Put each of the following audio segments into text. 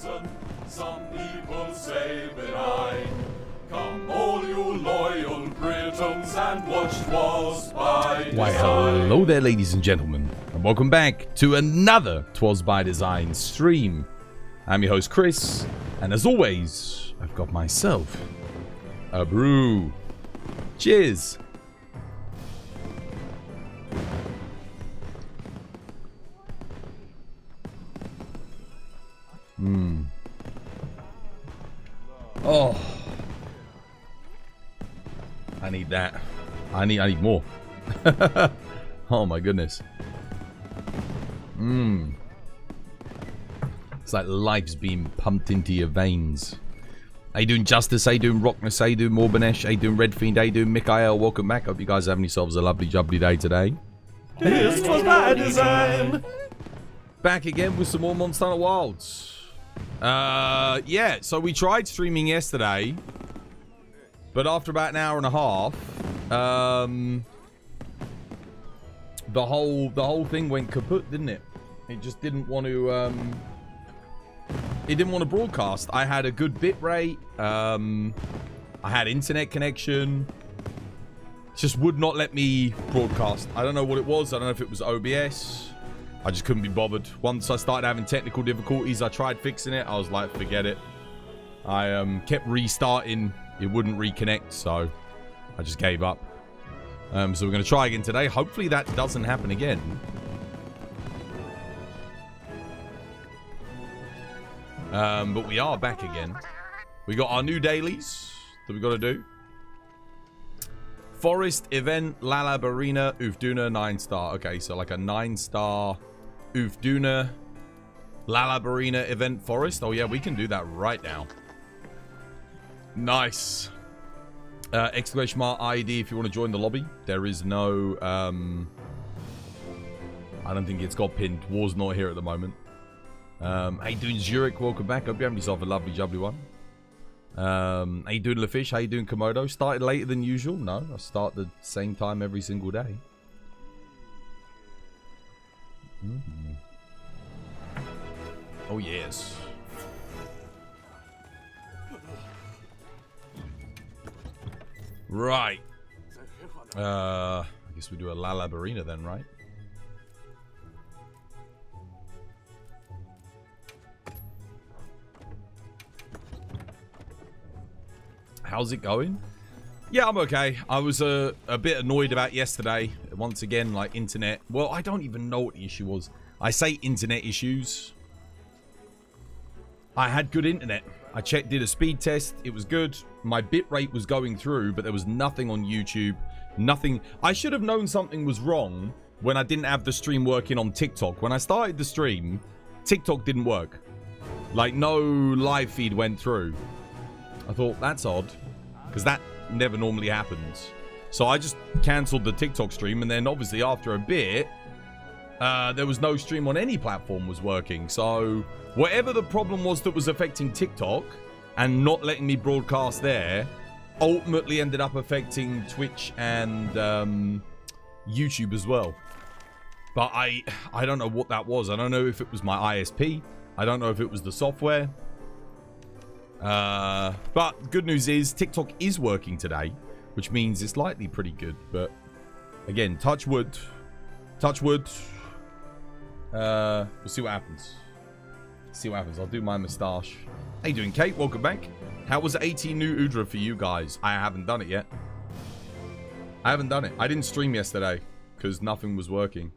treason, some people say benign. Come all you loyal Britons and watch 'Twas by Design. Why, hello there, ladies and gentlemen, and welcome back to another 'Twas by Design stream. I'm your host, Chris, and as always, I've got myself a brew. Cheers. Oh, I need that. I need more. Oh my goodness. It's like life's being pumped into your veins. How you doing, Justice? How you doing, Rockness? How you doing, Morbanesh? How you doing, Red Fiend? How you doing, Mikael? Welcome back. Hope you guys are having yourselves a lovely, jubbly day today. This was by design. Back again with some more Monster Hunter Wilds. Yeah, so we tried streaming yesterday, but after about an hour and a half, the whole thing went kaput, didn't it? It just didn't want to, it didn't want to broadcast. I had a good bit rate, I had internet connection, just would not let me broadcast. I don't know what it was. I don't know if it was OBS. I just couldn't be bothered. Once I started having technical difficulties, I tried fixing it. I was like, forget it. I kept restarting. It wouldn't reconnect, so I just gave up. So we're going to try again today. Hopefully that doesn't happen again. But we are back again. We got our new dailies that we got to do. Forest Event, Lalabarina, Ufduna, 9-star. Okay, so like a 9-star Ufduna, Lalabarina event forest. Oh yeah, we can do that right now. Nice. Exclamation mark ID if you want to join the lobby. There is no, I don't think it's got pinned. War's not here at the moment. How you doing, Zurich? Welcome back. Hope you have yourself a lovely, jubbly one. How you doing, LaFish? How you doing, Komodo? Started later than usual? No, I start the same time every single day. Oh, yes. Right. I guess we do a Lalabarina then, right? How's it going? Yeah, I'm okay. I was a bit annoyed about yesterday. Once again, like internet. Well, I don't even know what the issue was. I say internet issues. I had good internet. I did a speed test. It was good. My bitrate was going through, but there was nothing on YouTube. Nothing. I should have known something was wrong when I didn't have the stream working on TikTok. When I started the stream, TikTok didn't work. Like, no live feed went through. I thought, that's odd. Because that never normally happens. So I just cancelled the TikTok stream, and then obviously after a bit, there was no stream on any platform was working. So whatever the problem was that was affecting TikTok and not letting me broadcast there, ultimately ended up affecting Twitch and YouTube as well. But I don't know what that was. I don't know if it was my ISP. I don't know if it was the software. But good news is TikTok is working today, which means it's likely pretty good. But again, touch wood. Touch wood. We'll see what happens. See what happens. I'll do my moustache. How you doing, Kate? Welcome back. How was AT Nu Udra for you guys? I haven't done it yet. I haven't done it. I didn't stream yesterday because nothing was working.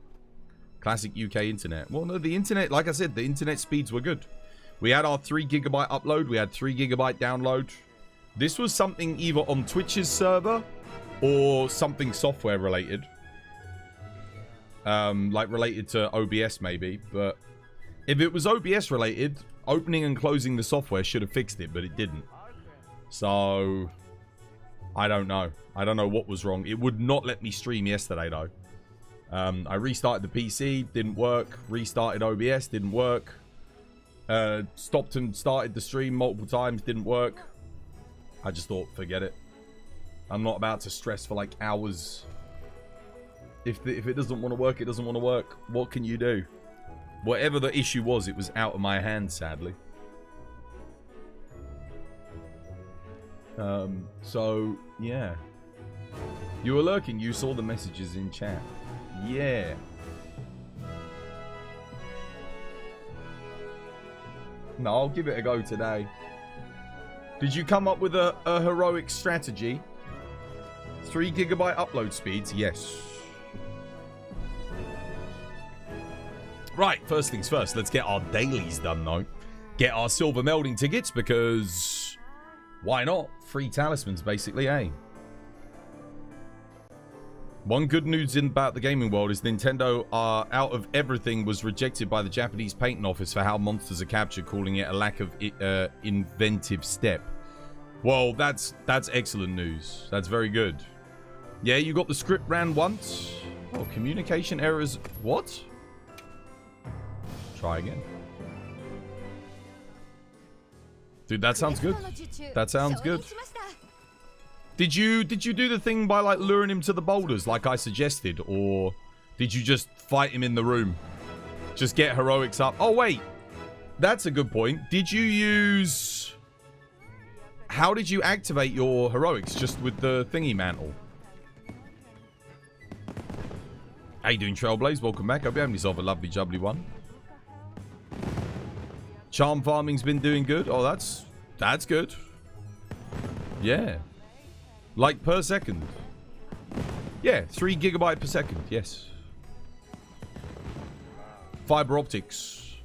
Classic UK internet. Well, no, the internet, like I said, the internet speeds were good. We had our 3 GB upload. We had 3 GB download. This was something either on Twitch's server or something software related. Like related to OBS maybe. But if it was OBS related, opening and closing the software should have fixed it, but it didn't. So I don't know. I don't know what was wrong. It would not let me stream yesterday though. I restarted the PC, didn't work. Restarted OBS, didn't work. Stopped and started the stream multiple times, didn't work. I just thought, forget it. I'm not about to stress for like hours. If it doesn't want to work, it doesn't want to work. What can you do? Whatever the issue was, it was out of my hands, sadly. So, yeah. You were lurking. You saw the messages in chat. Yeah. No, I'll give it a go today. Did you come up with a heroic strategy? 3 GB upload speeds? Yes. Right, first things first. Let's get our dailies done, though. Get our silver melding tickets, because... why not? Free talismans, basically, eh? One good news about the gaming world is Nintendo, out of everything, was rejected by the Japanese patent office for how monsters are captured, calling it a lack of inventive step. Well, that's excellent news. That's very good. Yeah, you got the script ran once. Oh, communication errors. What? Try again. Dude, that sounds good. That sounds good. Did you do the thing by like luring him to the boulders like I suggested, or did you just fight him in the room? Just get heroics up. Oh wait, that's a good point. Did you use? How did you activate your heroics? Just with the thingy mantle? How you doing, Trailblaze? Welcome back. Hope you're having yourself a lovely jubbly one. Charm farming's been doing good. Oh, that's good. Yeah. Like per second. Yeah, 3 GB per second. Yes. Fiber optics.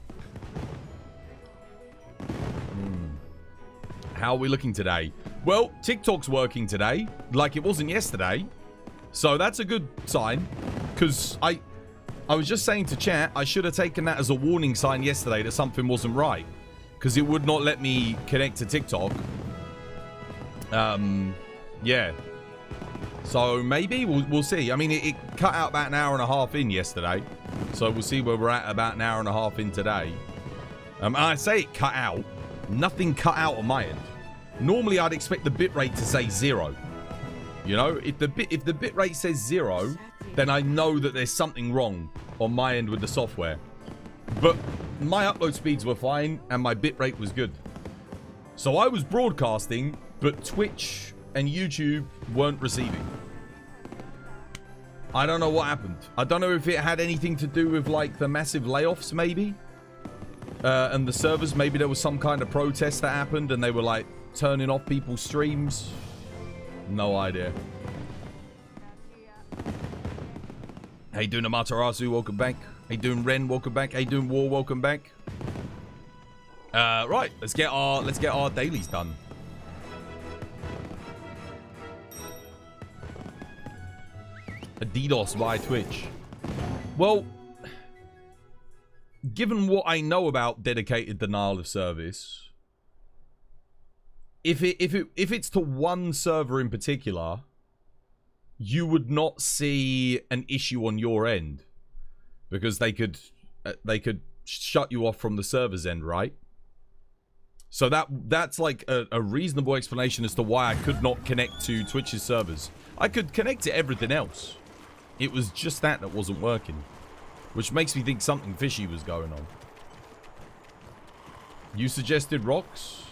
How are we looking today? Well, TikTok's working today, like it wasn't yesterday. So that's a good sign. Because I was just saying to chat, I should have taken that as a warning sign yesterday that something wasn't right. Because it would not let me connect to TikTok. Yeah. So maybe we'll see. I mean, it cut out about an hour and a half in yesterday. So we'll see where we're at about an hour and a half in today. And I say it cut out. Nothing cut out on my end. Normally, I'd expect the bitrate to say 0. You know, if the bitrate says 0, then I know that there's something wrong on my end with the software. But my upload speeds were fine and my bitrate was good. So I was broadcasting, but Twitch and YouTube weren't receiving. I don't know what happened. I don't know if it had anything to do with like the massive layoffs maybe. And the servers, maybe there was some kind of protest that happened and they were like turning off people's streams. No idea. How you doing, Amaterasu? Welcome back. How you doing, Ren? Welcome back. How you doing, War? Welcome back. Right, let's get our dailies done. A DDoS via Twitch. Well, given what I know about dedicated denial of service, if it's to one server in particular, you would not see an issue on your end because they could shut you off from the server's end, right? So that's like a reasonable explanation as to why I could not connect to Twitch's servers. I could connect to everything else. It was just that wasn't working, which makes me think something fishy was going on. You suggested rocks.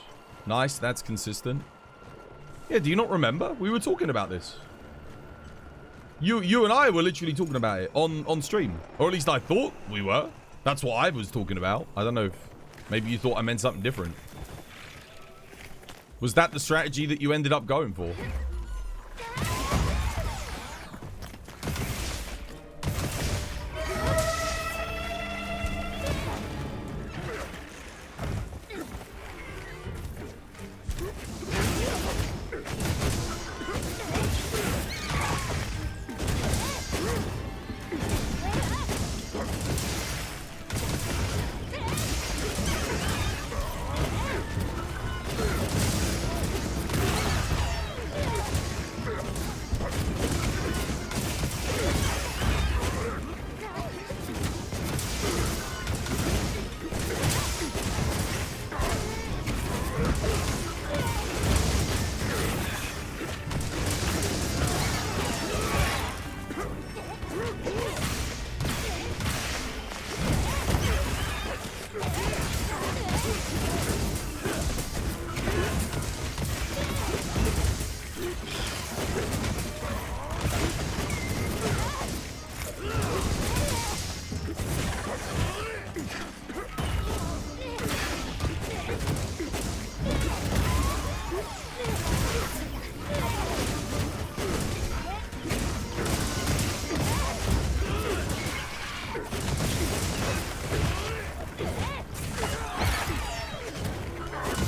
Nice, that's consistent. Yeah, do you not remember? We were talking about this. You and I were literally talking about it on stream. Or at least I thought we were. That's what I was talking about. I don't know if maybe you thought I meant something different. Was that the strategy that you ended up going for?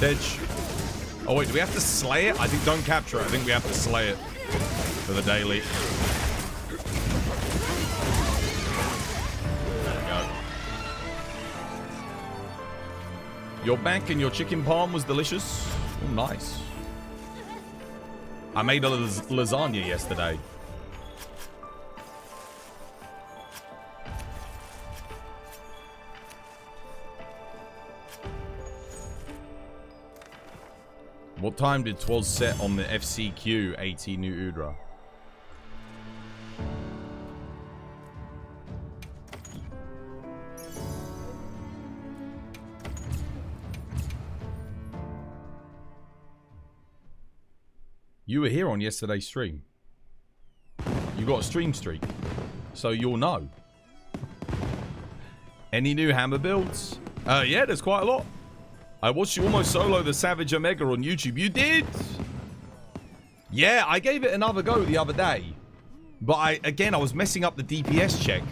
Edge. Oh, wait, do we have to slay it? I think don't capture it. I think we have to slay it for the daily. There we go. Your back and your chicken palm was delicious. Oh, nice. I made a lasagna yesterday. What time did 'twas set on the FCQ AT Nu Udra? You were here on yesterday's stream. You got a stream streak, so you'll know. Any new hammer builds? Yeah, there's quite a lot. I watched you almost solo the Savage Omega on YouTube. You did? Yeah, I gave it another go the other day. But I was messing up the DPS check.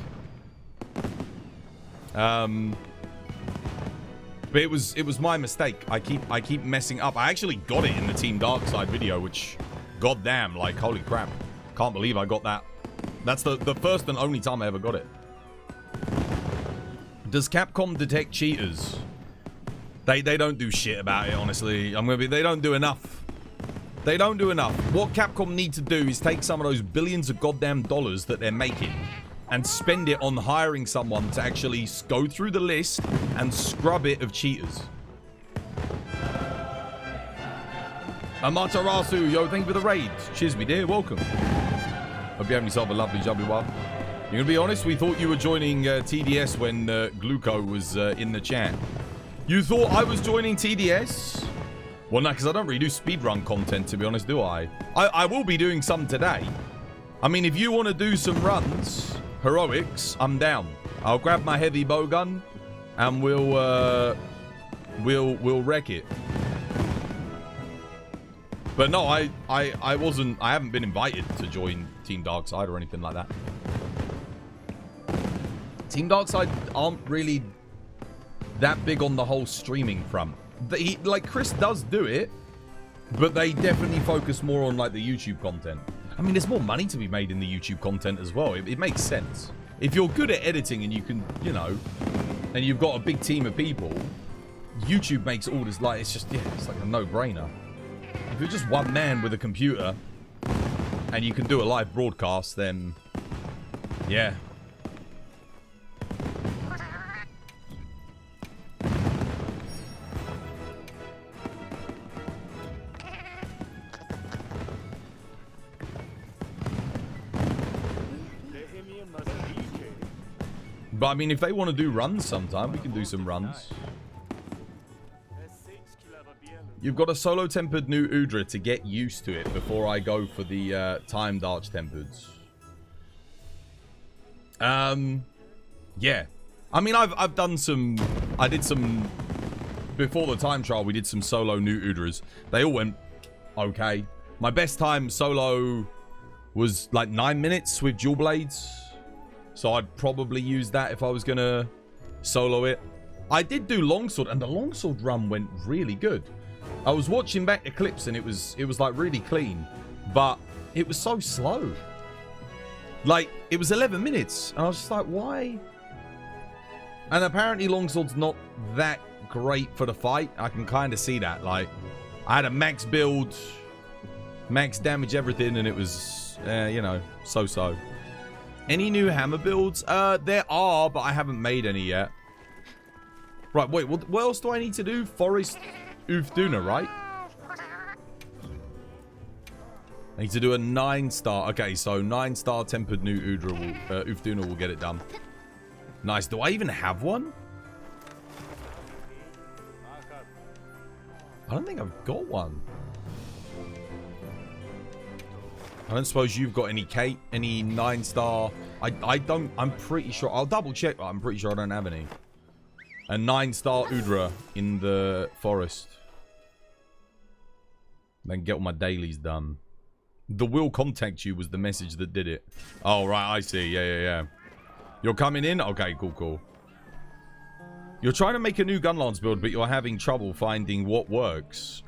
But it was my mistake. I keep messing up. I actually got it in the Team Darkside video, which, goddamn, like, holy crap. Can't believe I got that. That's the first and only time I ever got it. Does Capcom detect cheaters? They don't do shit about it, honestly. They don't do enough. They don't do enough. What Capcom need to do is take some of those billions of goddamn dollars that they're making and spend it on hiring someone to actually go through the list and scrub it of cheaters. Amaterasu, yo, thank you for the raid. Cheers, me dear, welcome. Hope you're having yourself a lovely jubbly one. You're gonna be honest, we thought you were joining TDS when Gluco was in the chat. You thought I was joining TDS? Well, no, because I don't really do speedrun content, to be honest, do I? I will be doing some today. I mean, if you want to do some runs, heroics, I'm down. I'll grab my heavy bowgun and we'll wreck it. But no, I haven't been invited to join Team Darkside or anything like that. Team Darkside aren't really that big on the whole streaming front. Like, Chris does do it, but they definitely focus more on, like, the YouTube content. I mean, there's more money to be made in the YouTube content as well. It makes sense. If you're good at editing and you can, you know, and you've got a big team of people, YouTube makes all this, like, it's just, yeah, it's like a no-brainer. If you're just one man with a computer and you can do a live broadcast, then, yeah. But I mean, if they want to do runs sometime, we can do some runs. You've got a solo tempered Nu Udra to get used to it before I go for the timed Arch Tempereds. Yeah. I mean, I've done some... I did some... Before the time trial, we did some solo Nu Udras. They all went okay. My best time solo was like 9 minutes with dual blades. So I'd probably use that if I was going to solo it. I did do longsword, and the longsword run went really good. I was watching back the clips, and it was like really clean. But it was so slow. Like, it was 11 minutes. And I was just like, why? And apparently longsword's not that great for the fight. I can kind of see that. Like, I had a max build, max damage, everything, and it was, you know, so-so. Any new hammer builds? There are, but I haven't made any yet. Right, wait, what else do I need to do? Forest Ufduna, right? I need to do a 9-star. Okay, so 9-star Tempered Nu Udra will, Ufduna will get it done. Nice. Do I even have one? I don't think I've got one. I don't suppose you've got any 9-star. I don't. I'm pretty sure. I'll double check, but I'm pretty sure I don't have any. A 9-star Udra in the forest. Then get all my dailies done. The will contact you was the message that did it. Oh, right. I see. Yeah. You're coming in? Okay, cool. You're trying to make a new Gunlance build, but you're having trouble finding what works.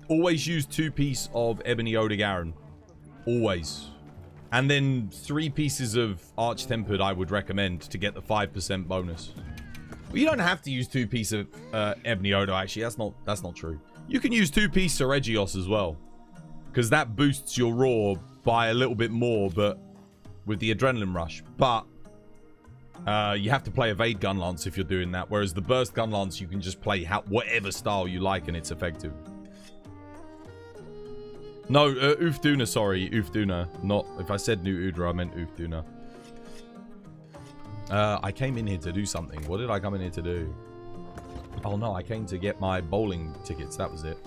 Always use 2 pieces of Ebony Odegaron. Always. And then 3 pieces of Arch Tempered I would recommend to get the 5% bonus. Well, you don't have to use 2 pieces of Ebony Odo, actually. That's not true. You can use 2 pieces of Regios as well. Because that boosts your raw by a little bit more, but with the Adrenaline Rush. But you have to play Evade Gunlance if you're doing that. Whereas the Burst Gunlance, you can just play whatever style you like and it's effective. No, Ufduna, sorry. Ufduna. Not, if I said Nu Udra, I meant Ufduna. I came in here to do something. What did I come in here to do? Oh no, I came to get my bowling tickets. That was it.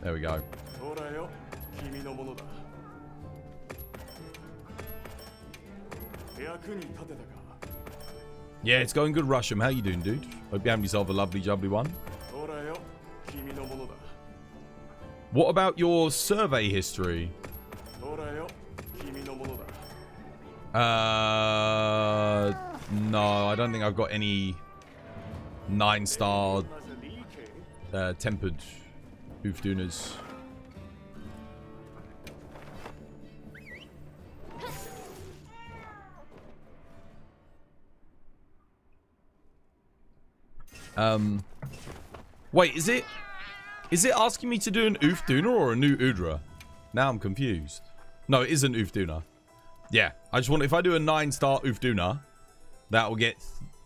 There we go. Yeah, it's going good, Rusham. How you doing, dude? Hope you have yourself a lovely, jubbly one. What about your survey history? No, I don't think I've got any 9-star tempered Ufdunas. Wait, is it asking me to do an Ufduna or a Nu Udra? Now I'm confused. No, it is an Ufduna. Yeah, I just want, if I do a 9-star Ufduna, that will get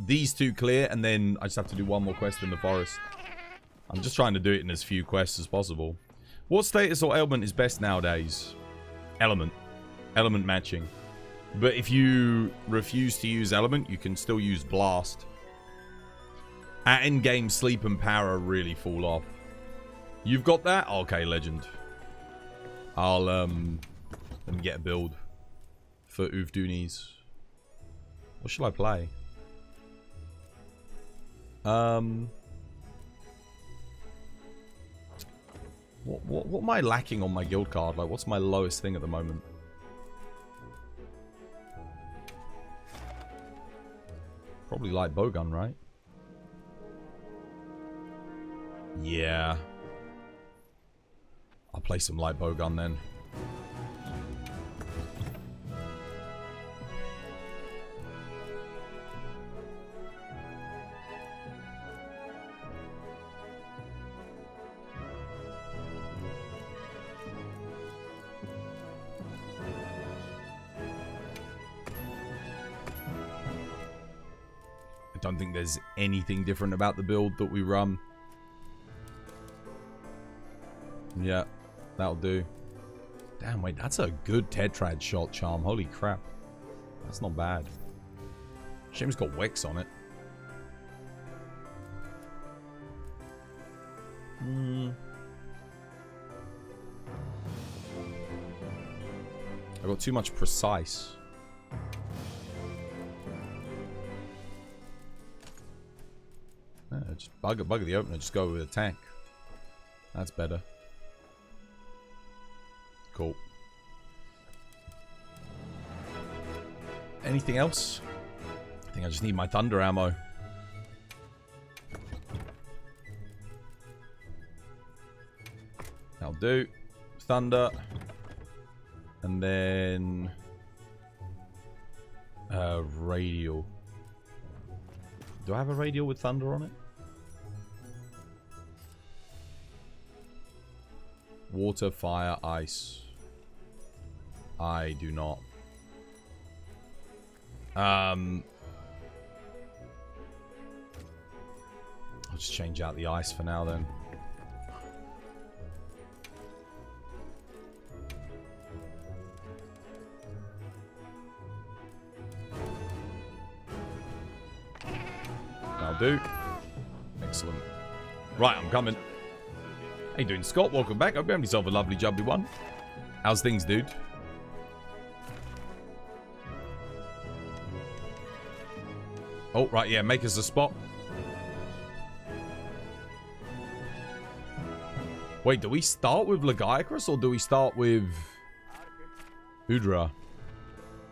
these 2 clear, and then I just have to do 1 more quest in the forest. I'm just trying to do it in as few quests as possible. What status or ailment is best nowadays? Element. Element matching. But if you refuse to use element, you can still use blast. At endgame, sleep and power really fall off. You've got that? Okay, legend. I'll, let me get a build for Ufdunis. What shall I play? What am I lacking on my guild card? Like, what's my lowest thing at the moment? Probably light bowgun, right? Yeah. I'll play some light bowgun then. I don't think there's anything different about the build that we run. Yeah, that'll do. Damn, wait, that's a good Tetrad shot charm. Holy crap. That's not bad. Shame it's got Wex on it. I got too much precise. Just bug the opener, just go with a tank. That's better. Cool. Anything else? I think I just need my thunder ammo. That'll do. Thunder. And then... radial. Do I have a radial with thunder on it? Water, fire, ice. I do not. I'll just change out the ice for now then. That'll do. Excellent. Right, I'm coming. How you doing, Scott? Welcome back. Hope you have yourself a lovely jubbly one. How's things, dude? Oh, right, yeah, make us a spot. Wait, do we start with Lagiacrus or do we start with Udra.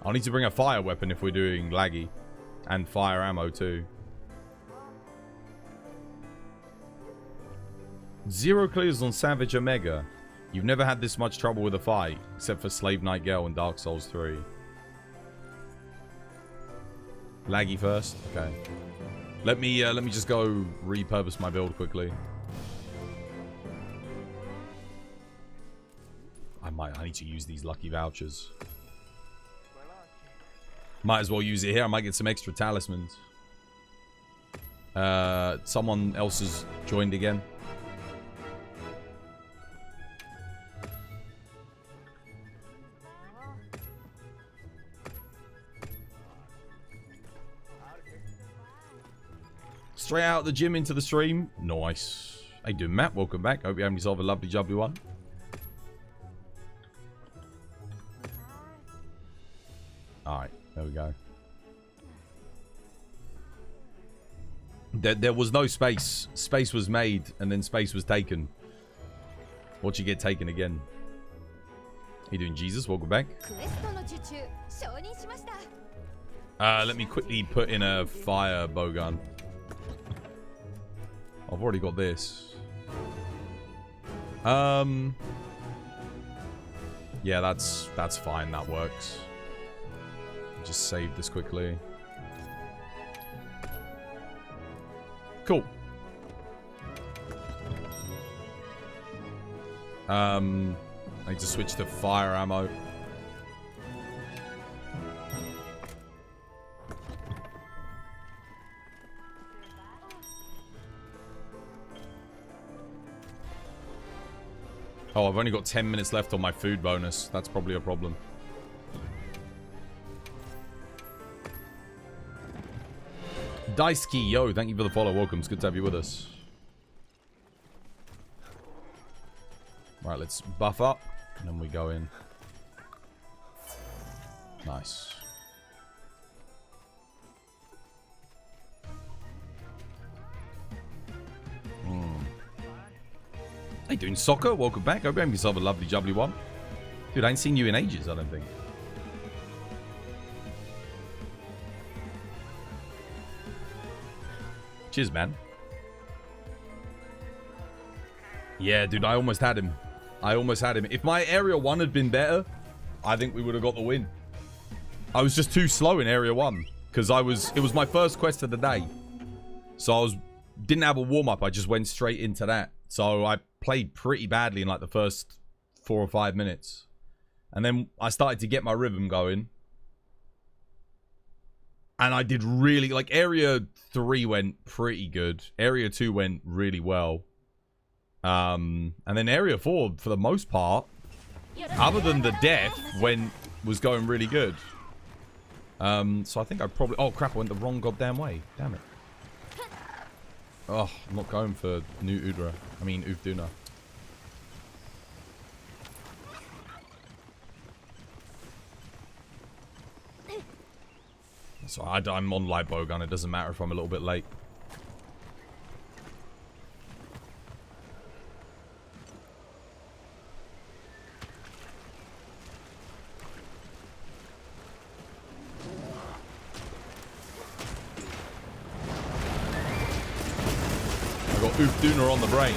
I'll need to bring a fire weapon if we're doing laggy. And fire ammo too. 0 clears on Savage Omega. You've never had this much trouble with a fight, except for Slave Night Girl and Dark Souls 3. Laggy first? Okay. Let me just go repurpose my build quickly. I need to use these lucky vouchers. Might as well use it here. I might get some extra talismans. Someone else has joined again. Straight out of the gym into the stream. Nice. How you doing, Matt? Welcome back. Hope you're having yourself a lovely jubbly one. Alright, there we go. There was no space. Space was made, and then space was taken. Watch you get taken again. How you doing, Jesus? Welcome back. Let me quickly put in a fire bowgun. I've already got this. Yeah, that's fine. That works. Just save this quickly. Cool. I need to switch to fire ammo. Oh, I've only got 10 minutes left on my food bonus. That's probably a problem. Daisuke, yo, thank you for the follow. Welcome. It's good to have you with us. Right, let's buff up. And then we go in. Nice. How you doing, Soccer? Welcome back. Hope you have yourself a lovely jubbly one. Dude, I ain't seen you in ages, I don't think. Cheers, man. Yeah, dude, I almost had him. I almost had him. If my Area 1 had been better, I think we would have got the win. I was just too slow in Area 1. Because it was my first quest of the day. So didn't have a warm-up. I just went straight into that. So I played pretty badly in like the first 4 or 5 minutes. And then I started to get my rhythm going. And I did really, like, Area 3 went pretty good. Area 2 went really well. And then Area 4, for the most part, other than the death, was going really good. So I think I probably... Oh, crap, I went the wrong goddamn way. Damn it. Oh, I'm not going for Nu Udra. I mean, Ufduna. So I'm on light bowgun. It doesn't matter if I'm a little bit late. I got Ufduna on the brain.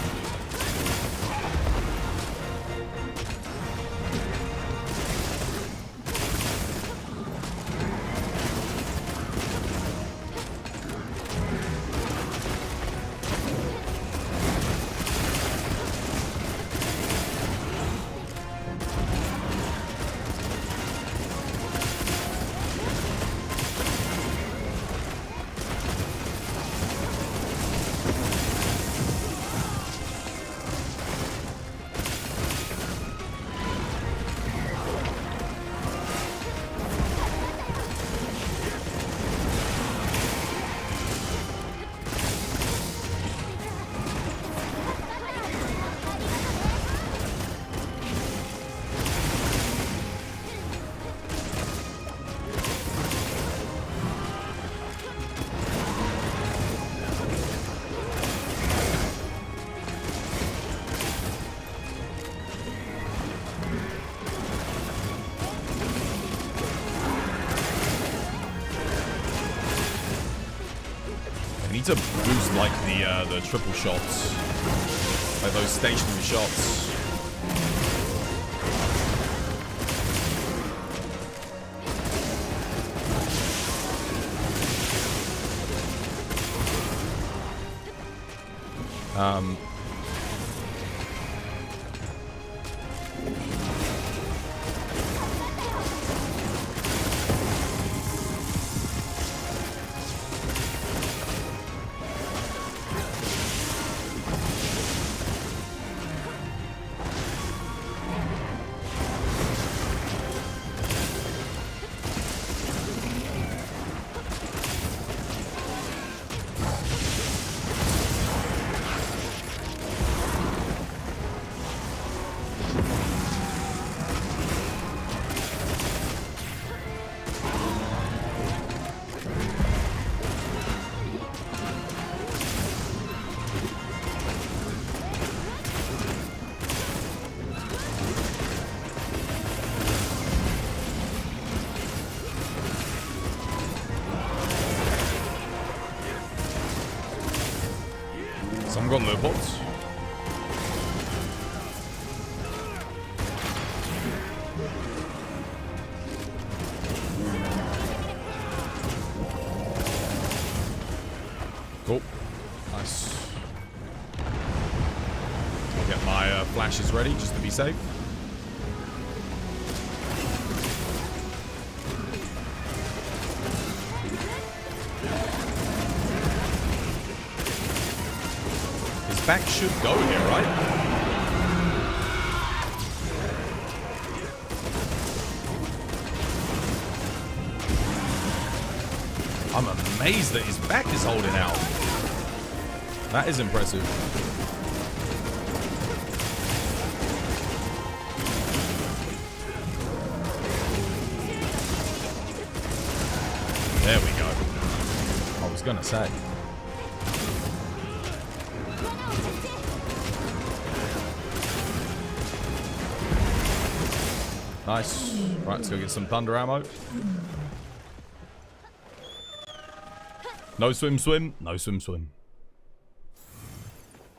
need to boost like the triple shots, like those stationary shots. Some got low pots. Cool. Nice. I'll get my flashes ready just to be safe. Back should go here, right? I'm amazed that his back is holding out. That is impressive. There we go. I was gonna say. Nice. Right, let's go get some thunder ammo. No swim swim. No swim swim.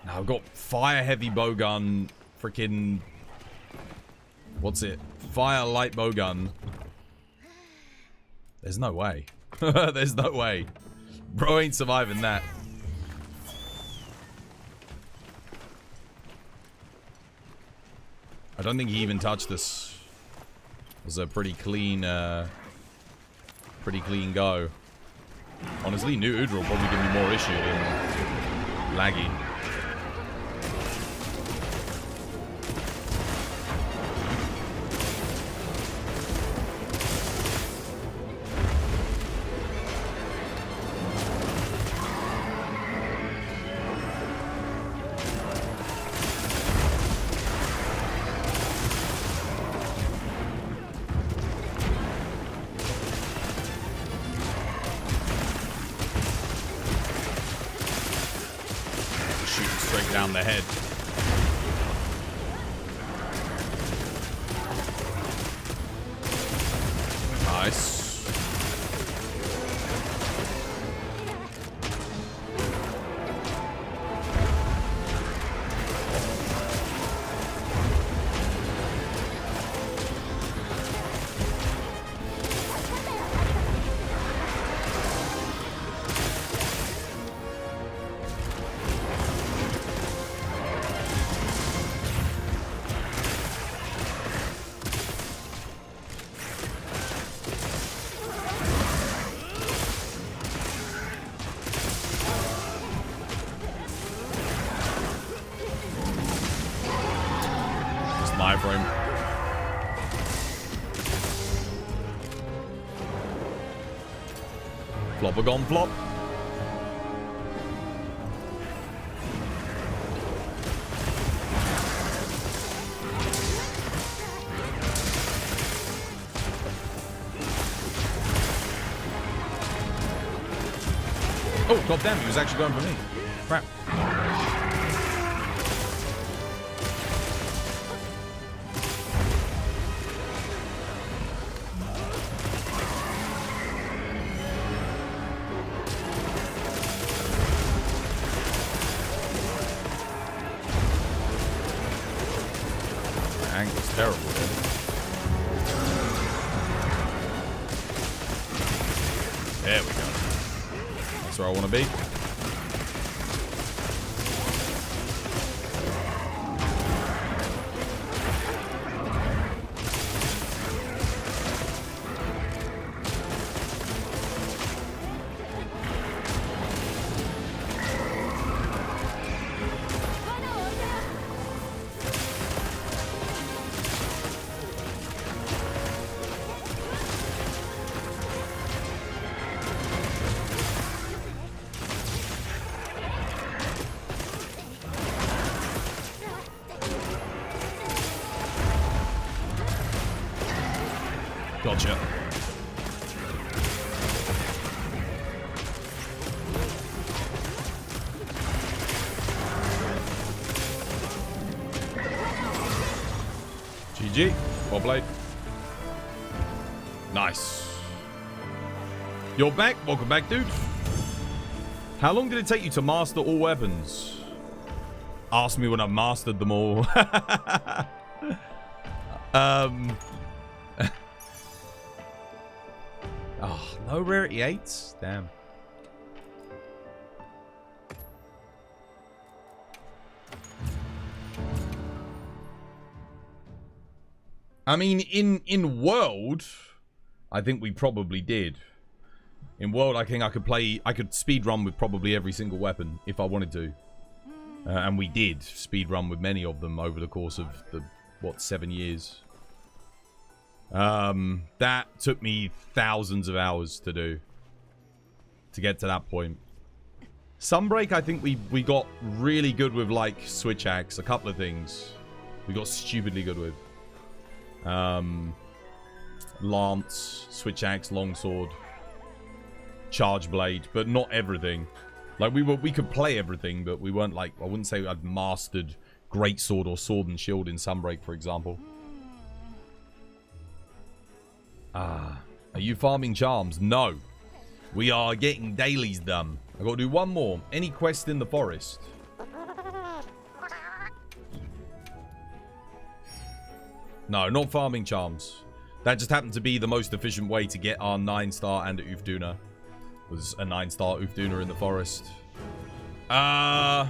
Now I've got fire heavy bowgun. Freaking... What's it? Fire light bowgun. There's no way. There's no way. Bro ain't surviving that. I don't think he even touched this. It was a pretty clean go. Honestly, Nu Udra will probably give me more issue than laggy. Down the head. Nice. Frame. Flop-a-gon flop. Oh, god damn, he was actually going for me. Crap. Terrible, really. There we go. That's where I want to be. Gotcha. GG. Well played. Nice. You're back. Welcome back, dude. How long did it take you to master all weapons? Ask me when I've mastered them all. Oh, no rarity 8s? Damn. I mean, in World, I think we probably did. In World, I think I could speedrun with probably every single weapon if I wanted to. And we did speedrun with many of them over the course of the, what, 7 years. That took me thousands of hours to do. To get to that point. Sunbreak, I think we got really good with, like, switch axe. A couple of things we got stupidly good with. Lance, switch axe, longsword, charge blade, but not everything. Like, we could play everything, but we weren't, like, I wouldn't say I'd mastered greatsword or sword and shield in Sunbreak, for example. Are you farming charms? No. We are getting dailies done. I've got to do one more. Any quest in the forest? No, not farming charms. That just happened to be the most efficient way to get our 9-star and Ufduna. Was a 9-star Ufduna in the forest. I've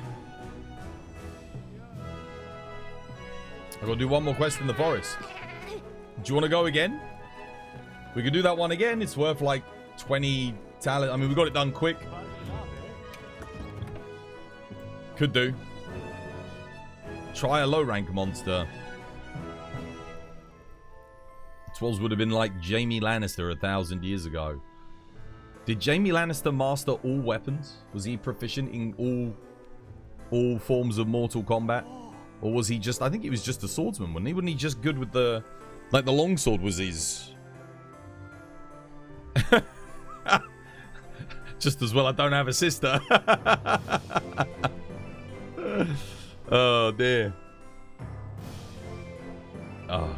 got to do one more quest in the forest. Do you want to go again? We could do that one again. It's worth like 20 talent. I mean, we got it done quick. Could do. Try a low rank monster. Twelves would have been like Jaime Lannister 1,000 years ago. Did Jaime Lannister master all weapons? Was he proficient in all forms of Mortal Kombat? Or was he just... I think he was just a swordsman, wasn't he? Wasn't he just good with the... Like, the longsword was his... Just as well I don't have a sister. Oh, dear. Oh.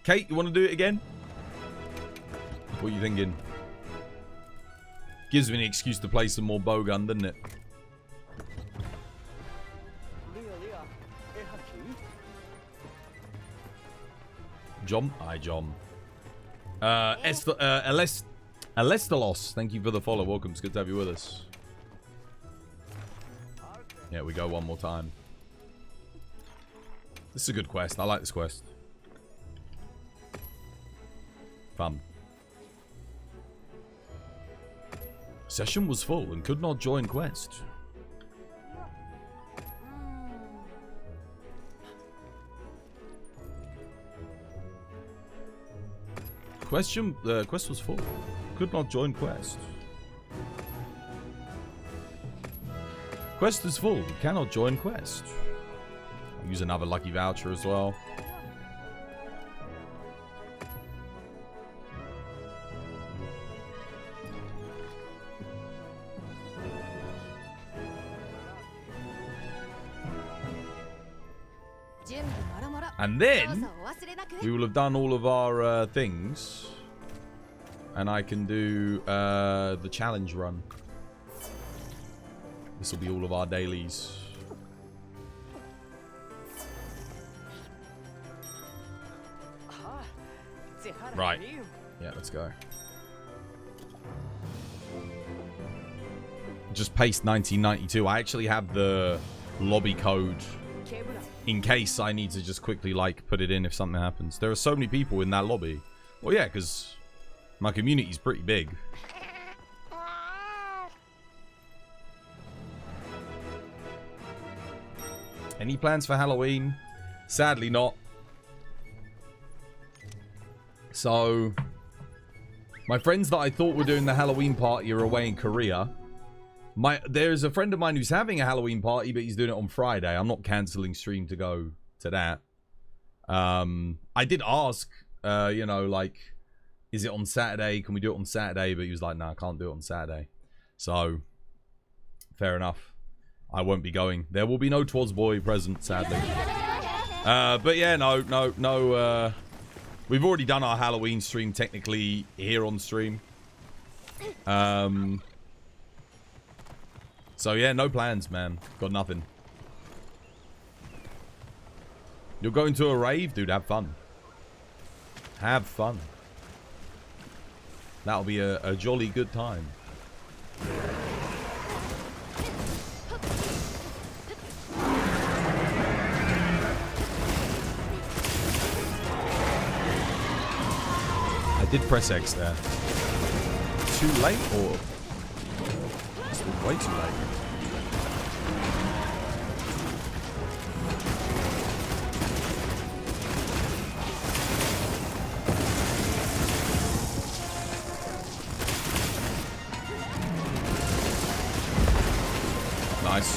Kate, you want to do it again? What are you thinking? Gives me an excuse to play some more bowgun, doesn't it? John? Hi, John. Alestalos, thank you for the follow. Welcome. It's good to have you with us. Yeah, we go one more time. This is a good quest. I like this quest. Fun. Session was full and could not join quest. Quest was full. Could not join quest. Quest is full. Cannot join quest. I'll use another lucky voucher as well. And then we will have done all of our things. and I can do the challenge run. This will be all of our dailies. Right. Yeah, let's go. Just paste 1992. I actually have the lobby code in case I need to just quickly, like, put it in if something happens. There are so many people in that lobby. Well, yeah, because my community's pretty big. Any plans for Halloween? Sadly not. So, my friends that I thought were doing the Halloween party are away in Korea. There's a friend of mine who's having a Halloween party, but he's doing it on Friday. I'm not cancelling stream to go to that. I did ask, you know, like, is it on Saturday? Can we do it on Saturday? But he was like, no, I can't do it on Saturday. So, fair enough. I won't be going. There will be no Twas Boy present, sadly. But yeah, no. We've already done our Halloween stream technically here on stream. So yeah, no plans, man. Got nothing. You're going to a rave? Dude, have fun. Have fun. That'll be a jolly good time. I did press X there. Too late or... It's been way too late. Nice.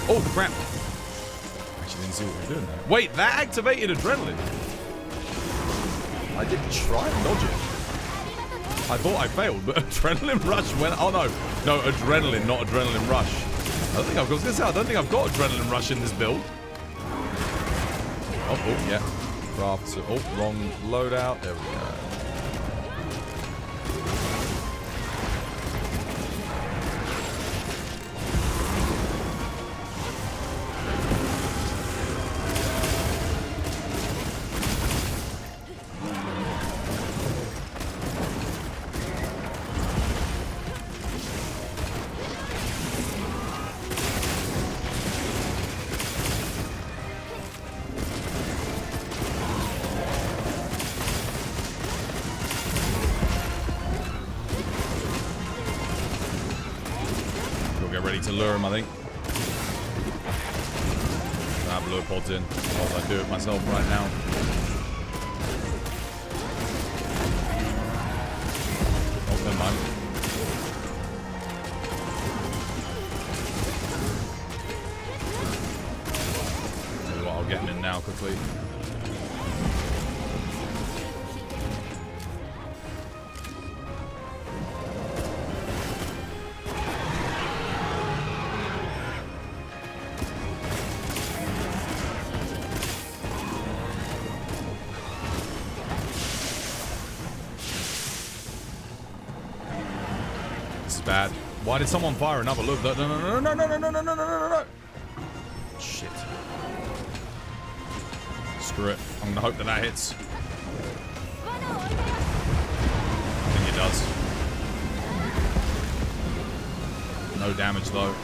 Oh, crap. Actually, didn't see what we were doing there. Wait, that activated adrenaline. I did try and dodge it. I thought I failed, but adrenaline rush went... Oh, no. No, adrenaline, not adrenaline rush. I don't think I've got... I was going to say, I don't think I've got adrenaline rush in this build. Oh, yeah. Craft. Oh, wrong loadout. There we go. Lure him, I think. I have lure pods in. I'll do it myself right now. Oh, never mind. Tell you what, I'll get him in now quickly. Bad. Why did someone fire another look? No, no, no, no, no, no, no, no, no, no, no, no. Shit. Screw it. I'm gonna hope that that hits. I think it does. No damage though.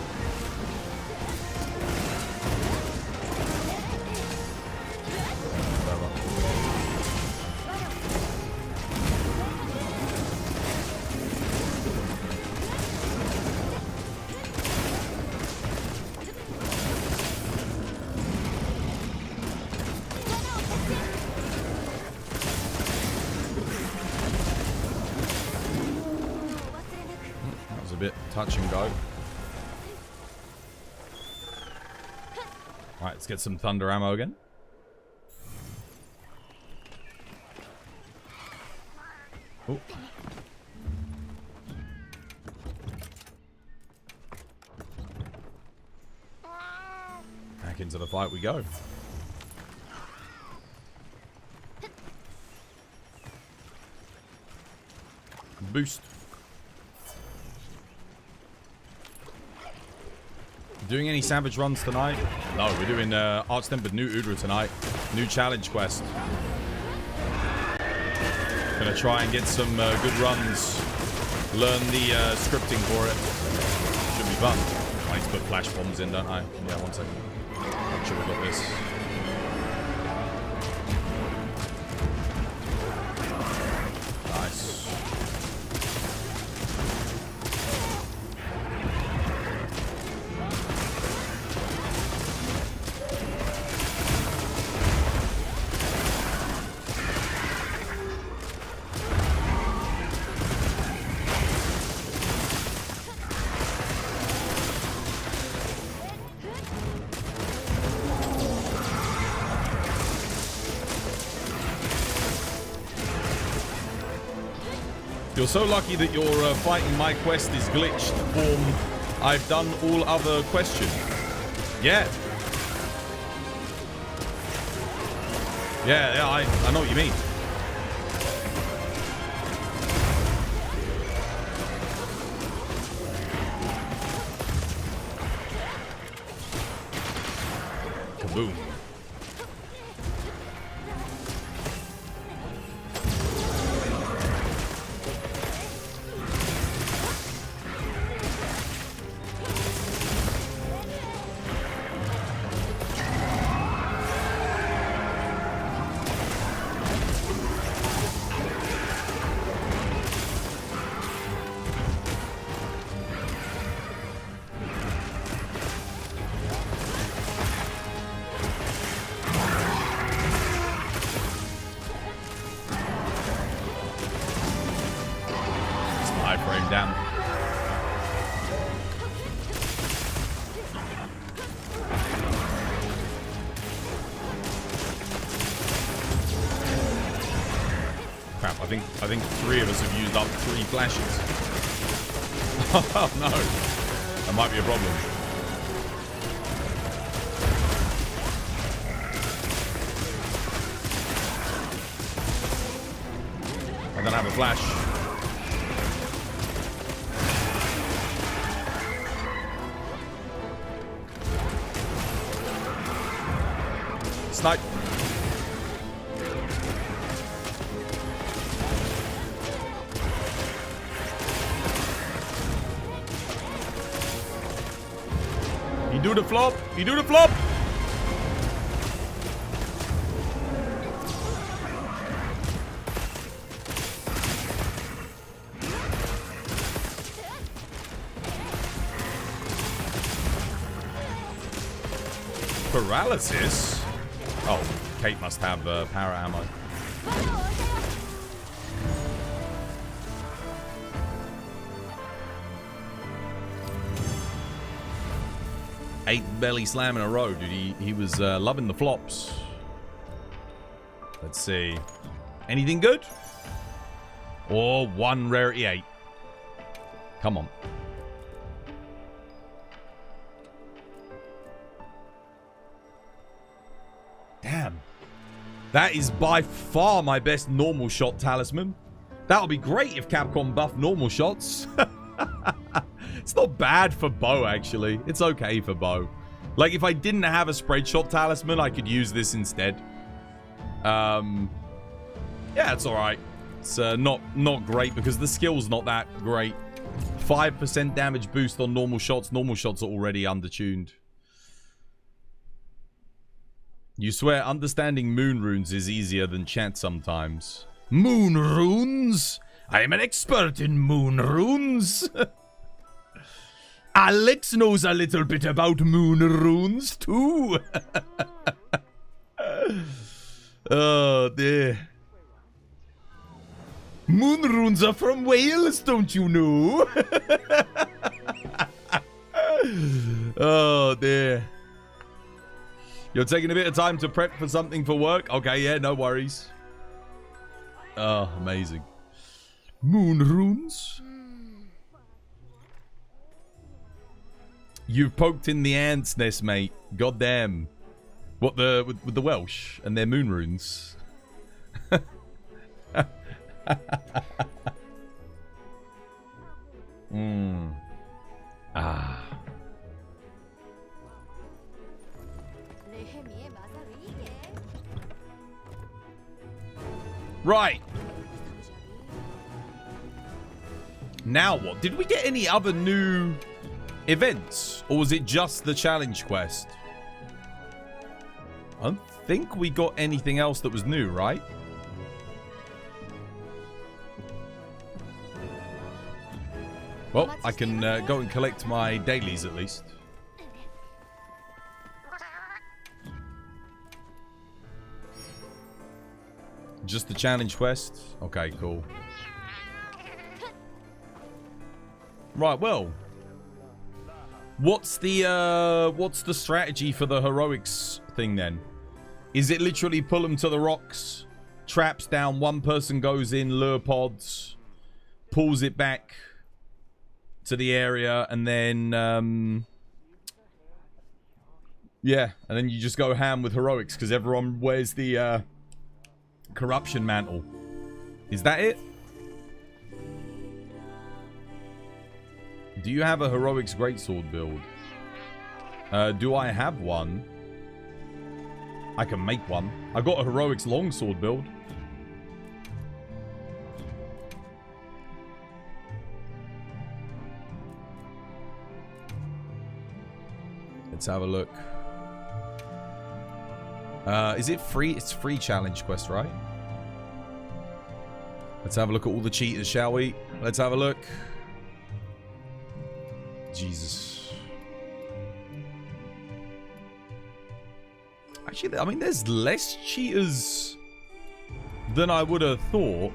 bit touch and go. Alright, let's get some thunder ammo again. Oh. Back into the fight we go. Boost. Doing any savage runs tonight? No, we're doing Arch Tempered Nu Udra tonight. New challenge quest. Gonna try and get some good runs. Learn the scripting for it. Should be fun. I need to put flash bombs in, don't I? Yeah, 1 second. I'm sure we got this. Nice. You're so lucky that your fighting my quest is glitched from I've done all other questions. Yeah. Yeah, I know what you mean. Kaboom. Down. Crap, I think 3 of us have used up 3 flashes. Oh no. That might be a problem. I don't have a flash. Snipe. You do the flop. You do the flop. Paralysis? Oh, Kate must have power ammo. Eighth belly slam in a row, dude. He was loving the flops. Let's see. Anything good? Or 1 rarity 8. Come on. Damn. That is by far my best normal shot talisman. That would be great if Capcom buffed normal shots. It's not bad for bow, actually. It's okay for bow. Like, if I didn't have a spread shot talisman, I could use this instead. Yeah, it's alright. It's not great because the skill's not that great. 5% damage boost on normal shots. Normal shots are already undertuned. You swear understanding moon runes is easier than chat sometimes. Moon runes? I am an expert in moon runes. Alex knows a little bit about moon runes too. Oh dear. Moon runes are from Wales, don't you know? Oh, dear. You're taking a bit of time to prep for something for work? Okay, yeah, no worries. Oh, amazing. Moon runes? You've poked in the ant's nest, mate. Goddamn. What, with the Welsh and their moon runes? Ah. Right. Now what? Did we get any other new events? Or was it just the challenge quest? I don't think we got anything else that was new, right? Well, I can go and collect my dailies at least. Just the challenge quest? Okay, cool. Right, well. What's the strategy for the heroics thing then? Is it literally pull them to the rocks, traps down, one person goes in, lure pods, pulls it back to the area, and then yeah, and then you just go ham with heroics because everyone wears the corruption mantle. Is that it? Do you have a heroics greatsword build? Do I have one? I can make one. I've got a heroics longsword build. Let's have a look. Is it free? It's free challenge quest, right? Let's have a look at all the cheaters, shall we? Let's have a look. Jesus. Actually, I mean, there's less cheaters than I would have thought.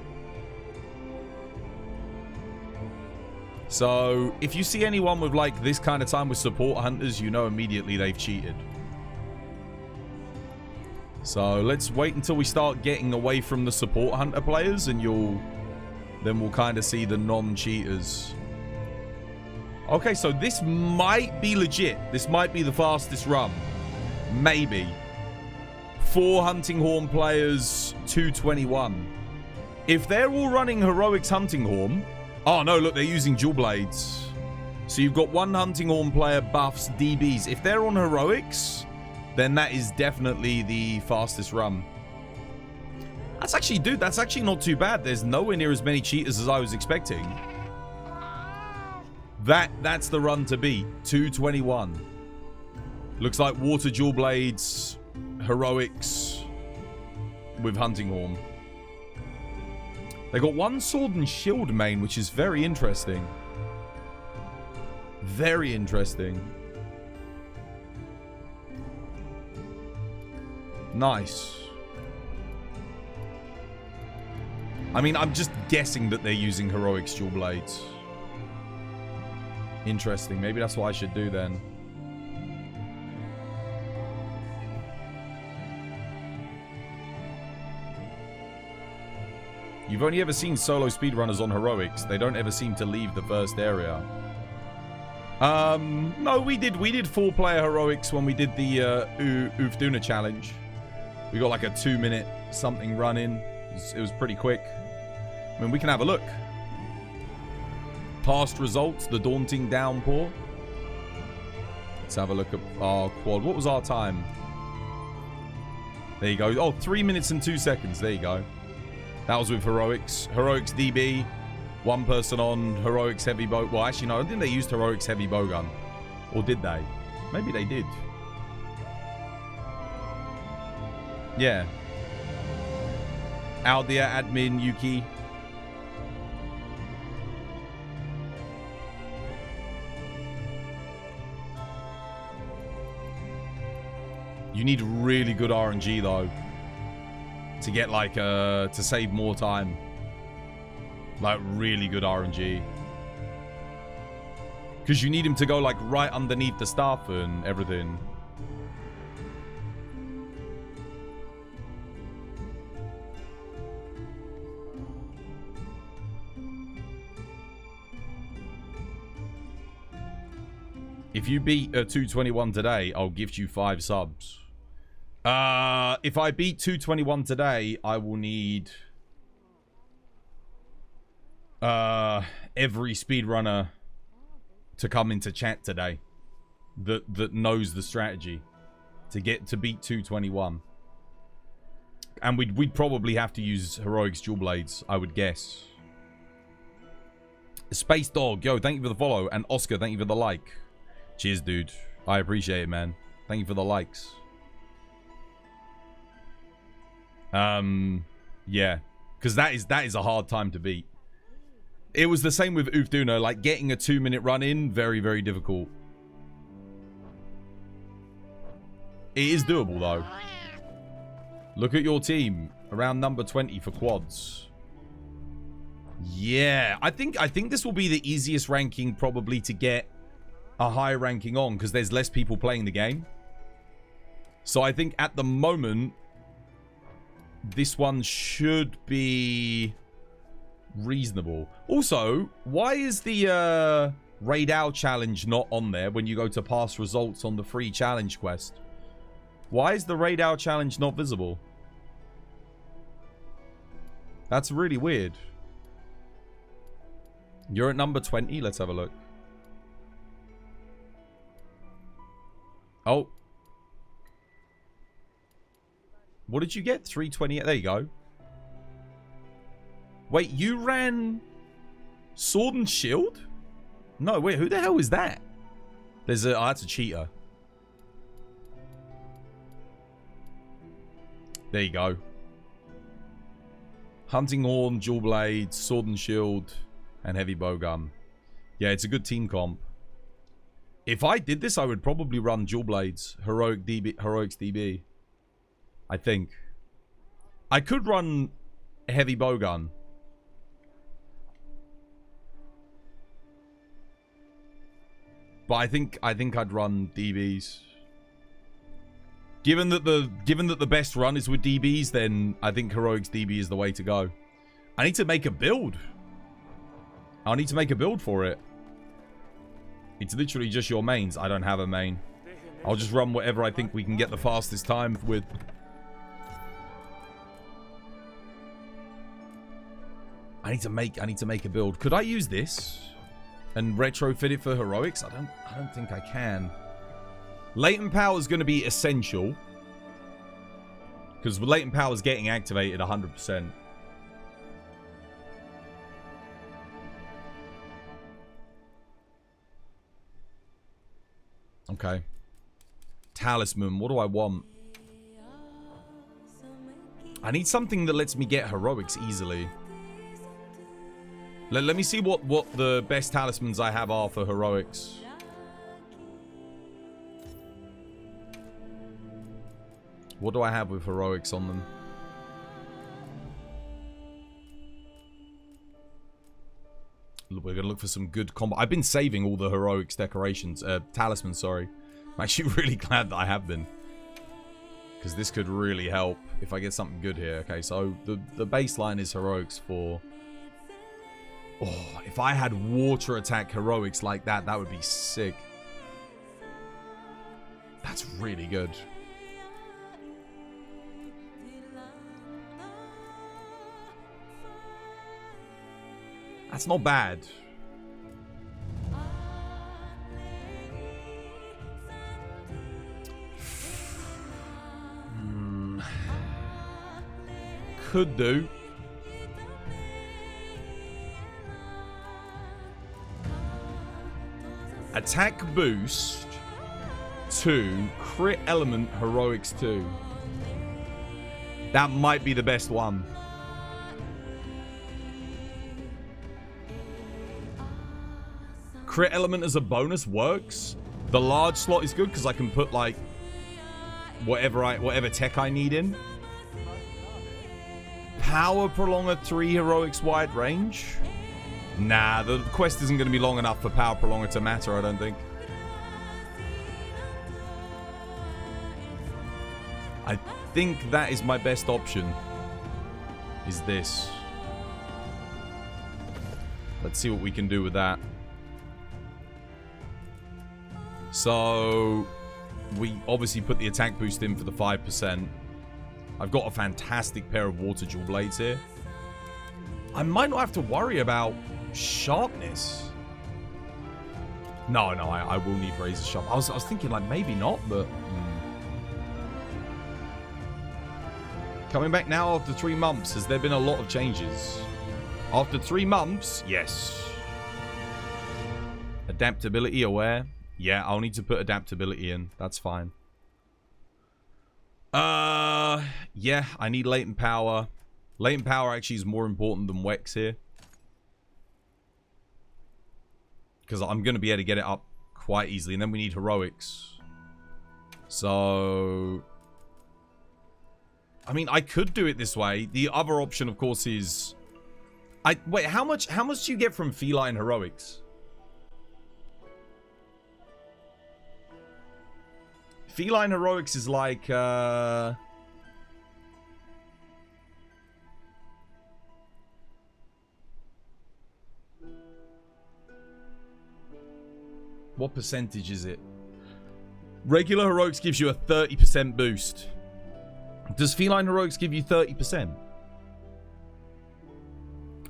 So, if you see anyone with, like, this kind of time with support hunters, you know immediately they've cheated. So, let's wait until we start getting away from the support hunter players, and then we'll kind of see the non-cheaters. Okay, so this might be legit. This might be the fastest run. Maybe. 4 hunting horn players, 221. If they're all running heroics hunting horn... Oh, no, look, they're using dual blades. So you've got 1 hunting horn player buffs, DBs. If they're on heroics, then that is definitely the fastest run. That's actually, dude, that's actually not too bad. There's nowhere near as many cheaters as I was expecting. That's the run to beat. 221. Looks like water dual blades, heroics with hunting horn. They got 1 sword and shield main, which is very interesting. Very interesting. Nice. I mean, I'm just guessing that they're using heroics dual blades. Interesting. Maybe that's what I should do then. You've only ever seen solo speedrunners on heroics. They don't ever seem to leave the first area. No, we did 4-player heroics when we did the Ufduna challenge. We got like a 2-minute something run in. It was pretty quick. I mean, we can have a look. Past results, the daunting downpour. Let's have a look at our quad. What was our time? There you go. Oh, 3 minutes and 2 seconds. There you go. That was with heroics. Heroics DB. 1 person on heroics heavy bow. Well, actually, no. I don't think they used heroics heavy bowgun. Or did they? Maybe they did. Yeah. Aldia, admin, Yuki. You need really good RNG though to get like to save more time. Like, really good RNG. Because you need him to go, like, right underneath the stuff and everything. If you beat 221 today, I'll gift you 5 subs. If I beat 221 today, I will need every speedrunner to come into chat today that knows the strategy to beat 221. And we'd probably have to use Heroic's Dual Blades, I would guess. Space Dog, yo, thank you for the follow. And Oscar, thank you for the like. Cheers, dude. I appreciate it, man. Thank you for the likes. Yeah. Because that is a hard time to beat. It was the same with Ufduno. Like, getting a 2-minute run in, very, very difficult. It is doable, though. Look at your team. Around number 20 for quads. Yeah. I think this will be the easiest ranking, probably, to get a high ranking on, because there's less people playing the game. So I think at the moment, this one should be reasonable. Also, why is the Raid Owl challenge not on there when you go to past results on the free challenge quest? Why is the Raid Owl challenge not visible? That's really weird. You're at number 20. Let's have a look. Oh. What did you get? 328. There you go. Wait, you ran Sword and Shield? No, wait, who the hell is that? There's a... Oh, that's a cheater. There you go. Hunting Horn, Dual Blade, Sword and Shield, and Heavy Bowgun. Yeah, it's a good team comp. If I did this, I would probably run Dual Blades, Heroics DB. I think. I could run Heavy Bowgun. But I think I'd run DBs. Given that the best run is with DBs, then I think Heroics DB is the way to go. I need to make a build. I need to make a build for it. It's literally just your mains. I don't have a main. I'll just run whatever I think we can get the fastest time with. I need to make a build. Could I use this and retrofit it for Heroics? I don't think I can. Latent power is going to be essential, because latent power is getting activated 100%. Okay. Talisman. What do I want? I need something that lets me get Heroics easily. Let me see what the best talismans I have are for Heroics. What do I have with Heroics on them? We're going to look for some good combo. I've been saving all the Heroics decorations. Talismans, sorry. I'm actually really glad that I have been. Because this could really help if I get something good here. Okay, so the baseline is Heroics for... Oh, if I had water attack Heroics like that, that would be sick. That's really good. That's not bad. Could do. Attack boost 2, crit element Heroics 2. That might be the best one. Crit element as a bonus works. The large slot is good because I can put like whatever tech I need in. Power Prolonger 3 heroics wide range? Nah, the quest isn't going to be long enough for Power Prolonger to matter, I don't think. I think that is my best option. Is this. Let's see what we can do with that. So, we obviously put the attack boost in for the 5%. I've got a fantastic pair of water jewel blades here. I might not have to worry about sharpness. No, I will need razor sharp. I was thinking like maybe not, but... Coming back now after 3 months, has there been a lot of changes? After 3 months, yes. Adaptability aware. Yeah, I'll need to put adaptability in. That's fine. Yeah, I need latent power. Latent power actually is more important than Wex here. Because I'm going to be able to get it up quite easily. And then we need heroics. So... I mean, I could do it this way. The other option, of course, is... Wait, how much do you get from feline heroics? Feline heroics is like, what percentage is it? Regular heroics gives you a 30% boost. Does feline heroics give you 30%?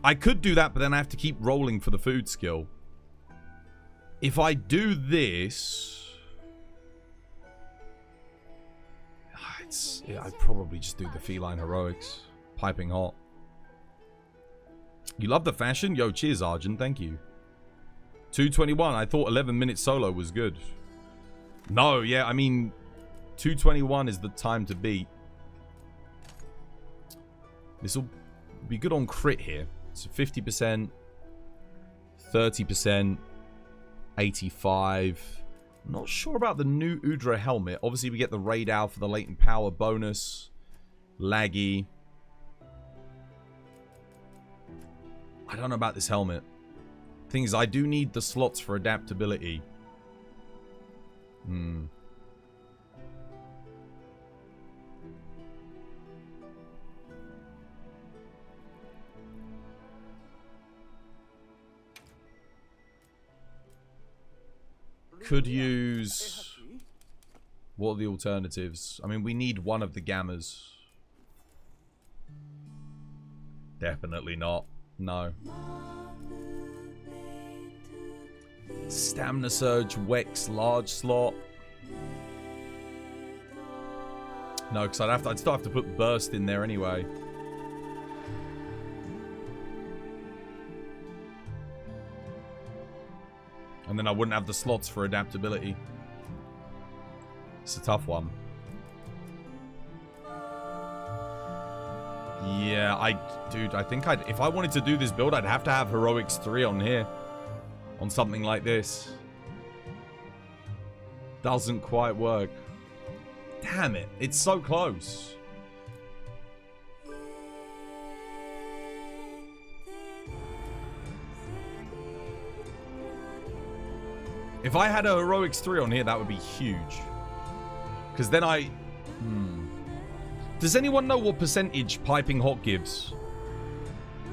I could do that, but then I have to keep rolling for the food skill. If I do this... Yeah, I'd probably just do the feline heroics. Piping hot. You love the fashion? Yo, cheers, Arjun. Thank you. 221. I thought 11 minute solo was good. No, yeah, I mean, 221 is the time to beat. This will be good on crit here. So 50%, 30%, 85. Not sure about the new Udra helmet. Obviously, we get the raid out for the latent power bonus. Laggy. I don't know about this helmet. Thing is, I do need the slots for adaptability. Could use... What are the alternatives? I mean, we need one of the gammas. Definitely not. No. Stamina Surge, Wex, large slot. No, because I'd still have to put Burst in there anyway. And then I wouldn't have the slots for adaptability. It's a tough one. Yeah, dude, I think if I wanted to do this build, I'd have to have Heroics 3 on here. On something like this. Doesn't quite work. Damn it, it's so close. If I had a Heroics 3 on here, that would be huge. Because then Does anyone know what percentage Piping Hot gives?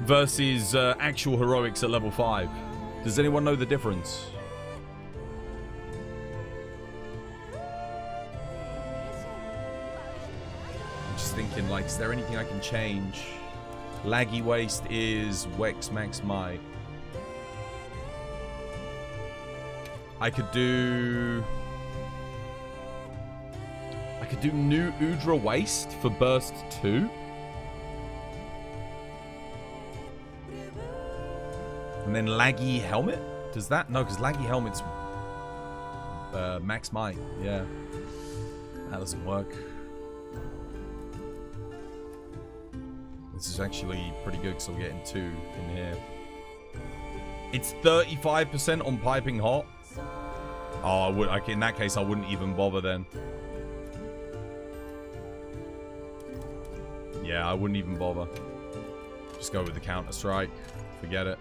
Versus actual Heroics at level 5? Does anyone know the difference? I'm just thinking, like, is there anything I can change? Laggy Waste is Wex Max Might. I could do Nu Udra Waste for Burst 2. And then Laggy Helmet? Does that? No, because Laggy Helmet's Max Might. Yeah. That doesn't work. This is actually pretty good because I'm getting 2 in here. It's 35% on Piping Hot. Oh, in that case, I wouldn't even bother then. Yeah, I wouldn't even bother. Just go with the counter strike. Forget it.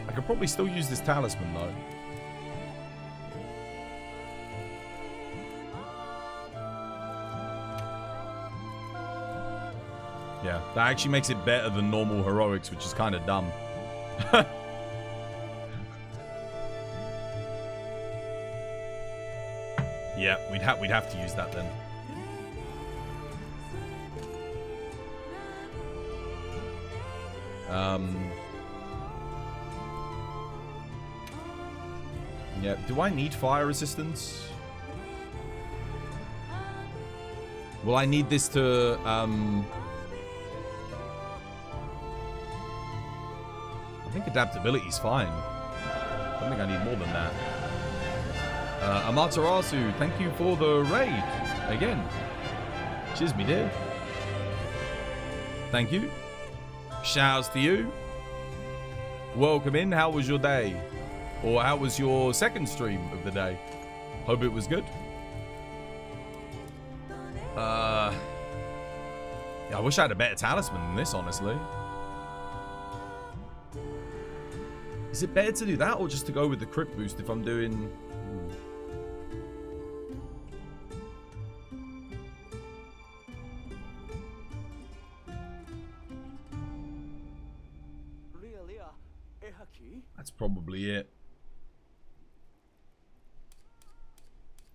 I could probably still use this talisman though. Yeah, that actually makes it better than normal heroics, which is kind of dumb. Yeah, we'd have to use that then. Yeah, do I need fire resistance? Will I need this to I think adaptability is fine. I don't think I need more than that. Amaterasu, thank you for the raid. Again. Cheers, me dear. Thank you. Shouts to you. Welcome in. How was your day? Or how was your second stream of the day? Hope it was good. Yeah, I wish I had a better talisman than this, honestly. Is it better to do that or just to go with the crit boost if I'm doing... That's probably it.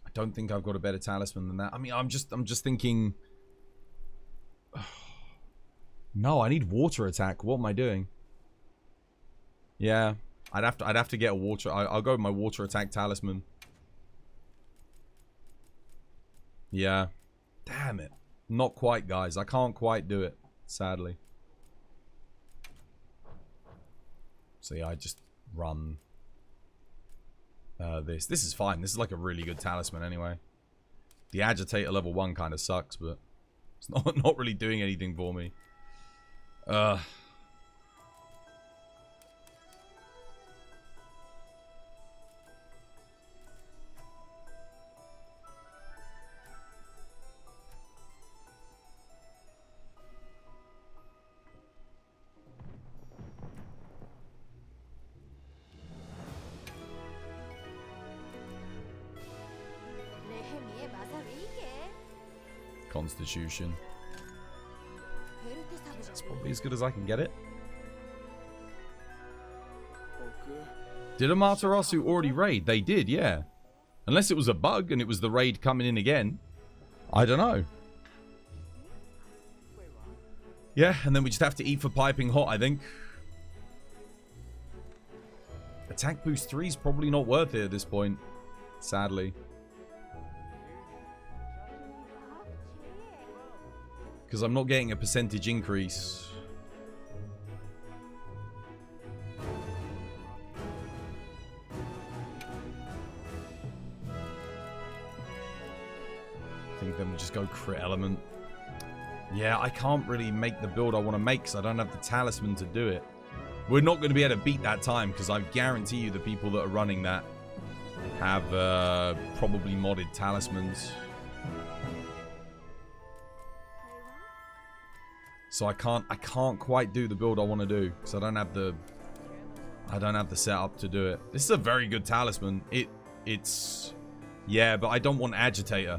I don't think I've got a better talisman than that. I mean, I'm just thinking... No, I need water attack. What am I doing? Yeah, I'd have to get a water. I'll go with my water attack talisman. Yeah. Damn it. Not quite, guys. I can't quite do it, sadly. So yeah, I just run this. This is fine. This is like a really good talisman anyway. The agitator level 1 kind of sucks, but it's not really doing anything for me. Constitution. That's probably as good as I can get it. Did Amaterasu already raid? They did, yeah. Unless it was a bug and it was the raid coming in again. I don't know. Yeah, and then we just have to eat for piping hot, I think. Attack boost 3 is probably not worth it at this point. Sadly. Because I'm not getting a percentage increase. I think then we just go crit element. Yeah, I can't really make the build I want to make because I don't have the talisman to do it. We're not going to be able to beat that time because I guarantee you the people that are running that have probably modded talismans. So I can't quite do the build I want to do because I don't have the setup to do it. This is a very good talisman. It's yeah, but I don't want agitator.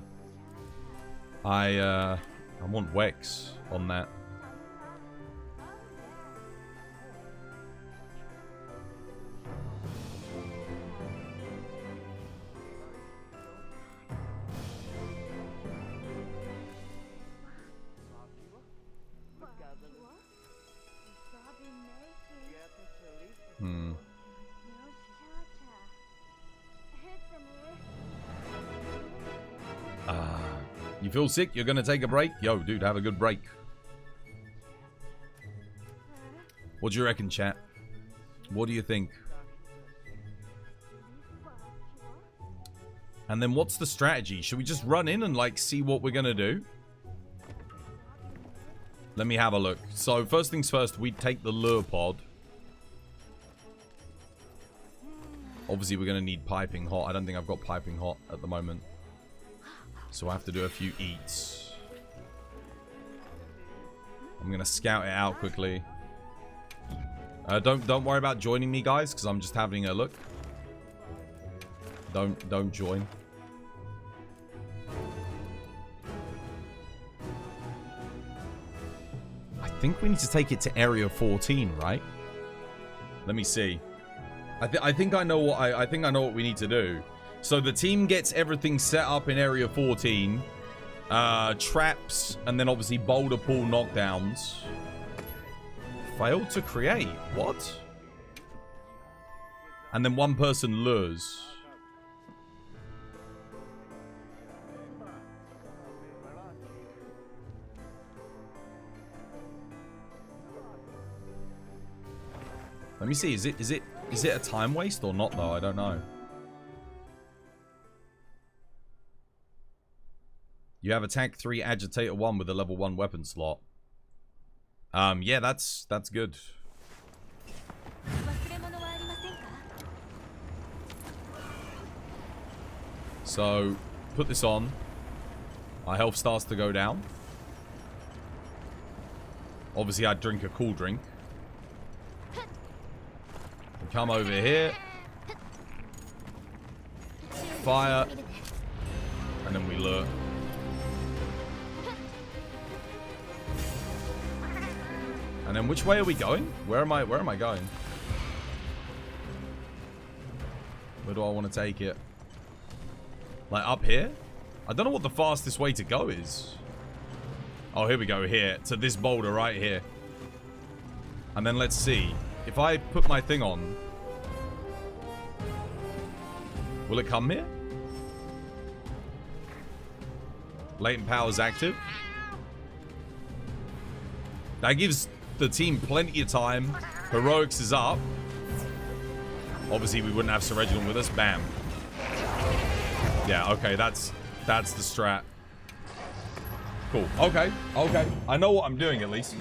I want Wex on that. You feel sick? You're gonna take a break? Yo, dude, have a good break. What do you reckon, chat? What do you think? And then what's the strategy? Should we just run in and like see what we're gonna do? Let me have a look. So first things first, we take the lure pod. Obviously, we're going to need piping hot. I don't think I've got piping hot at the moment. So I have to do a few eats. I'm going to scout it out quickly. Don't worry about joining me, guys, because I'm just having a look. Don't join. I think we need to take it to area 14, right? Let me see. I think I know what I think I know what we need to do. So the team gets everything set up in area 14. Traps, and then obviously boulder pool knockdowns. Failed to create. What? And then one person lures. Let me see. Is it a time waste or not though? I don't know. You have attack 3, agitator 1 with a level 1 weapon slot. Yeah, that's good. So, put this on. My health starts to go down. Obviously, I'd drink a cool drink. We come over here. Fire. And then we lure. And then which way are we going? Where am I going? Where do I want to take it? Like up here? I don't know what the fastest way to go is. Oh, here we go, here. To this boulder right here. And then let's see. If I put my thing on, will it come here? Latent power's active. That gives the team plenty of time. Heroics is up. Obviously, we wouldn't have Sir Reginald with us. Bam. Yeah, okay, that's the strat. Cool. Okay. I know what I'm doing at least.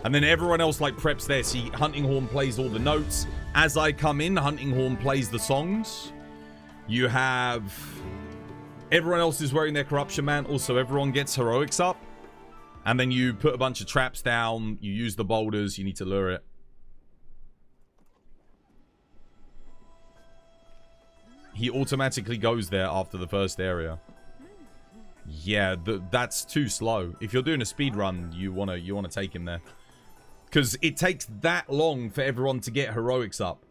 And then everyone else like preps there. See, Hunting Horn plays all the notes. As I come in, Hunting Horn plays the songs. You have... Everyone else is wearing their corruption mantle, so everyone gets heroics up. And then you put a bunch of traps down. You use the boulders. You need to lure it. He automatically goes there after the first area. Yeah, that's too slow. If you're doing a speed run, you wanna take him there, because it takes that long for everyone to get heroics up.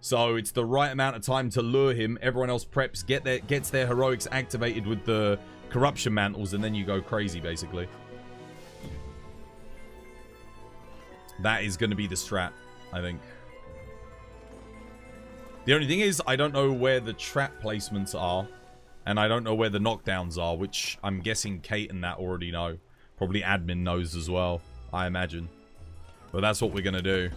So it's the right amount of time to lure him. Everyone else preps, gets their heroics activated with the corruption mantles, and then you go crazy basically. That is going to be the strat, I think. The only thing is, I don't know where the trap placements are. And I don't know where the knockdowns are, which I'm guessing Kate and that already know. Probably admin knows as well, I imagine. But that's what we're going to do.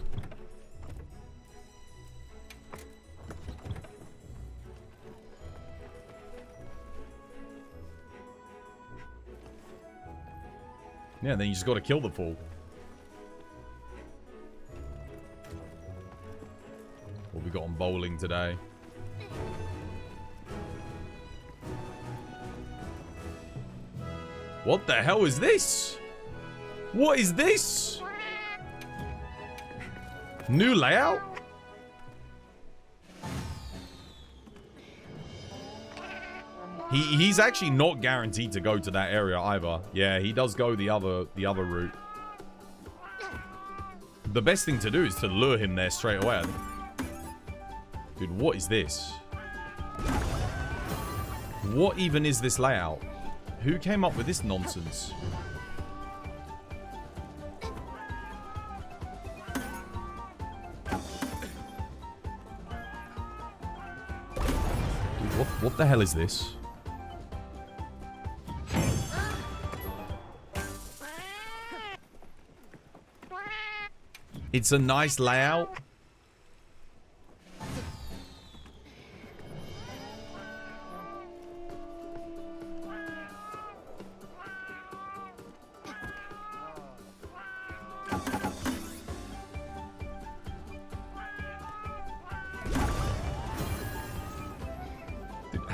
Yeah, then you just got to kill the fool. What we got on bowling today? What the hell is this? What is this? New layout? He's actually not guaranteed to go to that area either. Yeah, he does go the other route. The best thing to do is to lure him there straight away, I think. Dude, what is this? What even is this layout? Who came up with this nonsense? Dude, what the hell is this? It's a nice layout.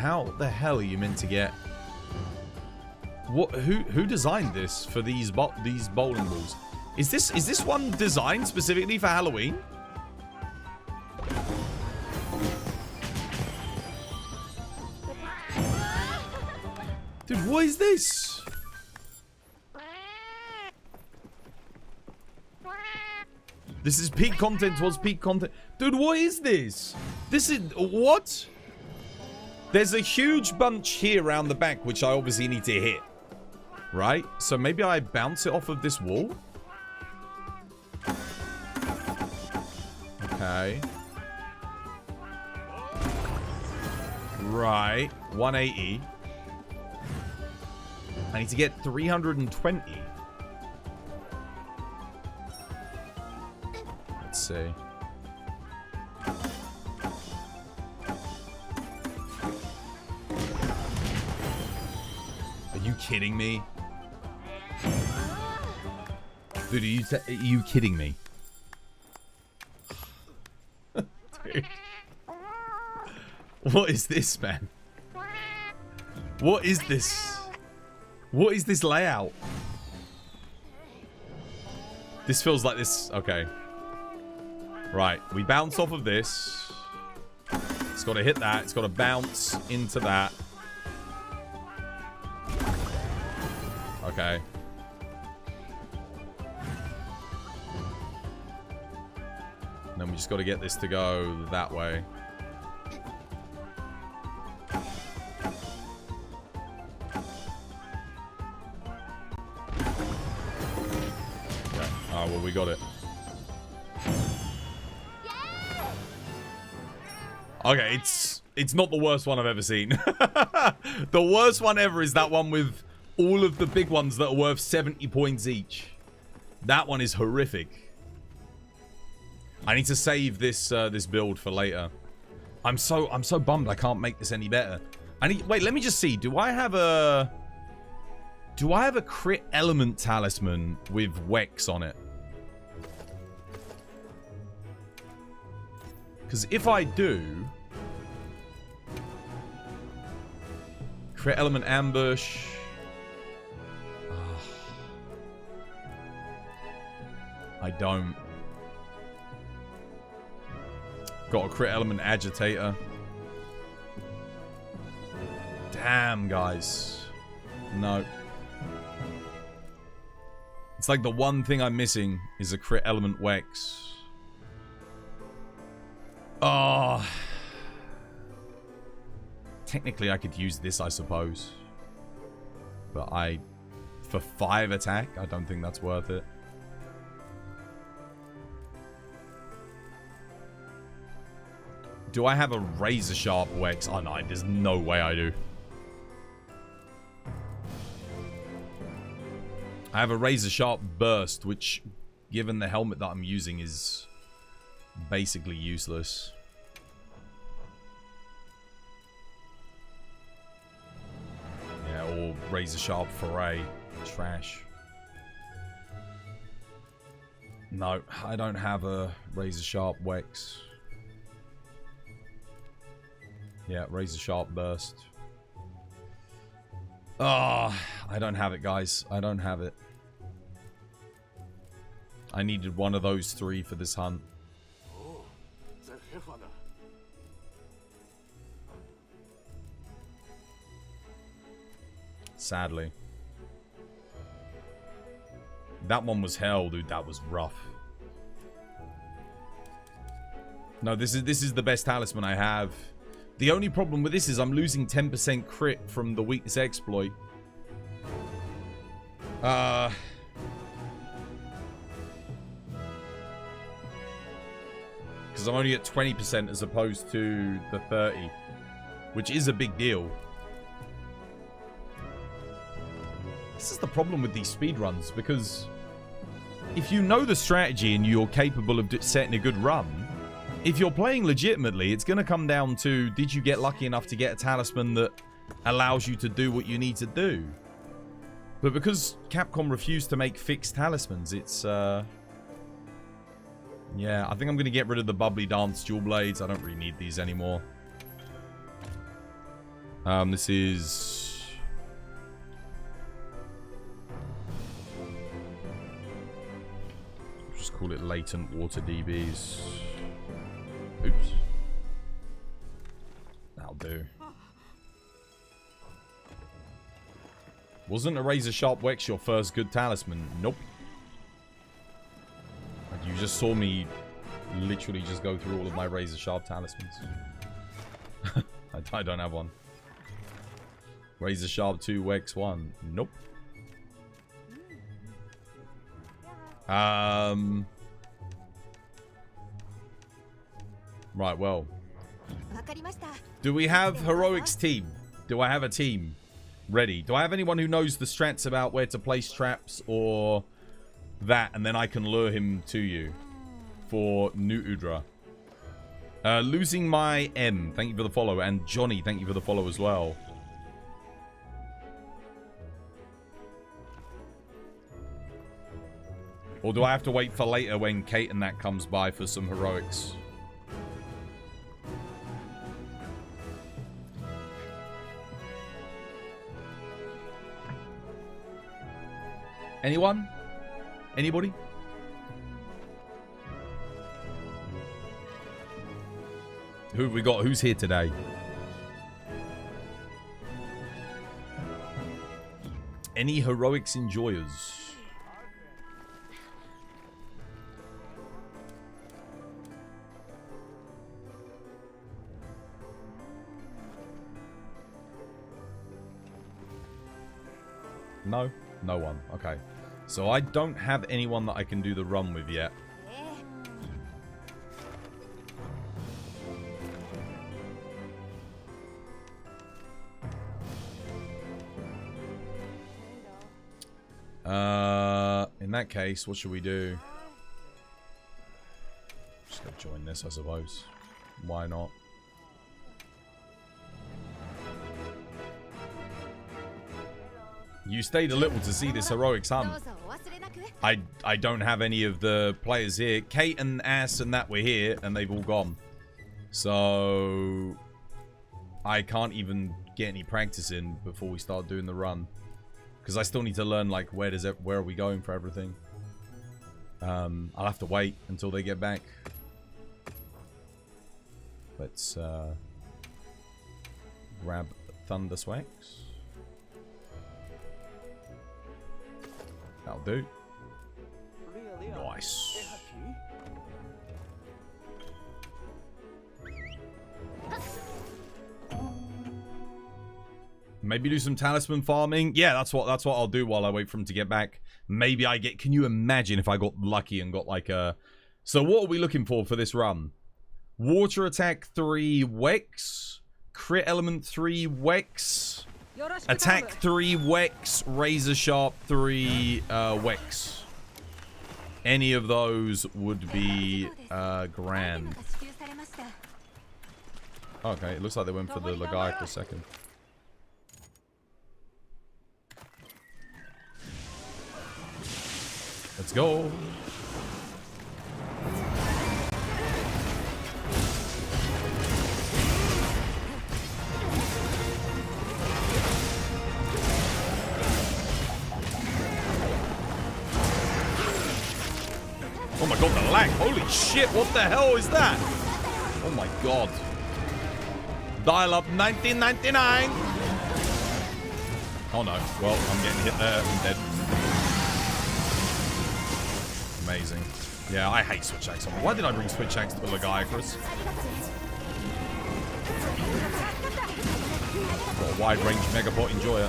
how the hell are you meant to get... What? Who designed this for these bowling balls? Is this one designed specifically for Halloween? Dude, what is this? This is peak content towards peak content. Dude, what is this? This is... What? There's a huge bunch here around the back, which I obviously need to hit. Right? So maybe I bounce it off of this wall? Okay. Right. 180. I need to get 320. Let's see. Are you kidding me? Dude, are you kidding me? Dude. What is this, man? What is this? What is this layout? This feels like this... Okay. Right. We bounce off of this. It's got to hit that. It's got to bounce into that. Okay. And then we just got to get this to go that way. Okay. Oh, well, we got it. Okay, it's not the worst one I've ever seen. The worst one ever is that one with all of the big ones that are worth 70 points each. That one is horrific. I need to save this this build for later. I'm so bummed I can't make this any better. Wait, let me just see. Do I have a crit element talisman with Wex on it? Because if I do, crit element ambush. I don't. Got a crit element agitator. Damn, guys. No. It's like the one thing I'm missing is a crit element Wex. Oh. Technically, I could use this, I suppose. But for 5 attack, I don't think that's worth it. Do I have a razor sharp Wex? Oh, no, there's no way I do. I have a razor sharp burst, which, given the helmet that I'm using, is basically useless. Yeah, or razor sharp foray. Trash. No, I don't have a razor sharp Wex. Yeah, razor sharp burst. Oh, I don't have it, guys. I don't have it. I needed one of those 3 for this hunt. Sadly. That one was hell, dude. That was rough. No, this is the best talisman I have. The only problem with this is I'm losing 10% crit from the weakness exploit. Because I'm only at 20% as opposed to the 30. Which is a big deal. This is the problem with these speedruns, because if you know the strategy and you're capable of setting a good run, if you're playing legitimately, it's going to come down to, did you get lucky enough to get a talisman that allows you to do what you need to do? But because Capcom refused to make fixed talismans, it's, yeah, I think I'm going to get rid of the Bubbly Dance Dual Blades. I don't really need these anymore. This is... just call it latent water DBs. Oops. That'll do. Wasn't a razor sharp Wex your first good talisman? Nope. You just saw me literally just go through all of my razor sharp talismans. I don't have one. Razor sharp 2 Wex 1. Nope. Right, well. Do we have heroics team? Do I have a team ready? Do I have anyone who knows the strats about where to place traps or that, and then I can lure him to you for Nu Udra? Losing my M, thank you for the follow, and Johnny, thank you for the follow as well. Or do I have to wait for later when Kate and that comes by for some heroics? Anyone? Anybody? Who have we got? Who's here today? Any heroics enjoyers? No? No one. Okay. So I don't have anyone that I can do the run with yet. In that case, what should we do? Just go join this, I suppose. Why not? You stayed a little to see this heroics hunt. I don't have any of the players here. Kate and Ass and that were here, and they've all gone. So I can't even get any practice in before we start doing the run, because I still need to learn like where are we going for everything. I'll have to wait until they get back. Let's grab Thunder Swags. That'll do. Nice. Maybe do some talisman farming. Yeah, that's what I'll do while I wait for him to get back. Maybe I get... Can you imagine if I got lucky and got like a... So what are we looking for this run? Water attack 3 Wex. Crit element 3 Wex. Attack 3 Wex. Razor sharp 3 Wex. Any of those would be grand. Okay, it looks like they went for the Lagai for a second. Let's go. Oh my god, the lag. Holy shit, what the hell is that? Oh my god. Dial up 1999. Oh no. Well, I'm getting hit there. I'm dead. Amazing. Yeah, I hate switch axe. Why did I bring switch axe to the Lagiacrus? Got a wide range Megapot enjoyer.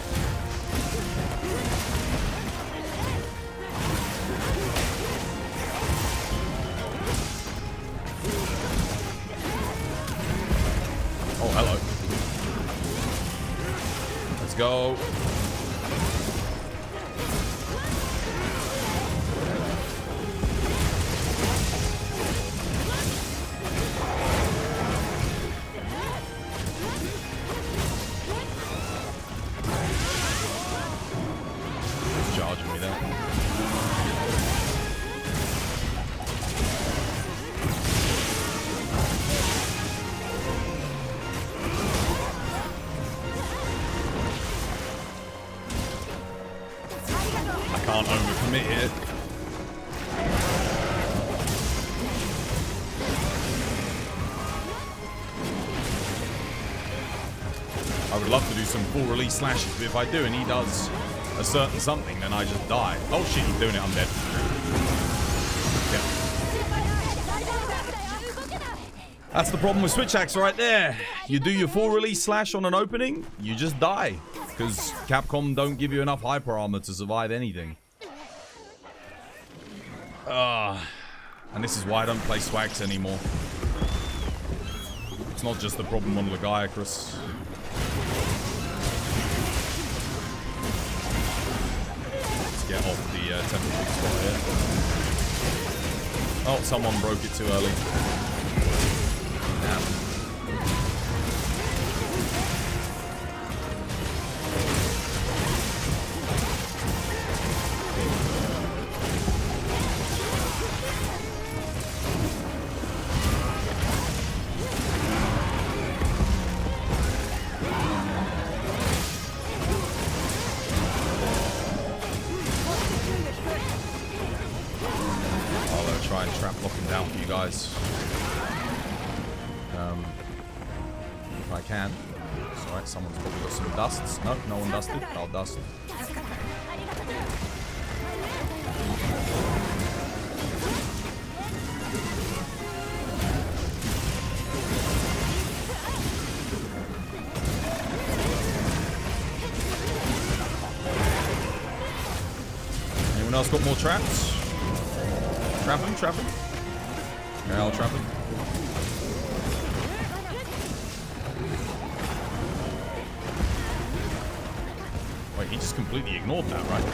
Oh, hello. Let's go. Charging me there. commit here. I would love to do some full release slashes, but if I do and he does a certain something, then I just die. Oh shit, he's doing it, I'm dead. Yeah. That's the problem with switch hacks right there. You do your full release slash on an opening, you just die. Because Capcom don't give you enough hyper armor to survive anything. And this is why I don't play swags anymore. It's not just the problem on Legiacrus. Let's get off the temple spot here. Oh, someone broke it too early. Damn. Try and trap lock him down for you guys. If I can. It's alright, someone's probably got some dusts. No, no one dusted. I'll dust. Anyone else got more traps? Trap him, trap him. Yeah, I'll trap him. Wait, he just completely ignored that, right?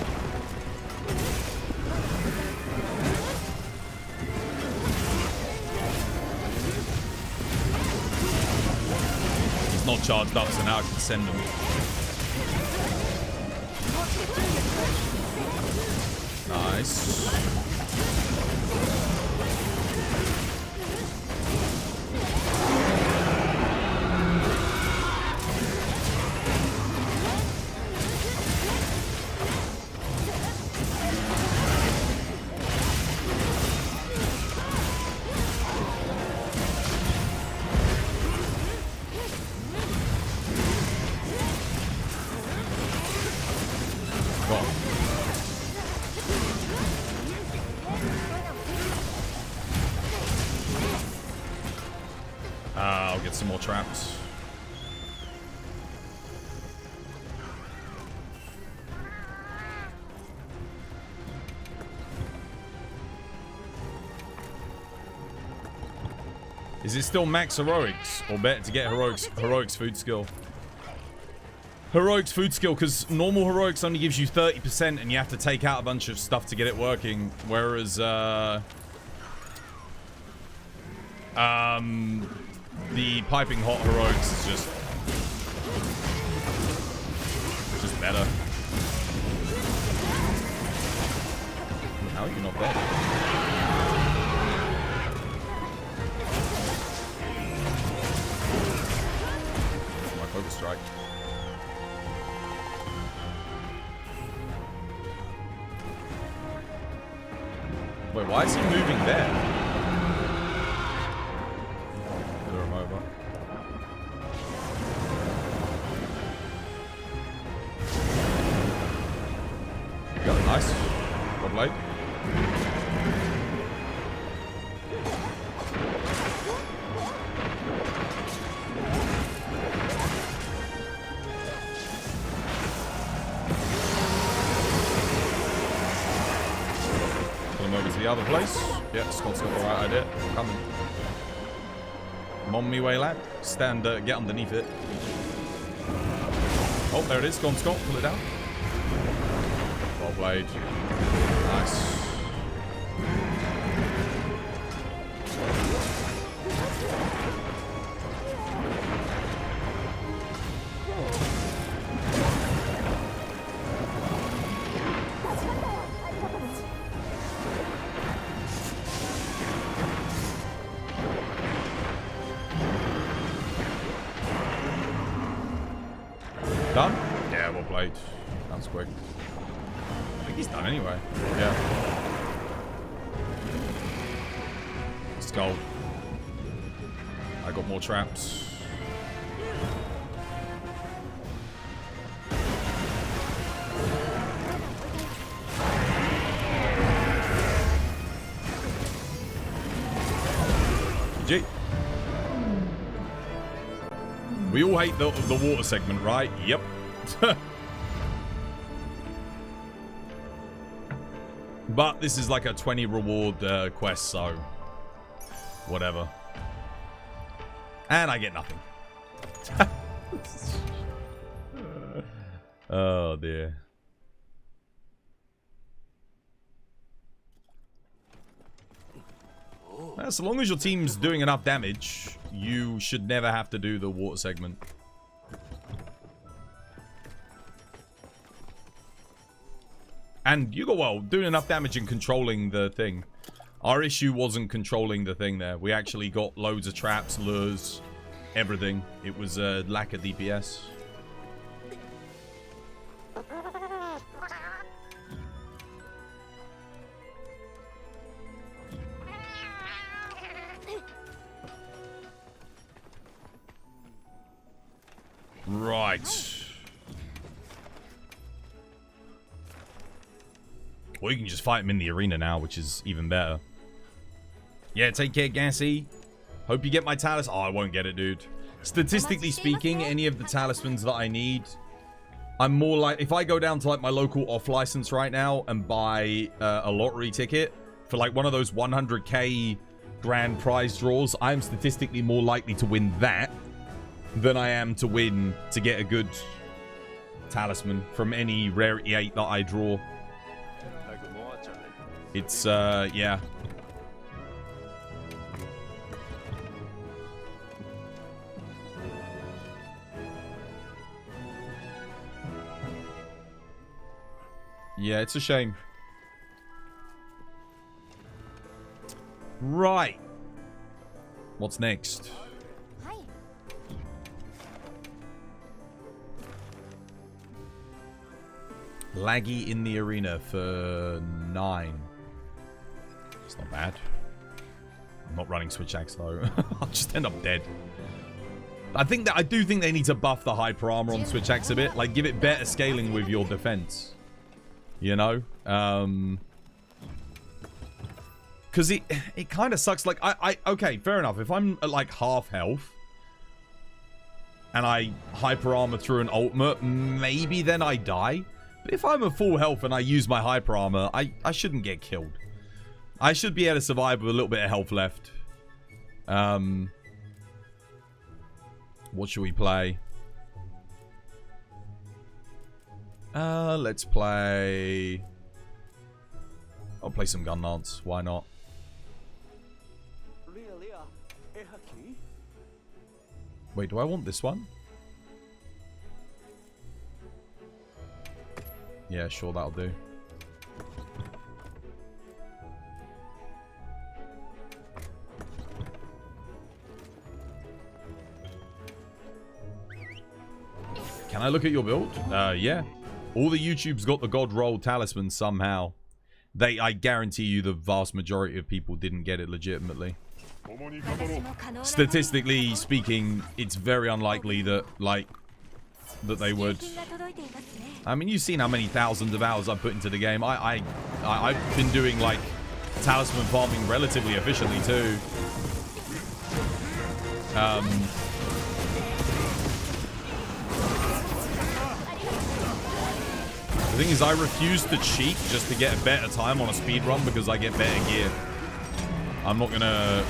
He's not charged up, so now I can send him. Nice. I'll get some more traps. Is it still max heroics or better to get heroics food skill? Heroics food skill, because normal heroics only gives you 30% and you have to take out a bunch of stuff to get it working, whereas the piping hot heroics is just better. How are you not dead? My focus strike. Wait, why is he moving there? Nice. Good light. Pull him over to the other place. Yeah, Scott's got the right idea. I'm coming. I'm on me way, lad. Stand, get underneath it. Oh, there it is. Go on, Scott. Pull it down. Blade. Nice. Done? Yeah, well played. That's quick. He's done anyway. Yeah. Let's go. I got more traps. GG. We all hate the water segment, right? Yep. But this is like a 20 reward quest, so whatever. And I get nothing. Oh dear. As long as your team's doing enough damage, you should never have to do the water segment. And you got, well, doing enough damage and controlling the thing. Our issue wasn't controlling the thing there. We actually got loads of traps, lures, everything. It was a lack of DPS. Right. Or you can just fight him in the arena now, which is even better. Yeah, take care, Gassy. Hope you get my talisman. Oh, I won't get it, dude. Statistically speaking, any of the talismans that I need, I'm more like... If I go down to like my local off-license right now and buy a lottery ticket for like one of those 100k grand prize draws, I'm statistically more likely to win that than I am to win to get a good talisman from any rarity 8 that I draw. It's, yeah. Yeah, it's a shame. Right. What's next? Laggy in the arena for 9. It's not bad. I'm not running switch axe though. I'll just end up dead. I do think they need to buff the hyper armor on switch axe a bit. Like, give it better scaling with your defense. You know? Because it kind of sucks. Like, okay, fair enough. If I'm at like half health and I hyper armor through an ultimate, maybe then I die. But if I'm at full health and I use my hyper armor, I shouldn't get killed. I should be able to survive with a little bit of health left. What should we play? Let's play... I'll play some gun lance. Why not? Wait, do I want this one? Yeah, sure, that'll do. Can I look at your build? Yeah. All the YouTubes got the God Roll talisman somehow. I guarantee you the vast majority of people didn't get it legitimately. Statistically speaking, it's very unlikely that, like, that they would. I mean, you've seen how many thousands of hours I've put into the game. I've been doing, like, talisman farming relatively efficiently, too. The thing is, I refuse to cheat just to get a better time on a speed run because I get better gear. I'm not gonna,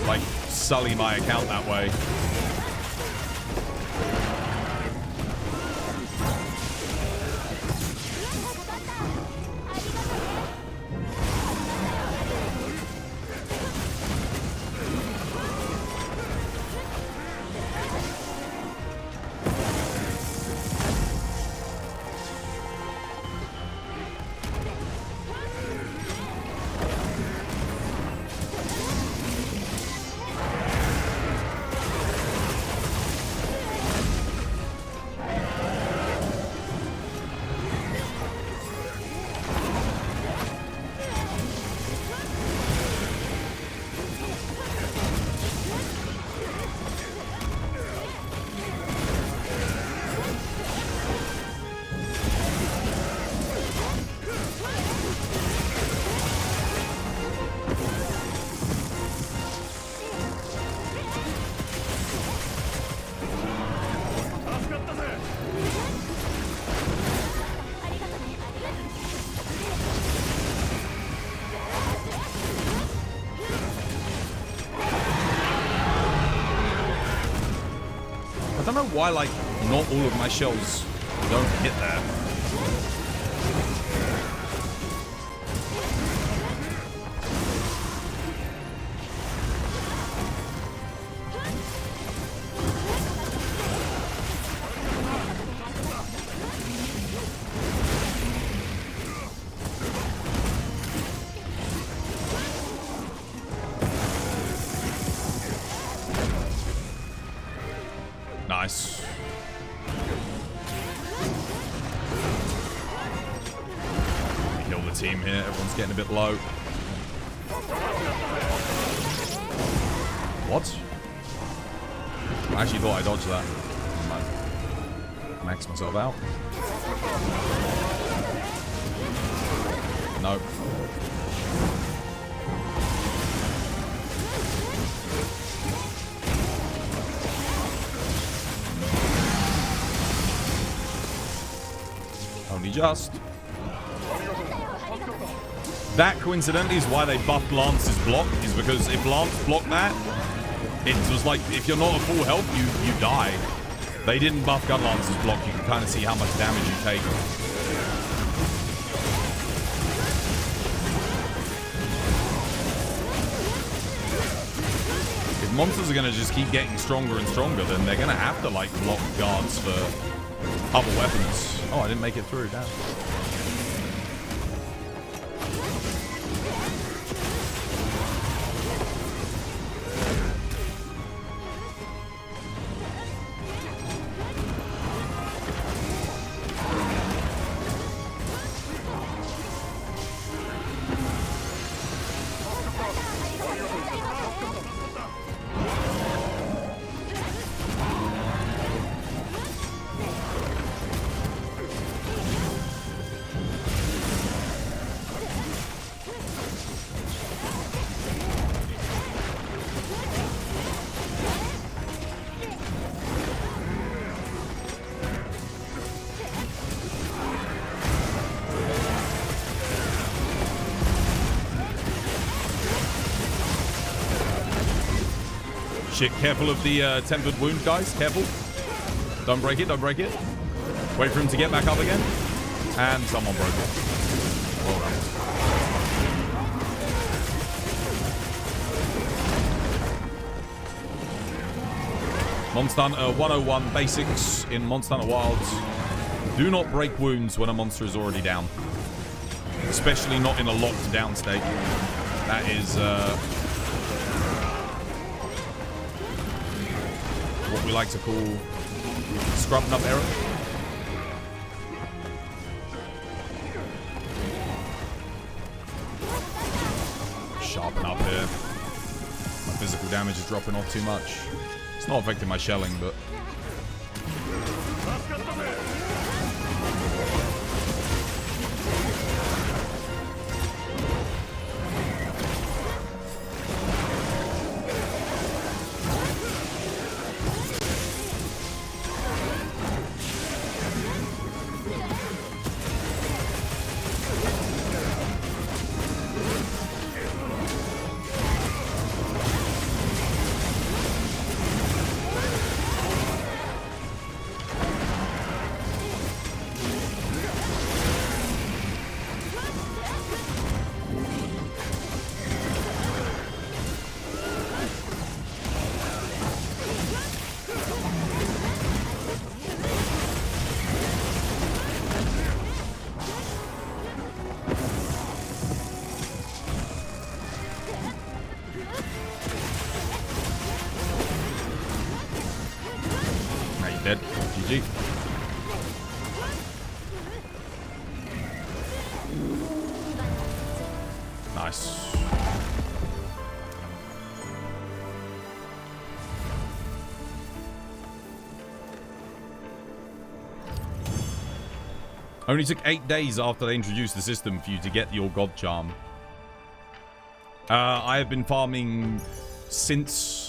like, sully my account that way. don't know why, like, not all of my shells don't hit there. Nice. Kill the team here. Everyone's getting a bit low. What? I actually thought I dodged that. Max myself out. Nope. Only just. That coincidentally is why they buffed Lance's block, is because if Lance blocked that, it was like if you're not at full health, you die. They didn't buff Gun Lance's block. You can kind of see how much damage you take. If monsters are going to just keep getting stronger and stronger, then they're going to have to like block guards for other weapons. Oh, I didn't make it through. Damn. Shit, careful of the tempered wound, guys. Careful. Don't break it, don't break it. Wait for him to get back up again. And someone broke it. Well done. Monster Hunter 101 basics in Monster Hunter Wilds. Do not break wounds when a monster is already down. Especially not in a locked down state. That is what we like to call scrubbing up error. Sharpen up here. My physical damage is dropping off too much. It's not affecting my shelling, but... Dead. GG. Nice. Only took 8 days after they introduced the system for you to get your God Charm. I have been farming since...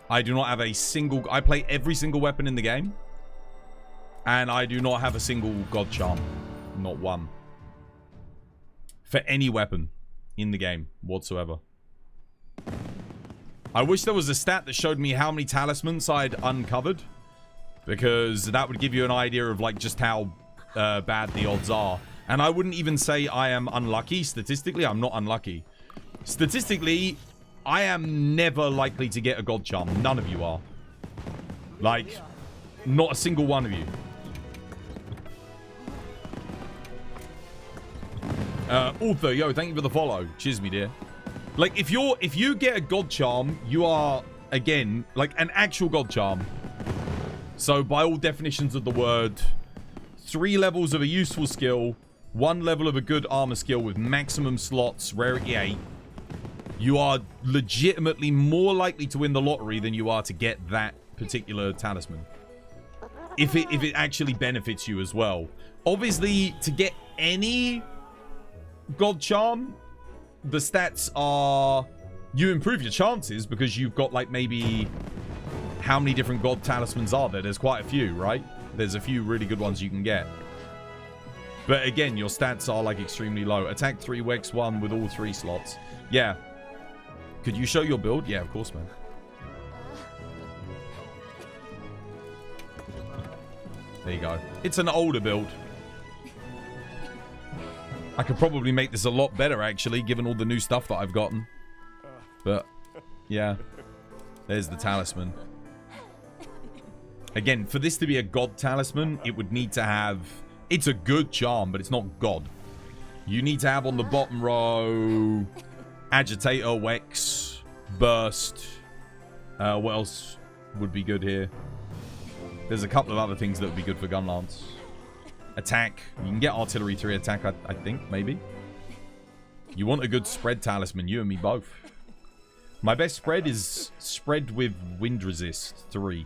I do not have a single... I play every single weapon in the game. And I do not have a single God Charm. Not one. For any weapon in the game whatsoever. I wish there was a stat that showed me how many talismans I'd uncovered. because that would give you an idea of like just how bad the odds are. And I wouldn't even say I am unlucky. Statistically, I'm not unlucky. Statistically, I am never likely to get a God Charm. None of you are. Like, not a single one of you. Author, yo, thank you for the follow. Cheers, me dear. Like, if you get a God Charm, you are, again, like an actual God Charm. So, by all definitions of the word, 3 levels of a useful skill, 1 level of a good armor skill with maximum slots, rarity 8. You are legitimately more likely to win the lottery than you are to get that particular talisman. If it actually benefits you as well. Obviously, to get any God Charm, the stats are... You improve your chances because you've got, like, maybe... How many different God Talismans are there? There's quite a few, right? There's a few really good ones you can get. But again, your stats are, like, extremely low. Attack 3, Wex 1 with all 3 slots. Yeah. Could you show your build? Yeah, of course, man. There you go. It's an older build. I could probably make this a lot better, actually, given all the new stuff that I've gotten. But, yeah. There's the talisman. Again, for this to be a God talisman, it would need to have... It's a good charm, but it's not God. You need to have on the bottom row... Agitator, Wex, Burst. What else would be good here? There's a couple of other things that would be good for Gunlance. Attack. You can get Artillery 3 attack, I think, maybe. You want a good spread talisman, you and me both. My best spread is spread with Wind Resist 3.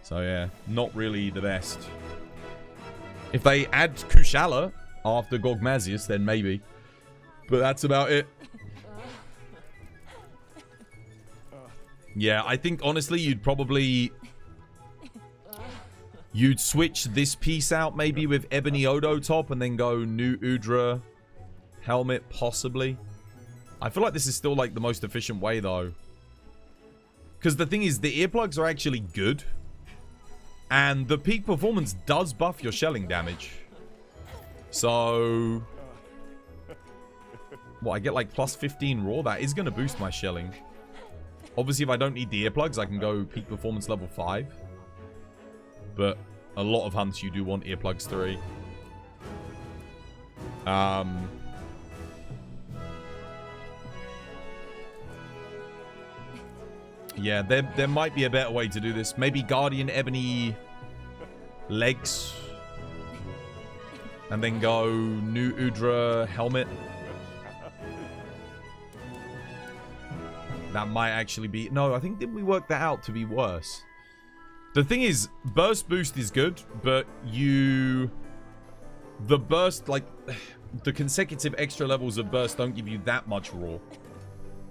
So yeah, not really the best. If they add Kushala after Gogmazios, then maybe. But that's about it. Yeah, I think honestly you'd probably... You'd switch this piece out maybe with Ebony Odo top and then go Nu Udra helmet, possibly. I feel like this is still like the most efficient way though. Because the thing is, the earplugs are actually good. And the peak performance does buff your shelling damage. So... What, I get like plus 15 raw? That is going to boost my shelling. Obviously, if I don't need the earplugs, I can go peak performance level 5. But a lot of hunts, you do want earplugs 3. Yeah, there might be a better way to do this. Maybe Guardian Ebony legs. And then go Nu Udra helmet. That might actually be... No, I think didn't we work that out to be worse? The thing is, burst boost is good, but you... The burst, like... The consecutive extra levels of burst don't give you that much raw.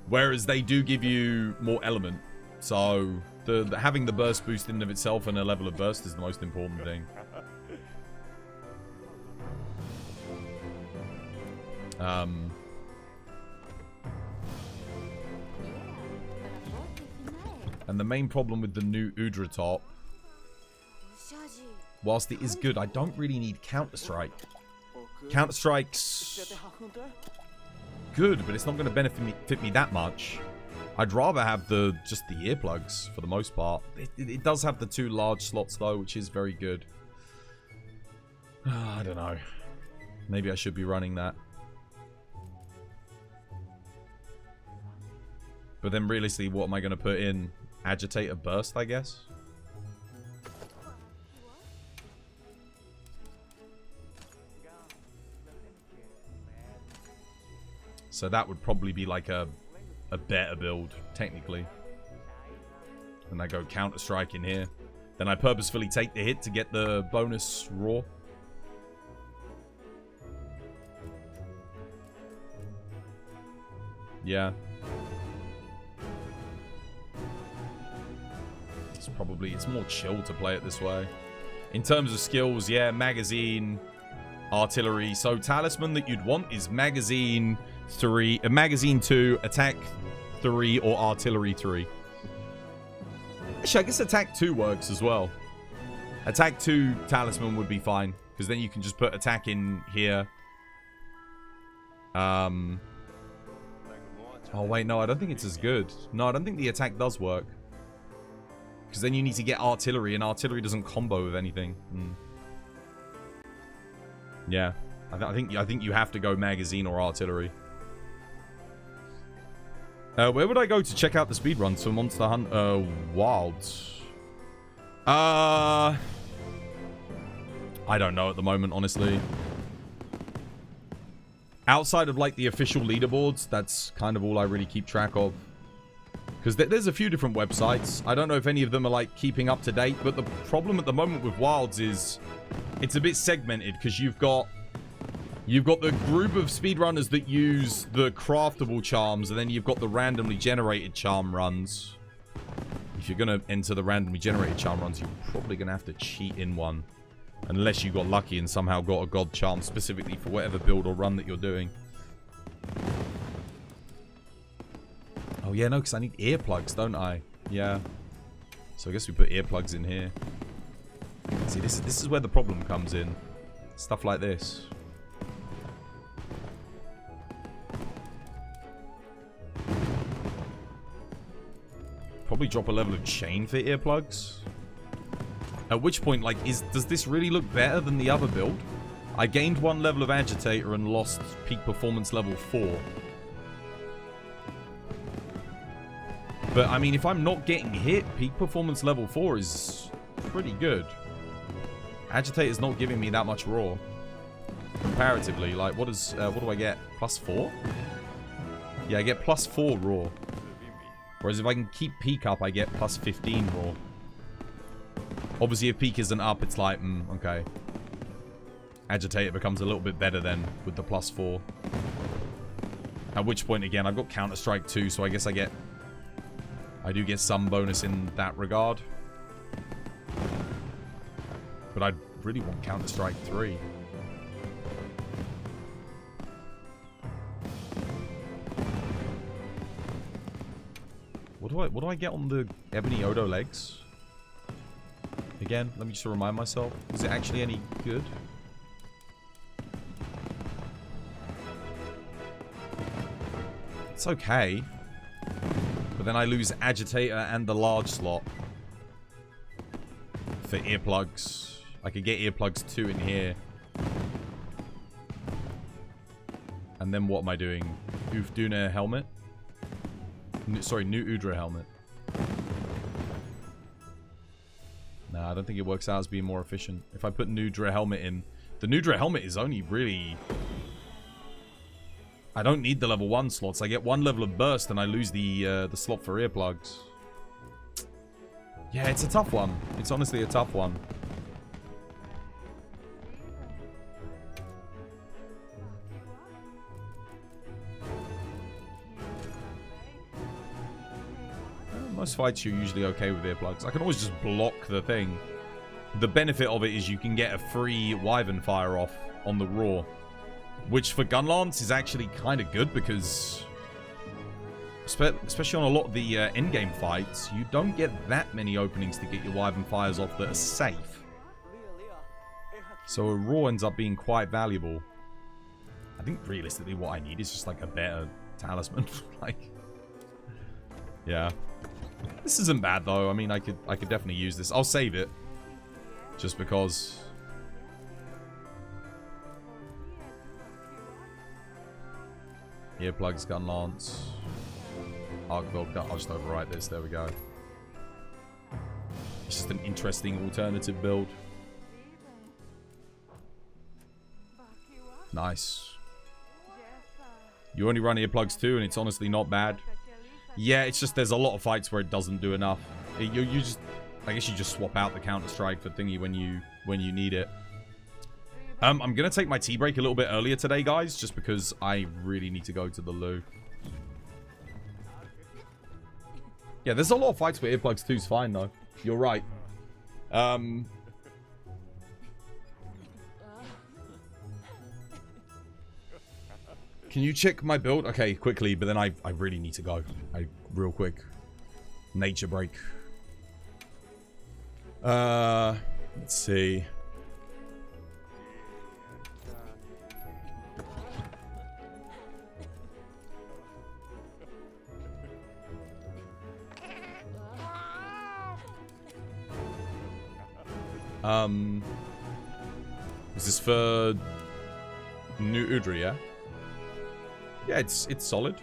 Whereas they do give you more element. So, having the burst boost in and of itself and a level of burst is the most important thing. And the main problem with the Nu Udra top, whilst it is good, I don't really need Counter-Strike. Counter-Strike's good, but it's not going to benefit me that much. I'd rather have just the earplugs for the most part. It does have the 2 large slots though, which is very good. I don't know. Maybe I should be running that. But then realistically, what am I going to put in? Agitator burst, I guess. So that would probably be like a better build, technically. And I go Counter-Strike in here. Then I purposefully take the hit to get the bonus raw. Yeah. It's more chill to play it this way. In terms of skills, yeah, magazine, artillery. So talisman that you'd want is magazine 3, magazine 2, attack 3, or artillery 3. Actually, I guess attack 2 works as well. Attack 2 talisman would be fine. Because then you can just put attack in here. Oh, wait, no, I don't think it's as good. No, I don't think the attack does work. Because then you need to get artillery, and artillery doesn't combo with anything. Yeah, I think you have to go magazine or artillery. Where would I go to check out the speedrun? So Monster Hunt, Wilds. I don't know at the moment, honestly. Outside of, like, the official leaderboards, that's kind of all I really keep track of. Because there's a few different websites. I don't know if any of them are, like, keeping up to date. But the problem at the moment with Wilds is it's a bit segmented. Because you've got the group of speedrunners that use the craftable charms. And then you've got the randomly generated charm runs. If you're going to enter the randomly generated charm runs, you're probably going to have to cheat in one. Unless you got lucky and somehow got a god charm specifically for whatever build or run that you're doing. Oh, yeah, no, because I need earplugs, don't I? Yeah. So I guess we put earplugs in here. See, this is where the problem comes in. Stuff like this. Probably drop a level of chain for earplugs. At which point, like, does this really look better than the other build? I gained 1 level of agitator and lost peak performance level 4. But, I mean, if I'm not getting hit, peak performance level 4 is pretty good. Agitator's not giving me that much raw. Comparatively, like, what do I get? Plus 4? Yeah, I get plus 4 raw. Whereas if I can keep peak up, I get plus 15 raw. Obviously, if peak isn't up, it's like, okay. Agitator becomes a little bit better then with the plus 4. At which point, again, I've got Counter-Strike 2, so I guess I do get some bonus in that regard. But I really want Counter-Strike 3. What do I get on the Ebony Odo legs? Again, let me just remind myself. Is it actually any good? It's okay. But then I lose Agitator and the large slot. For earplugs. I could get earplugs 2 in here. And then what am I doing? Ufduna helmet? Sorry, Nu Udra helmet. Nah, I don't think it works out as being more efficient. If I put Nu Udra helmet in... The Nu Udra helmet is only really... I don't need the level 1 slots. I get 1 level of burst and I lose the slot for earplugs. Yeah, it's a tough one. It's honestly a tough one. Most fights you're usually okay with earplugs. I can always just block the thing. The benefit of it is you can get a free Wyvern fire off on the raw. Which for Gunlance is actually kind of good because... Especially on a lot of the endgame fights, you don't get that many openings to get your Wyvern fires off that are safe. So a raw ends up being quite valuable. I think realistically what I need is just like a better talisman. Like... Yeah. This isn't bad though. I mean, I could definitely use this. I'll save it. Just because. Earplugs, gun lance. Arc Bolt gun. I'll just overwrite this. There we go. It's just an interesting alternative build. Nice. You only run earplugs too, and it's honestly not bad. Yeah, it's just there's a lot of fights where it doesn't do enough. You just, I guess you just swap out the Counter-Strike for thingy when you need it. I'm gonna take my tea break a little bit earlier today, guys, just because I really need to go to the loo. Yeah, there's a lot of fights where earplugs 2's fine though. You're right. Can you check my build? Okay, quickly, but then I really need to go. Real quick. Nature break. Let's see. Is this for Nu Udra, yeah? Yeah, it's solid.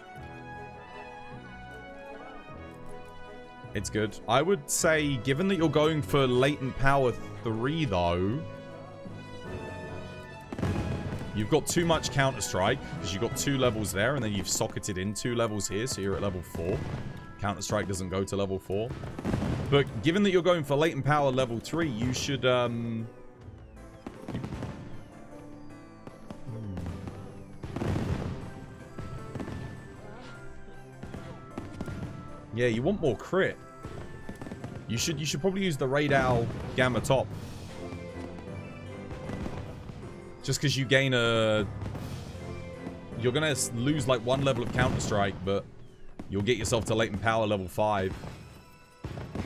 It's good. I would say, given that you're going for latent power 3, though, you've got too much counter strike because you've got 2 levels there, and then you've socketed in 2 levels here, so you're at level 4. Counter strike doesn't go to level 4. But given that you're going for latent power level 3, you should yeah, you want more crit. You should probably use the Radal Gamma Top. Just because you gain a... You're going to lose like 1 level of Counter-Strike, but you'll get yourself to latent power level 5.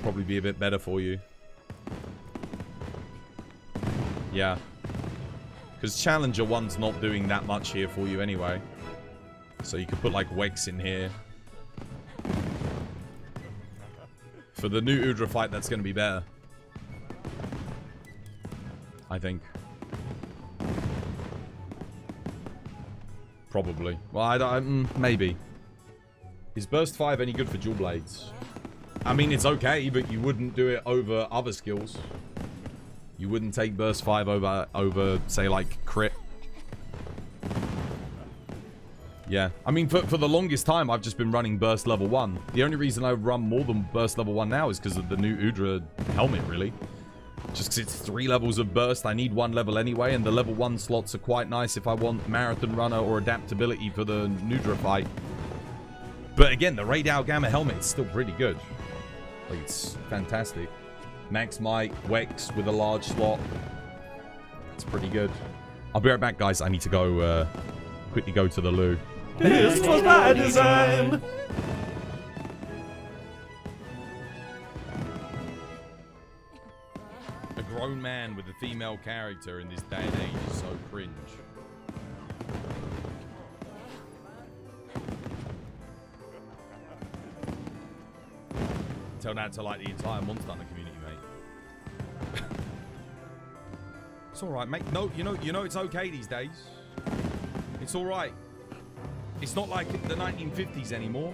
Probably be a bit better for you. Yeah. Because Challenger 1's not doing that much here for you anyway. So you could put like Wex in here. For the Nu Udra fight, that's going to be better. I think. Probably. Well, maybe. Is Burst 5 any good for dual blades? I mean, it's okay, but you wouldn't do it over other skills. You wouldn't take Burst 5 over say, like, crit. Yeah, I mean, for the longest time, I've just been running Burst level 1. The only reason I run more than Burst level 1 now is because of the Nu Udra helmet, really. Just because it's 3 levels of Burst, I need 1 level anyway, and the level 1 slots are quite nice if I want Marathon Runner or Adaptability for the Nu Udra fight. But again, the Radal Gamma helmet is still pretty good. Like, it's fantastic. Max Might, Wex with a large slot. It's pretty good. I'll be right back, guys. I need to go, quickly go to the loo. This was my design. A grown man with a female character in this day and age is so cringe. Tell that to like the entire Monster Hunter community, mate. It's all right, mate. No, you know it's okay these days. It's all right. It's not like the 1950s anymore.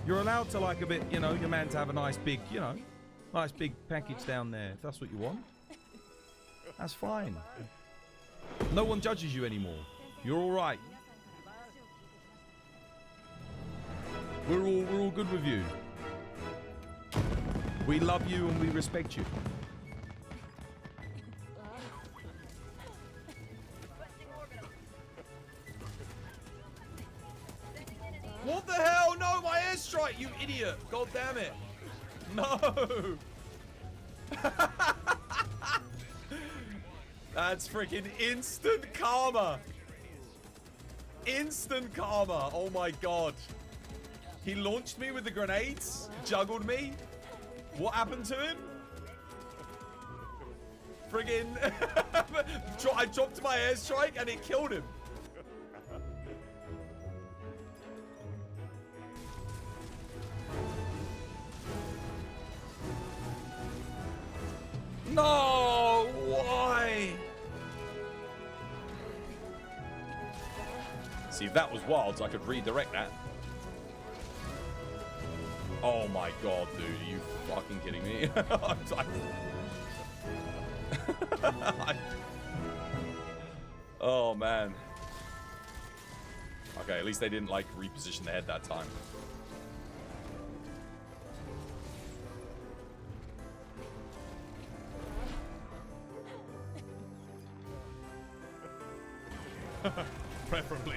You're allowed to like a bit, you know, your man to have a nice big, you know, nice big package down there if that's what you want. That's fine. No one judges you anymore. You're all right. We're all good with you. We love you and we respect you. What the hell? No, my airstrike, you idiot. God damn it. No. That's freaking instant karma. Instant karma. Oh my god. He launched me with the grenades, juggled me. What happened to him? Friggin' I dropped my airstrike and it killed him. No, why? See, if that was wilds, I could redirect that. Oh my god, dude, are you fucking kidding me? Oh man. Okay, at least they didn't like reposition the head that time. Preferably.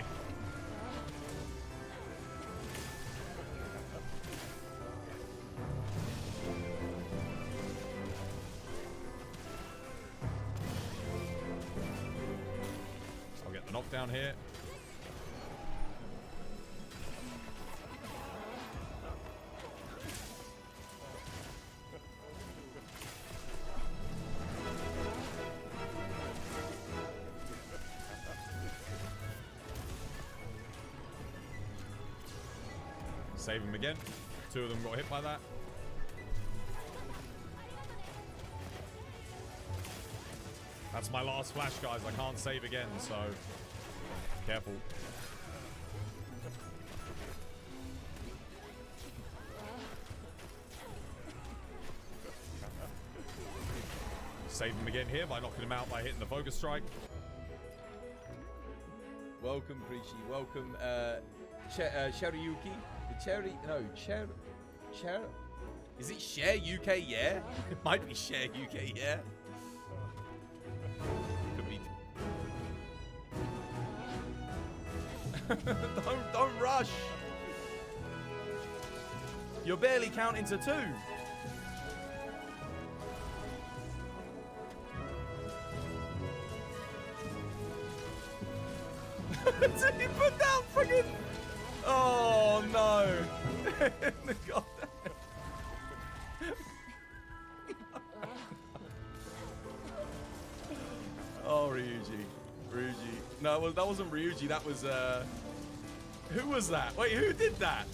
I'll get the knockdown here. Save him again. 2 of them got hit by that. That's my last flash, guys. I can't save again, so careful. Save him again here by knocking him out by hitting the focus strike. Welcome, Preachy. Welcome, Cherryuki. Is it Share UK? Yeah, it might be Share UK. Yeah. Could be. don't rush. You're barely counting to 2. Did he put down friggin'? Oh no! God. Oh, Ryuji. No, that wasn't Ryuji. That was who was that? Wait, who did that?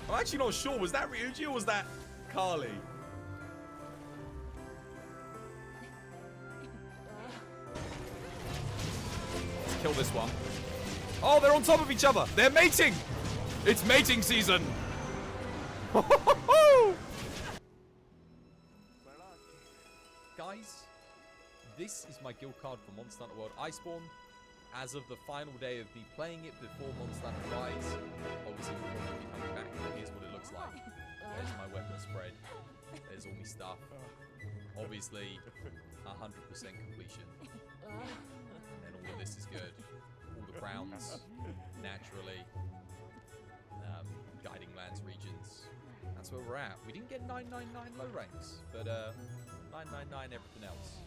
I'm actually not sure. Was that Ryuji or was that Carly? Let's kill this one. Oh, they're on top of each other. They're mating. It's mating season. Guys, this is my guild card for Monster Hunter World Iceborne. As of the final day of me playing it before Monster Hunter Rise, obviously we'll probably be coming back. Here's what it looks like. There's my weapon spread. There's all my stuff. Obviously, 100% completion. And all of this is good. All the crowns, naturally. Guiding lands regions. That's where we're at. We didn't get 999 low ranks, but 999 everything else.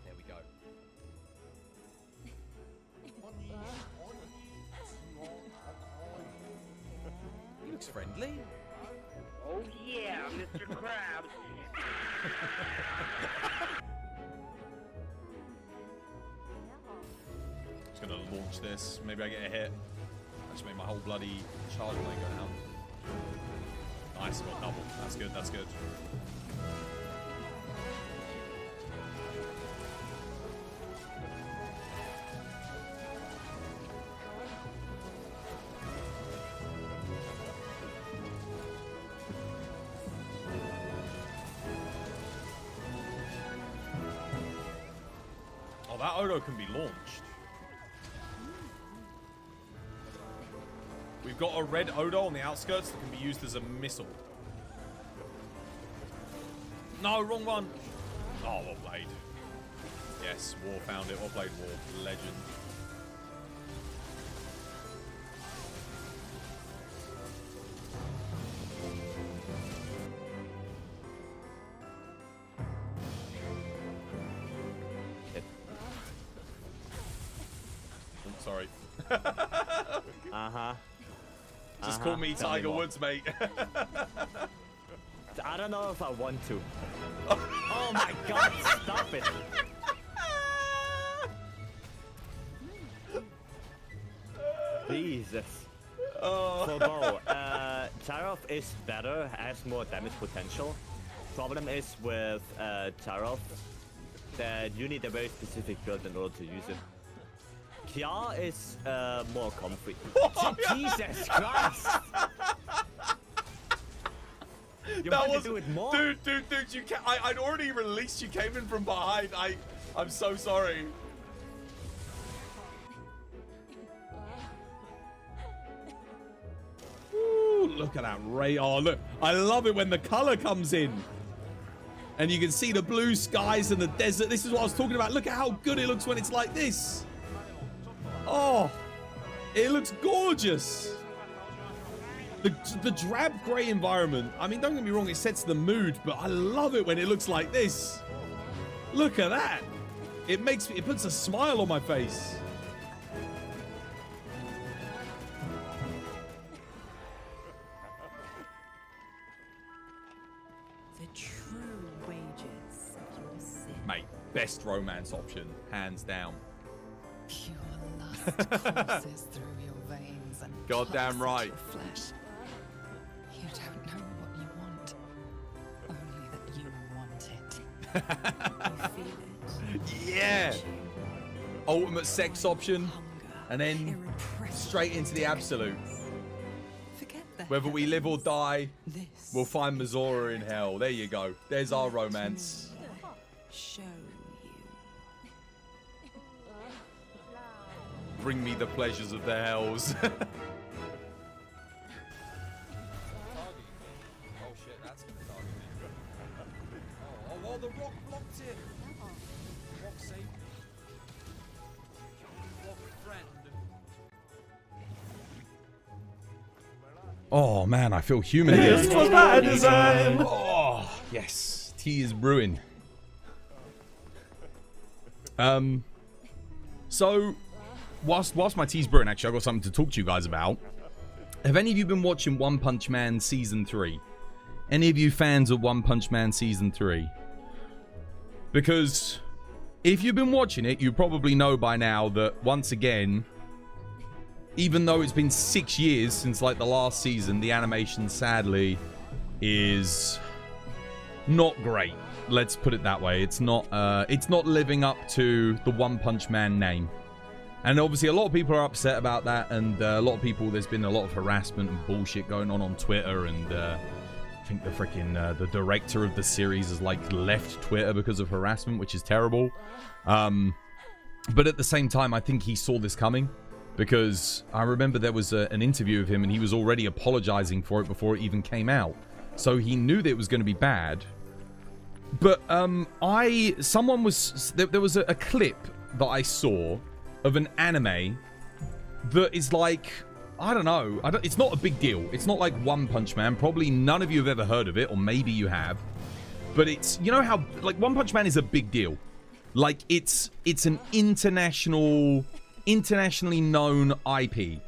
There we go. He looks friendly. Oh yeah, Mr. Krabs. Just gonna launch this. Maybe I get a hit. I just made my whole bloody charge lane go down. Nice, got double. That's good, that's good. Oh, that Odo can be launched. We've got a red Odo on the outskirts that can be used as a missile. No, wrong one. Oh, well played. Yes, War found it. Well played, War. Legend. Oh, sorry. Just call me Tiger Woods, mate. I don't know if I want to. Oh my god, stop it. Jesus. So, Bo, Tyroth is better, has more damage potential. Problem is with Tyroth that you need a very specific build in order to use it. Kia is more comfy. Jesus Christ! You want to do it more? Dude, you can't. I'd already released. You came in from behind. I'm so sorry. Ooh, look at that ray. Oh, look. I love it when the color comes in. And you can see the blue skies and the desert. This is what I was talking about. Look at how good it looks when it's like this. Oh, it looks gorgeous. The drab grey environment. I mean, don't get me wrong, it sets the mood, but I love it when it looks like this. Look at that. It puts a smile on my face. The true wages of your sin. Mate, best romance option, hands down. Pure lust courses through your veins and Goddamn tugs at right. your flesh. You don't know what you want. Only that you want it. You feel it. Yeah. Ultimate sex option. Hunger. And then Irrepressible straight into the absolute. Forget the Whether we live or die, This we'll find Mazora in hell. There you go. There's our romance. show you. Bring me the pleasures of the hells. Targeting me. Oh shit, that's gonna target me. Oh, the rock blocked it. Rock saved me. Rock friend. Oh man, I feel human This again. was by design. Oh yes, tea is brewing. So whilst my tea's brewing, actually, I've got something to talk to you guys about. Have any of you been watching One Punch Man Season 3? Any of you fans of One Punch Man Season 3? Because if you've been watching it, you probably know by now that, once again, even though it's been 6 years since, like, the last season, the animation, sadly, is not great. Let's put it that way. It's not living up to the One Punch Man name. And obviously a lot of people are upset about that, and a lot of people, there's been a lot of harassment and bullshit going on Twitter, and I think the freaking the director of the series has like left Twitter because of harassment, which is terrible. But at the same time, I think he saw this coming, because I remember there was an interview of him and he was already apologizing for it before it even came out. So he knew that it was going to be bad. But someone was, there was a clip that I saw of an anime that is like, I don't know, it's not a big deal. It's not like One Punch Man. Probably none of you have ever heard of it, or maybe you have. But it's, you know how, like, One Punch Man is a big deal. Like, it's an internationally known IP.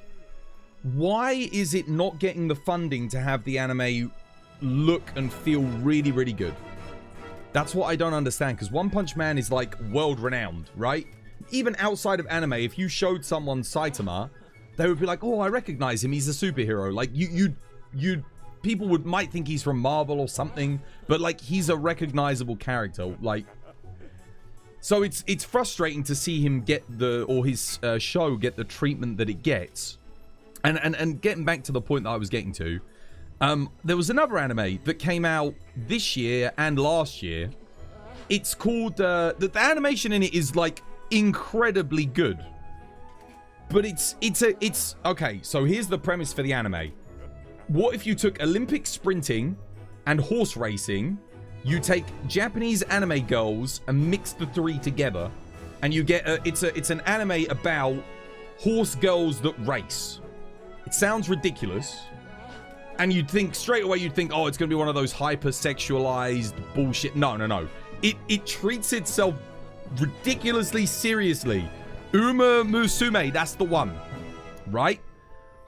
Why is it not getting the funding to have the anime look and feel really, really good? That's what I don't understand, because One Punch Man is, like, world-renowned, right? Even outside of anime, if you showed someone Saitama, they would be like, oh, I recognize him, he's a superhero. Like, people might think he's from Marvel or something, but, like, he's a recognizable character. Like, so it's frustrating to see him get his show get the treatment that it gets. And getting back to the point that I was getting to, there was another anime that came out this year and last year. It's called, the animation in it is, like, incredibly good. But it's okay, so here's the premise for the anime. What if you took Olympic sprinting and horse racing, you take Japanese anime girls and mix the three together, and you get it's an anime about horse girls that race. It sounds ridiculous, and you'd think straight away, oh, it's gonna be one of those hyper-sexualized bullshit. No. It treats itself ridiculously seriously. Uma Musume, that's the one, right?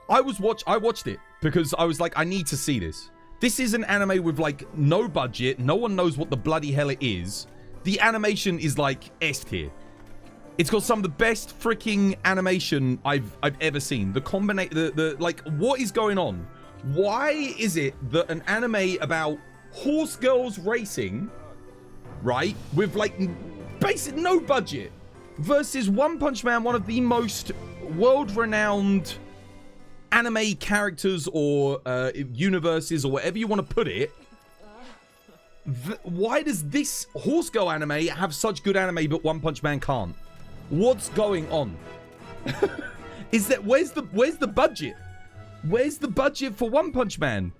I watched it because I was like, I need to see this. This is an anime with, like, no budget. No one knows what the bloody hell it is. The animation is, like, S tier. It's got some of the best freaking animation I've ever seen. The like, what is going on? Why is it that an anime about horse girls racing, right, with, like, basic no budget, versus One Punch Man, one of the most world-renowned anime characters or universes or whatever you want to put it, why does this horse girl anime have such good anime but One Punch Man can't? What's going on? Where's the budget? Where's the budget for One Punch Man?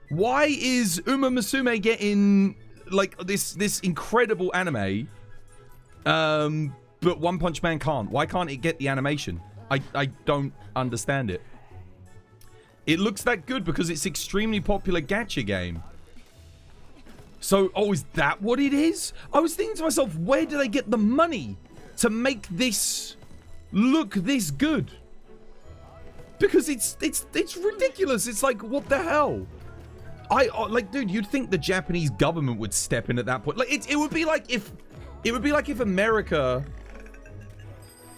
Why is Uma Musume getting, like, this incredible anime, but One Punch Man can't? Why can't it get the animation? I don't understand it. It looks that good because it's extremely popular gacha game. So, oh, is that what it is? I was thinking to myself, where do they get the money to make this look this good? Because it's ridiculous. It's like, what the hell? Like, dude, you'd think the Japanese government would step in at that point. Like, it would be like if America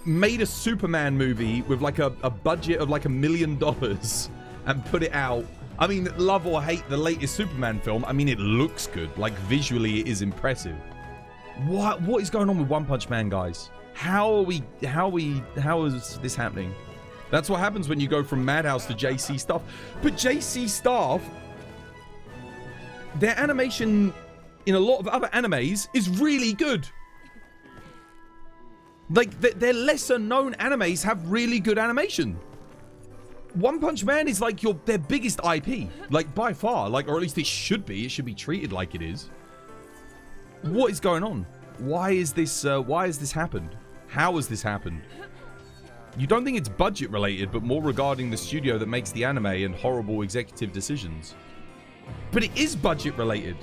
made a Superman movie with, like, a budget of, like, $1 million and put it out. I mean, love or hate the latest Superman film, I mean, it looks good. Like, visually, it is impressive. What is going on with One Punch Man, guys? How is this happening? That's what happens when you go from Madhouse to JC Staff. But JC Staff, their animation in a lot of other animes is really good. Like, their lesser known animes have really good animation. One Punch Man is like their biggest IP, like by far, like, or at least it should be. It should be treated like it is. What is going on? Why is this happened? How has this happened? You don't think it's budget related, but more regarding the studio that makes the anime and horrible executive decisions. But it is budget related,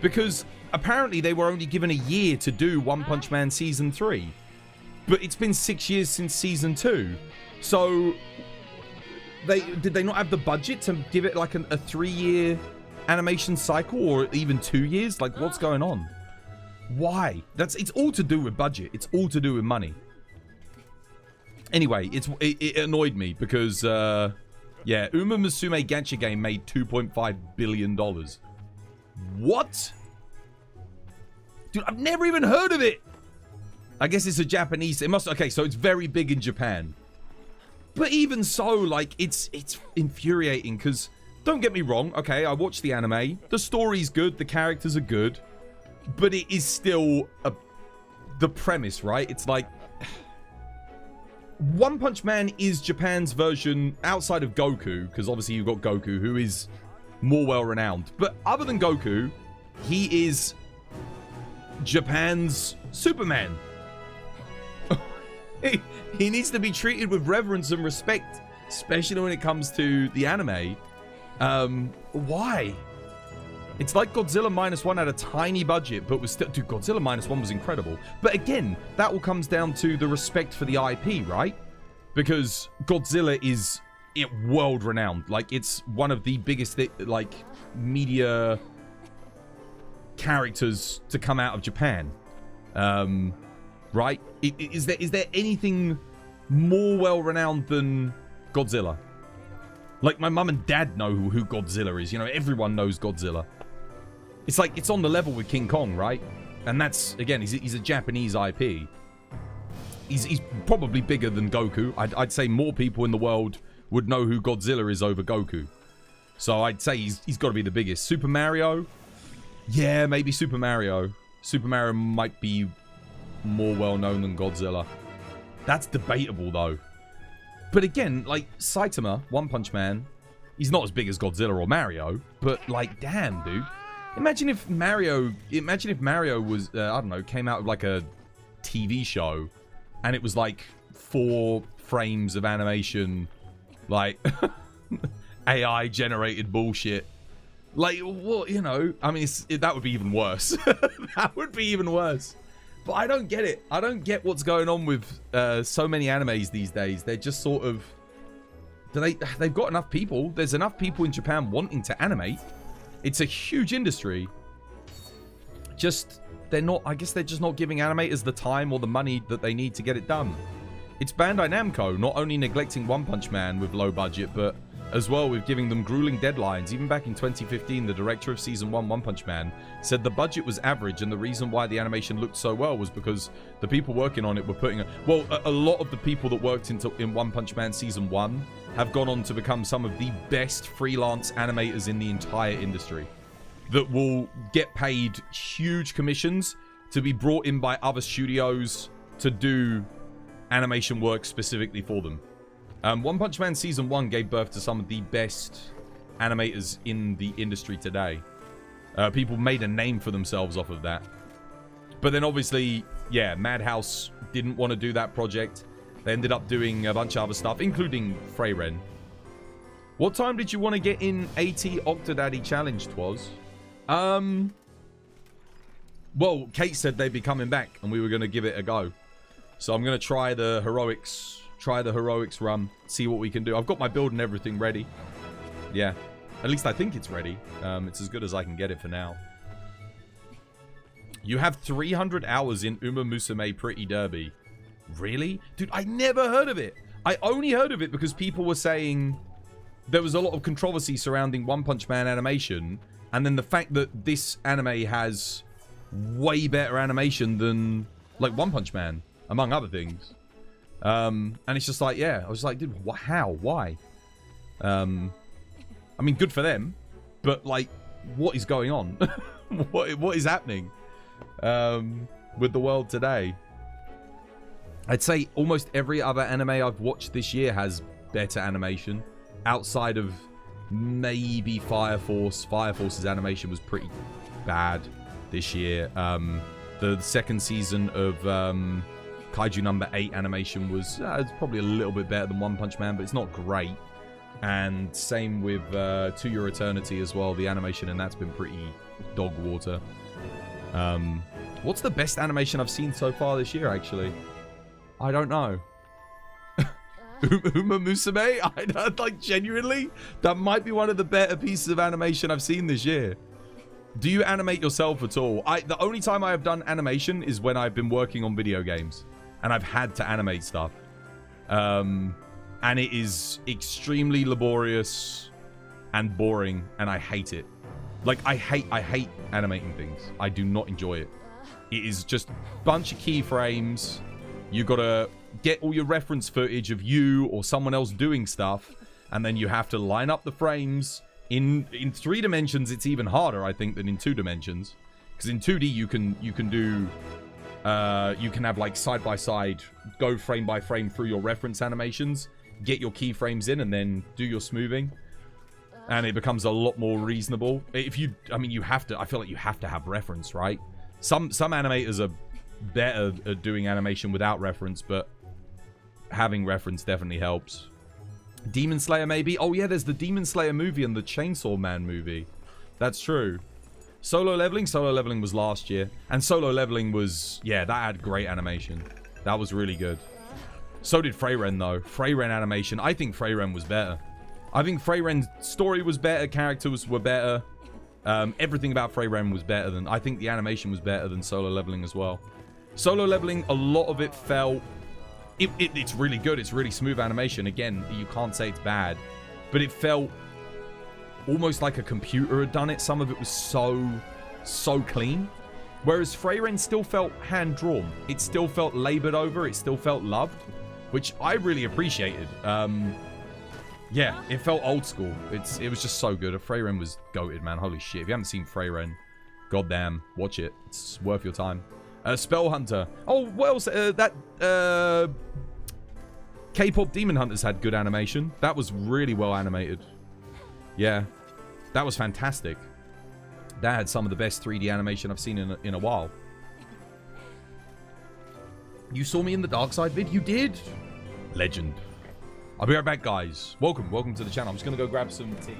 because apparently they were only given a year to do One Punch Man Season 3. But it's been 6 years since Season 2. So, did they not have the budget to give it like a 3-year animation cycle, or even 2 years? Like, what's going on? Why? It's all to do with budget. It's all to do with money. Anyway, it annoyed me because, yeah, Uma Musume Gacha game made $2.5 billion. What? Dude, I've never even heard of it. I guess it's a Japanese. It must. Okay, so it's very big in Japan. But even so, like, it's infuriating because, don't get me wrong. Okay, I watched the anime. The story's good. The characters are good. But it is still the premise, right? It's like, One Punch Man is Japan's version outside of Goku, because obviously you've got Goku, who is more well-renowned. But other than Goku, he is Japan's Superman. He needs to be treated with reverence and respect, especially when it comes to the anime. Why? It's like Godzilla -1 had a tiny budget, but was still... Dude, Godzilla -1 was incredible. But again, that all comes down to the respect for the IP, right? Because Godzilla is world-renowned. Like, it's one of the biggest, like, media characters to come out of Japan. Right? Is there anything more well-renowned than Godzilla? Like, my mum and dad know who Godzilla is. You know, everyone knows Godzilla. It's like, it's on the level with King Kong, right? And that's, again, he's a Japanese IP. He's probably bigger than Goku. I'd say more people in the world would know who Godzilla is over Goku. So I'd say he's got to be the biggest. Super Mario? Yeah, maybe Super Mario. Super Mario might be more well-known than Godzilla. That's debatable, though. But again, like, Saitama, One Punch Man, he's not as big as Godzilla or Mario, but, like, damn, dude. Imagine if Mario was, I don't know, came out with, like, a TV show, and it was, like, 4 frames of animation, like, AI-generated bullshit. Like, what, you know, I mean, that would be even worse. That would be even worse. But I don't get it. I don't get what's going on with so many animes these days. They're just sort of... They've got enough people. There's enough people in Japan wanting to animate. It's a huge industry. Just, they're not... I guess they're just not giving animators the time or the money that they need to get it done. It's Bandai Namco not only neglecting One Punch Man with low budget, but as well with giving them grueling deadlines. Even back in 2015, the director of Season 1 One Punch Man said the budget was average, and the reason why the animation looked so well was because the people working on it were putting... a lot of the people that worked in One Punch Man Season 1 have gone on to become some of the best freelance animators in the entire industry that will get paid huge commissions to be brought in by other studios to do animation work specifically for them. One Punch Man Season 1 gave birth to some of the best animators in the industry today. People made a name for themselves off of that. But then obviously, yeah, Madhouse didn't want to do that project. They ended up doing a bunch of other stuff, including Freyren. What time did you want to get in AT Octodaddy Challenge, Twas? Well, Kate said they'd be coming back, and we were going to give it a go. So I'm going to try the heroics run, see what we can do. I've got my build and everything ready. Yeah, at least I think it's ready. It's as good as I can get it for now. You have 300 hours in Uma Musume Pretty Derby. Really? Dude, I never heard of it. I only heard of it because people were saying there was a lot of controversy surrounding One Punch Man animation, and then the fact that this anime has way better animation than like One Punch Man, among other things. And it's just like, yeah, I was like, dude, how? Why? I mean, good for them, but like, what is going on? what is happening with the world today? I'd say almost every other anime I've watched this year has better animation, outside of maybe Fire Force. Fire Force's animation was pretty bad this year. The second season of Kaiju number 8 animation was it's probably a little bit better than One Punch Man, but it's not great. And same with To Your Eternity as well. The animation in that's been pretty dog water. What's the best animation I've seen so far this year, actually? I don't know. Uma Musume? I don't, like, genuinely, that might be one of the better pieces of animation I've seen this year. Do you animate yourself at all? The only time I have done animation is when I've been working on video games and I've had to animate stuff. And it is extremely laborious and boring, and I hate it. Like, I hate animating things. I do not enjoy it. It is just a bunch of keyframes. You gotta get all your reference footage of you or someone else doing stuff, and then you have to line up the frames. In 3 dimensions, it's even harder, I think, than in 2 dimensions. Because in 2D, you can do... you can have, like, side-by-side, go frame by frame through your reference animations, get your keyframes in, and then do your smoothing. And it becomes a lot more reasonable. I mean, you have to... I feel like you have to have reference, right? Some animators are better at doing animation without reference, but having reference definitely helps. Demon Slayer, maybe? Oh, yeah, there's the Demon Slayer movie and the Chainsaw Man movie. That's true. Solo Leveling? Solo Leveling was last year. And Solo Leveling was... Yeah, that had great animation. That was really good. So did Freyren, though. Freyren animation. I think Freyren was better. I think Freyren's story was better. Characters were better. Everything about Freyren was better than... I think the animation was better than Solo Leveling as well. Solo Leveling, a lot of it felt... It's really good. It's really smooth animation. Again, you can't say it's bad. But it felt almost like a computer had done it. Some of it was so clean. Whereas Freyren still felt hand-drawn. It still felt labored over. It still felt loved. Which I really appreciated. Yeah, it felt old school. It was just so good. Freyren was goated, man. Holy shit. If you haven't seen Freyren, goddamn, watch it. It's worth your time. Spell Hunter. Oh, what else? K-pop Demon Hunters had good animation. That was really well animated. Yeah, that was fantastic. That had some of the best 3D animation I've seen in a while. You saw me in the Dark Side vid? You did? Legend. I'll be right back, guys. Welcome to the channel. I'm just going to go grab some tea.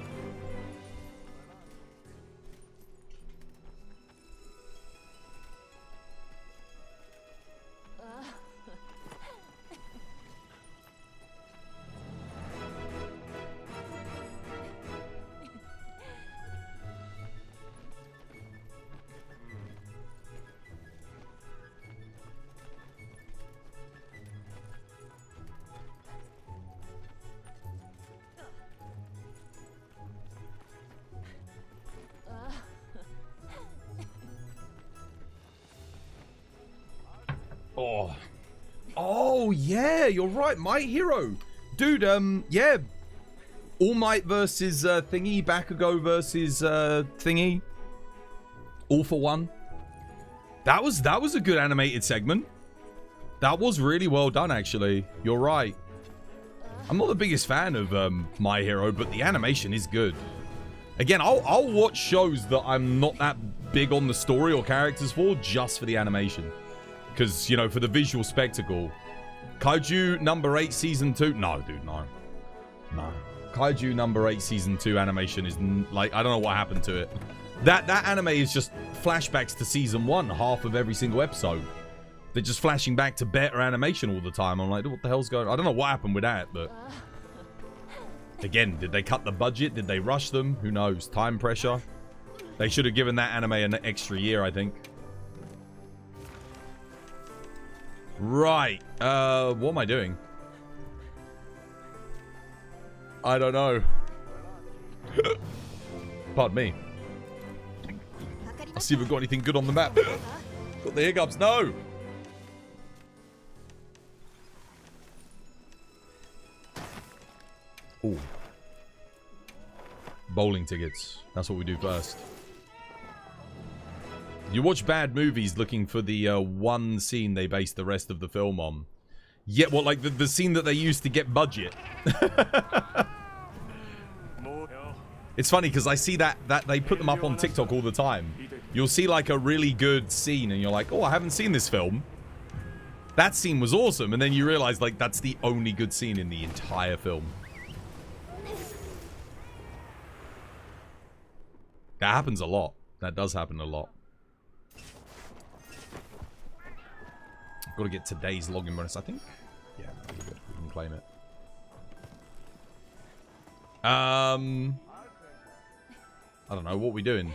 Oh, yeah, you're right. My Hero. Dude, yeah. All Might versus Thingy. Bakugo versus Thingy. All for One. That was a good animated segment. That was really well done, actually. You're right. I'm not the biggest fan of My Hero, but the animation is good. Again, I'll watch shows that I'm not that big on the story or characters for, just for the animation. Because, you know, for the visual spectacle. Kaiju number 8 season 2. No, dude, no. No. Kaiju number 8 season 2 animation is like, I don't know what happened to it. That anime is just flashbacks to season 1, half of every single episode. They're just flashing back to better animation all the time. I'm like, what the hell's going on? I don't know what happened with that, but... Again, did they cut the budget? Did they rush them? Who knows? Time pressure? They should have given that anime an extra year, I think. Right. What am I doing? I don't know. Pardon me. I'll see if we've got anything good on the map. Got the hiccups. No! Ooh. Bowling tickets. That's what we do first. You watch bad movies looking for the one scene they base the rest of the film on. Yeah, well, like the scene that they used to get budget. It's funny because I see that they put them up on TikTok all the time. You'll see like a really good scene and you're like, oh, I haven't seen this film. That scene was awesome. And then you realize like that's the only good scene in the entire film. That happens a lot. That does happen a lot. Got to get today's login bonus, I think. Yeah, we can claim it. I don't know. What are we doing?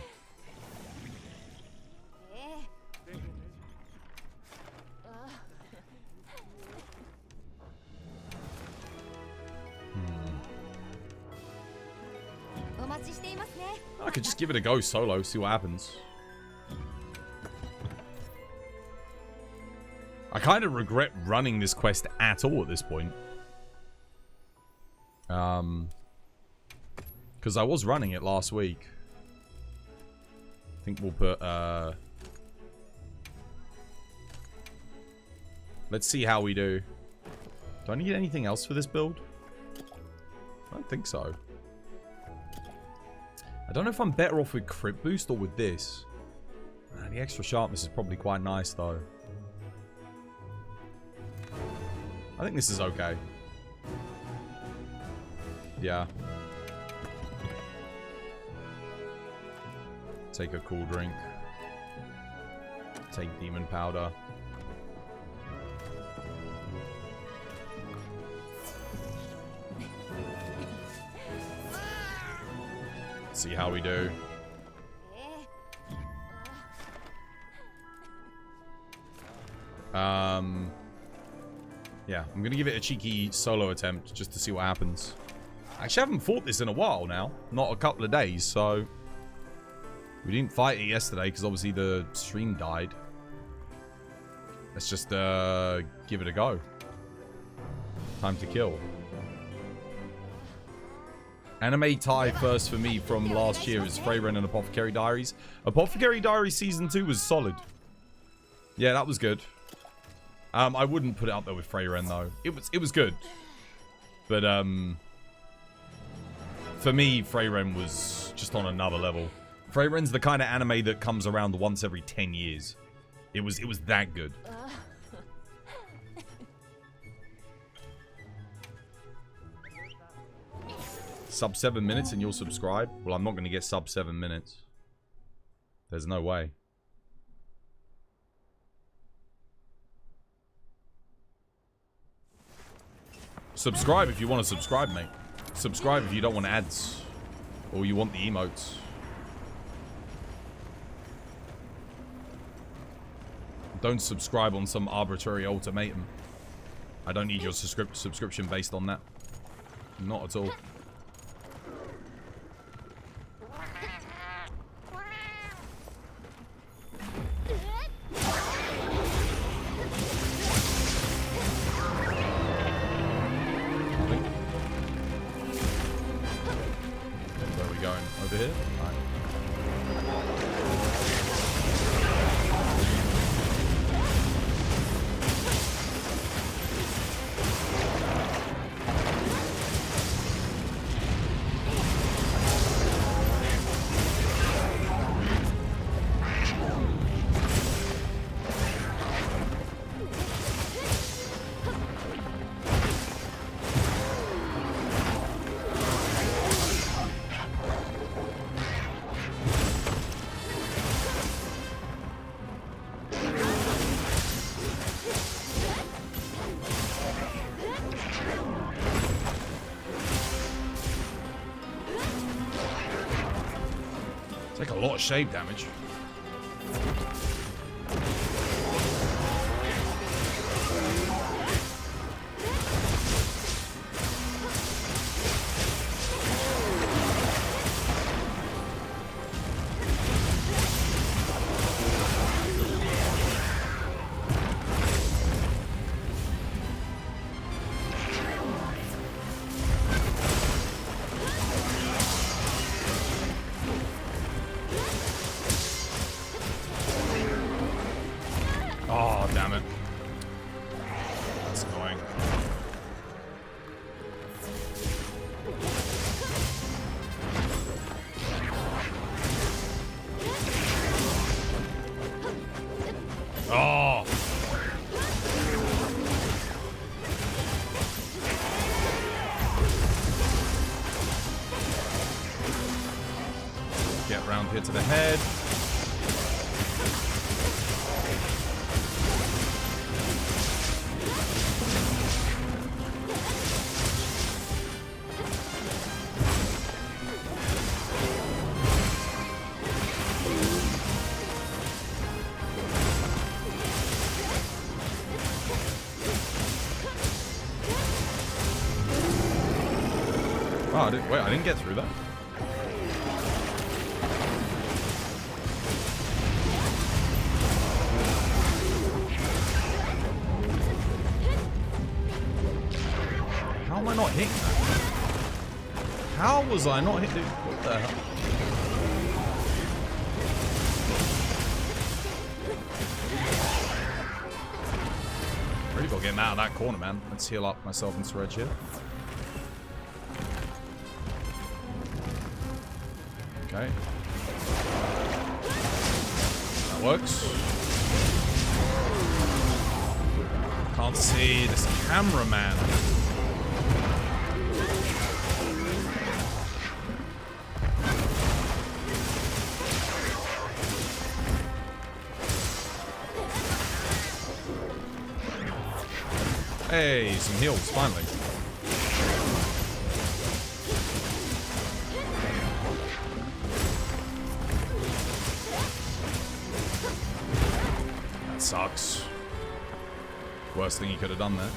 I could just give it a go solo, see what happens. I kind of regret running this quest at all at this point. Because I was running it last week. I think we'll put, let's see how we do. Do I need anything else for this build? I don't think so. I don't know if I'm better off with crit boost or with this. The extra sharpness is probably quite nice though. I think this is okay. Yeah. Take a cool drink. Take demon powder. See how we do. Yeah, I'm gonna give it a cheeky solo attempt just to see what happens. Actually, I haven't fought this in a while now. Not a couple of days, so... We didn't fight it yesterday because obviously the stream died. Let's just give it a go. Time to kill. Anime tie first for me from last year is Freyren and Apothecary Diaries. Apothecary Diaries Season 2 was solid. Yeah, that was good. I wouldn't put it up there with Freyren though. It was good. But for me, Freyren was just on another level. Freyren's the kind of anime that comes around once every 10 years. It was that good. Sub 7 minutes and you'll subscribe? Well, I'm not going to get sub 7 minutes. There's no way. Subscribe if you want to subscribe, mate. Subscribe if you don't want ads. Or you want the emotes. Don't subscribe on some arbitrary ultimatum. I don't need your subscription based on that. Not at all. Where are we going? Over here? Right. Take a lot of shade damage. Get around here to the head. Oh, wait, I didn't get through that. How am I not hitting that? How was I not hitting? What the hell? Really gotta get him out of that corner, man. Let's heal up myself and Suraj here. Okay. That works. Can't see this cameraman. Hey, some heals, finally. Sucks. Worst thing he could have done there.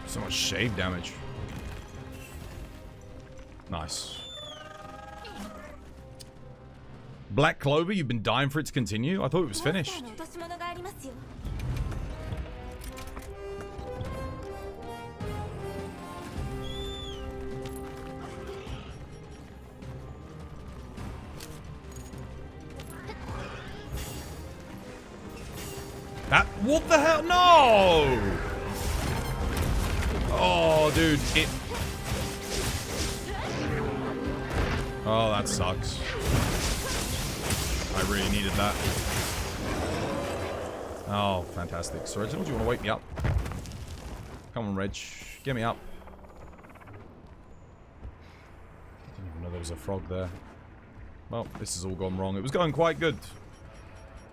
So much shave damage. Nice. Black Clover, you've been dying for it to continue? I thought it was finished. That, what the hell? No! Oh, dude, it... Oh, that sucks. I really needed that. Oh, fantastic. So, Reginald, do you want to wake me up? Come on, Reg. Get me up. Didn't even know there was a frog there. Well, this has all gone wrong. It was going quite good.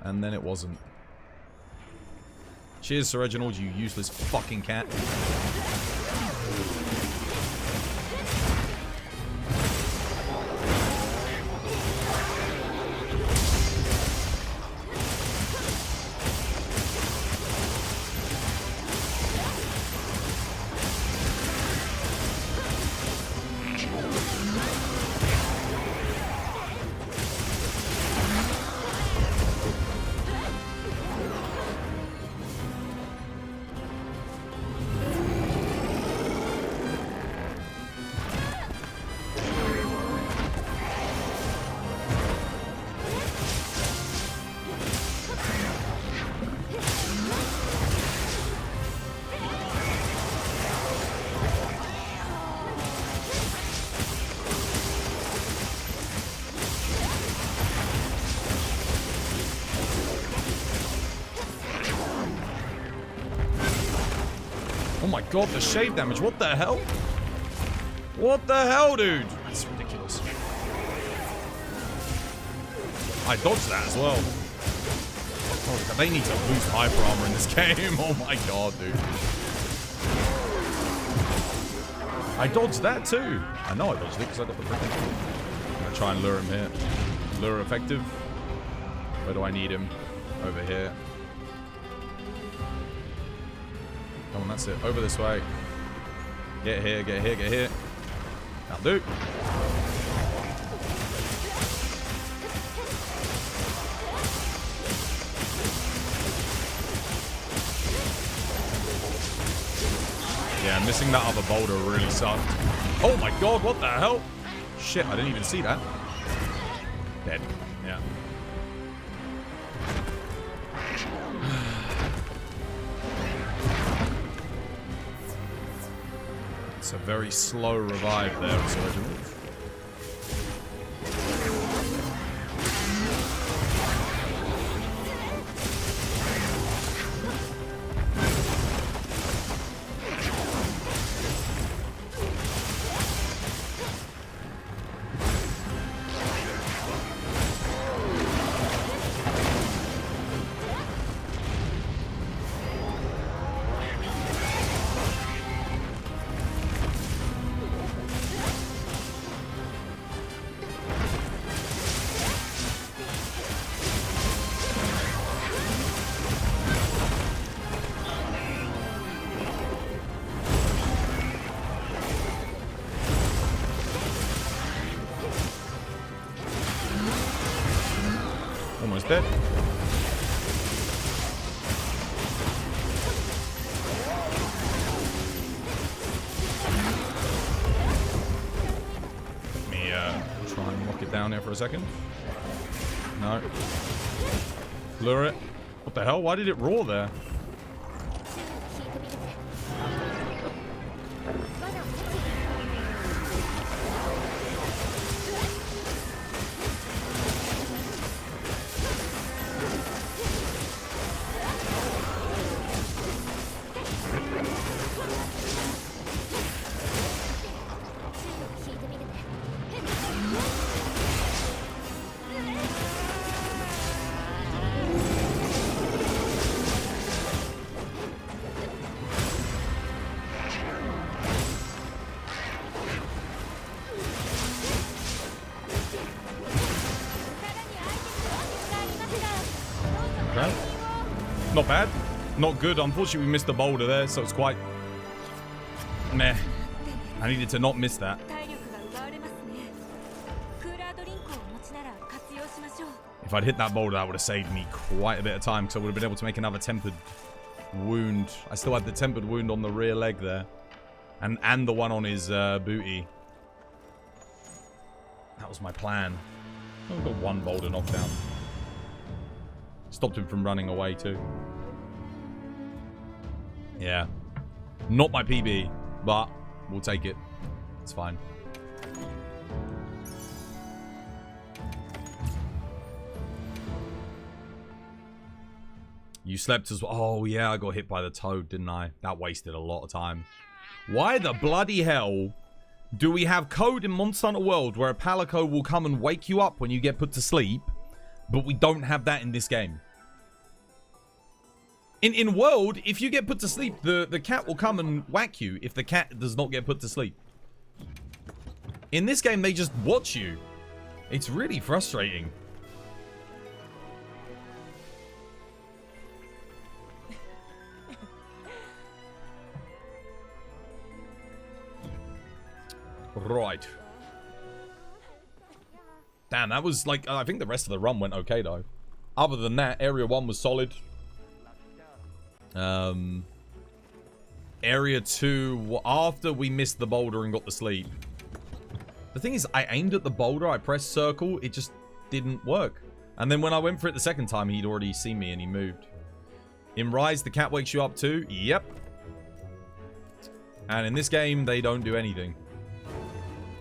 And then it wasn't. Cheers, Sir Reginald, you useless fucking cat. Oh my god, the shade damage. What the hell? What the hell, dude? That's ridiculous. I dodged that as well. Oh, they need to boost hyper armor in this game. Oh my god, dude. I dodged that too. I know I dodged it because I got the freaking thing. I'm gonna try and lure him here. Lure effective. Where do I need him? Over here. Come on, that's it. Over this way. Get here, get here, get here. That'll do. Yeah, missing that other boulder really sucked. Oh my god, what the hell? Shit, I didn't even see that. Dead. Yeah. It's a very slow revive there, Resurgent. Almost dead. Let me try and lock it down here for a second. No. Lure it. What the hell? Why did it roar there? Okay. Not bad. Not good. Unfortunately, we missed the boulder there, so it's quite meh. I needed to not miss that. If I'd hit that boulder, that would have saved me quite a bit of time, because I would have been able to make another tempered wound. I still had the tempered wound on the rear leg there. And the one on his booty. That was my plan. I've got one boulder knocked down. Stopped him from running away too. Yeah. Not my PB, but we'll take it. It's fine. You slept as well. Oh, yeah, I got hit by the toad, didn't I? That wasted a lot of time. Why the bloody hell do we have code in Monster Hunter World where a Palico will come and wake you up when you get put to sleep, but we don't have that in this game? In World, if you get put to sleep, the cat will come and whack you if the cat does not get put to sleep. In this game, they just watch you. It's really frustrating. Right. Damn, that was like... I think the rest of the run went okay, though. Other than that, Area 1 was solid. Area 2, after we missed the boulder and got the sleep. The thing is, I aimed at the boulder, I pressed circle, it just didn't work. And then when I went for it the second time, he'd already seen me and he moved. In Rise, the cat wakes you up too? Yep. And in this game, they don't do anything.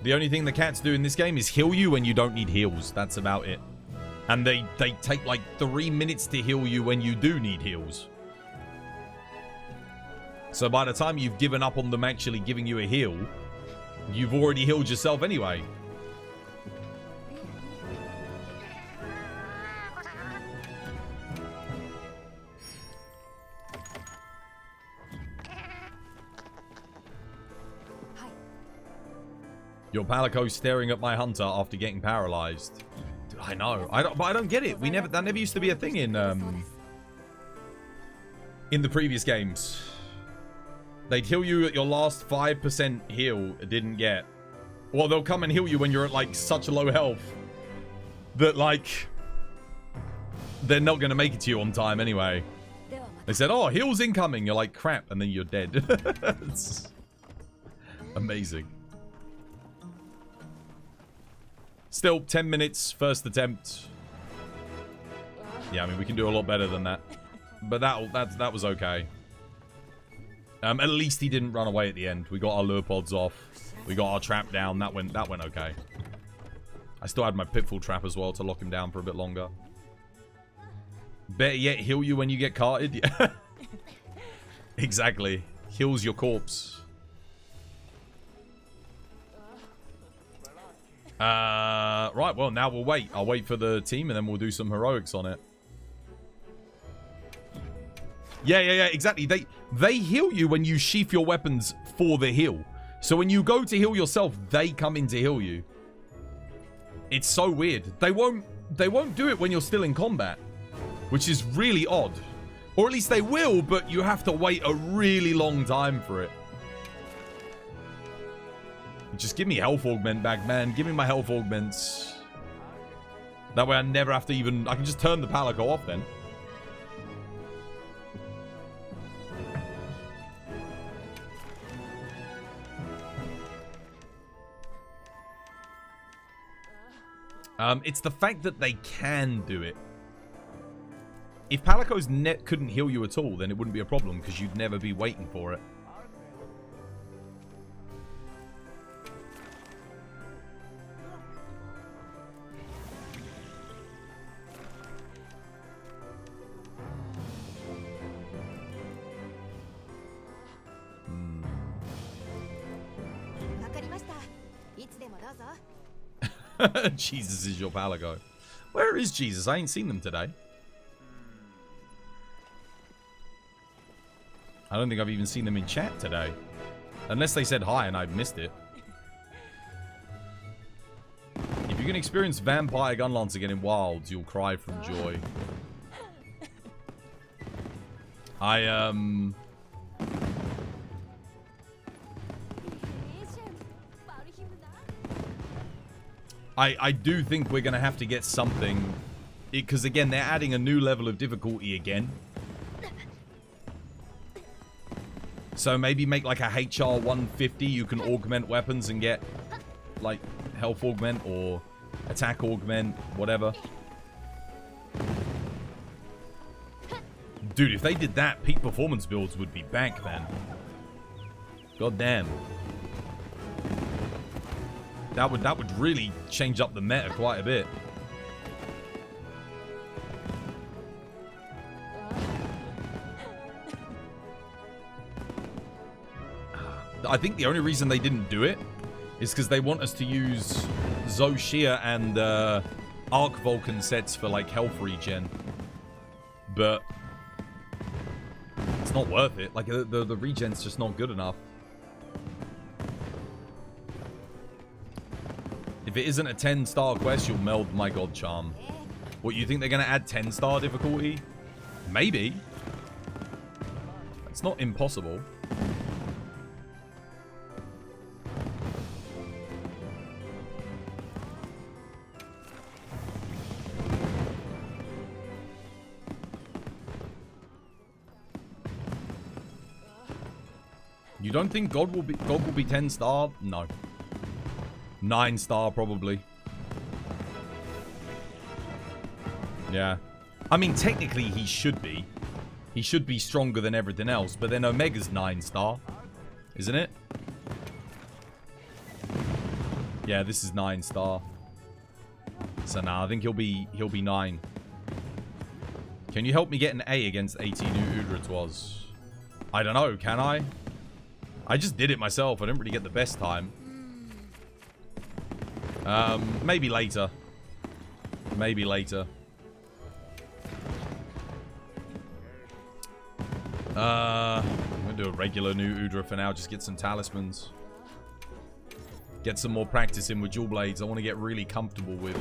The only thing the cats do in this game is heal you when you don't need heals. That's about it. And they take like 3 minutes to heal you when you do need heals. So by the time you've given up on them actually giving you a heal, you've already healed yourself anyway. Your Palico staring at my hunter after getting paralyzed. Dude, I know. But I don't get it. That never used to be a thing in the previous games. They'd heal you at your last 5% heal. Didn't get. Well, they'll come and heal you when you're at like such low health that like they're not going to make it to you on time anyway. They said, oh, heals incoming. You're like, crap. And then you're dead. It's amazing. Still, 10 minutes, first attempt. Yeah, I mean, we can do a lot better than that. But that was okay. At least he didn't run away at the end. We got our lure pods off. We got our trap down. That went okay. I still had my pitfall trap as well to lock him down for a bit longer. Better yet, heal you when you get carted. Yeah. Exactly. Heals your corpse. Right, well, now we'll wait. I'll wait for the team and then we'll do some heroics on it. Yeah, exactly. They heal you when you sheath your weapons for the heal. So when you go to heal yourself, they come in to heal you. It's so weird. They won't do it when you're still in combat, which is really odd. Or at least they will, but you have to wait a really long time for it. Just give me health augment back, man. Give me my health augments. That way I never have to even... I can just turn the Palico off then. It's the fact that they can do it. If Palico's couldn't heal you at all, then it wouldn't be a problem because you'd never be waiting for it. Jesus is your Palico. Where is Jesus? I ain't seen them today. I don't think I've even seen them in chat today. Unless they said hi and I missed it. If you can experience Vampire Gunlance again in Wilds, you'll cry from joy. I do think we're going to have to get something. Because, again, they're adding a new level of difficulty again. So maybe make like a HR 150. You can augment weapons and get, like, health augment or attack augment, whatever. Dude, if they did that, peak performance builds would be back, man. God damn. That would really change up the meta quite a bit. I think the only reason they didn't do it is because they want us to use Zoshia and Arc Vulcan sets for like health regen. But it's not worth it. Like the regen's just not good enough. If it isn't a 10-star quest, you'll meld my god charm. What, you think they're going to add 10-star difficulty? Maybe. It's not impossible. You don't think God will be 10-star? No. 9-star probably. Yeah. I mean, technically he should be. He should be stronger than everything else, but then Omega's 9-star. Isn't it? Yeah, this is 9-star. So nah, I think he'll be 9. Can you help me get an A against AT Nu Udra twas? I don't know, can I? I just did it myself. I didn't really get the best time. Maybe later. Maybe later. I'm gonna do a regular Nu Udra for now. Just get some talismans. Get some more practice in with dual blades. I want to get really comfortable with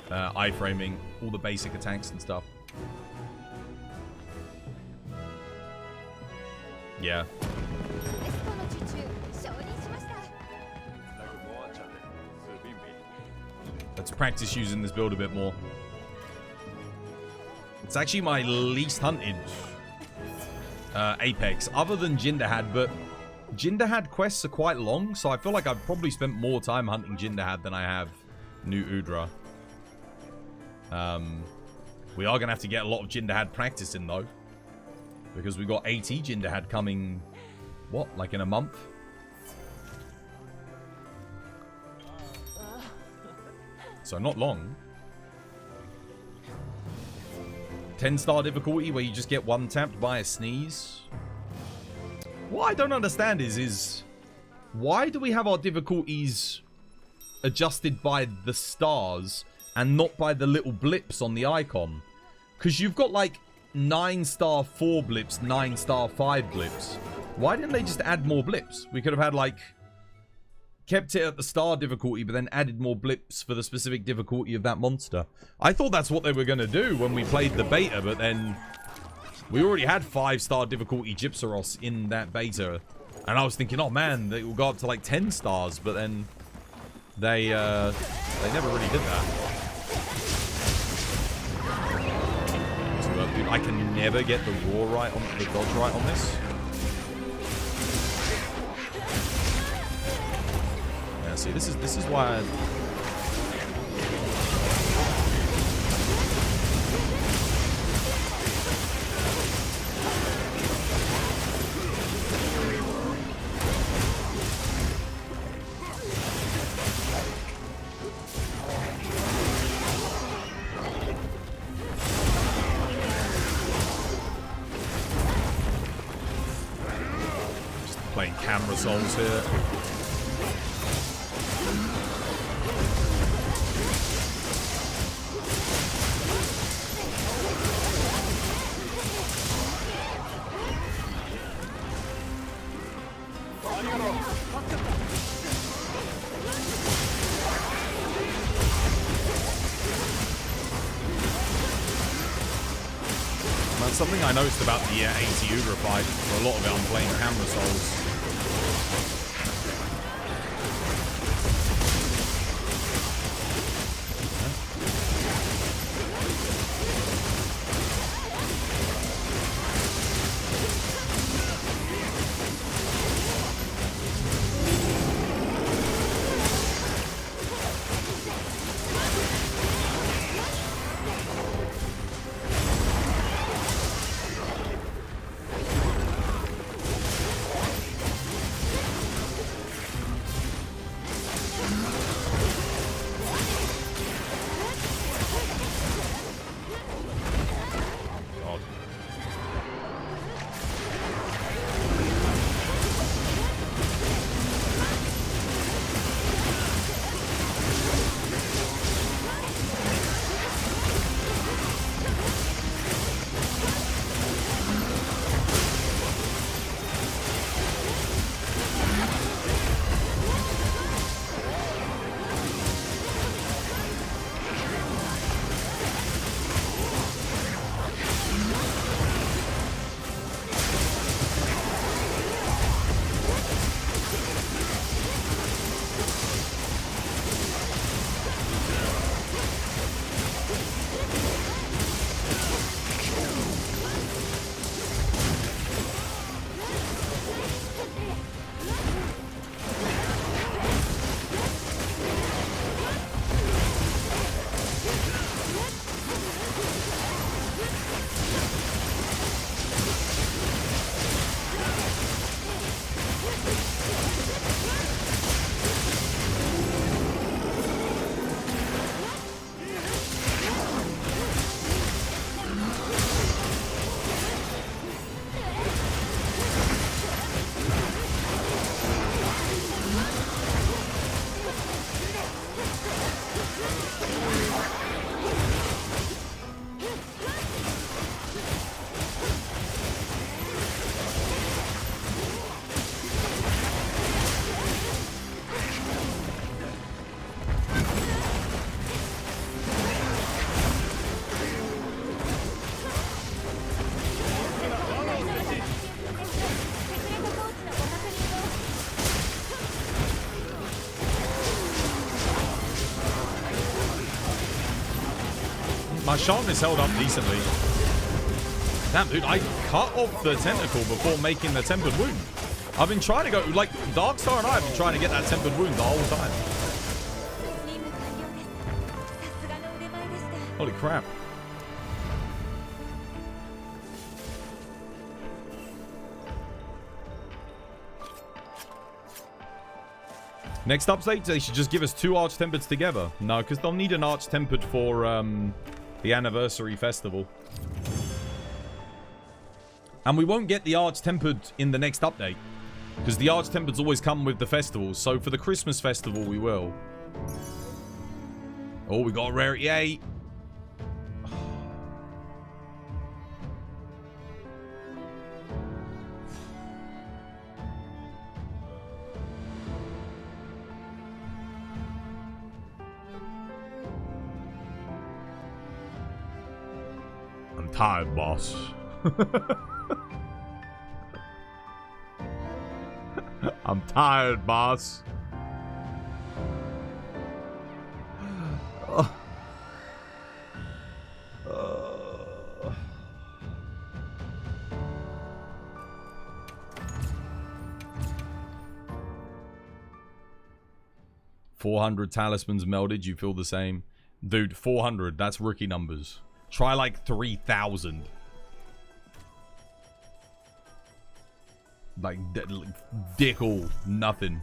iframing, all the basic attacks and stuff. Yeah. Let's practice using this build a bit more. It's actually my least hunted Apex, other than Jinderhad, but Jinderhad quests are quite long, so I feel like I've probably spent more time hunting Jinderhad than I have Nu Udra. We are going to have to get a lot of Jinderhad practice in, though. Because we've got AT Jinderhad coming, what, like in a month? So not long. 10-star difficulty where you just get one tapped by a sneeze. What I don't understand is why do we have our difficulties adjusted by the stars and not by the little blips on the icon? Because you've got like 9-star 4 blips, 9-star 5 blips. Why didn't they just add more blips? We could have had like kept it at the star difficulty, but then added more blips for the specific difficulty of that monster. I thought that's what they were going to do when we played the beta, but then we already had 5-star difficulty Gypsaros in that beta. And I was thinking, oh man, they will go up to like 10 stars, but then they never really did that. So, dude, I can never get the raw right on the dodge right on this. See, this is why just playing camera souls here. That's something I noticed about the AT Udra fight. For a lot of it, I'm playing camera souls. sharpness held up decently. Damn, dude, I cut off the tentacle before making the tempered wound. I've been trying to go, like, Darkstar and I have been trying to get that tempered wound the whole time. Holy crap. Next update, they should just give us 2 Arch Tempered together. No, because they'll need an Arch Tempered for the anniversary festival. And we won't get the Arch Tempered in the next update. Because the Arch Tempered's always come with the festivals. So for the Christmas festival, we will. Oh, we got a rarity 8. I'm tired, boss. I'm tired, boss. Oh. 400 talismans melded. You feel the same? Dude, 400. That's rookie numbers. Try like 3,000. Like, dick all. Nothing.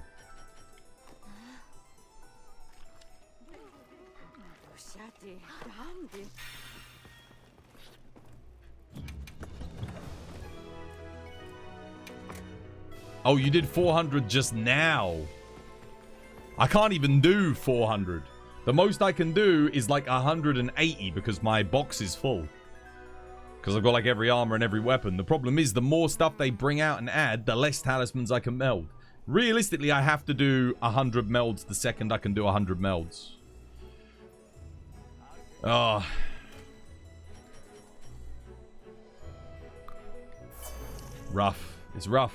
Oh, you did 400 just now. I can't even do 400. The most I can do is like 180 because my box is full. Because I've got like every armor and every weapon. The problem is the more stuff they bring out and add, the less talismans I can meld. Realistically, I have to do 100 melds the second I can do 100 melds. Oh. Rough. It's rough.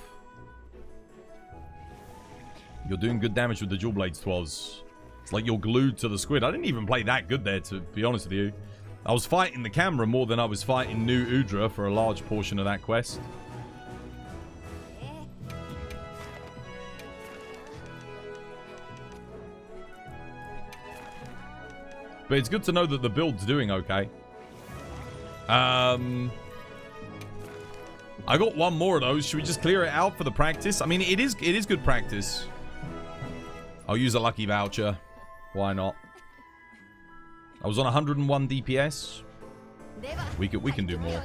You're doing good damage with the dual blades, Twas. It's like you're glued to the squid. I didn't even play that good there, to be honest with you. I was fighting the camera more than I was fighting Nu Udra for a large portion of that quest. But it's good to know that the build's doing okay. I got one more of those. Should we just clear it out for the practice? I mean, it is good practice. I'll use a lucky voucher. Why not? I was on 101 DPS. We can do more.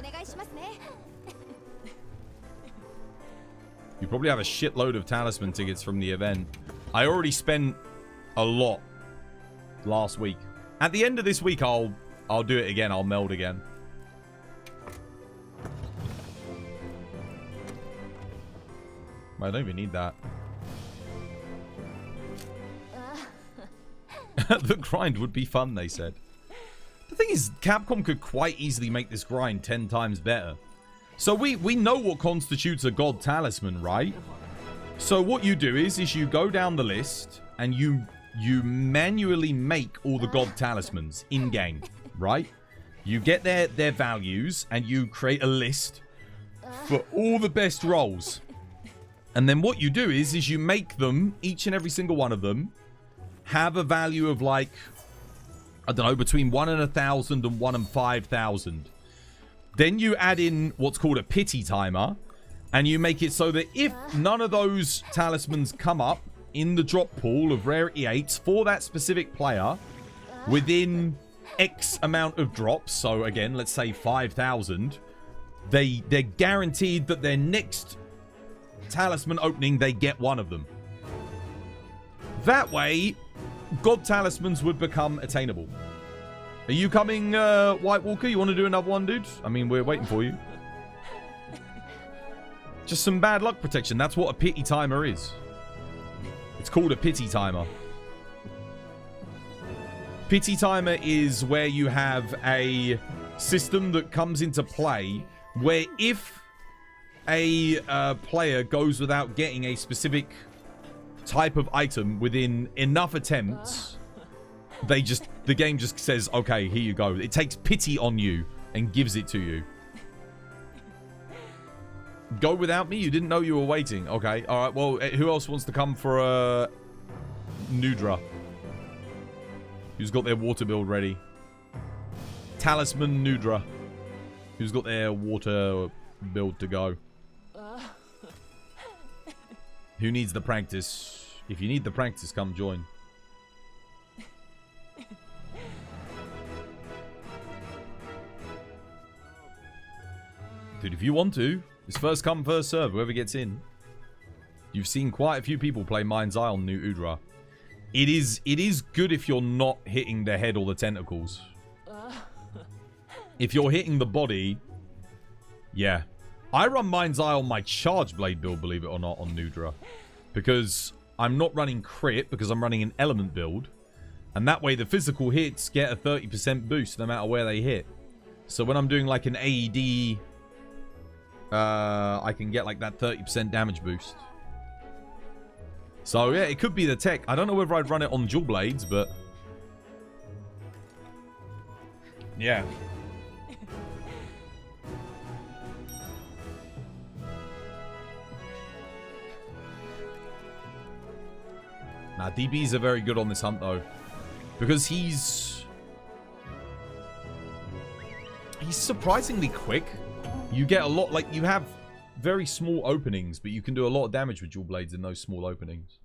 You probably have a shitload of talisman tickets from the event. I already spent a lot last week. At the end of this week, I'll do it again. I'll meld again. I don't even need that. The grind would be fun, they said. The thing is, Capcom could quite easily make this grind 10 times better. So we know what constitutes a god talisman, right? So what you do is you go down the list and you manually make all the god talismans in-game, right? You get their values and you create a list for all the best rolls. And then what you do is you make them, each and every single one of them, have a value of like, I don't know, between 1 and 1,000 and 1 and 5,000. Then you add in what's called a pity timer, and you make it so that if none of those talismans come up in the drop pool of rarity 8s for that specific player within X amount of drops, so again, let's say 5,000, they're guaranteed that their next talisman opening, they get one of them. That way, god talismans would become attainable. Are you coming, White Walker? You want to do another one, dude? I mean, we're waiting for you. Just some bad luck protection. That's what a pity timer is. It's called a pity timer. Pity timer is where you have a system that comes into play where if a player goes without getting a specific type of item within enough attempts, the game just says, okay, here you go. It takes pity on you and gives it to you. Go without me? You didn't know you were waiting. Okay, alright, well, who else wants to come for Nudra? Who's got their water build ready? Talisman Nudra. Who's got their water build to go? Who needs the practice? If you need the practice, come join. Dude, if you want to, it's first come, first serve. Whoever gets in. You've seen quite a few people play Mind's Eye on Nu Udra. It is good if you're not hitting the head or the tentacles. If you're hitting the body, yeah. I run Mind's Eye on my Charge Blade build, believe it or not, on Nudra. Because I'm not running crit, because I'm running an element build. And that way the physical hits get a 30% boost no matter where they hit. So when I'm doing like an AED, I can get like that 30% damage boost. So yeah, it could be the tech. I don't know whether I'd run it on dual blades, but yeah. Nah, DBs are very good on this hunt though, because he's surprisingly quick. You get a lot, like, you have very small openings, but you can do a lot of damage with dual blades in those small openings.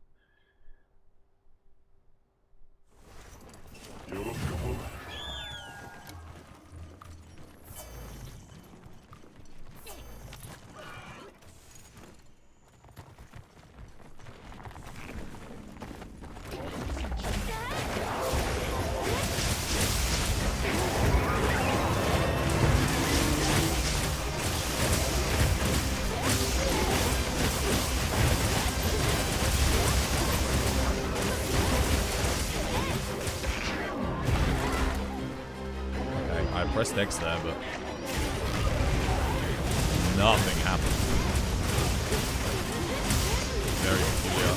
Pressed X there, but nothing happened. Very peculiar.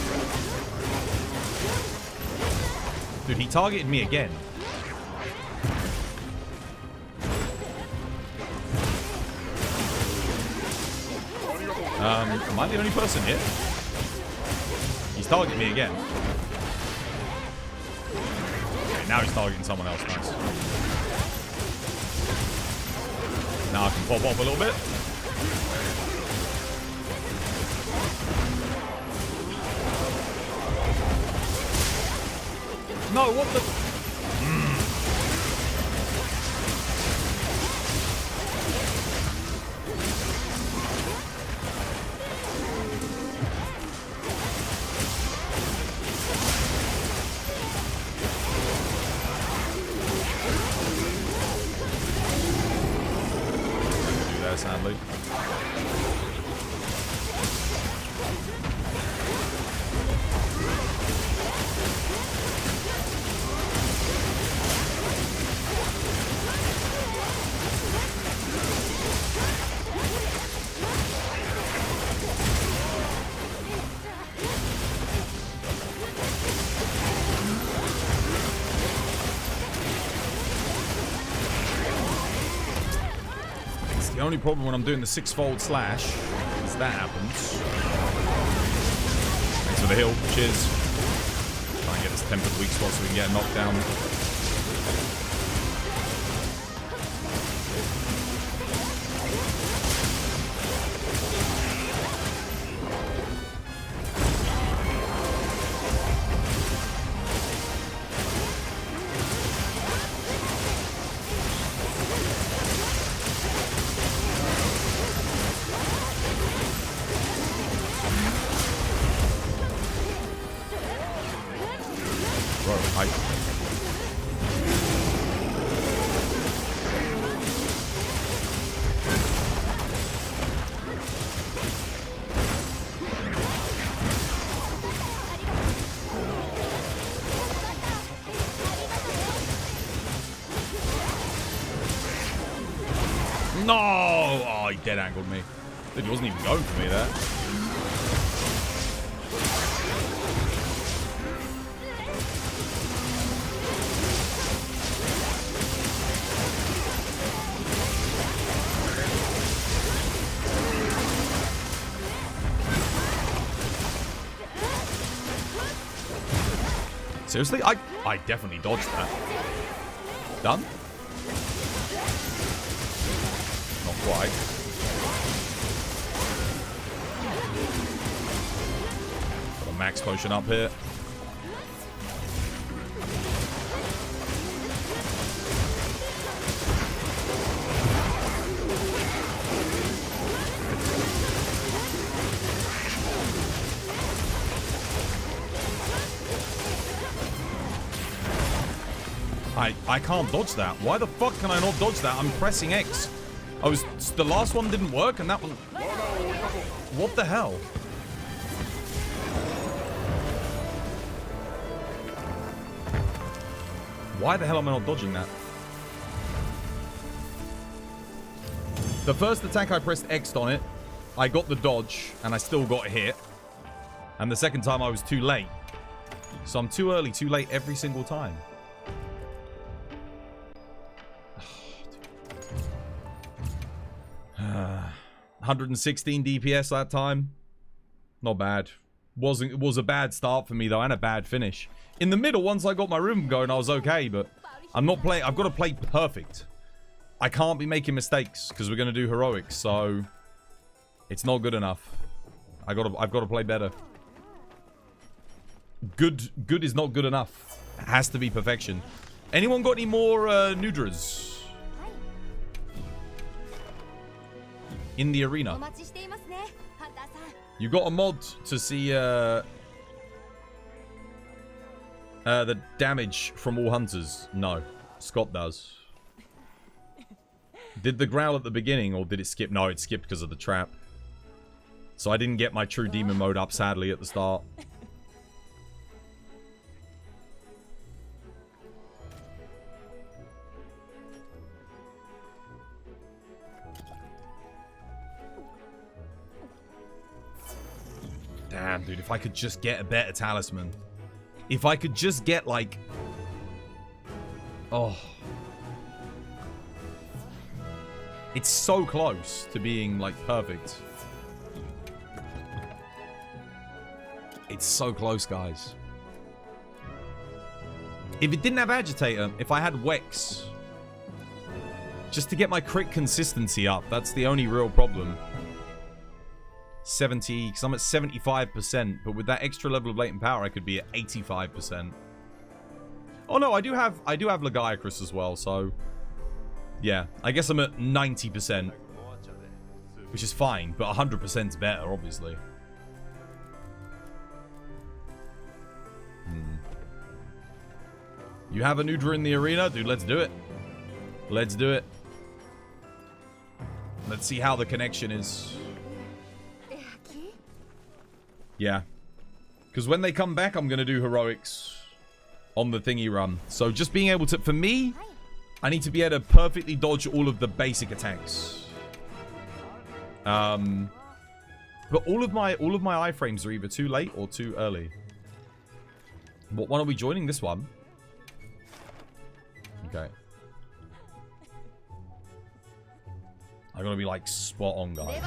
Dude, he targeted me again. Am I the only person here? He's targeting me again. Okay, now he's targeting someone else. Nice. Now I can pop off a little bit. No, what the... Sadly. The only problem when I'm doing the 6-fold slash is that happens. Thanks for the heal. Cheers. Try and get this tempered weak spot so we can get a knockdown. No! Oh, he dead angled me. Dude, he wasn't even going for me there. Seriously? I definitely dodged that. Done? Not quite. Got a max potion up here. I can't dodge that. Why the fuck can I not dodge that? I'm pressing X. The last one didn't work and that one... What the hell? Why the hell am I not dodging that? The first attack I pressed X on it, I got the dodge and I still got hit. And the second time I was too late. So I'm too early, too late every single time. 116 DPS that time. Not bad. It was a bad start for me though, and a bad finish. In the middle, once I got my rhythm going, I was okay, but I'm not playing. I've got to play perfect. I can't be making mistakes because we're gonna do heroics, so it's not good enough. I've got to play better. Good is not good enough. It has to be perfection. Anyone got any more Nudras? In the arena. You got a mod to see the damage from all hunters? No. Scott does. Did the growl at the beginning or did it skip? No, it skipped because of the trap. So I didn't get my true demon mode up, sadly, at the start. Damn, dude, if I could just get a better talisman. If I could just get, like... Oh. It's so close to being, like, perfect. It's so close, guys. If it didn't have Agitator, if I had Wex, just to get my crit consistency up, that's the only real problem. 70, because I'm at 75%, but with that extra level of latent power, I could be at 85%. Oh no, I do have Lagiacrus as well, so yeah, I guess I'm at 90%, which is fine, but 100% is better, obviously. You have a Udra in the arena? Dude, let's do it. Let's do it. Let's see how the connection is. Yeah. Because when they come back, I'm going to do heroics on the thingy run. So just being able to... For me, I need to be able to perfectly dodge all of the basic attacks. But all of my iframes are either too late or too early. What one are we joining? This one? Okay. I gotta be like spot on, guys.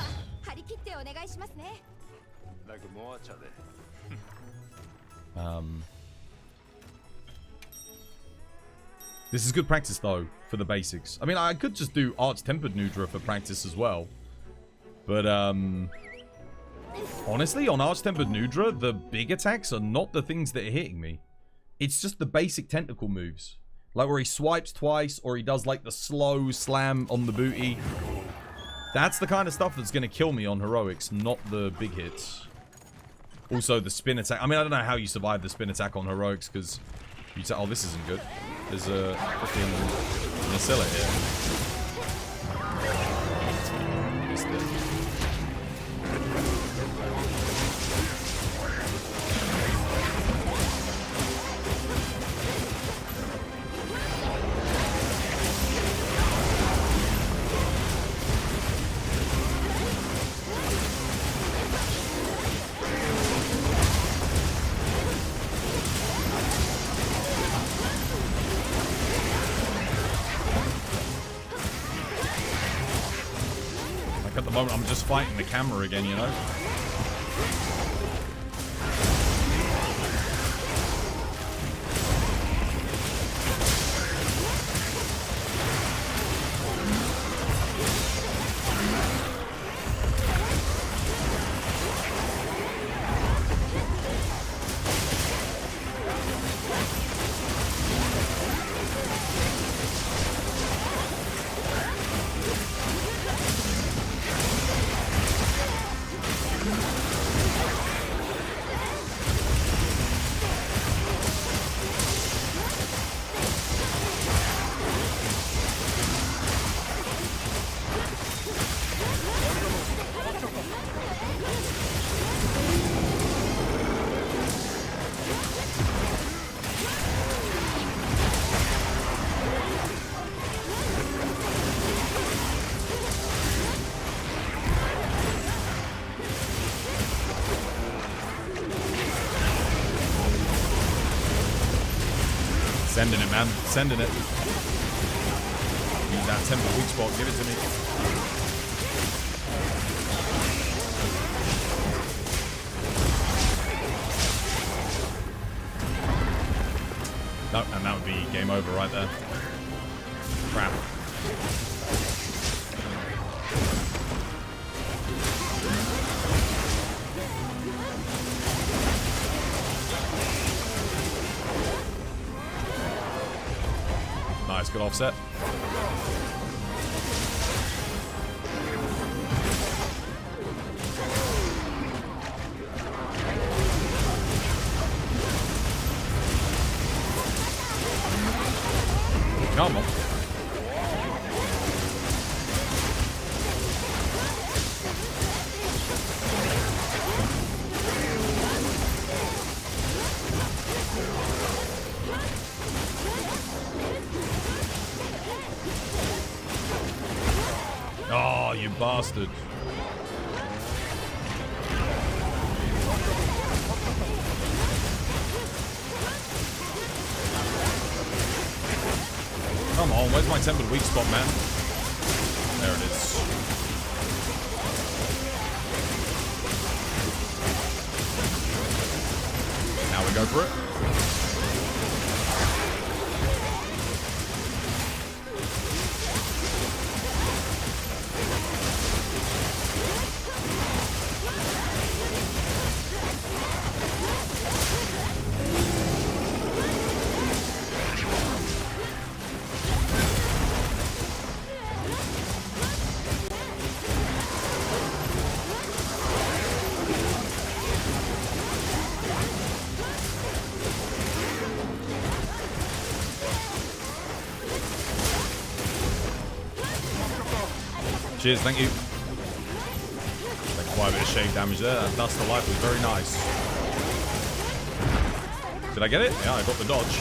This is good practice though for the basics. I mean, I could just do Arch Tempered Nu Udra for practice as well. But honestly, on Arch Tempered Nu Udra, the big attacks are not the things that are hitting me. It's just the basic tentacle moves. Like where he swipes twice, or he does like the slow slam on the booty. That's the kind of stuff that's going to kill me on heroics, not the big hits. Also, the spin attack. I mean, I don't know how you survive the spin attack on heroics, because you say, oh, this isn't good. There's a freaking Nacilla here. Missed it. At the moment, I'm just fighting the camera again, you know? Sending it, man. Sending it. Use that temple weak spot. Give it to me. No, and that would be game over right there. Crap. Nice, good offset. Come on. Oh, you bastard. Come on, where's my tempered weak spot, man? There it is. Now we go for it. Cheers, thank you. Like quite a bit of shave damage there. That dust of life was very nice. Did I get it? Yeah, I got the dodge.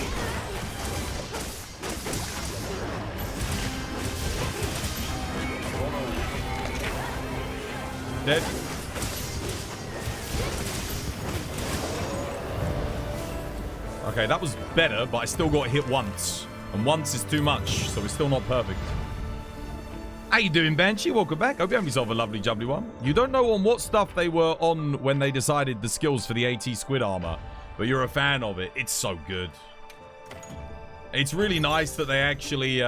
Dead. Okay, that was better, but I still got hit once. And once is too much, so it's still not perfect. How you doing, Banshee? Welcome back. Hope you have yourself a lovely jubbly one. You don't know on what stuff they were on when they decided the skills for the AT Squid armor, but you're a fan of it. It's so good. It's really nice that they actually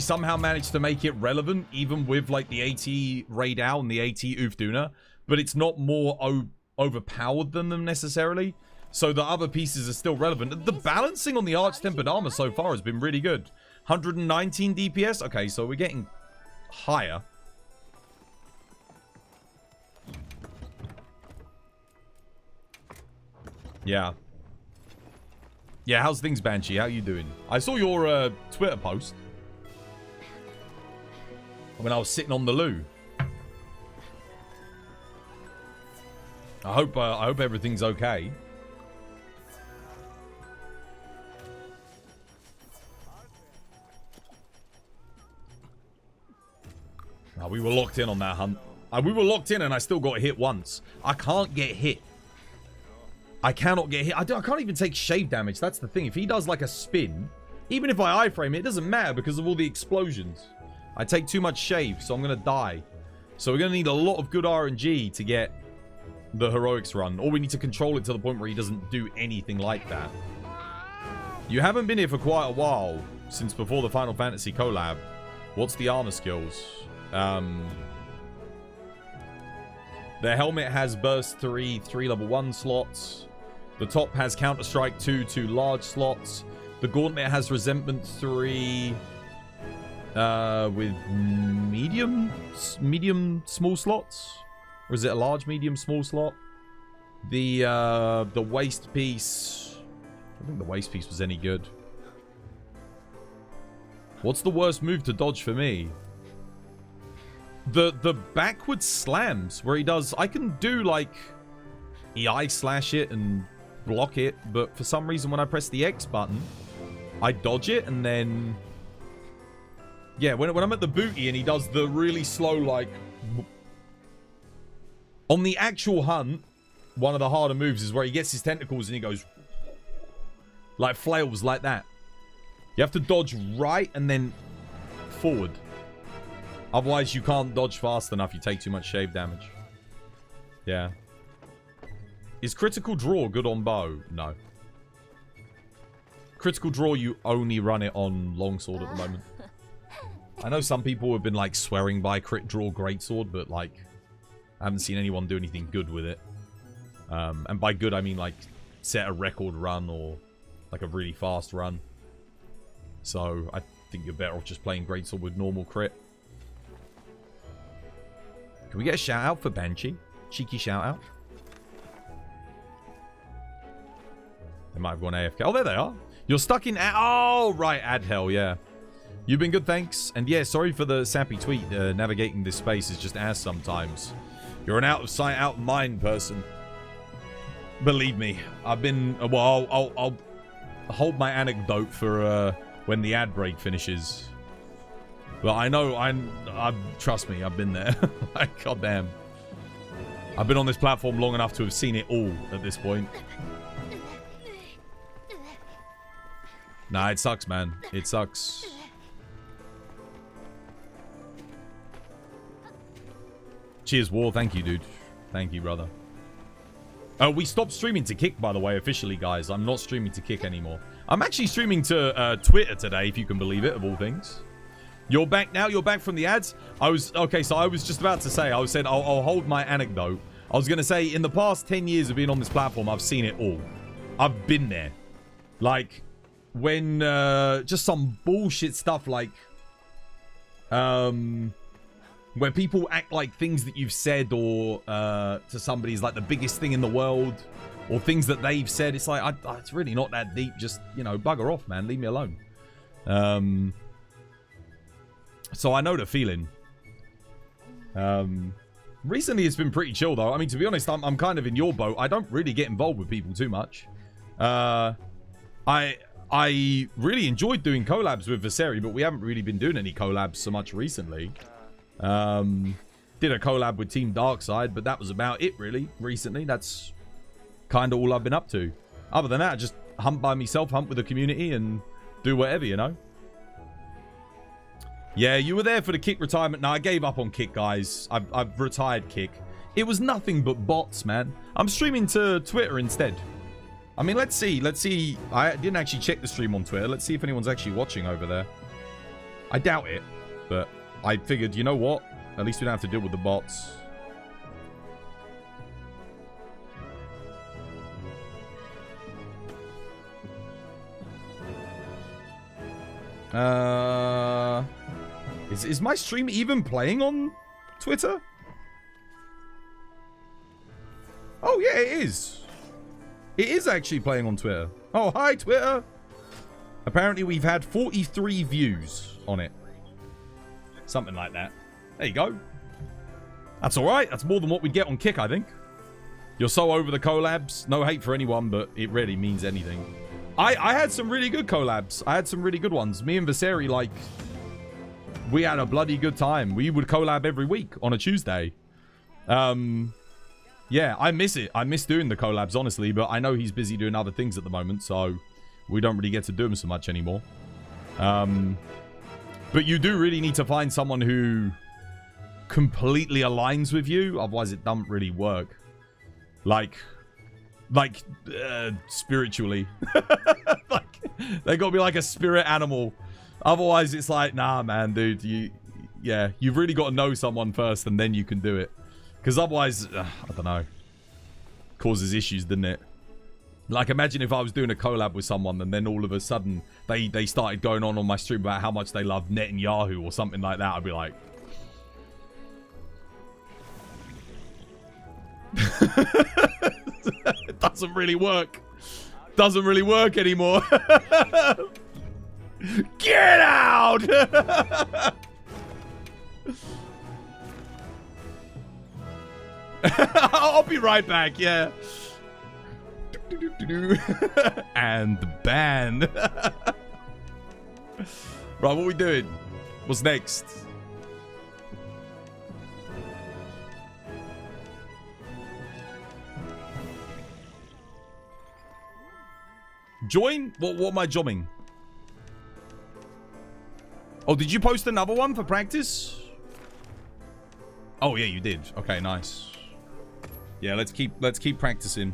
somehow managed to make it relevant, even with like the AT Raid Owl and the AT Ufduna, but it's not more overpowered than them necessarily. So the other pieces are still relevant. The balancing on the Arch Tempered armor so far has been really good. 119 DPS. Okay, so we're getting higher. Yeah. Yeah, how's things, Banshee? How you doing? I saw your Twitter post when I was sitting on the loo. I hope everything's okay. We were locked in on that hunt. We were locked in and I still got hit once. I can't get hit. I cannot get hit. I can't even take shave damage. That's the thing. If he does like a spin, even if I iframe it, it doesn't matter because of all the explosions. I take too much shave, so I'm going to die. So we're going to need a lot of good RNG to get the heroics run. Or we need to control it to the point where he doesn't do anything like that. You haven't been here for quite a while, since before the Final Fantasy collab. What's the armor skills? The helmet has burst 3 level 1 slots. The top has Counter Strike 2 large slots. The gauntlet has resentment 3 with medium small slots, or is it a large medium small slot? The waist piece, I don't think the waist piece was any good. What's the worst move to dodge for me? The backward slams where he does, I can do like EI slash it and block it, but for some reason when I press the X button, I dodge it and then, yeah, when I'm at the booty and he does the really slow like, on the actual hunt, one of the harder moves is where he gets his tentacles and he goes like flails like that. You have to dodge right and then forward. Otherwise, you can't dodge fast enough. You take too much shave damage. Yeah. Is critical draw good on bow? No. Critical draw, you only run it on longsword at the moment. I know some people have been like swearing by crit draw greatsword, but like I haven't seen anyone do anything good with it. And by good, I mean like set a record run or like a really fast run. So I think you're better off just playing greatsword with normal crit. Can we get a shout out for Banshee? Cheeky shout out. They might have gone AFK. Oh, there they are. You're stuck in... Oh, right. Adhel, yeah. You've been good, thanks. And yeah, sorry for the sappy tweet. Navigating this space is just ass sometimes. You're an out of sight, out of mind person. Believe me. I've been... Well, I'll hold my anecdote for when the ad break finishes. But I know, trust me, I've been there. Like, goddamn. I've been on this platform long enough to have seen it all at this point. Nah, it sucks, man. It sucks. Cheers, War. Thank you, dude. Thank you, brother. We stopped streaming to Kick, by the way, officially, guys. I'm not streaming to Kick anymore. I'm actually streaming to Twitter today, if you can believe it, of all things. You're back now? You're back from the ads? Okay, so I was just about to say, I'll hold my anecdote. I was going to say, in the past 10 years of being on this platform, I've seen it all. I've been there. Like, when just some bullshit stuff like where people act like things that you've said or to somebody is like the biggest thing in the world, or things that they've said. It's like, it's really not that deep. Just, you know, bugger off, man. Leave me alone. So I know the feeling. Recently it's been pretty chill though. I mean, to be honest, I'm kind of in your boat. I don't really get involved with people too much. I really enjoyed doing collabs with Viseri, but we haven't really been doing any collabs so much recently. Did a collab with Team Darkside, but that was about it really recently. That's kind of all I've been up to. Other than that, I just hunt by myself, hunt with the community, and do whatever, you know. Yeah, you were there for the Kick retirement. No, I gave up on Kick, guys. I've retired Kick. It was nothing but bots, man. I'm streaming to Twitter instead. I mean, let's see. Let's see. I didn't actually check the stream on Twitter. Let's see if anyone's actually watching over there. I doubt it, but I figured, you know what? At least we don't have to deal with the bots. Is my stream even playing on Twitter? Oh, yeah, it is. It is actually playing on Twitter. Oh, hi, Twitter. Apparently, we've had 43 views on it. Something like that. There you go. That's all right. That's more than what we'd get on Kick, I think. You're so over the collabs. No hate for anyone, but it really means anything. I had some really good collabs. I had some really good ones. Me and Viseri, like, we had a bloody good time. We would collab every week on a Tuesday. Yeah, I miss it. I miss doing the collabs, honestly, but I know he's busy doing other things at the moment, so we don't really get to do them so much anymore. But you do really need to find someone who completely aligns with you, otherwise it doesn't really work. Like spiritually. Like, they gotta be like a spirit animal. Otherwise, it's like, nah, man, dude, you've really got to know someone first, and then you can do it. Because otherwise, I don't know, causes issues, doesn't it? Like, imagine if I was doing a collab with someone, and then all of a sudden, they started going on my stream about how much they love Netanyahu or something like that. I'd be like... It doesn't really work. Doesn't really work anymore. Get out! I'll be right back, yeah. And ban. Right, what are we doing? What's next? Join? What am I jobbing? Oh, did you post another one for practice? Oh yeah, you did. Okay, nice. Yeah, let's keep practicing.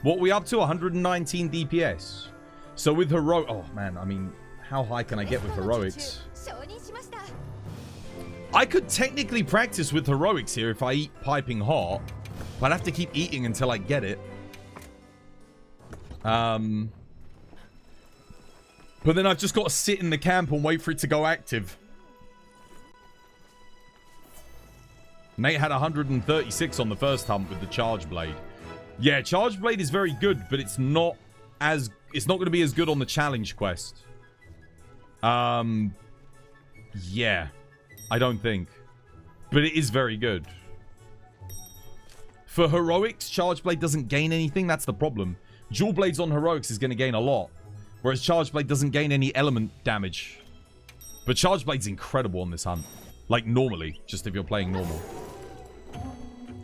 What are we up to? 119 DPS. So with heroic, oh man, I mean, how high can I get with heroics? I could technically practice with heroics here if I eat piping hot, but I'd have to keep eating until I get it. But then I've just got to sit in the camp and wait for it to go active. Nate had 136 on the first hump with the charge blade. Yeah, charge blade is very good, but it's not going to be as good on the challenge quest. Yeah, I don't think, but it is very good. For heroics, charge blade doesn't gain anything. That's the problem. Dual blades on heroics is going to gain a lot, whereas charge blade doesn't gain any element damage. But charge blade's incredible on this hunt, like normally, just if you're playing normal.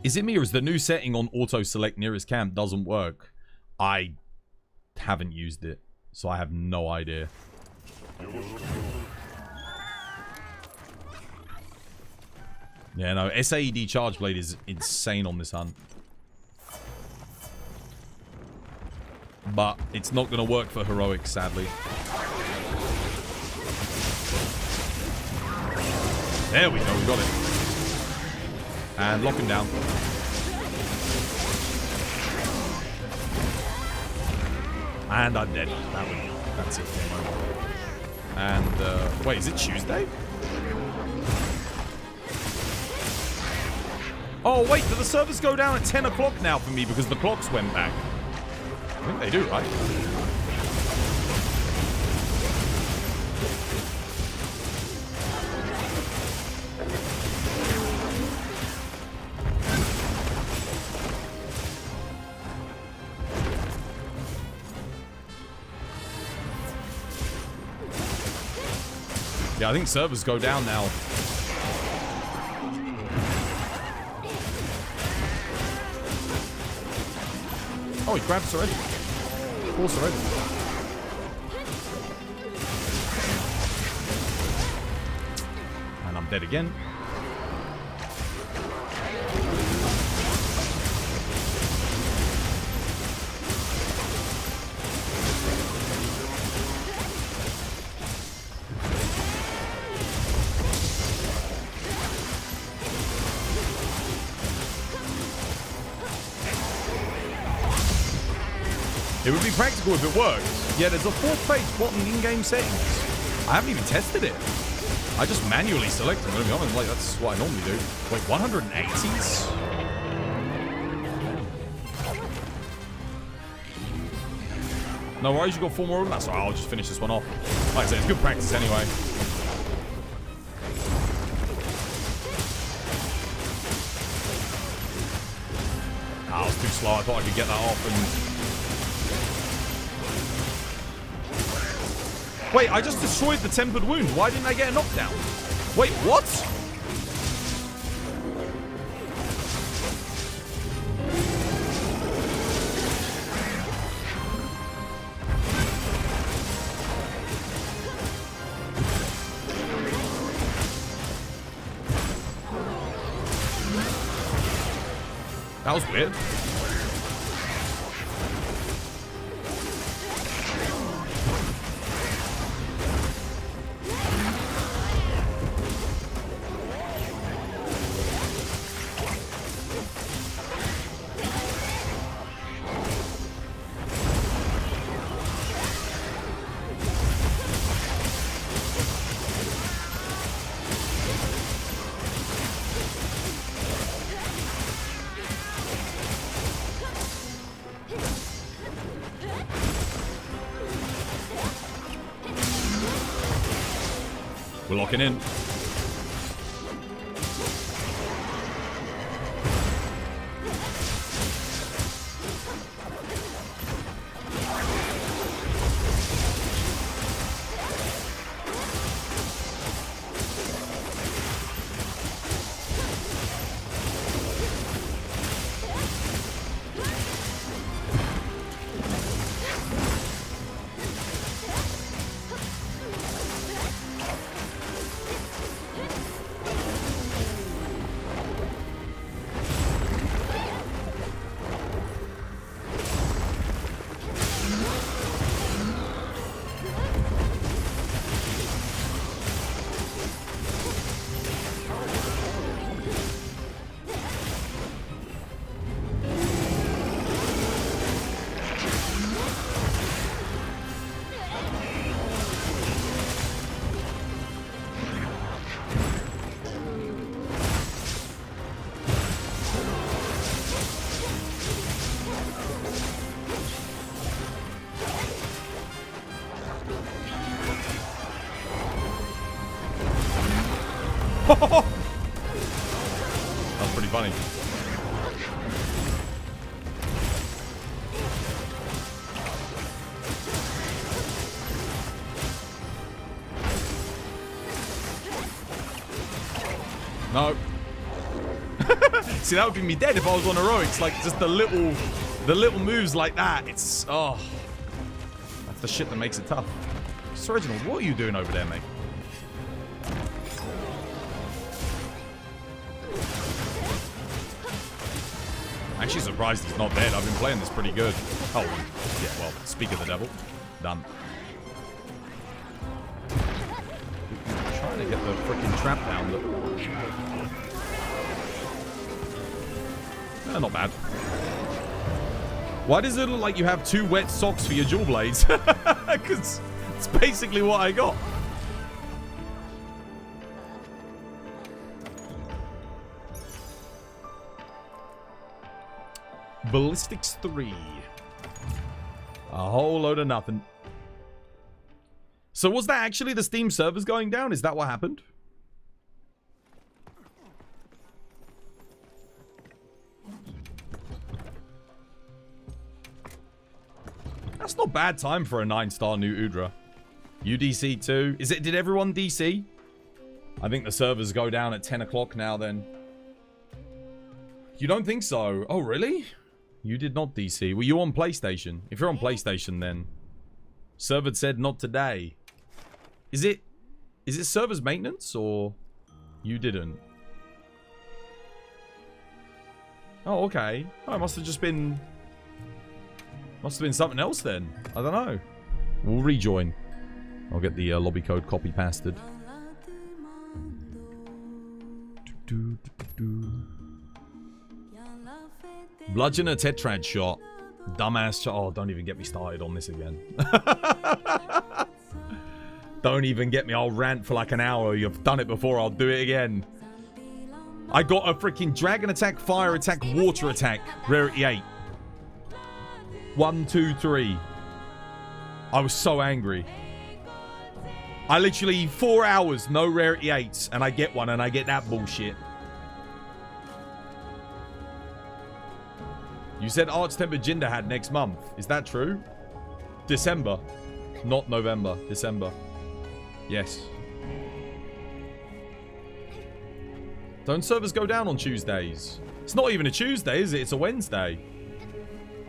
Is it me, or is the new setting on auto select nearest camp doesn't work? I haven't used it, so I have no idea. Yeah, no, SAED charge blade is insane on this hunt. But it's not going to work for heroics, sadly. There we go, we got it. And lock him down. And I'm dead. That's it. And, wait, is it Tuesday? Oh, wait, do the servers go down at 10 o'clock now for me because the clocks went back? I think they do, right? Yeah, I think servers go down now. Oh, he grabbed us already. Horse already. And I'm dead again. It would be practical if it worked. Yeah, there's a 4th page bottom in-game settings. I haven't even tested it. I just manually select them. I'm like, that's what I normally do. Wait, 180s? No worries, you got 4 more of them? That's all right, I'll just finish this one off. Like I said, it's good practice anyway. I was too slow. I thought I could get that off and... Wait, I just destroyed the tempered wound. Why didn't I get a knockdown? Wait, what? That was weird. We're locking in. That's pretty funny. No. See, that would be me dead if I was on heroics. Like, just the little moves like that. It's, oh. That's the shit that makes it tough. Sir Reginald, what are you doing over there, mate? I'm actually surprised he's not dead. I've been playing this pretty good. Oh, yeah, well, speak of the devil. Done. I'm trying to get the freaking trap down, but... not bad. Why does it look like you have 2 wet socks for your dual blades? Because it's basically what I got. Ballistics 3. A whole load of nothing. So was that actually the Steam servers going down? Is that what happened? That's not bad time for a 9-star Nu Udra. UDC 2. Is it? Did everyone DC? I think the servers go down at 10 o'clock now then. You don't think so? Oh, really? You did not DC. Were you on PlayStation? If you're on PlayStation, then server said not today. Is it servers maintenance or you didn't? Oh, okay. Oh, it must have just been... Must have been something else then. I don't know. We'll rejoin. I'll get the lobby code copy pasted. Bludgeon a tetrad shot. Dumbass shot. Oh, don't even get me started on this again. Don't even get me. I'll rant for like an hour. You've done it before. I'll do it again. I got a freaking dragon attack, fire attack, water attack. Rarity 8. 1, 2, 3. I was so angry. I literally 4 hours, no rarity 8s, and I get one, and I get that bullshit. You said Arch Tempered Jinder had next month. Is that true? December. Not November. December. Yes. Don't servers go down on Tuesdays? It's not even a Tuesday, is it? It's a Wednesday.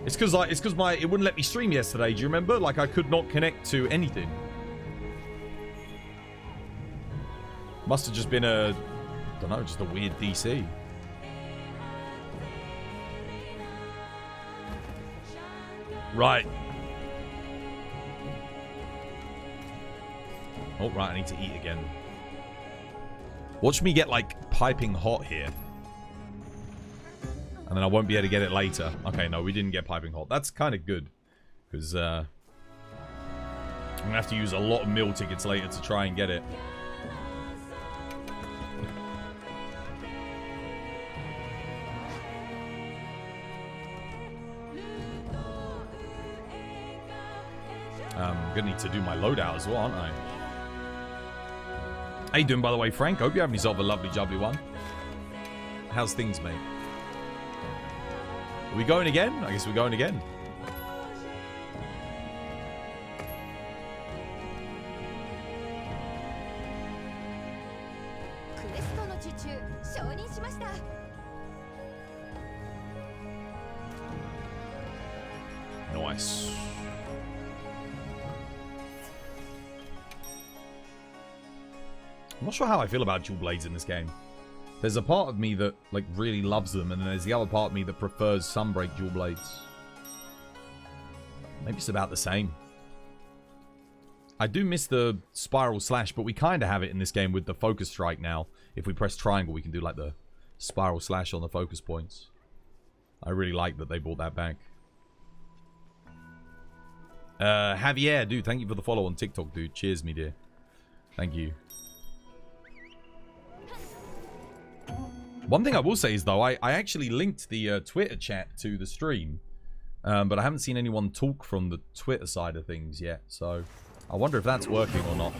It's because it wouldn't let me stream yesterday. Do you remember? Like, I could not connect to anything. Must have just been a... I don't know, just a weird DC. Right. Oh, right, I need to eat again. Watch me get, like, piping hot here. And then I won't be able to get it later. Okay, no, we didn't get piping hot. That's kind of good. Because, I'm going to have to use a lot of meal tickets later to try and get it. I'm going to need to do my loadout as well, aren't I? How you doing, by the way, Frank? Hope you're having yourself a lovely, jubbly one. How's things, mate? Are we going again? I guess we're going again. Nice. I'm not sure how I feel about dual blades in this game. There's a part of me that, like, really loves them, and then there's the other part of me that prefers Sunbreak dual blades. Maybe it's about the same. I do miss the spiral slash, but we kind of have it in this game with the focus strike now. If we press triangle, we can do, like, the spiral slash on the focus points. I really like that they brought that back. Javier, dude, thank you for the follow on TikTok, dude. Cheers, me dear. Thank you. One thing I will say is, though, I actually linked the Twitter chat to the stream. But I haven't seen anyone talk from the Twitter side of things yet. So, I wonder if that's working or not.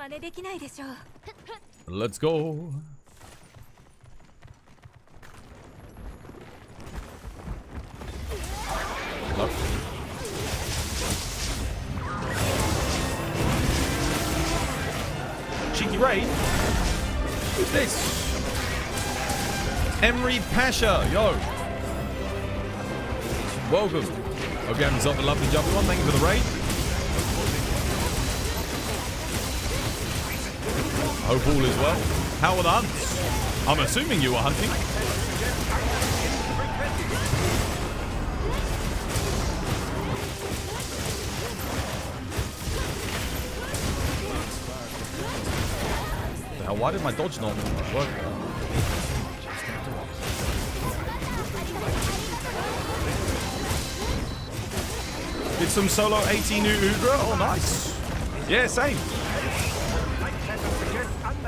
真似できないでしょう。 Let's go. Nope. Cheeky raid. Who's this? Emery Pasha, yo. Welcome. Hope you having yourself a lovely jumping one. Thank you for the raid. Hope all is well. How were the hunts? I'm assuming you were hunting. The hell, why did my dodge not work? Did some solo AT Nu Udra? Oh, nice. Yeah, same.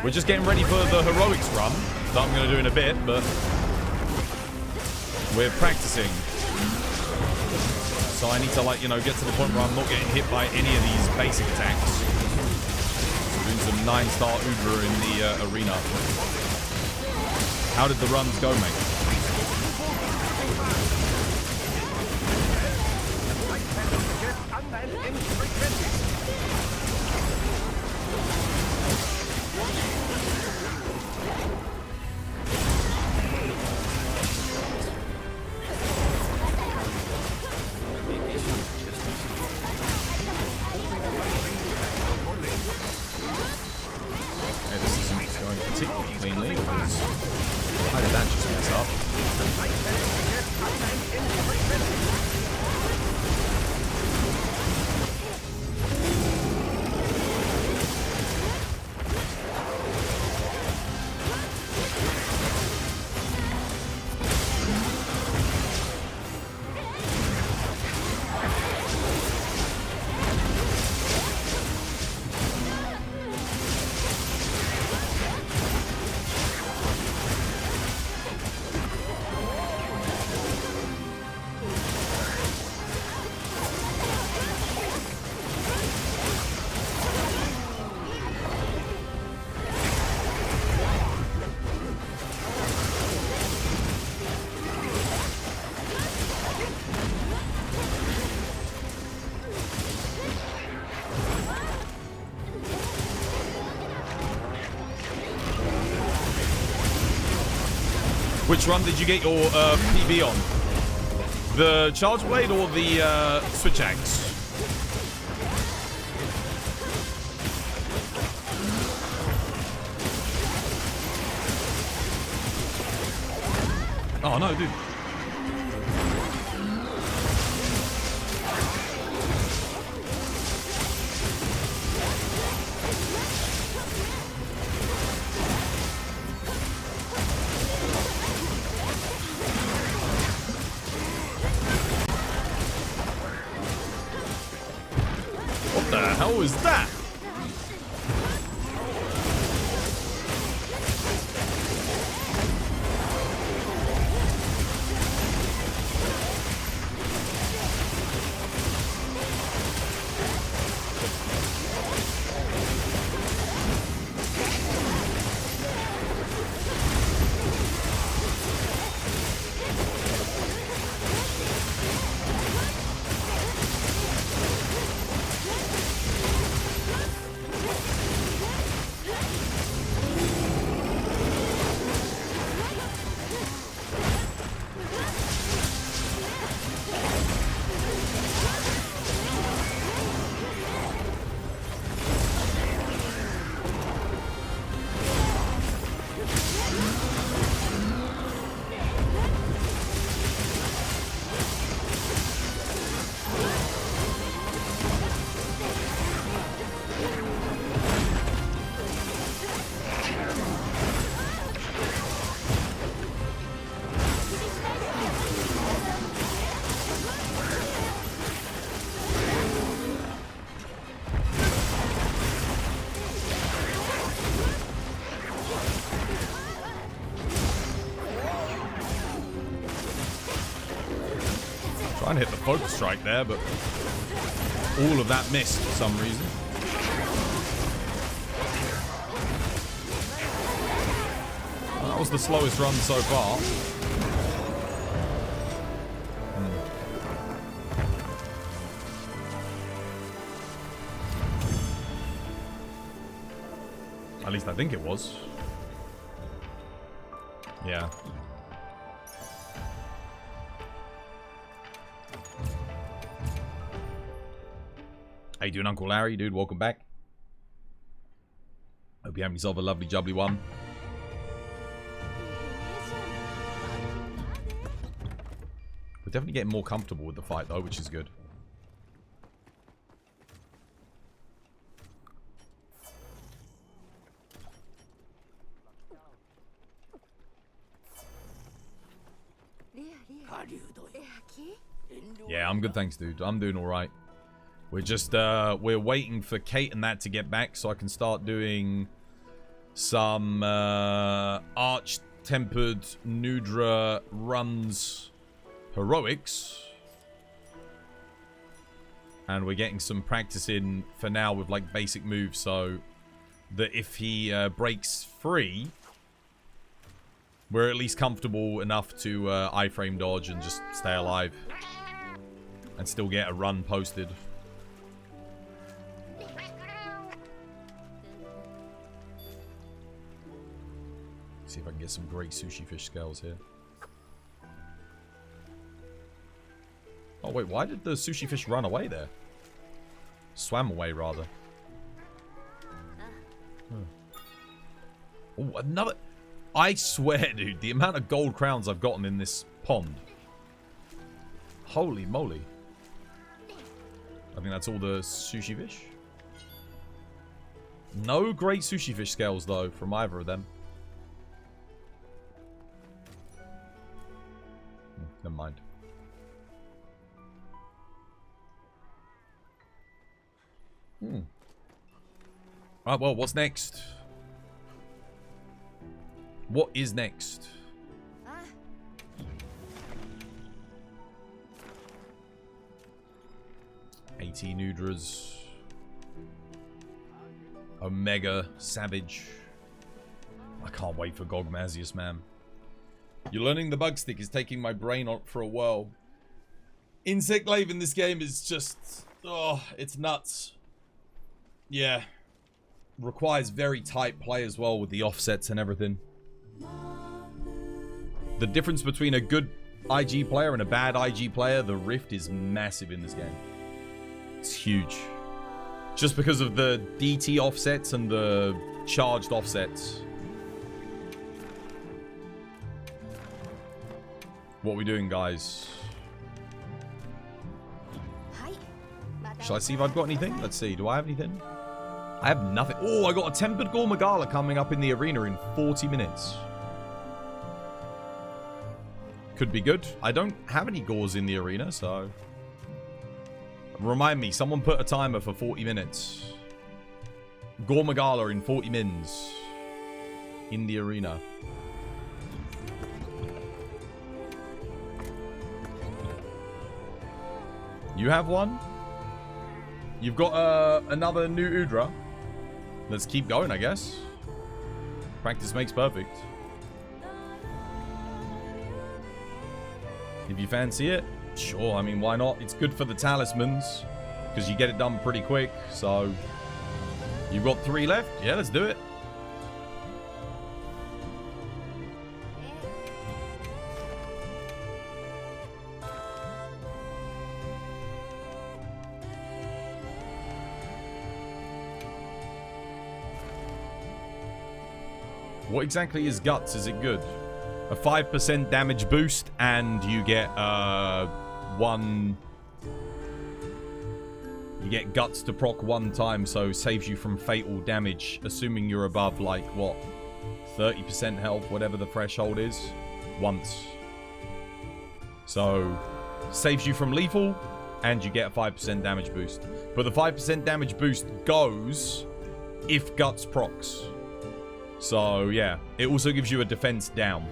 We're just getting ready for the heroics run that I'm going to do in a bit, but we're practicing. So I need to, like, you know, get to the point where I'm not getting hit by any of these basic attacks. So doing some 9-star Udra in the arena. How did the runs go, mate? Particularly cleanly because how did that just mess up? Which run did you get your PB on? The Charge Blade or the Switch Axe? Oh no, dude. What the hell is that? Trying to hit the focus strike there, but all of that missed for some reason. was the slowest run so far. At least I think it was. Yeah. How you doing, Uncle Larry? Dude, welcome back. Hope you have yourself a lovely jubbly one. We're definitely getting more comfortable with the fight, though, which is good. Yeah, I'm good, thanks, dude. I'm doing all right. We're just, we're waiting for Kate and that to get back so I can start doing some, Arch Tempered Nu Udra runs heroics. And we're getting some practice in for now with, like, basic moves so that if he, breaks free, we're at least comfortable enough to, iframe dodge and just stay alive. And still get a run posted. See if I can get some great sushi fish scales here. Oh wait, why did the sushi fish run away there? Swam away, rather. Oh, another... I swear, dude, the amount of gold crowns I've gotten in this pond. Holy moly. I think that's all the sushi fish. No great sushi fish scales, though, from either of them. Never mind. Alright, well, what's next? What is next? AT Nu Udras. Omega Savage. I can't wait for Gogmazios, man. You're learning the bug stick is taking my brain on for a whirl. Insect Glaive in this game is just... oh, it's nuts. Yeah. Requires very tight play as well with the offsets and everything. The difference between a good IG player and a bad IG player, the rift is massive in this game. It's huge. Just because of the DT offsets and the charged offsets. What are we doing, guys? Shall I see if I've got anything? Let's see. Do I have anything? I have nothing. Oh, I got a Tempered Gogmazios coming up in the arena in 40 minutes. Could be good. I don't have any gores in the arena, so... Remind me, someone put a timer for 40 minutes. Gogmazios in 40 mins. In the arena. You have one? You've got another Nu Udra. Let's keep going, I guess. Practice makes perfect. If you fancy it, sure. I mean, why not? It's good for the talismans because you get it done pretty quick. So you've got 3 left. Yeah, let's do it. What exactly is guts? Is it good? A 5% damage boost, and you get one. You get guts to proc 1 time, so saves you from fatal damage, assuming you're above like what, 30% health, whatever the threshold is, once. So saves you from lethal, and you get a 5% damage boost. But the 5% damage boost goes if guts procs. So yeah, it also gives you a defense down.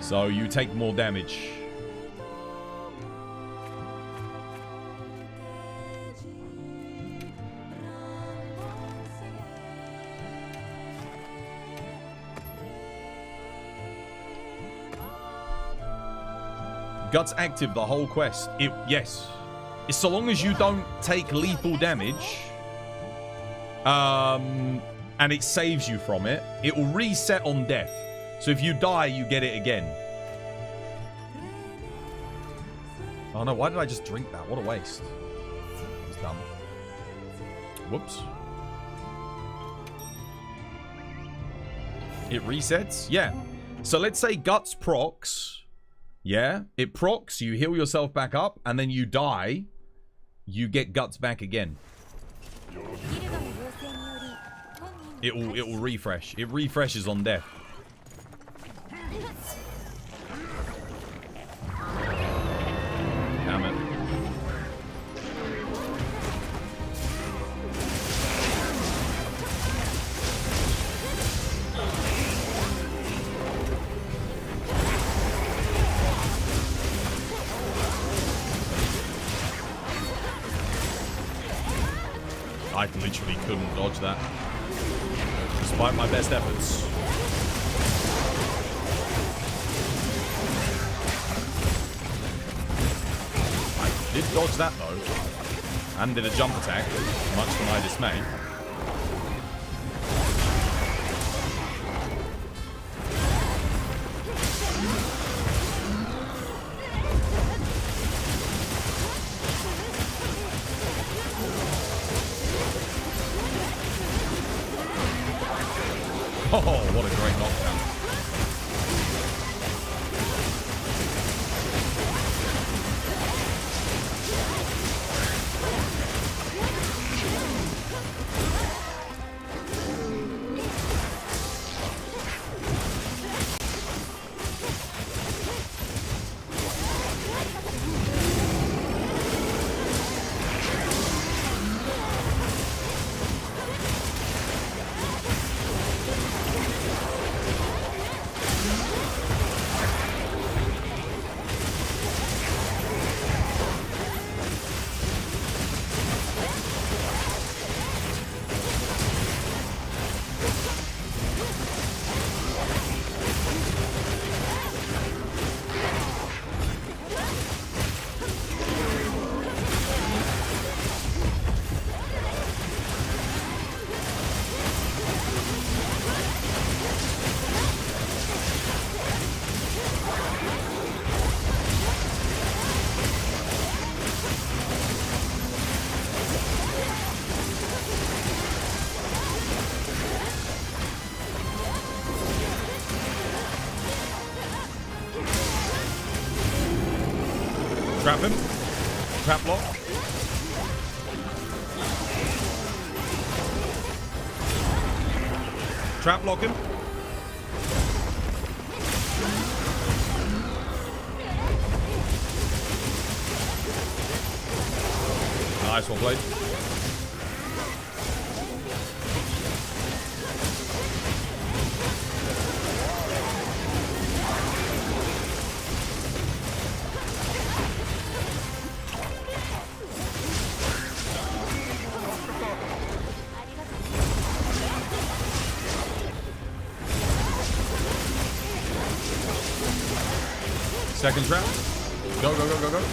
So you take more damage. Guts active the whole quest. Yes. It's so long as you don't take lethal damage, and it saves you from it, it will reset on death. So if you die, you get it again. Oh no, why did I just drink that? What a waste. That was dumb. Whoops. It resets? Yeah. So let's say Guts procs. Yeah, it procs, you heal yourself back up, and then you die, you get Guts back again. It will refresh. It refreshes on death. Damn it. I literally couldn't dodge that, despite my best efforts. I did dodge that though, and did a jump attack, much to my dismay. Oh, what a great knockdown. Trap him. Trap lock. Trap lock him. Nice one played. Second trap. Go, go, go, go, go.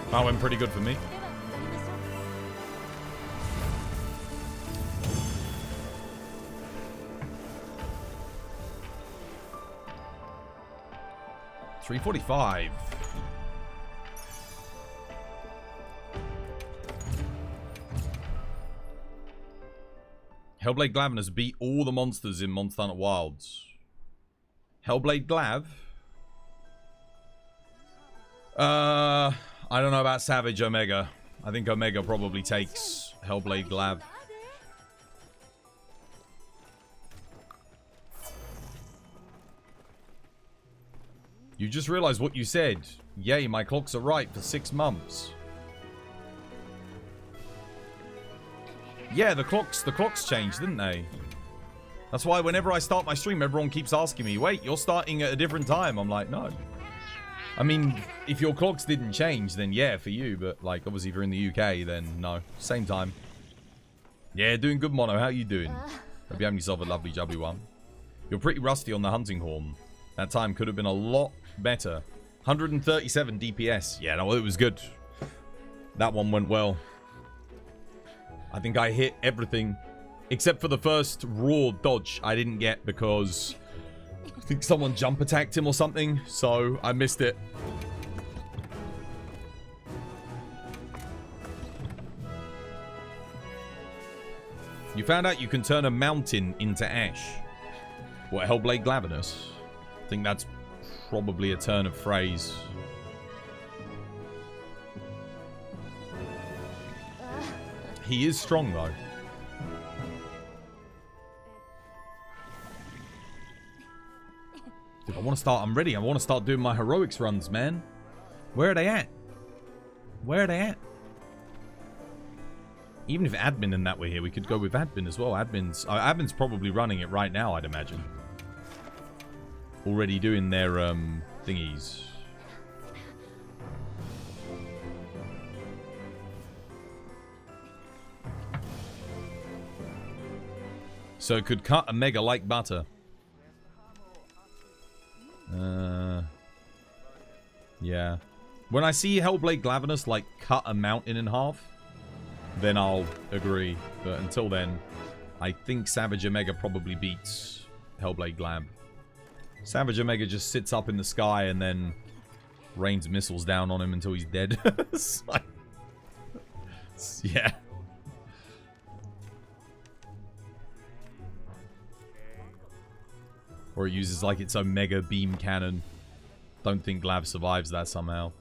That went pretty good for me. $345. Hellblade Glavin has beat all the monsters in Monster Hunter Wilds. Hellblade Glav? I don't know about Savage Omega. I think Omega probably takes Hellblade Glav. You just realized what you said. Yay, my clocks are right for 6 months. Yeah, the clocks changed, didn't they? That's why whenever I start my stream, everyone keeps asking me, wait, you're starting at a different time. I'm like, no. I mean, if your clocks didn't change, then yeah, for you. But, like, obviously if you're in the UK, then no. Same time. Yeah, doing good, Mono. How you doing? Hope you're having yourself a lovely jubbly one. You're pretty rusty on the hunting horn. That time could have been a lot better. 137 DPS. Yeah, no, it was good. That one went well. I think I hit everything. Except for the first raw dodge I didn't get because I think someone jump attacked him or something. So I missed it. You found out you can turn a mountain into ash. What, Hellblade Glavenus? I think that's probably a turn of phrase. He is strong, though. Dude, I want to start... I'm ready. I want to start doing my heroics runs, man. Where are they at? Where are they at? Even if admin and that were here, we could go with admin as well. Admin's probably running it right now, I'd imagine. Already doing their thingies. So it could cut a mega like butter. Yeah. When I see Hellblade Glavenus like cut a mountain in half, then I'll agree. But until then, I think Savage Omega probably beats Hellblade Glab. Savage Omega just sits up in the sky and then rains missiles down on him until he's dead. Yeah. Or it uses like its own mega beam cannon. Don't think Glab survives that somehow.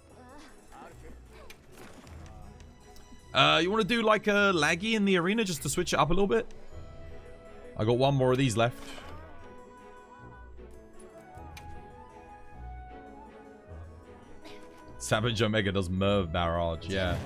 You want to do like a laggy in the arena just to switch it up a little bit? I got one more of these left. Savage Omega does Merv Barrage, yeah.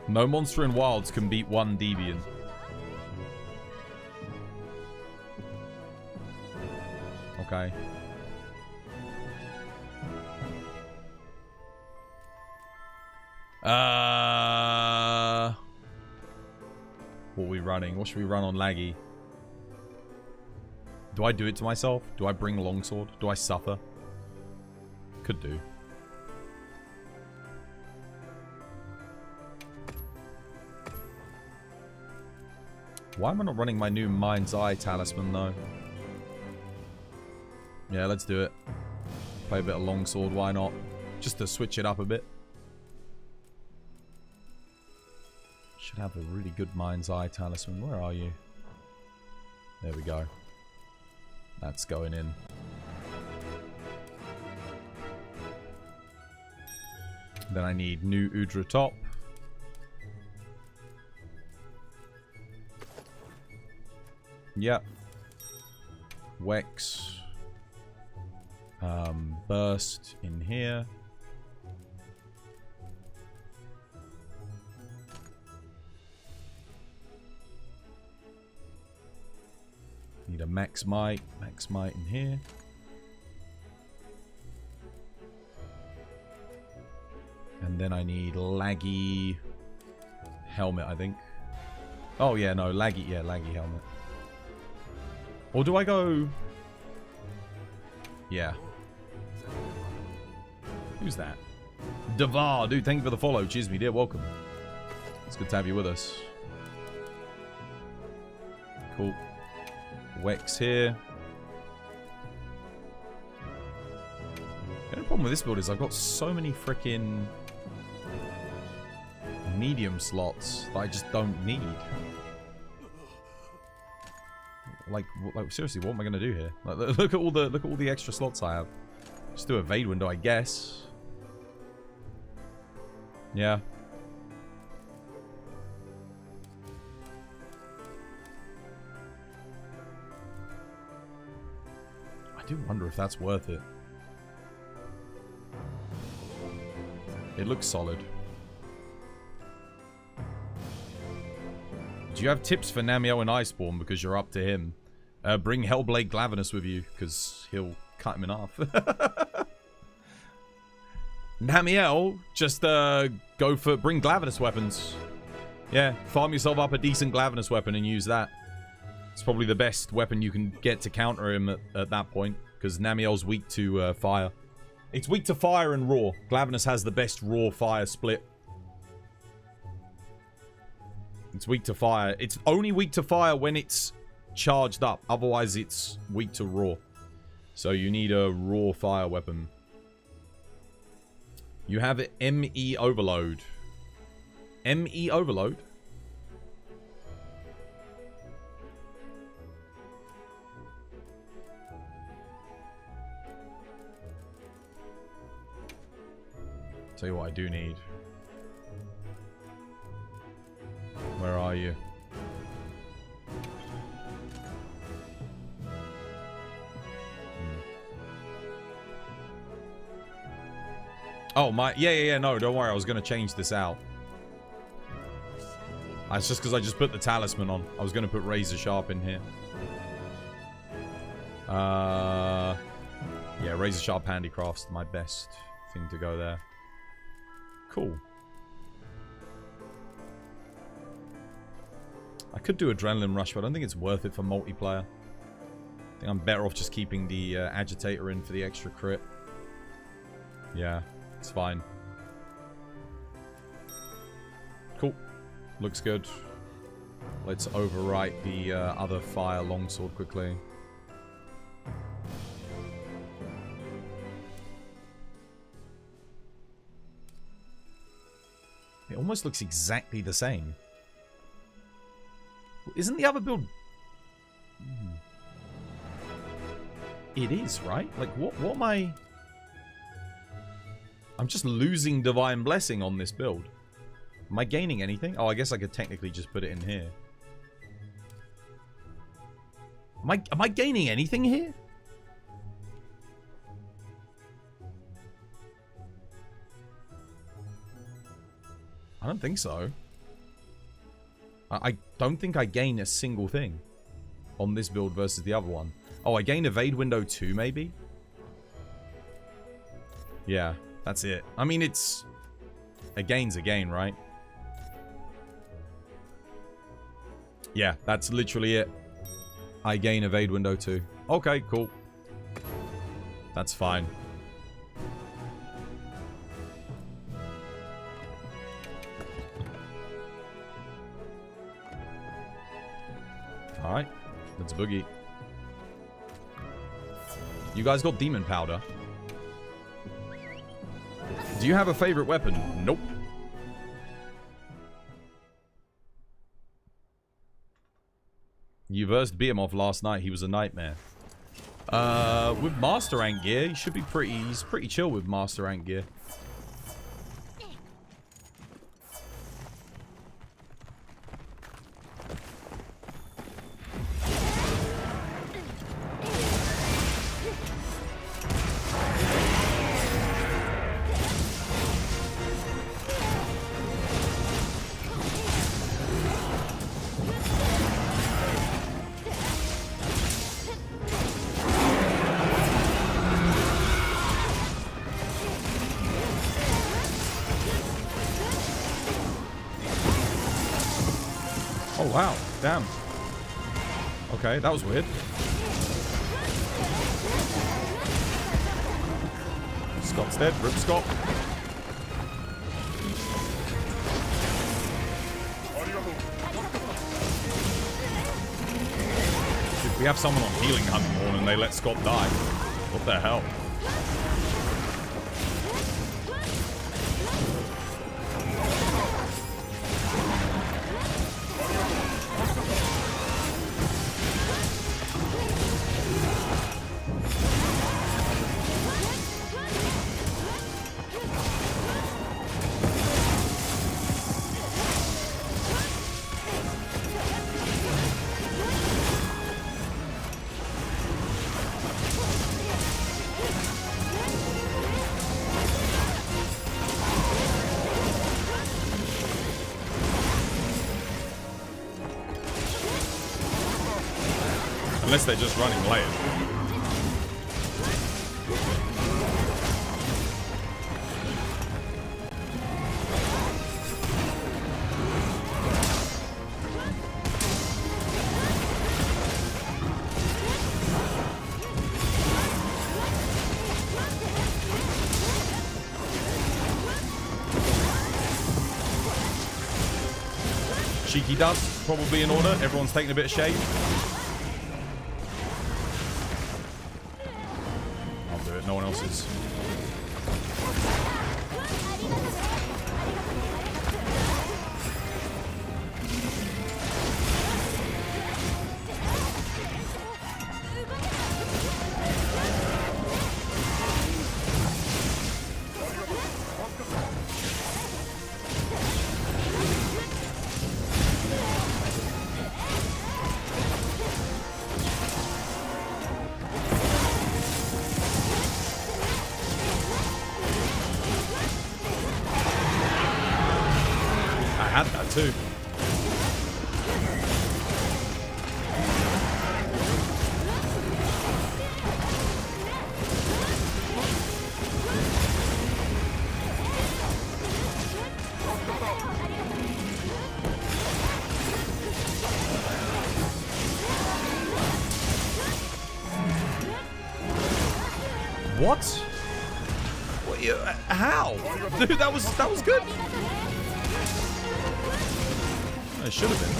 No monster in Wilds can beat one Deviant. Okay. What are we running? What should we run on Laggy? Do I do it to myself? Do I bring longsword? Do I suffer? Could do. Why am I not running my new Mind's Eye talisman, though? Yeah, let's do it. Play a bit of longsword, why not? Just to switch it up a bit. Should have a really good Mind's Eye talisman. Where are you? There we go. That's going in. Then I need Nu Udra top. Yep. Wex. Burst in here. Need a Max Might in here. And then I need Laggy helmet, I think. Oh yeah, no, Laggy helmet. Or do I go... Yeah. Who's that? Devar, dude, thank you for the follow. Cheers, me dear, welcome. It's good to have you with us. Cool. Wex here. The only problem with this build is I've got so many freaking medium slots that I just don't need. Like seriously, what am I gonna do here? Like, look at all the extra slots I have. Just do evade window, I guess. Yeah. I do wonder if that's worth it. It looks solid. Do you have tips for Namiel and Iceborne because you're up to him? Bring Hellblade Glavenus with you because he'll cut him in half. Namiel, just bring Glavenus weapons. Yeah, farm yourself up a decent Glavenus weapon and use that. It's probably the best weapon you can get to counter him at that point because Namiel's weak to fire. It's weak to fire and raw. Glavenus has the best raw fire split. It's weak to fire. It's only weak to fire when it's charged up. Otherwise, it's weak to raw. So you need a raw fire weapon. You have ME Overload. ME Overload? Tell you what I do need. Where are you? Oh, my... Yeah, no, don't worry. I was going to change this out. It's just because I just put the talisman on. I was going to put Razor Sharp in here. Yeah, Razor Sharp Handicraft's my best thing to go there. Cool. I could do Adrenaline Rush, but I don't think it's worth it for multiplayer. I think I'm better off just keeping the Agitator in for the extra crit. Yeah, it's fine. Cool. Looks good. Let's overwrite the other fire longsword quickly. It almost looks exactly the same. Isn't the other build... It is, right? Like, what am I... I'm just losing Divine Blessing on this build. Am I gaining anything? Oh, I guess I could technically just put it in here. Am I gaining anything here? I don't think so. I don't think I gain a single thing on this build versus the other one. Oh, I gain Evade Window 2, maybe? Yeah, that's it. I mean, it's... A gain's a gain, right? Yeah, that's literally it. I gain Evade Window 2. Okay, cool. That's fine. Alright, let's boogie. You guys got Demon Powder. Do you have a favorite weapon? Nope. You versed Behemoth last night. He was a nightmare. With Master Rank gear, he should be pretty... He's pretty chill with Master Rank gear. Oh, wow. Damn. Okay, that was weird. Scott's dead. Rip Scott. If we have someone on healing Hunthorn and they let Scott die, what the hell? Unless they're just running layered. Cheeky dust, probably in order. Everyone's taking a bit of shade. I'll do it, no one else is. I had that too. What? What you, how? Dude, that was good. It should have been.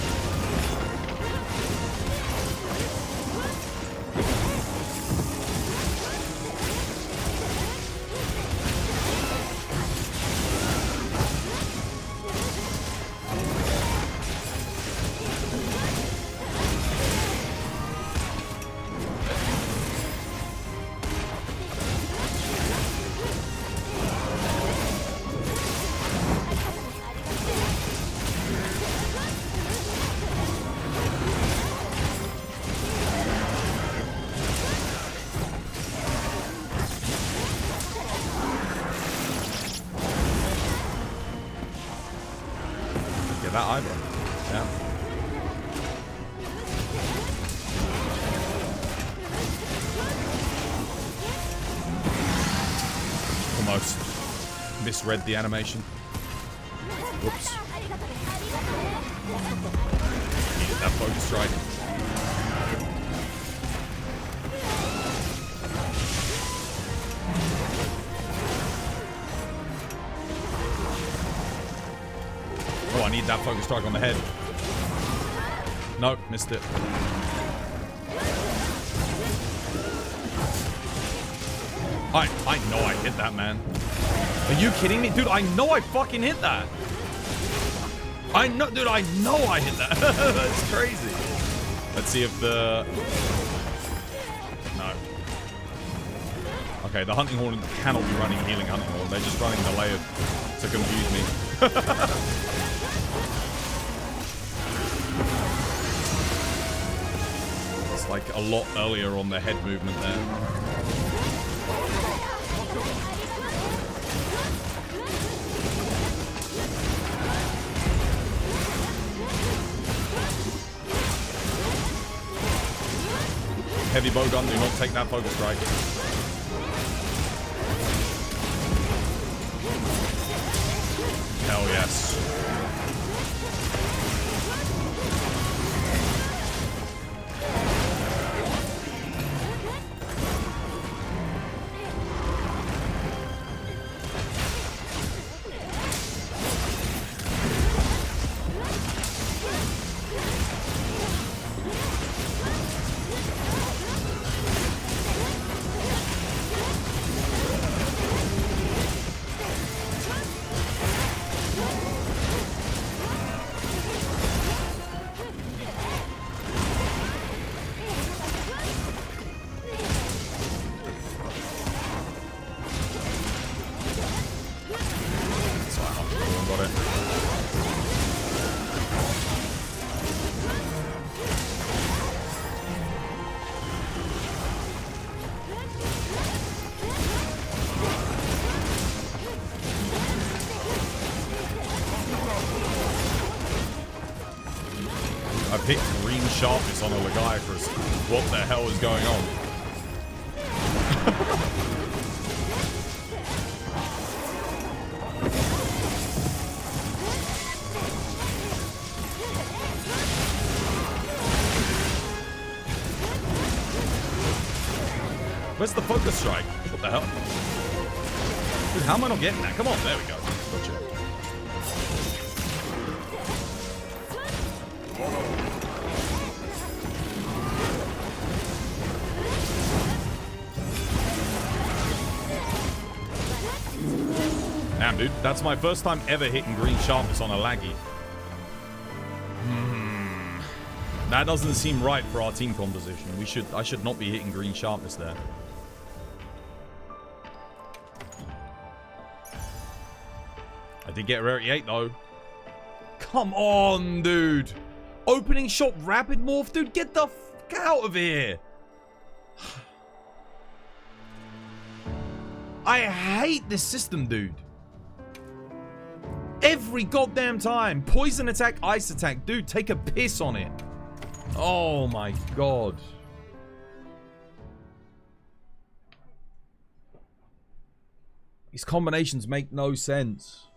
That either. Yeah. Almost misread the animation. Whoops. Needed that focus strike. Oh, I need that focus strike on the head. Nope, missed it. I know I hit that, man. Are you kidding me? Dude, I know I fucking hit that. I know, dude, I know I hit that. That's crazy. Let's see if the... No. Okay, the hunting horn cannot be running healing hunting horn. They're just running the layer to confuse me. It's like a lot earlier on the head movement there. Heavy bow gun, do not take that focus strike. Hell yes. hit green sharpness on a Legiacrus. What the hell is going on? Where's the focus strike? What the hell? Dude, how am I not getting that? Come on, there we go. Gotcha. Damn, dude, that's my first time ever hitting green sharpness on a laggy. That doesn't seem right for our team composition. I should not be hitting green sharpness there. I did get rarity 8 though. Come on, dude. Opening shot rapid morph, dude. Get the fuck out of here. I hate this system, dude. Every goddamn time. Poison attack, ice attack. Dude, take a piss on it. Oh my god. These combinations make no sense.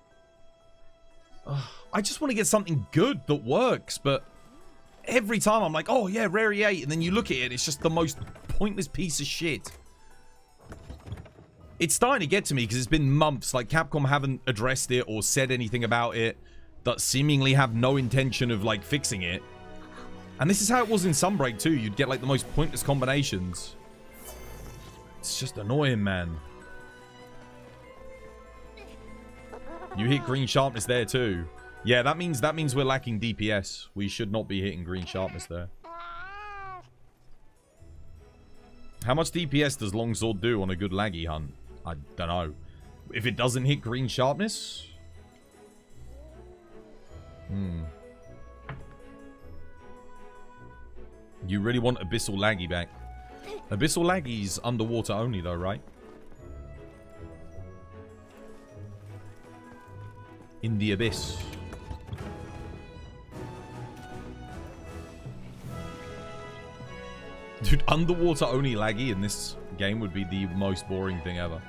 I just want to get something good that works, but every time I'm like, oh yeah, rarity 8, and then you look at it, it's just the most pointless piece of shit. It's starting to get to me because it's been months. Like, Capcom haven't addressed it or said anything about it, that seemingly have no intention of, like, fixing it. And this is how it was in Sunbreak, too. You'd get, like, the most pointless combinations. It's just annoying, man. You hit green sharpness there, too. Yeah, that means we're lacking DPS. We should not be hitting green sharpness there. How much DPS does Longsword do on a good laggy hunt? I don't know. If it doesn't hit green sharpness? You really want Abyssal Laggy back. Abyssal Laggy's underwater only though, right? In the abyss. Dude, underwater only laggy in this game would be the most boring thing ever.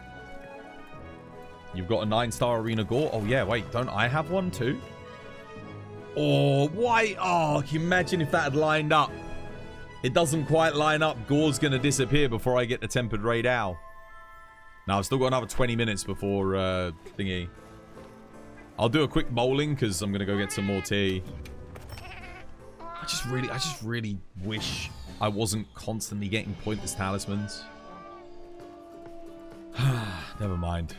You've got a 9-star arena gore. Oh yeah, wait, don't I have one too? Oh, why? Oh, can you imagine if that had lined up? It doesn't quite line up. Gore's gonna disappear before I get the Tempered Raid Owl. Now, I've still got another 20 minutes before thingy. I'll do a quick bowling because I'm gonna go get some more tea. I just really wish I wasn't constantly getting pointless talismans. Never mind.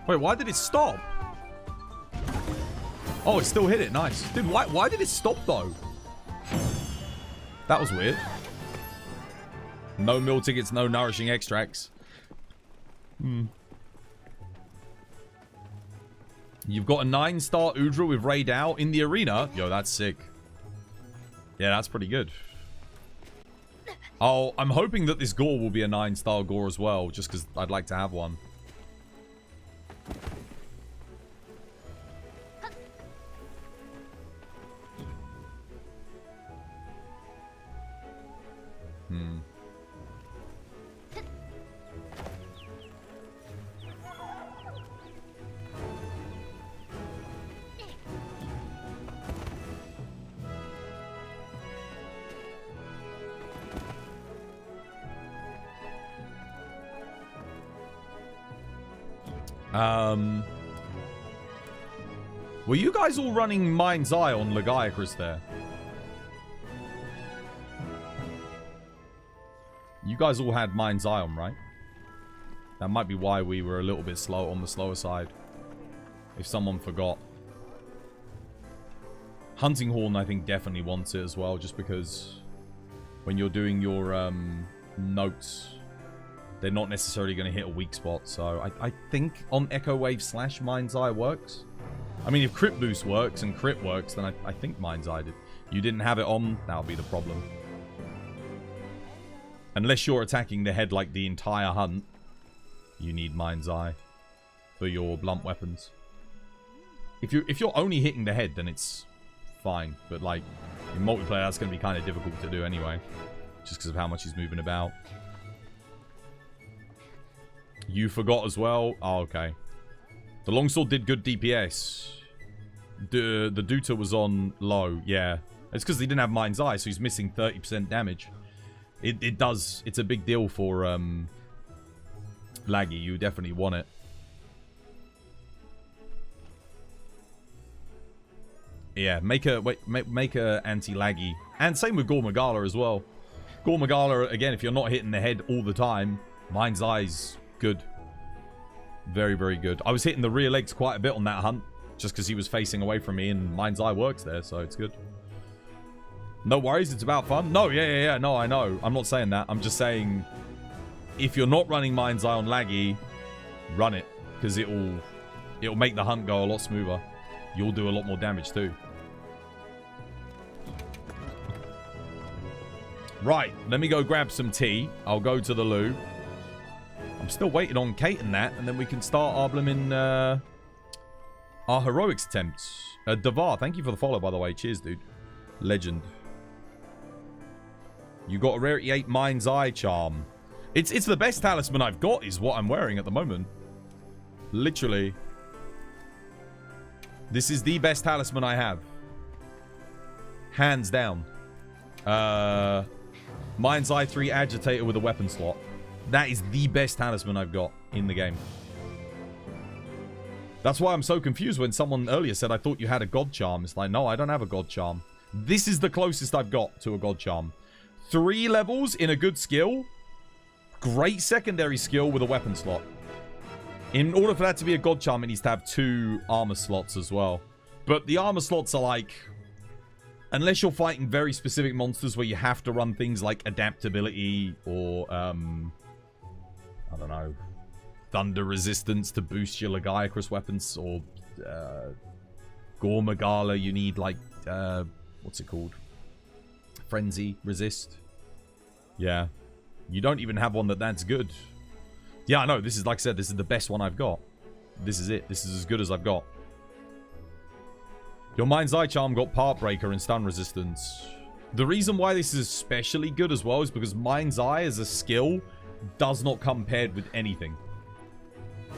Wait, why did it stop? Oh, it still hit it. Nice. Dude, why did it stop, though? That was weird. No meal tickets, no nourishing extracts. You've got a 9-star Udra with Raid Out in the arena. Yo, that's sick. Yeah, that's pretty good. Oh, I'm hoping that this gore will be a 9-star gore as well, just because I'd like to have one. Were you guys all running Mind's Eye on Legiacrus there? You guys all had Mind's Eye on, right? That might be why we were a little bit slow on the slower side. If someone forgot. Hunting Horn, I think, definitely wants it as well, just because when you're doing your notes they're not necessarily going to hit a weak spot. So I think on Echo Wave / Mind's Eye works. I mean, if Crit Boost works and Crit works, then I think Mind's Eye did. You didn't have it on, that'll be the problem. Unless you're attacking the head like the entire hunt, you need Mind's Eye for your blunt weapons. If you're only hitting the head, then it's fine. But like in multiplayer, that's going to be kind of difficult to do anyway, just because of how much he's moving about. You forgot as well. Oh, okay. The longsword did good DPS. The Duta was on low. Yeah, it's because he didn't have Mind's Eye, so he's missing 30% damage. It does. It's a big deal for laggy. You definitely want it. Yeah, make a anti-laggy, and same with Gogmazios as well. Gogmazios, again, if you're not hitting the head all the time, Mind's Eye's good. Very, very good. I was hitting the rear legs quite a bit on that hunt, just because he was facing away from me, and Mind's Eye works there, so it's good. No worries, it's about fun. No, yeah. No, I know. I'm not saying that. I'm just saying, if you're not running Mind's Eye on laggy, run it, because it'll make the hunt go a lot smoother. You'll do a lot more damage too. Right, let me go grab some tea. I'll go to the loo. I'm still waiting on Kate and that, and then we can start our blooming, our heroics attempts. Davar, thank you for the follow, by the way. Cheers, dude. Legend. You got a rarity 8 Mind's Eye charm. It's the best talisman I've got, is what I'm wearing at the moment. Literally. This is the best talisman I have. Hands down. Mind's Eye 3 Agitator with a weapon slot. That is the best talisman I've got in the game. That's why I'm so confused when someone earlier said, I thought you had a God Charm. It's like, no, I don't have a God Charm. This is the closest I've got to a God Charm. 3 levels in a good skill. Great secondary skill with a weapon slot. In order for that to be a God Charm, it needs to have 2 armor slots as well. But the armor slots are like... Unless you're fighting very specific monsters where you have to run things like adaptability or... I don't know. Thunder resistance to boost your Legiacrus weapons. Or... Gogmazios, you need like... what's it called? Frenzy resist. Yeah. You don't even have one that's good. Yeah, I know. This is, like I said, this is the best one I've got. This is it. This is as good as I've got. Your Mind's Eye charm got part breaker and stun resistance. The reason why this is especially good as well is because Mind's Eye as a skill does not come paired with anything.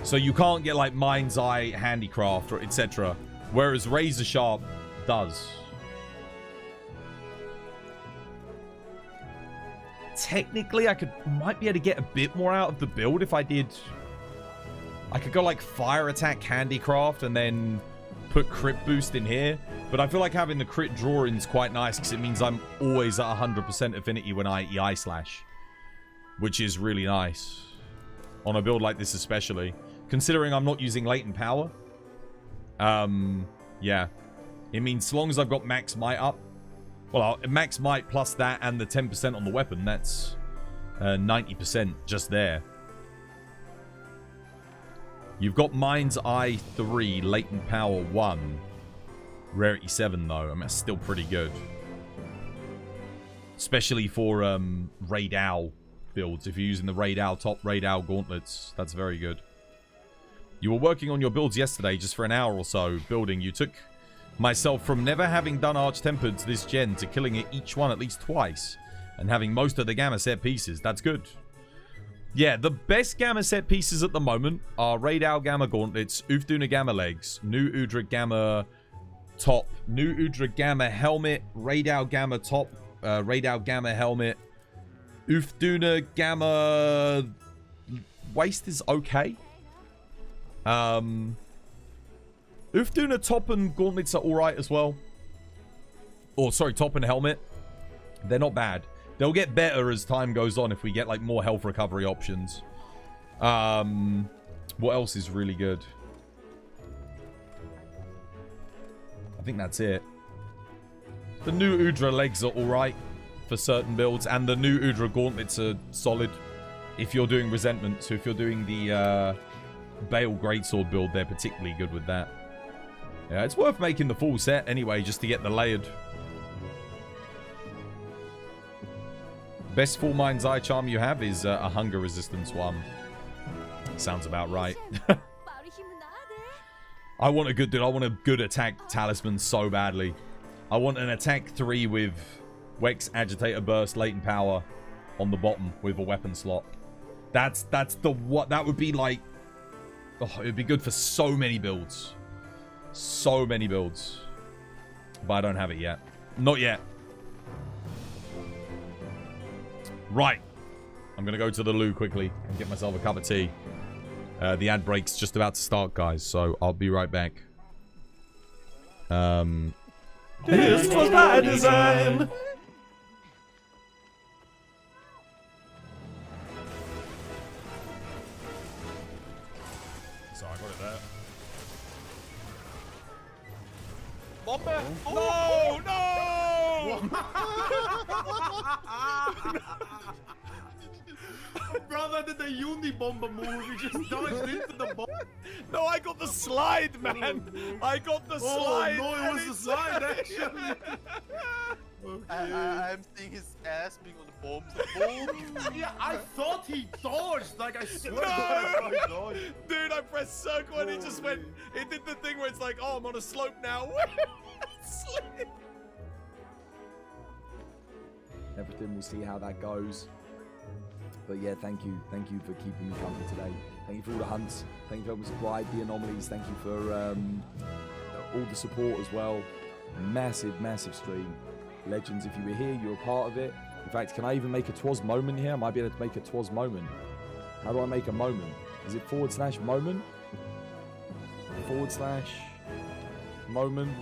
So you can't get like Mind's Eye handicraft or etc. Whereas Razor Sharp does. Technically, might be able to get a bit more out of the build if I did. I could go like Fire Attack Handicraft and then put Crit Boost in here. But I feel like having the Crit Drawing's quite nice because it means I'm always at 100% affinity when I EI Slash. Which is really nice. On a build like this especially. Considering I'm not using Latent Power. Yeah. It means as long as I've got Max Might up. Well, Max Might plus that and the 10% on the weapon, that's 90% just there. You've got Mind's Eye 3, Latent Power 1. Rarity 7, though. I mean, that's still pretty good. Especially for Raid Owl builds. If you're using the Raid Owl top Raid Owl gauntlets, that's very good. You were working on your builds yesterday just for an hour or so building. You took... myself from never having done Arch Tempered this gen to killing it each one at least twice and having most of the Gamma set pieces. That's good. Yeah, the best Gamma set pieces at the moment are Raid Owl Gamma Gauntlets, Ufduna Gamma Legs, Nu Udra Gamma Top, Nu Udra Gamma Helmet, Raid Owl Gamma Top, Raid Owl Gamma Helmet, Ufduna Gamma Waist is okay. Ufduna top and gauntlets are alright as well. Or, sorry, top and helmet. They're not bad. They'll get better as time goes on if we get, like, more health recovery options. What else is really good? I think that's it. The Nu Udra legs are alright for certain builds. And the Nu Udra gauntlets are solid. if you're doing Resentment. So if you're doing the Bale Greatsword build, they're particularly good with that. Yeah, it's worth making the full set anyway, just to get the layered. Best full Mind's Eye charm you have is a hunger resistance one. Sounds about right. I want a good dude. I want a good attack talisman so badly. I want an attack 3 with Wex, Agitator Burst, Latent Power on the bottom with a weapon slot. That's the what that would be like. Oh, it would be good for so many builds. So many builds. But I don't have it yet. Not yet. Right. I'm going to go to the loo quickly and get myself a cup of tea. The ad break's just about to start, guys, so I'll be right back. This was by design. So I got it there. Bomber! Oh. No! Brother did the Unibomber move. He just dodged into the bomb. No, I got the slide, man. I got the slide. Oh, no, it was the slide, actually. I'm seeing his ass being on the bombs. Boom. Yeah, I thought he dodged. Like, I swear. No! Dude, I pressed circle and it just went. It did the thing where it's like, oh, I'm on a slope now. Everything, we'll see how that goes. But yeah, thank you for keeping me company today. Thank you for all the hunts. Thank you for helping us bribe the anomalies. Thank you for all the support as well. Massive stream. Legends, if you were here, you're a part of it. In fact, can I even make a Twas moment here? I might be able to make a Twas moment. How do I make a moment? Is it /moment? /moment?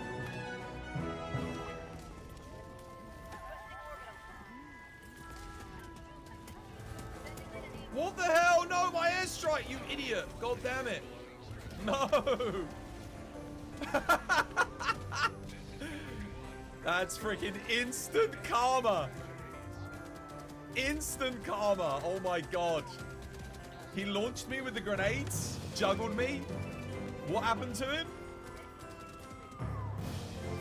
What the hell? No, my airstrike, you idiot! God damn it! No! That's freaking instant karma! Instant karma! Oh my god! He launched me with the grenades, juggled me. What happened to him?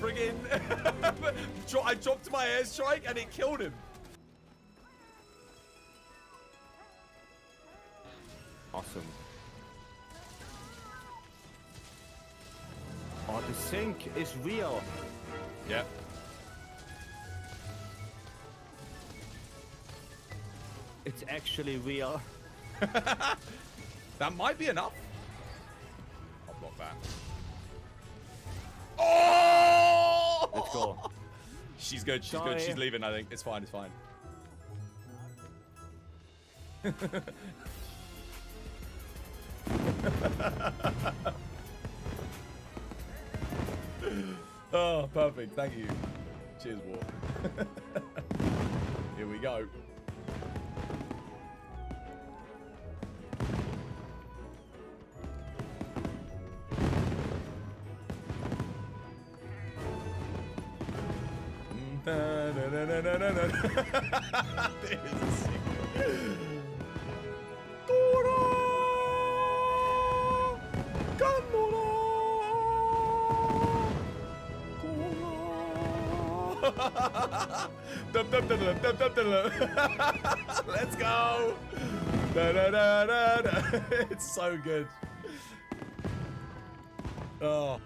Friggin' I dropped my airstrike and it killed him. Awesome. Oh, the sync is real. Yeah. It's actually real. That might be enough. I'll block that. Oh! Let's go. She's good. She's good. She's leaving, I think. It's fine. It's fine. Oh, perfect. Thank you. Cheers, War. Here we go. Let's go. It's so good. Oh.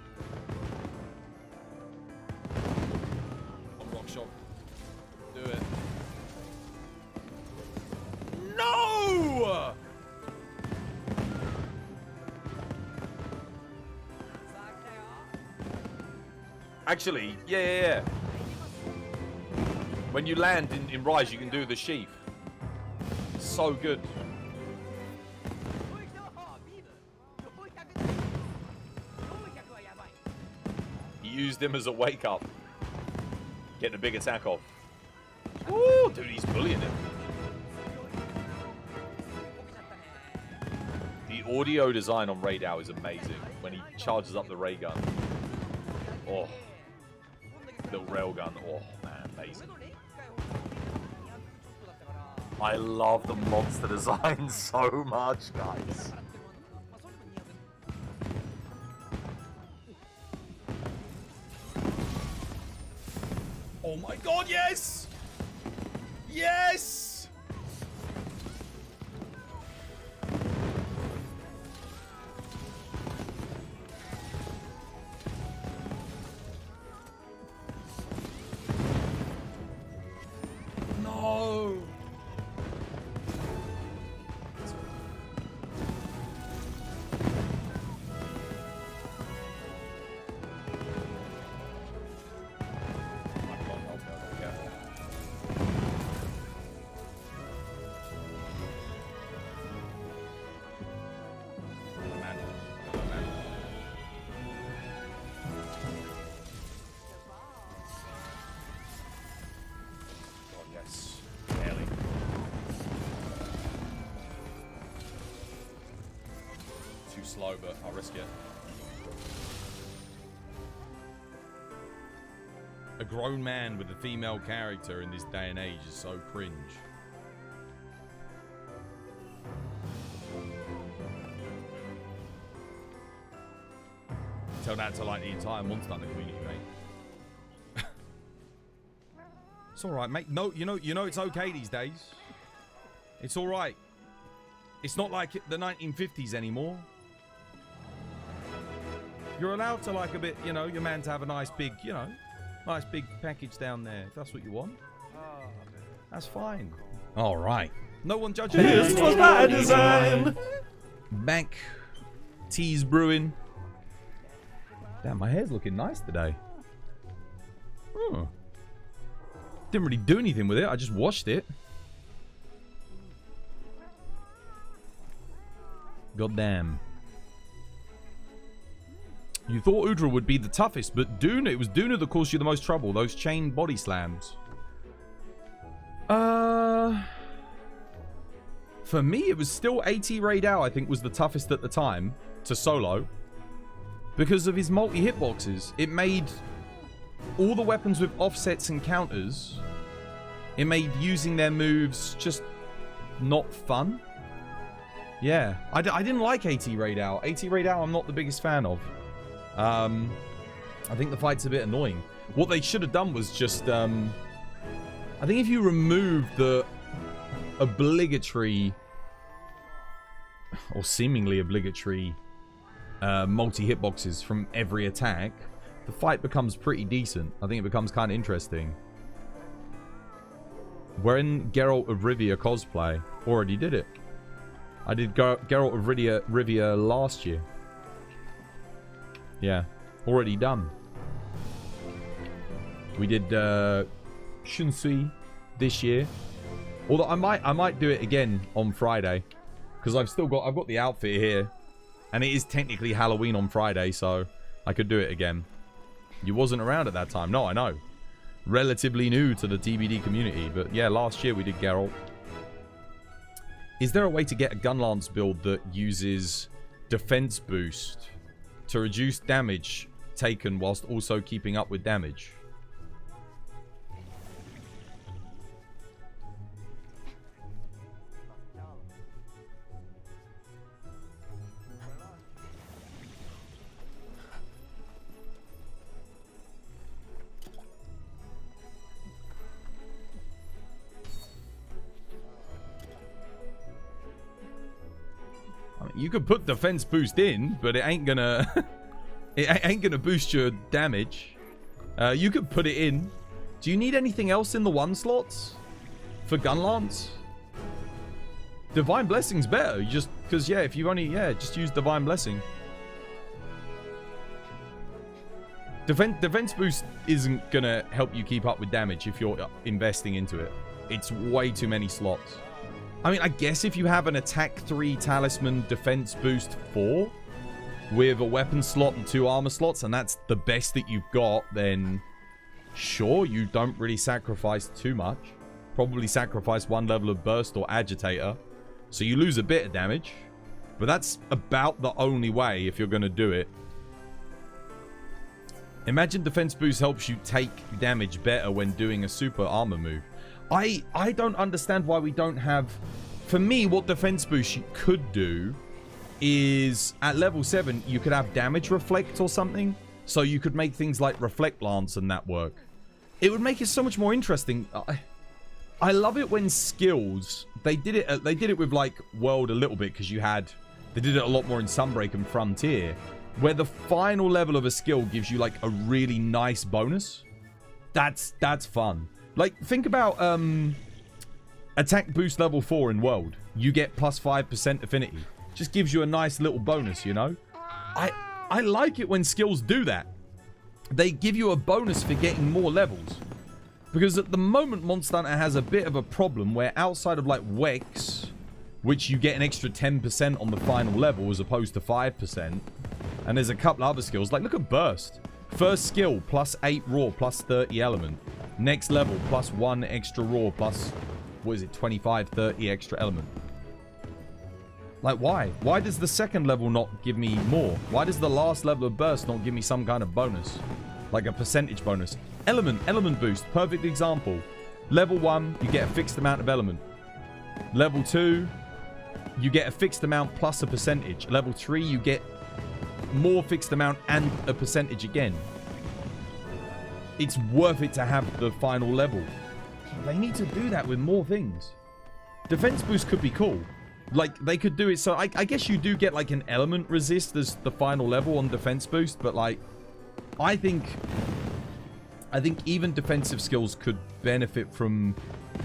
Rock shot. Do it. No! Actually, yeah. When you land in Rise, you can do the sheath. So good. You used him as a wake up. Getting a big attack off. Ooh, dude, he's bullying him. The audio design on Raidao is amazing. When he charges up the ray gun. Oh. Little railgun. Oh, man, amazing. I love the monster design so much, guys. Oh my god, yes! Yes! No! Slow, but I'll risk it. A grown man with a female character in this day and age is so cringe. Tell that to like the entire Monster Hunter community, mate. It's all right, mate. No, you know it's okay these days. It's all right. It's not like the 1950s anymore. You're allowed to like a bit, you know, your man to have a nice big, you know, nice big package down there. If that's what you want. That's fine. All right. No one judges. This was by design. Bank. Teas brewing. Damn, my hair's looking nice today. Oh. Didn't really do anything with it. I just washed it. God damn. You thought Udra would be the toughest, but Duna, it was Duna that caused you the most trouble. Those chain body slams. For me, it was still AT Raidao, I think, was the toughest at the time to solo. Because of his multi-hitboxes. It made all the weapons with offsets and counters. It made using their moves just not fun. Yeah, I didn't like AT Raidao. AT Raidao I'm not the biggest fan of. I think the fight's a bit annoying. What they should have done was just, I think if you remove the obligatory, or seemingly obligatory, multi-hitboxes from every attack, the fight becomes pretty decent. I think it becomes kind of interesting. We're in Geralt of Rivia cosplay. Already did it. I did Geralt of Rivia last year. Yeah, already done. We did Shunsui this year. Although I might do it again on Friday, because I've got the outfit here, and it is technically Halloween on Friday, so I could do it again. You wasn't around at that time. No, I know. Relatively new to the TBD community, but yeah, last year we did Geralt. Is there a way to get a Gunlance build that uses defense boost to reduce damage taken whilst also keeping up with damage? I mean, you could put defense boost in, but it ain't gonna it ain't gonna boost your damage. You could put it in. Do you need anything else in the 1 slots for Gunlance? Divine Blessing's better. You just because if you only just use Divine Blessing. Defense boost isn't gonna help you keep up with damage if you're investing into it. It's way too many slots. I mean, I guess if you have an attack 3 talisman defense boost 4 with a weapon slot and 2 armor slots, and that's the best that you've got, then sure, you don't really sacrifice too much. Probably sacrifice 1 level of burst or agitator, so you lose a bit of damage. But that's about the only way if you're going to do it. Imagine defense boost helps you take damage better when doing a super armor move. I don't understand why we don't have... For me, what defense boost you could do is at level 7, you could have damage reflect or something. So you could make things like reflect lance and that work. It would make it so much more interesting. I love it when skills, they did it with like World a little bit because they did it a lot more in Sunbreak and Frontier, where the final level of a skill gives you like a really nice bonus. That's fun. Like, think about attack boost level 4 in World. You get plus 5% affinity. Just gives you a nice little bonus, you know? I like it when skills do that. They give you a bonus for getting more levels. Because at the moment, Monster Hunter has a bit of a problem where outside of like Wex, which you get an extra 10% on the final level as opposed to 5%, and there's a couple other skills. Like, look at Burst. First skill, plus 8 raw, plus 30 element. Next level, plus 1 extra raw, plus, what is it, 25, 30 extra element. Like, why? Why does the second level not give me more? Why does the last level of Burst not give me some kind of bonus? Like a percentage bonus. Element boost. Perfect example. Level 1, you get a fixed amount of element. Level 2, you get a fixed amount plus a percentage. Level 3, you get more fixed amount and a percentage again. It's worth it to have the final level. They need to do that with more things. Defense boost could be cool. Like, they could do it so... I guess you do get, like, an element resist as the final level on defense boost, but, like... I think even defensive skills could benefit from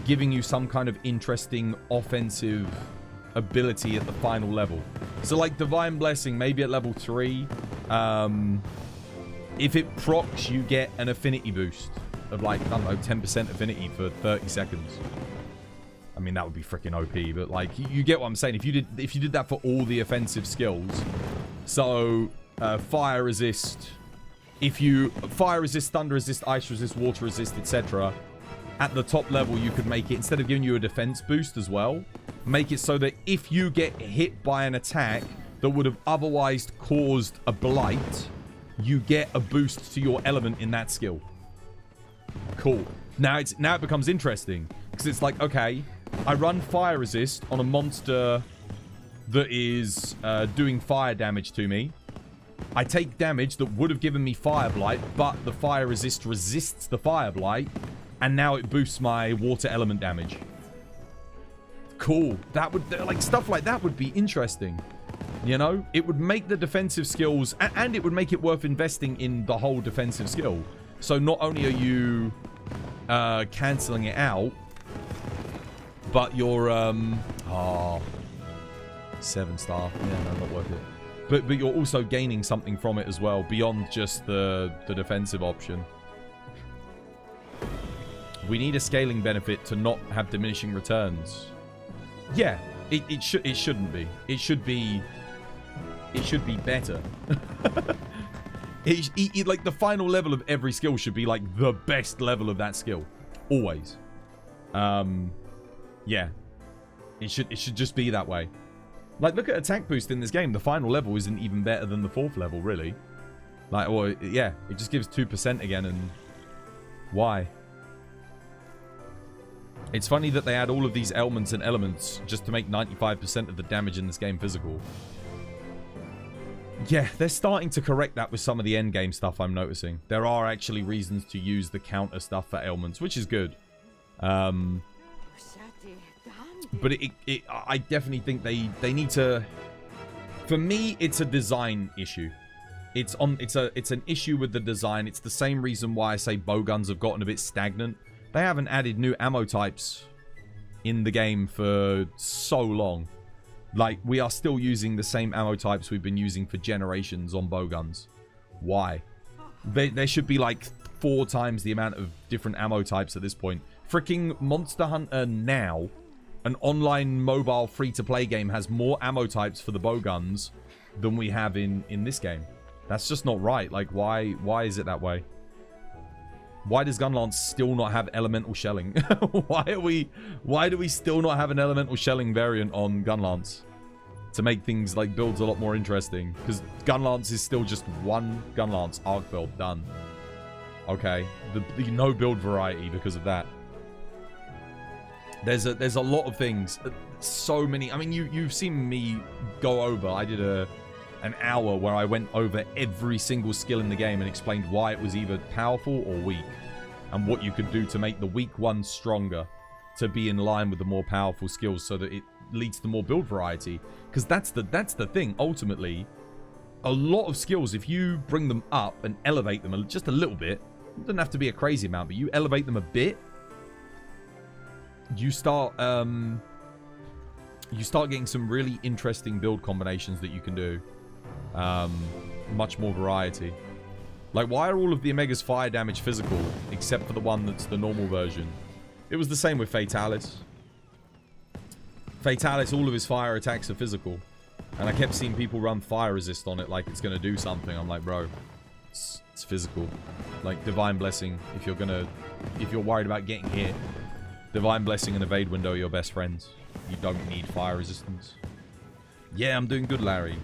giving you some kind of interesting offensive ability at the final level. So, like, Divine Blessing, maybe at level 3. If it procs, you get an affinity boost of, like, I don't know, 10% affinity for 30 seconds. I mean, that would be freaking OP, but, like, you get what I'm saying. If you did that for all the offensive skills, so fire resist, fire resist, thunder resist, ice resist, water resist, etc. At the top level, you could make it, instead of giving you a defense boost as well, make it so that if you get hit by an attack that would have otherwise caused a blight, you get a boost to your element in that skill. Cool. Now it becomes interesting, because it's like, okay, I run fire resist on a monster that is doing fire damage to me. I take damage that would have given me fire blight, but the fire resist resists the fire blight, and now it boosts my water element damage. Cool. That would, like, stuff like that would be interesting. You know, it would make the defensive skills, and it would make it worth investing in the whole defensive skill. So not only are you cancelling it out, but you're 7-star. Yeah, no, not worth it. But you're also gaining something from it as well, beyond just the defensive option. We need a scaling benefit to not have diminishing returns. Yeah, it shouldn't be. It should be better. Like, the final level of every skill should be like the best level of that skill, always. Yeah, it should just be that way. Like, look at attack boost in this game. The final level isn't even better than the 4th level, really. Like, well, yeah, it just gives 2% again, and why? It's funny that they add all of these ailments and elements just to make 95% of the damage in this game physical. Yeah, they're starting to correct that with some of the endgame stuff, I'm noticing. There are actually reasons to use the counter stuff for ailments, which is good. But I definitely think they need to... For me, it's a design issue. It's an issue with the design. It's the same reason why I say bowguns have gotten a bit stagnant. They haven't added new ammo types in the game for so long. Like, we are still using the same ammo types we've been using for generations on bowguns. Why? There should be like 4 times the amount of different ammo types at this point. Freaking Monster Hunter now, an online mobile free-to-play game, has more ammo types for the bowguns than we have in this game. That's just not right. Like, why is it that way? Why does Gunlance still not have elemental shelling? Why do we still not have an elemental shelling variant on Gunlance? To make things like builds a lot more interesting. Because Gunlance is still just one Gunlance arc build done. Okay. The no build variety because of that. There's a lot of things. So many. I mean, you've seen me go over. I did an hour where I went over every single skill in the game and explained why it was either powerful or weak, and what you could do to make the weak ones stronger, to be in line with the more powerful skills, so that it leads to more build variety. Because that's the thing. Ultimately, a lot of skills, if you bring them up and elevate them just a little bit, it doesn't have to be a crazy amount, but you elevate them a bit, you start getting some really interesting build combinations that you can do. Much more variety. Like, why are all of the Omega's fire damage physical, except for the one that's the normal version? It was the same with Fatalis. Fatalis, all of his fire attacks are physical. And I kept seeing people run fire resist on it like it's going to do something. I'm like, bro, it's physical. Like, Divine Blessing, if you're worried about getting hit, Divine Blessing and Evade Window are your best friends. You don't need fire resistance. Yeah, I'm doing good, Larry.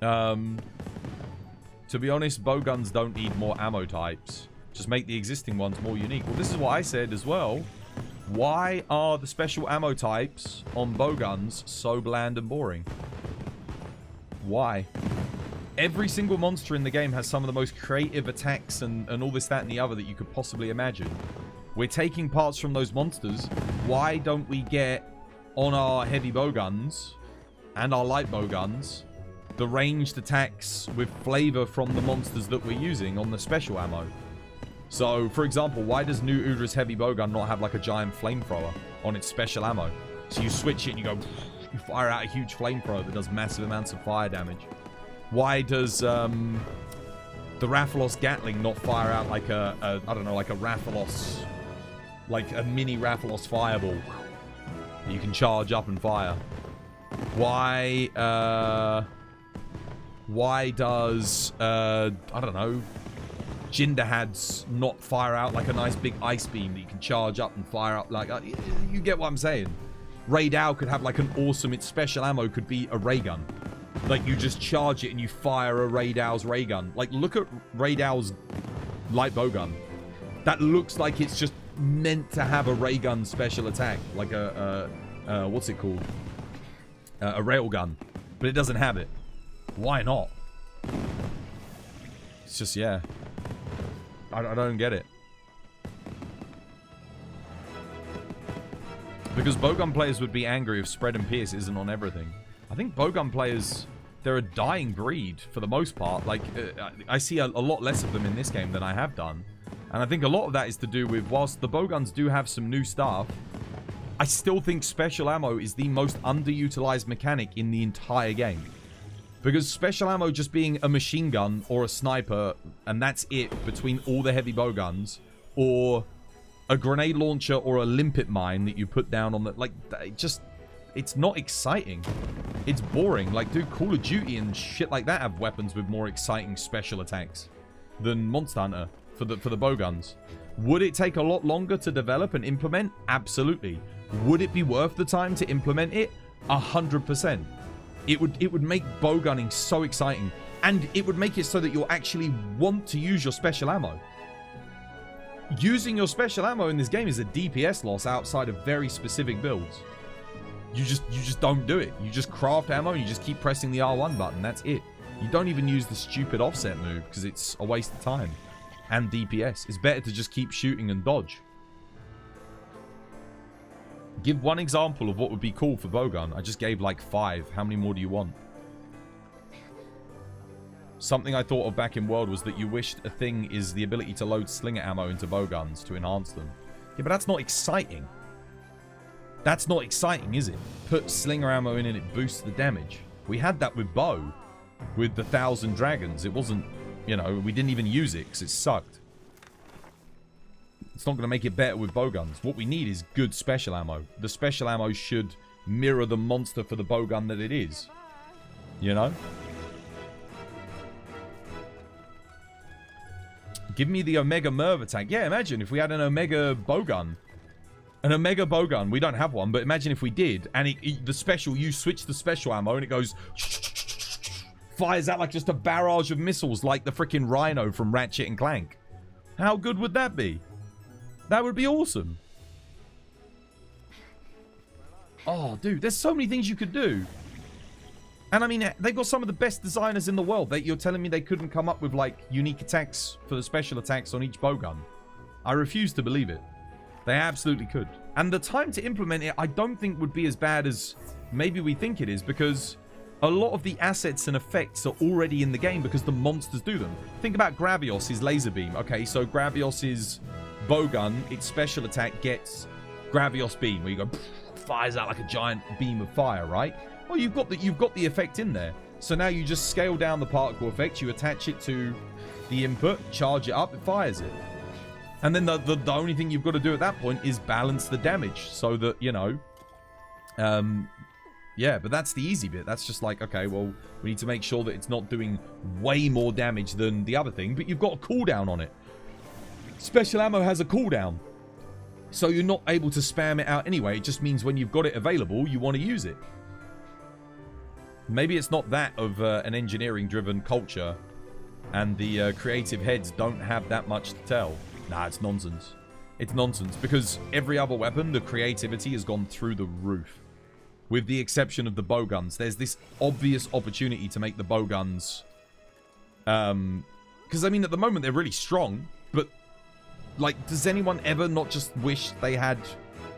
To be honest, bowguns don't need more ammo types. Just make the existing ones more unique. Well, this is what I said as well. Why are the special ammo types on bowguns so bland and boring? Why? Every single monster in the game has some of the most creative attacks and all this, that, and the other that you could possibly imagine. We're taking parts from those monsters. Why don't we get on our heavy bowguns and our light bowguns the ranged attacks with flavor from the monsters that we're using on the special ammo? So, for example, why does Nu Udra's heavy bowgun not have like a giant flamethrower on its special ammo? So you switch it and you fire out a huge flamethrower that does massive amounts of fire damage. Why does the Rathalos Gatling not fire out like I don't know, like a Rathalos, like a mini Rathalos fireball that you can charge up and fire? Why does I don't know, Jindahads not fire out like a nice big ice beam that you can charge up and fire up like... you get what I'm saying? Ray Dow could have like an awesome... its special ammo could be a ray gun. Like, you just charge it and you fire a Ray Dow's ray gun. Like, look at Ray Dow's light bowgun. That looks like it's just meant to have a ray gun special attack. Like what's it called? A rail gun. But it doesn't have it. Why not? It's just, yeah. I don't get it. Because bowgun players would be angry if spread and pierce isn't on everything. I think bowgun players, they're a dying breed for the most part. Like, I see a lot less of them in this game than I have done. And I think a lot of that is to do with, whilst the bowguns do have some new stuff, I still think special ammo is the most underutilized mechanic in the entire game. Because special ammo just being a machine gun or a sniper, and that's it between all the heavy bowguns, or a grenade launcher or a limpet mine that you put down on the... like, it just... it's not exciting. It's boring. Like, dude, Call of Duty and shit like that have weapons with more exciting special attacks than Monster Hunter for the bowguns. Would it take a lot longer to develop and implement? Absolutely. Would it be worth the time to implement it? 100%. It would make bowgunning so exciting, and it would make it so that you'll actually want to use your special ammo. Using your special ammo in this game is a DPS loss outside of very specific builds. You just don't do it. You just craft ammo and you just keep pressing the R1 button. That's it. You don't even use the stupid offset move because it's a waste of time and DPS. It's better to just keep shooting and dodge. Give one example of what would be cool for bowgun. I just gave like 5. How many more do you want? Something I thought of back in World was that you wished a thing is the ability to load slinger ammo into bowguns to enhance them. Yeah, but that's not exciting. That's not exciting, is it? Put slinger ammo in and it boosts the damage. We had that with bow, with the 1,000 dragons. It wasn't, you know, we didn't even use it because it sucked. It's not going to make it better with bowguns. What we need is good special ammo. The special ammo should mirror the monster for the bowgun that it is. You know? Give me the Omega Merv attack. Yeah, imagine if we had an Omega bowgun. An Omega bowgun. We don't have one, but imagine if we did. And the special, you switch the special ammo and it goes... fires out like just a barrage of missiles like the freaking Rhino from Ratchet and Clank. How good would that be? That would be awesome. Oh, dude, there's so many things you could do. And I mean, they've got some of the best designers in the world. You're telling me they couldn't come up with, like, unique attacks for the special attacks on each bowgun? I refuse to believe it. They absolutely could. And the time to implement it, I don't think would be as bad as maybe we think it is, because a lot of the assets and effects are already in the game because the monsters do them. Think about Gravios' laser beam. Okay, so Gravios' bowgun, its special attack gets Gravios beam, where you go, fires out like a giant beam of fire, right? Well, you've got the effect in there. So now you just scale down the particle effect, you attach it to the input, charge it up, it fires it. And then the only thing you've got to do at that point is balance the damage so that, you know, yeah, but that's the easy bit. That's just like, okay, well, we need to make sure that it's not doing way more damage than the other thing, but you've got a cooldown on it. Special ammo has a cooldown. So you're not able to spam it out anyway. It just means when you've got it available, you want to use it. Maybe it's not that of an engineering-driven culture, and the creative heads don't have that much to tell. Nah, it's nonsense. It's nonsense, because every other weapon, the creativity has gone through the roof. With the exception of the bowguns. There's this obvious opportunity to make the bowguns... because, I mean, at the moment, they're really strong, but... Like, does anyone ever not just wish they had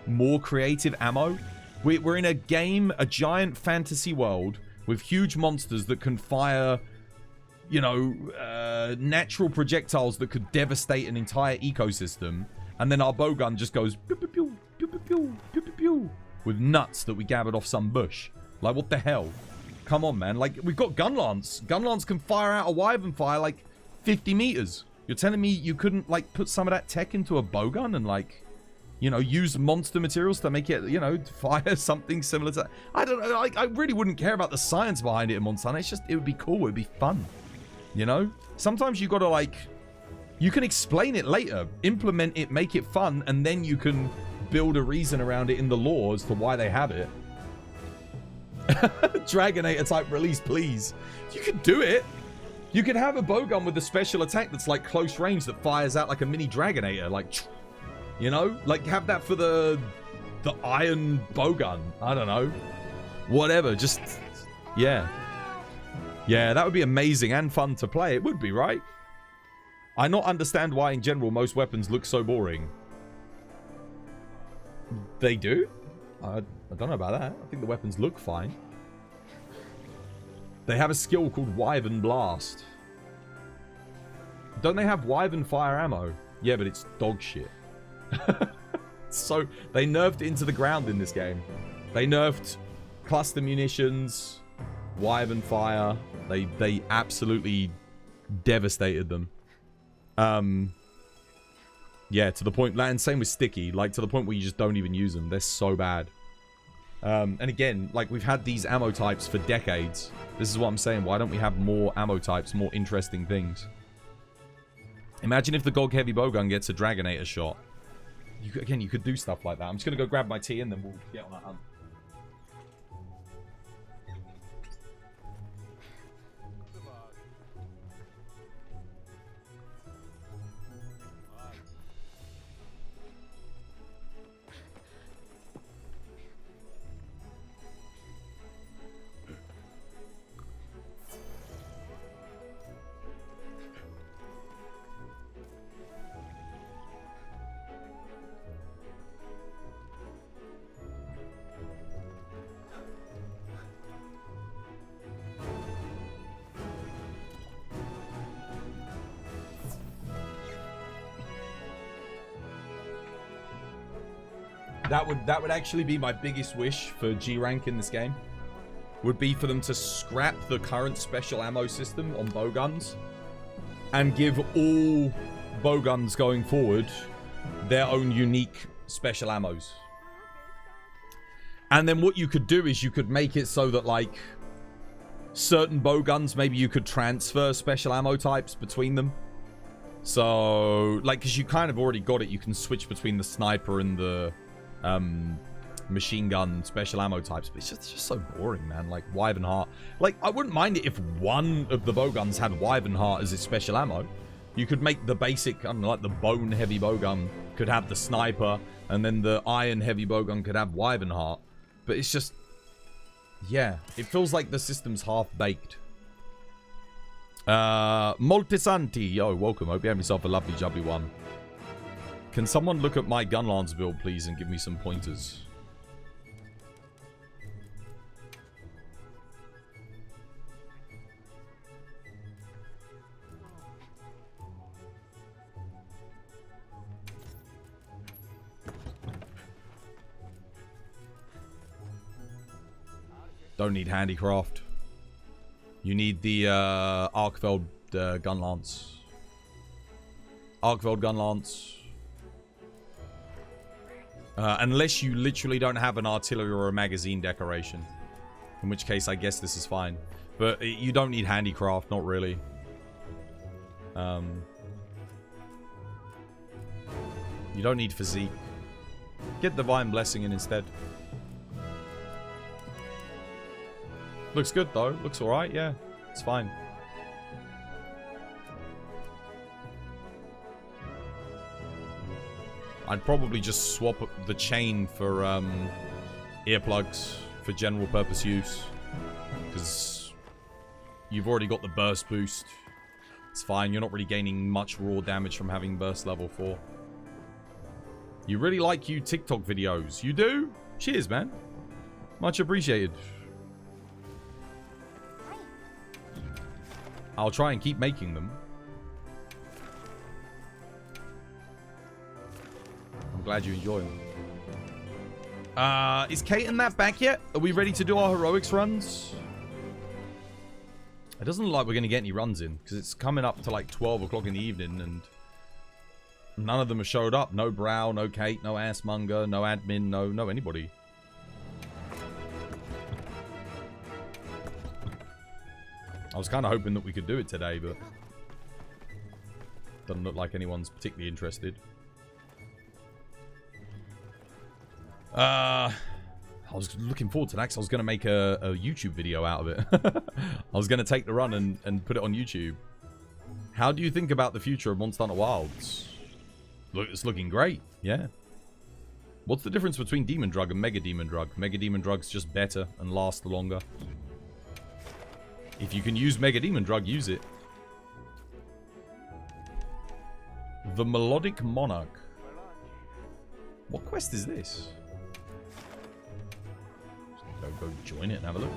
more creative ammo? We're in a game, a giant fantasy world with huge monsters that can fire, you know, natural projectiles that could devastate an entire ecosystem. And then our bowgun just goes pew, pew, pew, pew, pew, pew, pew, pew, pew, with nuts that we gathered off some bush. Like, what the hell? Come on, man. Like, we've got Gunlance. Gunlance can fire out a wyvern fire like 50 meters. You're telling me you couldn't, like, put some of that tech into a bowgun and, like, you know, use monster materials to make it, you know, fire something similar to... I don't know, like, I really wouldn't care about the science behind it in Monsanto. It's just, it would be cool. It would be fun. You know? Sometimes you got to, like... You can explain it later. Implement it, make it fun, and then you can build a reason around it in the lore as to why they have it. Dragonator type release, please. You could do it. You could have a bowgun with a special attack that's like close range that fires out like a mini Dragonator, like, you know, like have that for the iron bowgun. I don't know, whatever. Just yeah, that would be amazing and fun to play. It would be, right? I not understand why in general most weapons look so boring. They do? I don't know about that. I think the weapons look fine. They have a skill called Wyvern Blast. Don't they have Wyvern Fire ammo? Yeah, but it's dog shit. So, they nerfed it into the ground in this game. They nerfed cluster munitions, Wyvern Fire. They absolutely devastated them. Yeah, to the point... And same with Sticky. Like, to the point where you just don't even use them. They're so bad. And again, like, we've had these ammo types for decades. This is what I'm saying. Why don't we have more ammo types, more interesting things? Imagine if the Gog Heavy Bowgun gets a Dragonator shot. Again, you could do stuff like that. I'm just going to go grab my tea and then we'll get on a hunt. That would actually be my biggest wish for G rank in this game. Would be for them to scrap the current special ammo system on bowguns and give all bowguns going forward their own unique special ammos. And then what you could do is you could make it so that, like, certain bowguns, maybe you could transfer special ammo types between them. So, like, because you kind of already got it, you can switch between the sniper and the machine gun special ammo types, but it's just so boring, man. Like, Wyvern Heart. Like, I wouldn't mind it if one of the bowguns had Wyvern Heart as its special ammo. You could make the basic, I don't know, like the bone heavy bowgun could have the sniper, and then the iron heavy bowgun could have Wyvern Heart. But it's just, yeah, it feels like the system's half-baked. Moltisanti, yo, welcome. Hope you have yourself a lovely, jubbly one. Can someone look at my Gunlance build, please, and give me some pointers? Don't need handicraft. You need the Arkveld Gunlance. Arkveld Gunlance. Unless you literally don't have an artillery or a magazine decoration. In which case, I guess this is fine. But you don't need handicraft, not really. You don't need physique. Get Divine Blessing in instead. Looks good though. Looks alright, yeah. It's fine. I'd probably just swap the chain for earplugs for general purpose use. Because you've already got the burst boost. It's fine. You're not really gaining much raw damage from having burst level 4. You really like you TikTok videos. You do? Cheers, man. Much appreciated. I'll try and keep making them. I'm glad you enjoy them. Is Kate and that back yet? Are we ready to do our heroics runs? It doesn't look like we're going to get any runs in. Because it's coming up to like 12 o'clock in the evening. And none of them have showed up. No Brow, no Kate, no Assmonger, no admin, no anybody. I was kind of hoping that we could do it today, but doesn't look like anyone's particularly interested. I was looking forward to that because I was going to make a YouTube video out of it. I was going to take the run and put it on YouTube. How do you think about the future of Monster Hunter Wilds? Look, it's looking great, yeah. What's the difference between Demon Drug and Mega Demon Drug? Mega Demon Drug's just better and lasts longer. If you can use Mega Demon Drug, use it. The Melodic Monarch. What quest is this? Just go join it and have a look.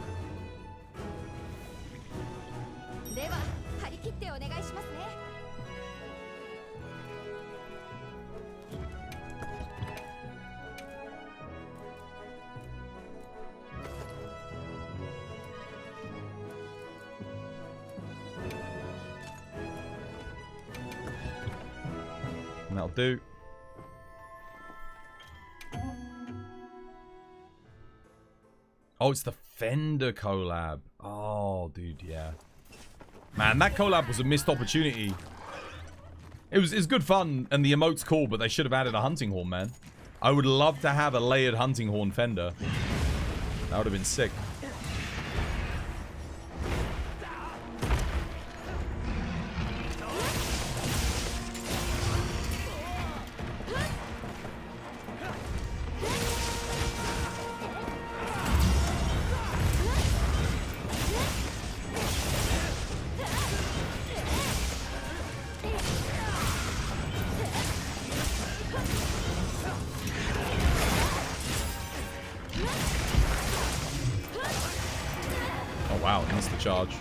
And that'll do. Oh, it's the Fender collab. Oh, dude, yeah. Man, that collab was a missed opportunity. It was good fun, and the emote's cool, but they should have added a hunting horn, man. I would love to have a layered hunting horn Fender. That would have been sick. Wow, missed the charge.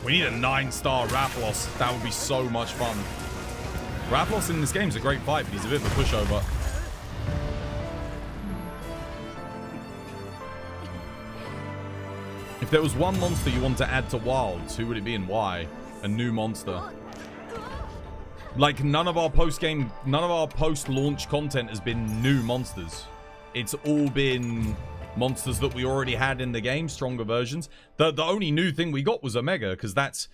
We need a 9-star Rathalos. That would be so much fun. Rathalos in this game is a great fight, but he's a bit of a pushover. If there was one monster you want to add to Wilds, who would it be and why? A new monster. Like, none of our post-launch content has been new monsters. It's all been monsters that we already had in the game, stronger versions. The only new thing we got was Omega, because that's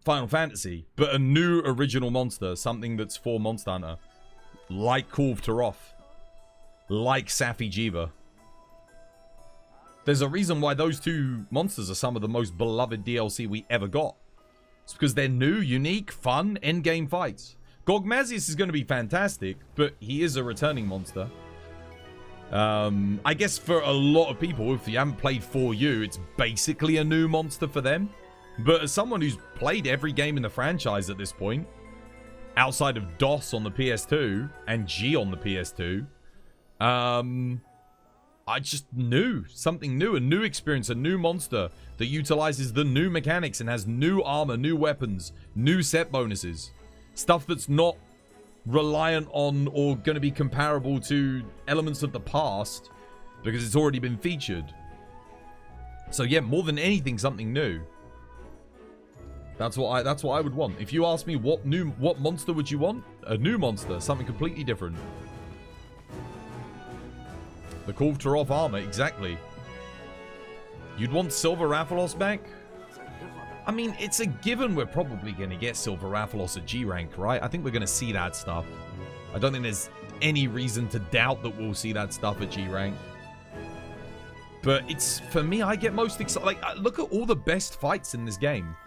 Final Fantasy. But a new original monster, something that's for Monster Hunter. Like Kulve Taroth. Like Safi Jiva. There's a reason why those two monsters are some of the most beloved DLC we ever got. It's because they're new, unique, fun, endgame fights. Gogmazios is going to be fantastic, but he is a returning monster. I guess for a lot of people, if you haven't played 4U, it's basically a new monster for them. But as someone who's played every game in the franchise at this point, outside of DOS on the PS2 and G on the PS2, I just knew something new, a new experience, a new monster that utilizes the new mechanics and has new armor, new weapons, new set bonuses. Stuff that's not reliant on or going to be comparable to elements of the past because it's already been featured. So yeah, more than anything, something new. That's what I would want. If you ask me what monster would you want? A new monster, something completely different. The Kulve Taroth armor, exactly. You'd want Silver Rathalos back? I mean, it's a given we're probably going to get Silver Rathalos at G rank, right? I think we're going to see that stuff. I don't think there's any reason to doubt that we'll see that stuff at G rank. But it's, for me, I get most excited. Like, look at all the best fights in this game.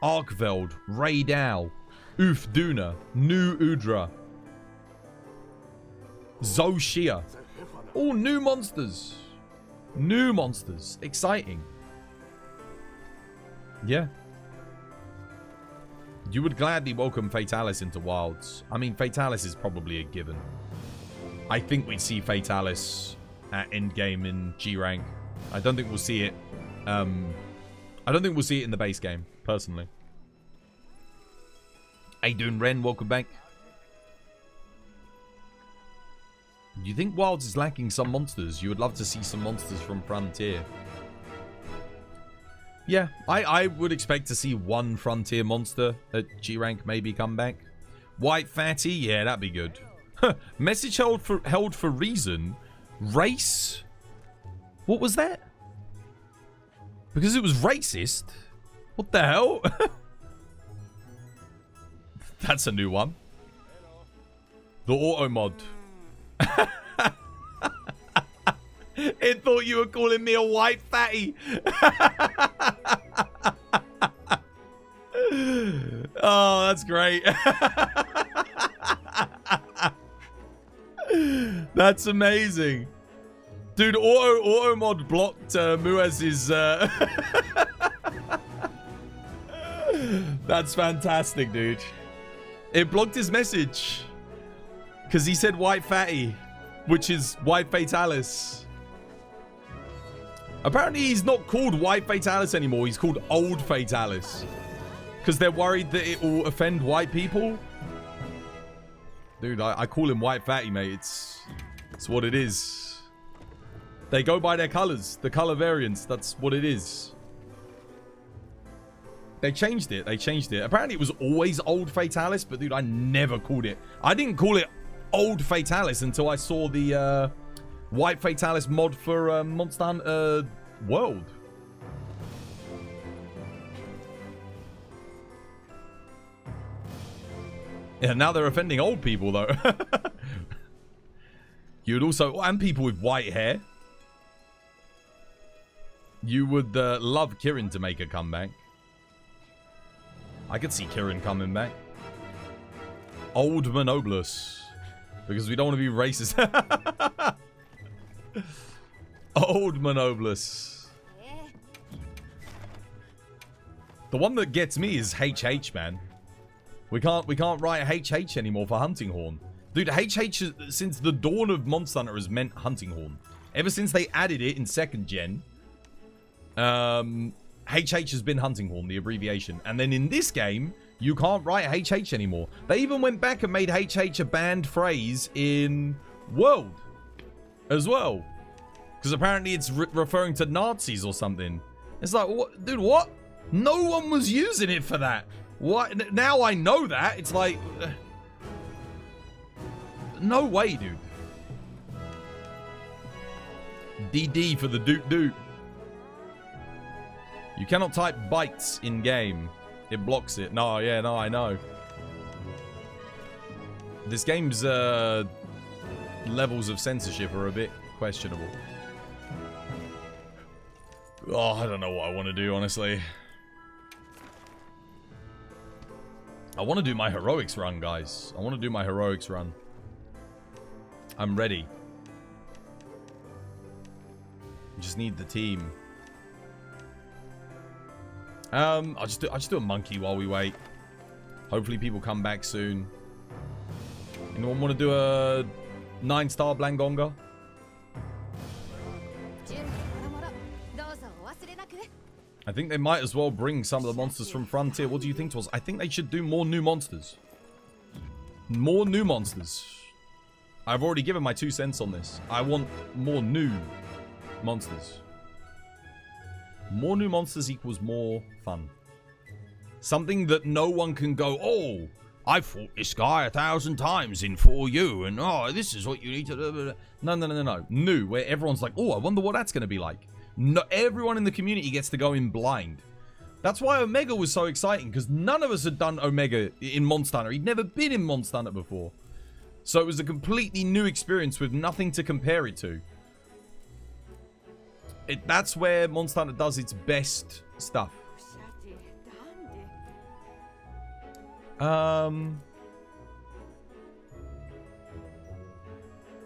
Arkveld, Raidao, Ufduna, Nu Udra, Zoshia. All new monsters. New monsters. Exciting. Yeah. You would gladly welcome Fatalis into Wilds. I mean, Fatalis is probably a given. I think we'd see Fatalis at endgame in G rank. I don't think we'll see it. I don't think we'll see it in the base game, personally. How you doing, Ren? Welcome back. Do you think Wilds is lacking some monsters? You would love to see some monsters from Frontier. Yeah, I would expect to see one Frontier monster at G rank maybe come back. White Fatty, yeah, that'd be good. Message held for reason. Race? What was that? Because it was racist? What the hell? That's a new one. The auto mod. It thought you were calling me a white fatty. Oh, that's great. That's amazing. Dude, auto mod blocked Muez's That's fantastic, dude. It blocked his message. Because he said white fatty, which is white fatalis. Apparently he's not called white fatalis anymore. He's called old fatalis. Because they're worried that it will offend white people. Dude, I call him white fatty, mate. It's what it is. They go by their colors. The color variants. That's what it is. They changed it. They changed it. Apparently it was always old fatalis. But dude, I never called it. I didn't call it old fatalis until I saw the white fatalis mod for Monster Hunter World. Yeah, now they're offending old people though. You would also, and people with white hair. You would love Kirin to make a comeback. I could see Kirin coming back. Old Monoblus. Because we don't want to be racist. Old Monoblus. The one that gets me is HH, man. We can't write HH anymore for Hunting Horn. Dude, HH since the dawn of Monster Hunter has meant Hunting Horn. Ever since they added it in 2nd gen, HH has been hunting horn, the abbreviation. And then in this game, you can't write HH anymore. They even went back and made HH a banned phrase in World as well. Because apparently it's referring to Nazis or something. It's like, what? Dude, what? No one was using it for that. What? Now I know that. It's like... no way, dude. DD for the Doot Doot. You cannot type bytes in game. It blocks it. No, yeah, no, I know. This game's levels of censorship are a bit questionable. Oh, I don't know what I want to do, honestly. I want to do my heroics run, guys. I want to do my heroics run. I'm ready. Just need the team. I'll just do a monkey while we wait. Hopefully people come back soon. Anyone want to do a 9-star Blangonga? I think they might as well bring some of the monsters from Frontier. What do you think, Twas? I think they should do more new monsters. More new monsters. I've already given my 2 cents on this. I want more new monsters. More new monsters equals more fun. Something that no one can go, oh, I fought this guy 1,000 times in 4U, and oh, this is what you need to do. No, no, no, no, no. New, where everyone's like, oh, I wonder what that's going to be like. No, everyone in the community gets to go in blind. That's why Omega was so exciting, because none of us had done Omega in Monster Hunter. He'd never been in Monster Hunter before. So it was a completely new experience with nothing to compare it to. That's where Monster Hunter does its best stuff.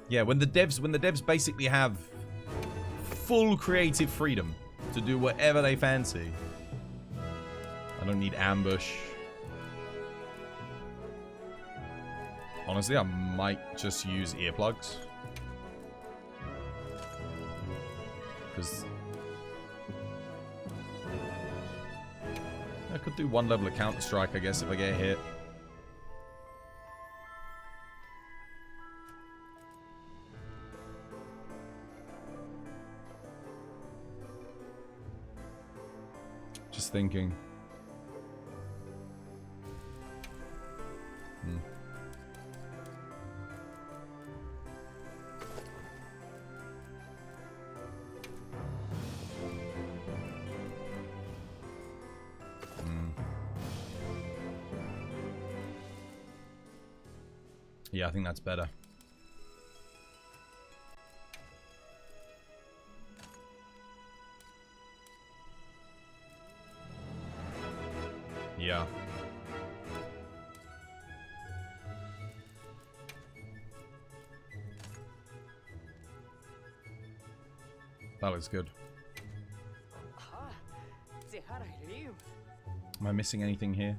Yeah, when the devs basically have full creative freedom to do whatever they fancy. I don't need ambush. Honestly, I might just use earplugs. Because I could do 1 level of Counter-Strike, I guess, if I get hit. Just thinking. Yeah, I think that's better. Yeah. That looks good. Am I missing anything here?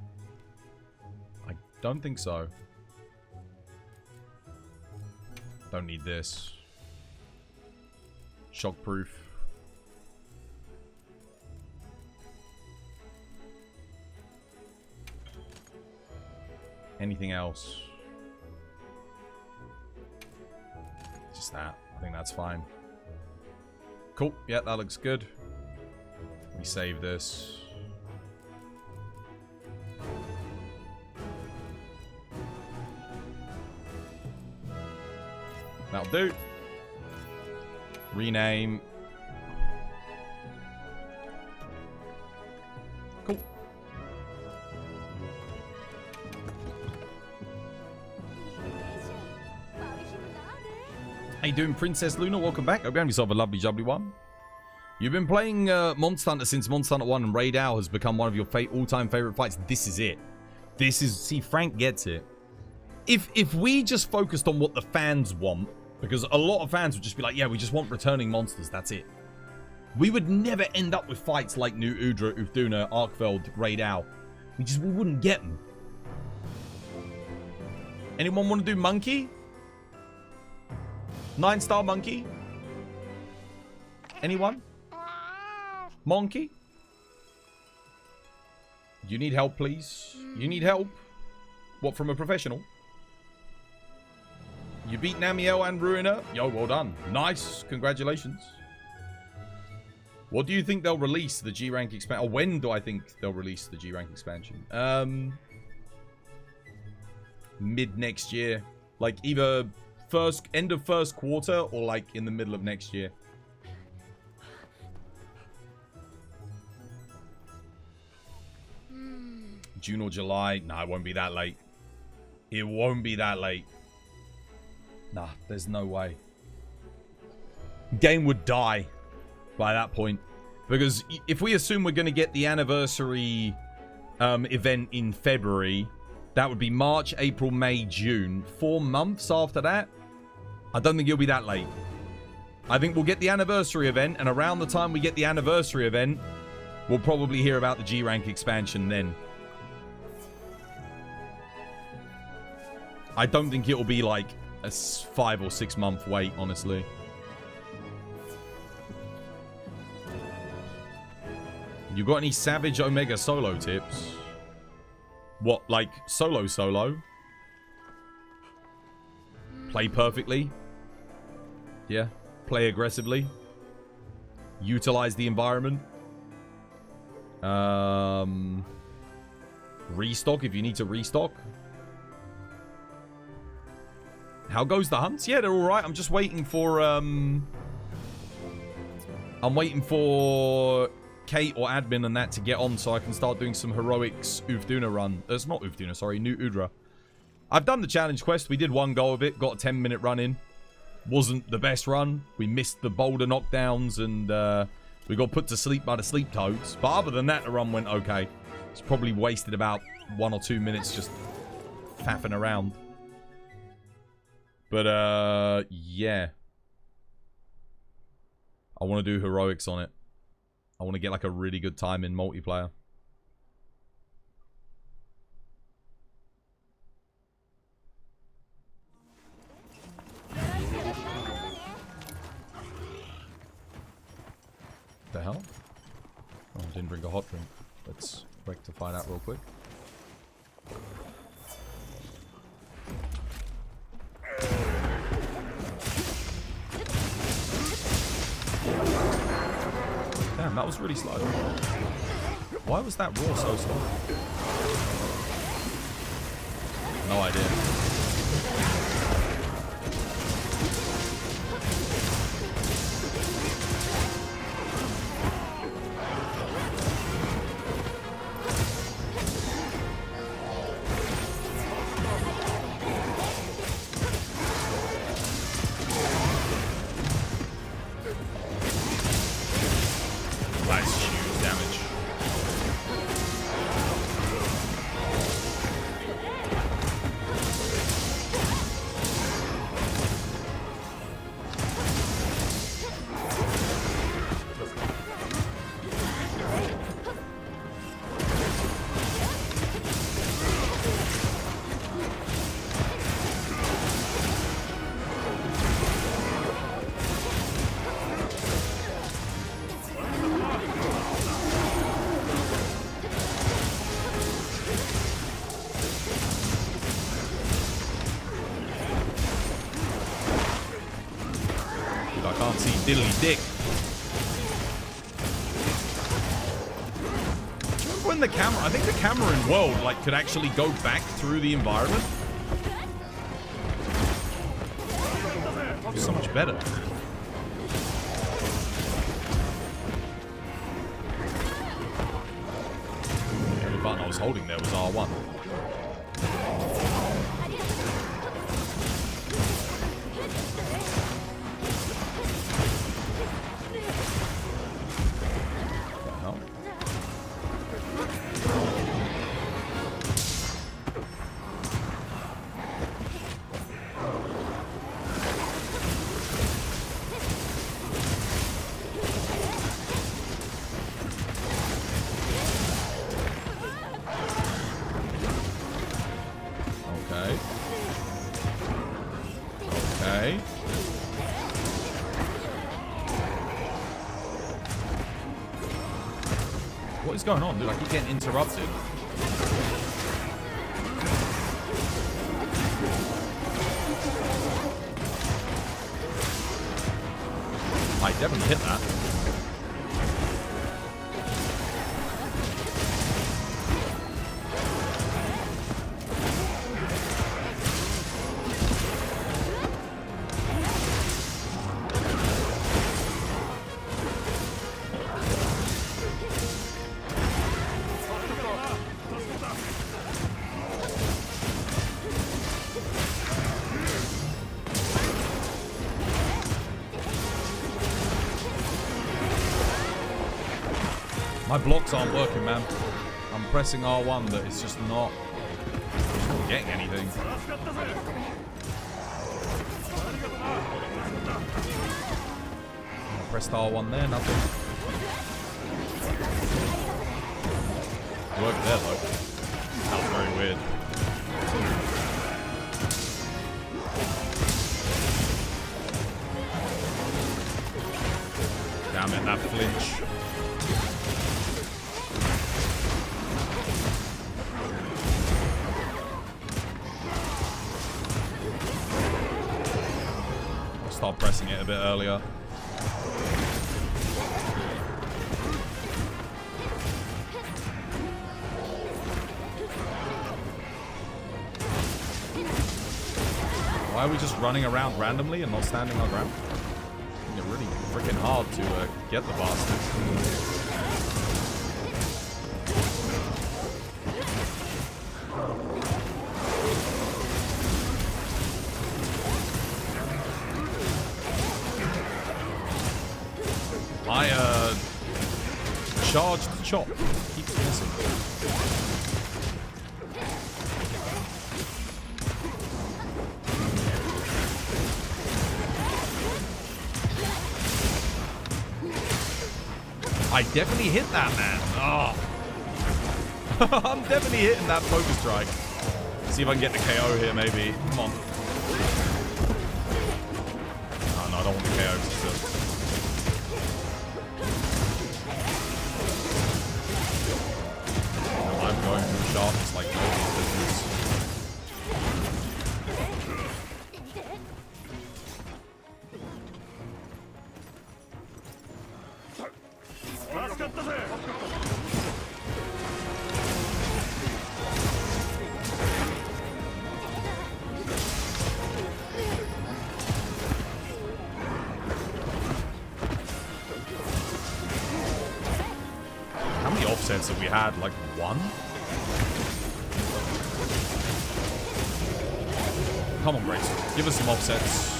I don't think so. Don't need this. Shockproof. Anything else? Just that. I think that's fine. Cool. Yeah, that looks good. We save this. That'll do. Rename. Cool. How you doing, Princess Luna? Welcome back. Hope you have yourself a lovely, jubbly one. You've been playing Monster Hunter since Monster Hunter 1, and Raid Owl has become one of your all-time favorite fights. This is it. This is... See, Frank gets it. If we just focused on what the fans want, because a lot of fans would just be like, yeah, we just want returning monsters, that's it. We would never end up with fights like Nu Udra, Ufduna, Arkveld, Raid Owl. We wouldn't get them. Anyone want to do Monkey? 9-star Monkey? Anyone? Monkey? You need help, please? You need help? What, from a professional? You beat Namiel and Ruiner? Yo, well done. Nice. Congratulations. What do you think they'll release the G rank expansion? Or when do I think they'll release the G rank expansion? Mid next year. Like either end of first quarter or like in the middle of next year. June or July. Nah, it won't be that late. It won't be that late. Nah, there's no way. Game would die by that point. Because if we assume we're going to get the anniversary event in February, that would be March, April, May, June. 4 months after that, I don't think it'll be that late. I think we'll get the anniversary event, and around the time we get the anniversary event, we'll probably hear about the G rank expansion then. I don't think it'll be like a 5 or 6 month wait, honestly. You got any Savage Omega solo tips? What, like solo? Play perfectly? Yeah. Play aggressively? Utilize the environment? Restock if you need to restock? How goes the hunts? Yeah, they're alright. I'm just waiting for, I'm waiting for Kate or admin and that to get on so I can start doing some heroics Uvduna run. It's not Uvduna, sorry, Nu Udra. I've done the challenge quest. We did one go of it. Got a 10-minute run in. Wasn't the best run. We missed the boulder knockdowns and we got put to sleep by the sleep toads. But other than that, the run went okay. It's probably wasted about 1 or 2 minutes just faffing around. But, yeah. I want to do heroics on it. I want to get, like, a really good time in multiplayer. The hell? Oh, I didn't bring a hot drink. Let's rectify that real quick. Damn, that was really slow. Why was that raw so slow? No idea. Diddly dick. Remember when the camera, I think the camera in World, like, could actually go back through the environment? It was so much better. The only button I was holding there was R1. What is going on, dude? I keep getting interrupted. I definitely hit that. My blocks aren't working, man. I'm pressing R1, but it's just not getting anything. I pressed R1 there, nothing. Worked there, though. That was very weird. Damn it, that flinch. Start pressing it a bit earlier. Why are we just running around randomly and not standing our ground? It's really freaking hard to get the bastards. Charged chop keeps missing. I definitely hit that, man. Oh. I'm definitely hitting that focus strike. See if I can get the KO here, maybe. Come on. Oh, no, I don't want the KO. Still. Going through shots like nobody's business. How many offsets have we had? Like one? Come on, Grace. Give us some offsets.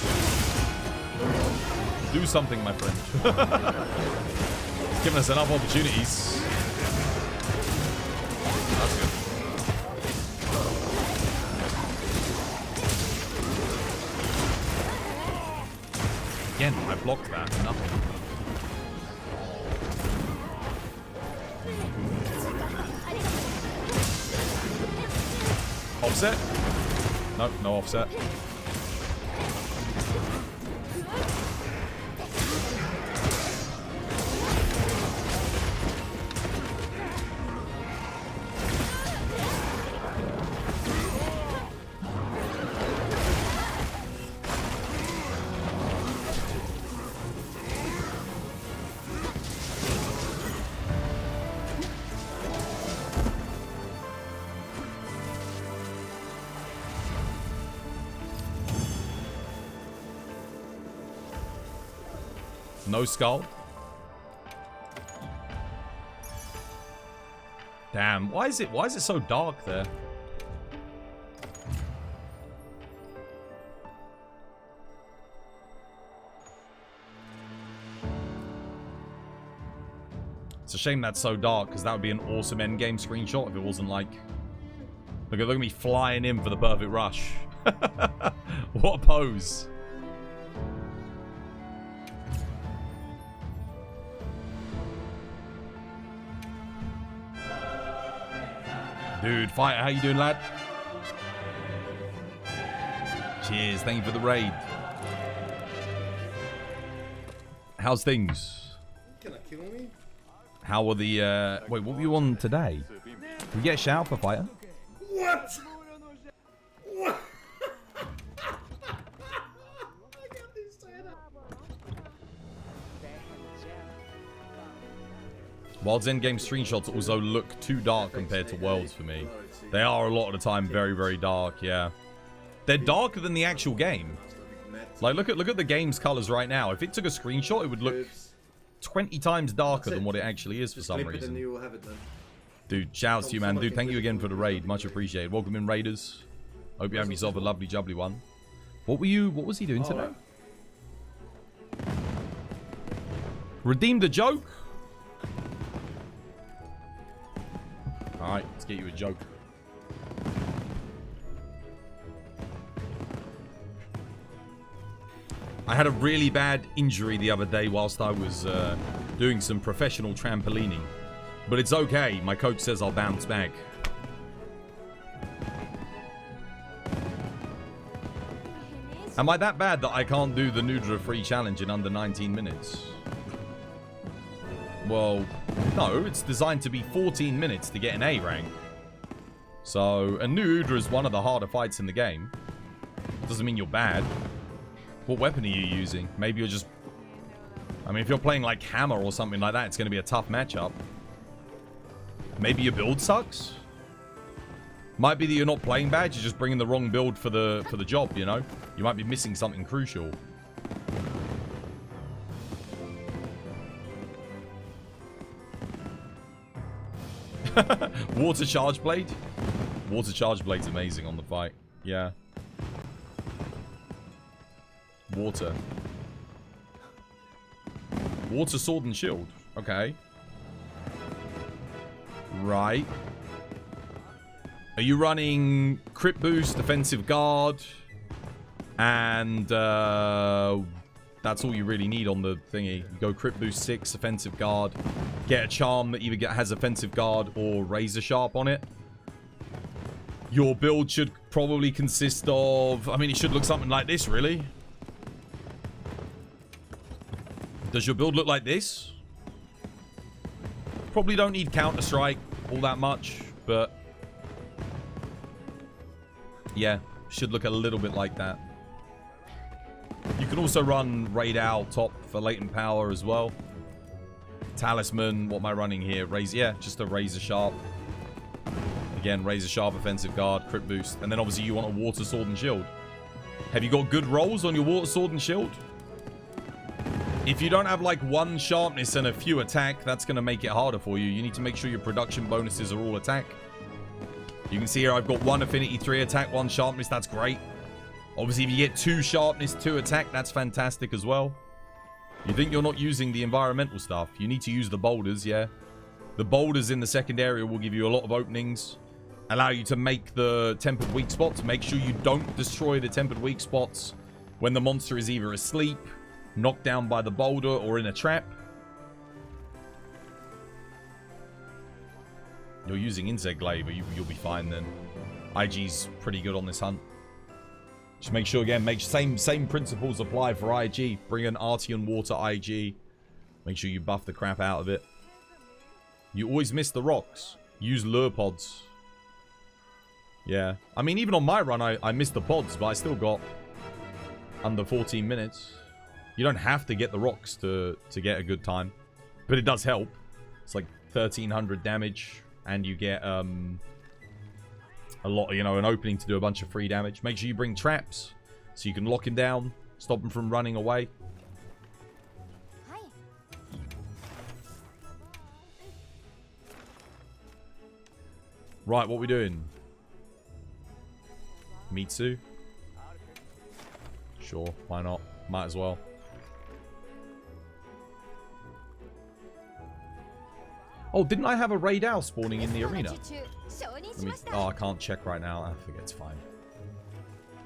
Do something, my friend. Giving us enough opportunities. That's good. Again, I blocked that. Nothing. Offset? Nope, no offset. No skull. Damn, why is it so dark there? It's a shame that's so dark, because that would be an awesome endgame screenshot if it wasn't like... Look at me flying in for the perfect rush. What a pose. Dude, Fighter, how you doing, lad? Cheers, thank you for the raid. How's things? Can I kill me? How were the, wait, what were you on today? Did you get a shout for Fighter? What? What? Wild's endgame screenshots also look too dark compared to Worlds for me. They are a lot of the time very, very dark, yeah. They're darker than the actual game. Like, look at the game's colors right now. If it took a screenshot, it would look 20 times darker than what it actually is for some reason. Dude, shouts to you, man. Dude, thank you again for the raid. Much appreciated. Welcome in, Raiders. Hope you have yourself a lovely, jubbly one. What was he doing today? Redeemed a joke? Alright, let's get you a joke. I had a really bad injury the other day whilst I was doing some professional trampolining. But it's okay. My coach says I'll bounce back. Am I that bad that I can't do the Nudra free challenge in under 19 minutes? Well, no. It's designed to be 14 minutes to get an A rank. So, and Nu Udra is one of the harder fights in the game. Doesn't mean you're bad. What weapon are you using? Maybe you're just... I mean, if you're playing like Hammer or something like that, it's going to be a tough matchup. Maybe your build sucks? Might be that you're not playing bad, you're just bringing the wrong build for the job, you know? You might be missing something crucial. Water Charge Blade? Water Charge Blade's amazing on the fight. Yeah. Water. Water Sword and Shield. Okay. Right. Are you running crit boost, defensive guard, and that's all you really need on the thingy? You go crit boost 6, offensive guard, get a charm that either has offensive guard or razor sharp on it. Your build should probably consist of... I mean, it should look something like this, really. Does your build look like this? Probably don't need Counter-Strike all that much, but... yeah, should look a little bit like that. You can also run Raid Owl top for latent power as well. Talisman, what am I running here? Yeah, just a Razor Sharp. Again, Razor Sharp, offensive guard, crit boost. And then obviously you want a Water Sword and Shield. Have you got good rolls on your Water Sword and Shield? If you don't have like 1 sharpness and a few attack, that's going to make it harder for you. You need to make sure your production bonuses are all attack. You can see here I've got 1 affinity, 3 attack, 1 sharpness. That's great. Obviously, if you get 2 sharpness, 2 attack, that's fantastic as well. You think you're not using the environmental stuff. You need to use the boulders, yeah. The boulders in the second area will give you a lot of openings. Allow you to make the tempered weak spots. Make sure you don't destroy the tempered weak spots when the monster is either asleep, knocked down by the boulder, or in a trap. You're using Insect Glaive, but you'll be fine then. IG's pretty good on this hunt. Just make sure, again, same principles apply for IG. Bring an Arteon Water IG. Make sure you buff the crap out of it. You always miss the rocks. Use lure pods. Yeah. I mean, even on my run, I missed the pods, but I still got under 14 minutes. You don't have to get the rocks to get a good time. But it does help. It's like 1,300 damage. And you get a lot, you know, an opening to do a bunch of free damage. Make sure you bring traps so you can lock him down, stop him from running away. Right, what we doing? Mitsu? Sure, why not? Might as well. Oh, didn't I have a Raid Owl spawning in the arena? Oh, I can't check right now. I think it's fine.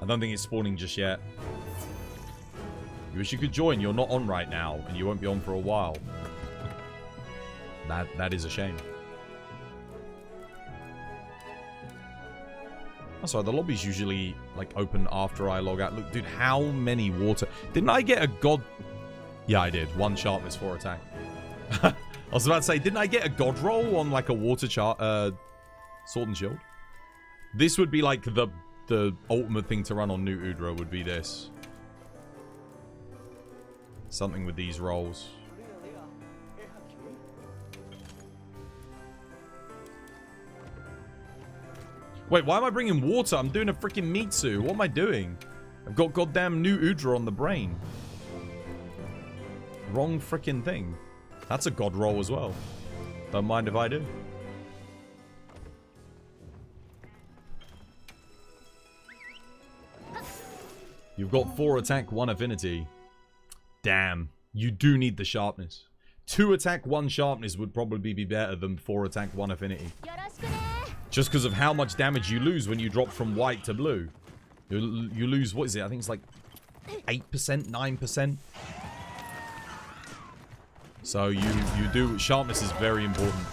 I don't think it's spawning just yet. You wish you could join. You're not on right now, and you won't be on for a while. That is a shame. Oh, sorry, the lobby's usually like open after I log out. Look, dude, how many water? Didn't I get a god? Yeah, I did. 1 sharpness, 4 attack. I was about to say, didn't I get a god roll on like a water sword and shield? This would be like the ultimate thing to run on Nu Udra would be this. Something with these rolls. Wait, why am I bringing water? I'm doing a freaking Mitsu. What am I doing? I've got goddamn Nu Udra on the brain. Wrong freaking thing. That's a god roll as well. Don't mind if I do. You've got 4 attack, 1 affinity. Damn. You do need the sharpness. 2 attack, 1 sharpness would probably be better than 4 attack, 1 affinity. Just because of how much damage you lose when you drop from white to blue. You lose, what is it? I think it's like 8%, 9%. So you do, sharpness is very important.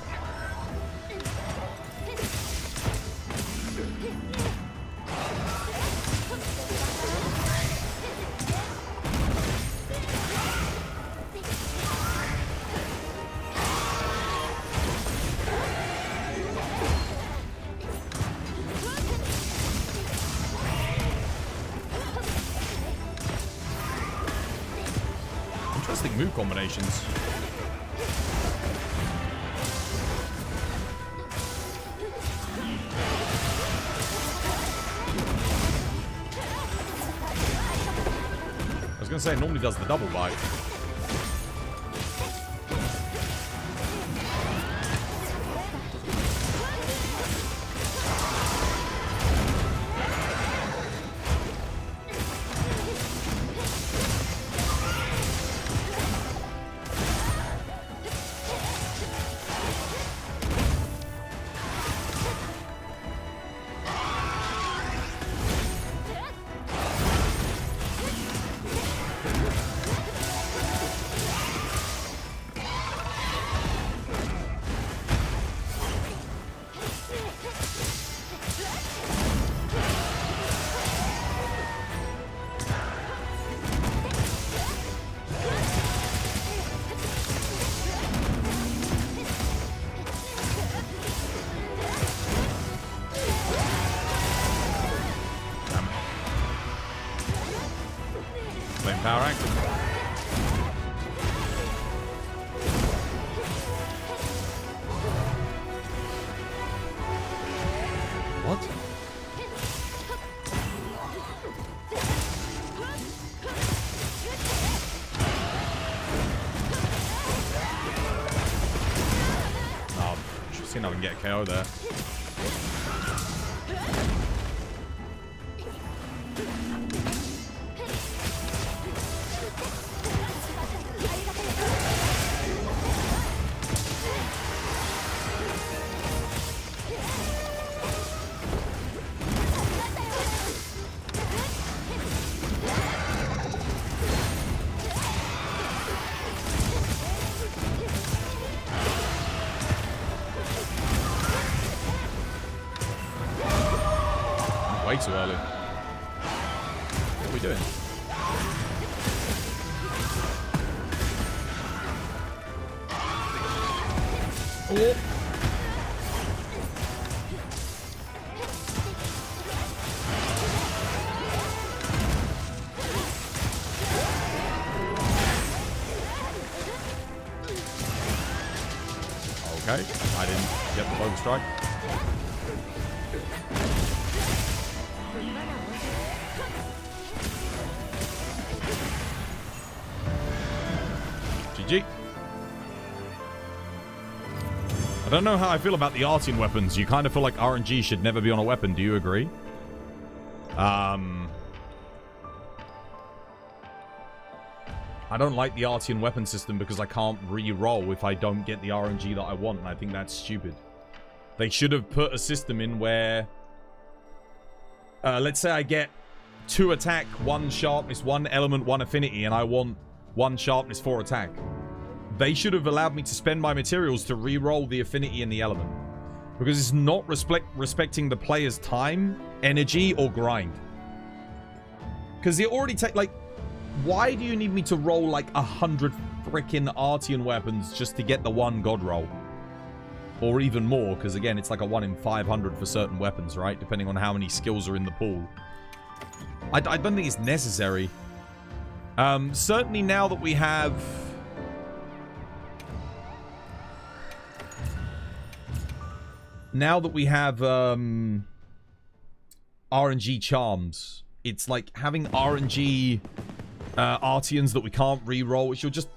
Interesting move combinations. I was gonna say it normally does the double bite. Power active. What? Oh, should see if I can get a KO there. Way too early. What are we doing? Oh. Okay, I didn't get the bone strike. GG. I don't know how I feel about the arting weapons. You kind of feel like RNG should never be on a weapon. Do you agree? I don't like the arting weapon system because I can't re-roll if I don't get the RNG that I want, and I think that's stupid. They should have put a system in where, let's say I get 2 attack, 1 sharpness, 1 element, 1 affinity, and I want 1 sharpness, 4 attack. They should have allowed me to spend my materials to re-roll the affinity and the element. Because it's not respecting the player's time, energy, or grind. Because it already take, like, why do you need me to roll like 100 freaking Artian weapons just to get the 1 god roll? Or even more, because again, it's like a 1 in 500 for certain weapons, right? Depending on how many skills are in the pool. I don't think it's necessary. Certainly now that we have... RNG charms. It's like having RNG Artians that we can't re-roll, which you're just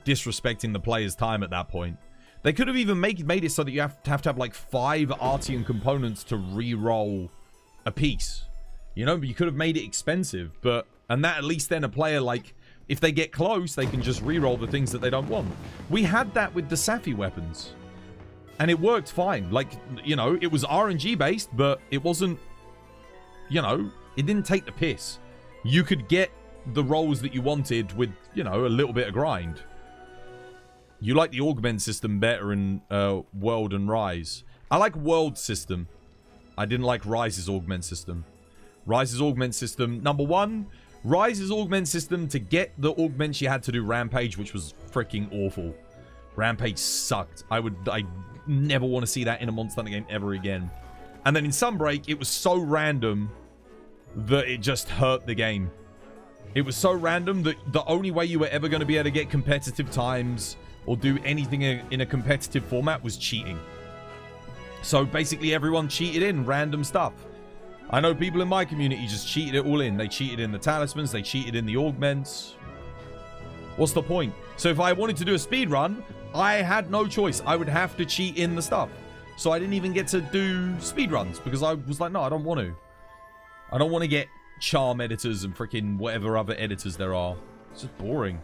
disrespecting the player's time at that point. They could have even made it so that you have to have like 5 Artian components to re-roll a piece. You know, but you could have made it expensive, and that at least then a player, like, if they get close, they can just re-roll the things that they don't want. We had that with the Safi weapons, and it worked fine. Like, you know, it was RNG based, but it wasn't, you know, it didn't take the piss. You could get the rolls that you wanted with, you know, a little bit of grind. You like the augment system better in World and Rise. I like World system. I didn't like Rise's augment system. Rise's augment system, number 1, Rise's augment system, to get the augments you had to do Rampage, which was freaking awful. Rampage sucked. I never want to see that in a Monster Hunter game ever again. And then in Sunbreak, it was so random that it just hurt the game. It was so random that the only way you were ever going to be able to get competitive times or do anything in a competitive format was cheating. So basically everyone cheated in random stuff. I know people in my community just cheated it all in. They cheated in the talismans, they cheated in the augments. What's the point? So if I wanted to do a speed run, I had no choice. I would have to cheat in the stuff. So I didn't even get to do speed runs because I was like, no, I don't want to. I don't want to get charm editors and freaking whatever other editors there are. It's just boring.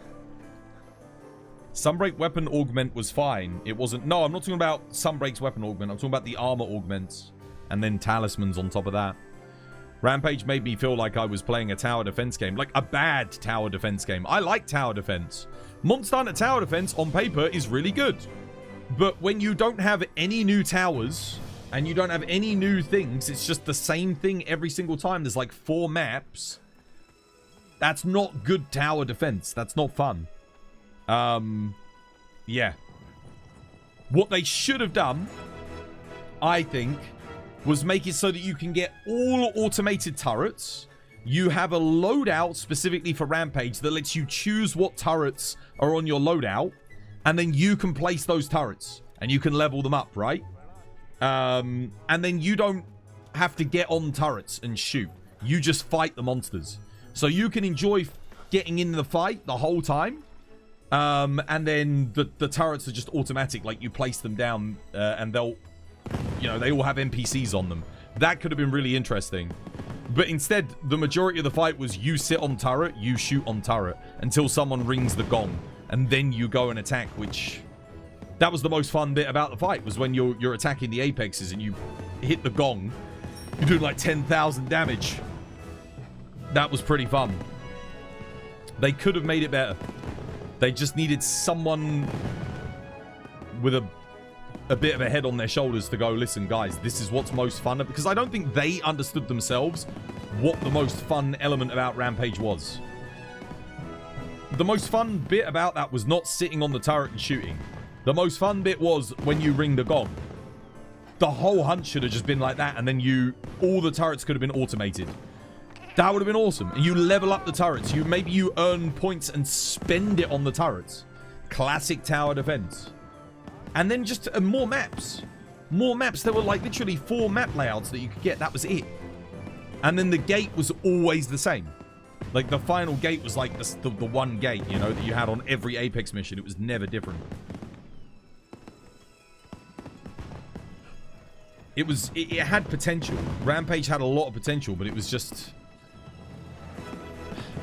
Sunbreak weapon augment was fine. It wasn't... No, I'm not talking about Sunbreak's weapon augment. I'm talking about the armor augments. And then talismans on top of that. Rampage made me feel like I was playing a tower defense game. Like a bad tower defense game. I like tower defense. Monster Hunter tower defense on paper is really good. But when you don't have any new towers... and you don't have any new things, it's just the same thing every single time. There's like 4 maps. That's not good tower defense. That's not fun. Yeah. What they should have done, I think, was make it so that you can get all automated turrets. You have a loadout specifically for Rampage that lets you choose what turrets are on your loadout, and then you can place those turrets, and you can level them up, right? And then you don't have to get on turrets and shoot. You just fight the monsters. So you can enjoy getting in the fight the whole time. And then the turrets are just automatic. Like, you place them down and they'll... You know, they all have NPCs on them. That could have been really interesting. But instead, the majority of the fight was you sit on turret, you shoot on turret until someone rings the gong. And then you go and attack, which... That was the most fun bit about the fight, was when you're attacking the apexes and you hit the gong. You're doing like 10,000 damage. That was pretty fun. They could have made it better. They just needed someone with a bit of a head on their shoulders to go, listen, guys, this is what's most fun. Because I don't think they understood themselves what the most fun element about Rampage was. The most fun bit about that was not sitting on the turret and shooting. The most fun bit was when you ring the gong. The whole hunt should have just been like that, and then all the turrets could have been automated. That would have been awesome. And you level up the turrets. Maybe you earn points and spend it on the turrets. Classic tower defense. And then just more maps. More maps. There were like literally 4 map layouts that you could get. That was it. And then the gate was always the same. Like, the final gate was like the one gate, you know, that you had on every Apex mission. It was never different. It had potential. Rampage had a lot of potential, but it was just...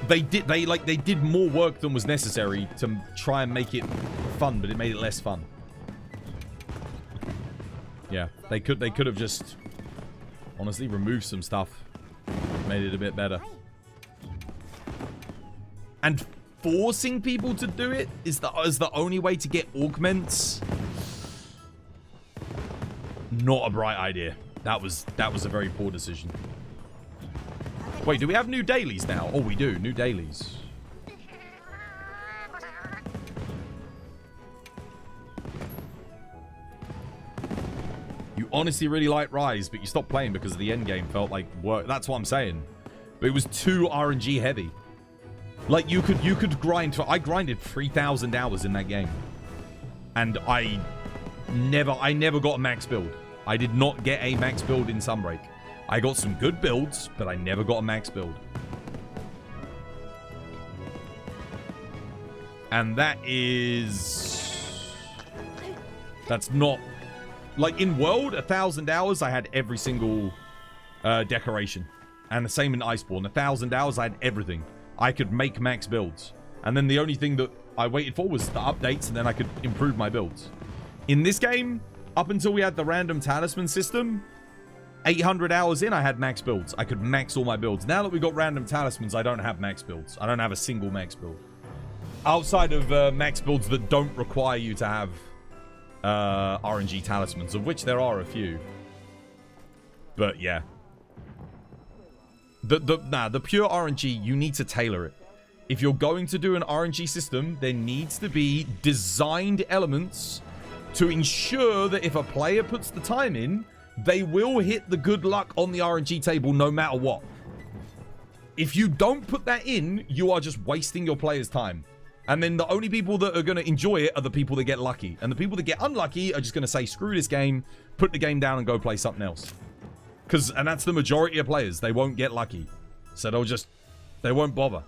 They did more work than was necessary to try and make it fun, but it made it less fun. Yeah, they could have just honestly removed some stuff, made it a bit better. And forcing people to do it is the only way to get augments. Not a bright idea. That was a very poor decision. Wait, do we have new dailies now? Oh, we do. New dailies. You honestly really like Rise, but you stopped playing because the end game felt like work. That's what I'm saying. But it was too RNG heavy. Like, you could grind for... I grinded 3,000 hours in that game. And I never got a max build. I did not get a max build in Sunbreak. I got some good builds, but I never got a max build. And that's not... Like, in World, 1,000 hours, I had every single decoration. And the same in Iceborne. 1,000 hours, I had everything. I could make max builds. And then the only thing that I waited for was the updates, and then I could improve my builds. In this game, up until we had the random talisman system, 800 hours in, I had max builds. I could max all my builds. Now that we got random talismans, I don't have max builds. I don't have a single max build. Outside of max builds that don't require you to have RNG talismans, of which there are a few. But yeah. The pure RNG, you need to tailor it. If you're going to do an RNG system, there needs to be designed elements to ensure that if a player puts the time in, they will hit the good luck on the RNG table no matter what. If you don't put that in, you are just wasting your players' time. And then the only people that are going to enjoy it are the people that get lucky. And the people that get unlucky are just going to say, screw this game, put the game down and go play something else. And that's the majority of players. They won't get lucky. So they won't bother.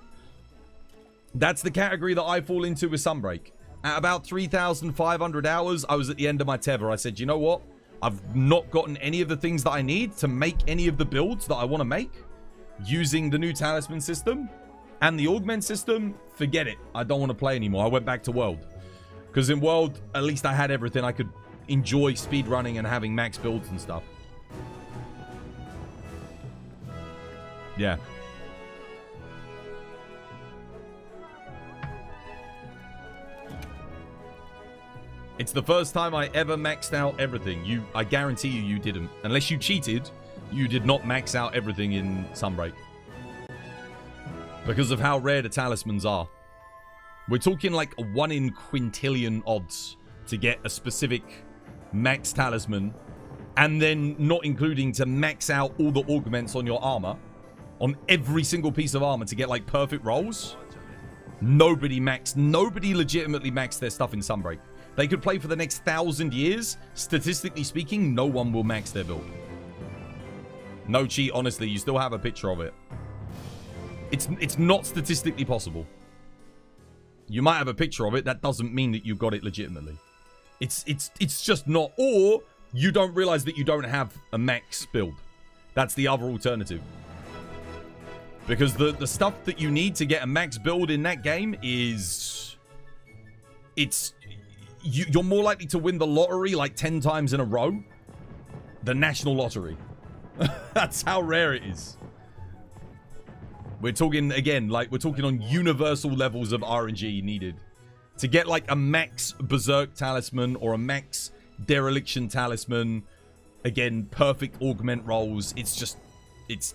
That's the category that I fall into with Sunbreak. At about 3,500 hours, I was at the end of my tether. I said, you know what? I've not gotten any of the things that I need to make any of the builds that I want to make using the new talisman system and the augment system. Forget it. I don't want to play anymore. I went back to World. Because in World, at least I had everything. I could enjoy speedrunning and having max builds and stuff. Yeah. It's the first time I ever maxed out everything. I guarantee you didn't. Unless you cheated, you did not max out everything in Sunbreak. Because of how rare the talismans are. We're talking like a 1 in quintillion odds to get a specific max talisman. And then not including to max out all the augments on your armor. On every single piece of armor to get like perfect rolls. Nobody legitimately maxed their stuff in Sunbreak. They could play for the next 1,000 years. Statistically speaking, no one will max their build. No cheat, honestly. You still have a picture of it. It's not statistically possible. You might have a picture of it. That doesn't mean that you got it legitimately. It's just not. Or you don't realize that you don't have a max build. That's the other alternative. Because the stuff that you need to get a max build in that game is... You're more likely to win the lottery like 10 times in a row. The national lottery. That's how rare it is. We're talking, again, like, we're talking on universal levels of RNG needed. To get, like, a max Berserk Talisman or a max Dereliction Talisman. Again, perfect augment rolls. It's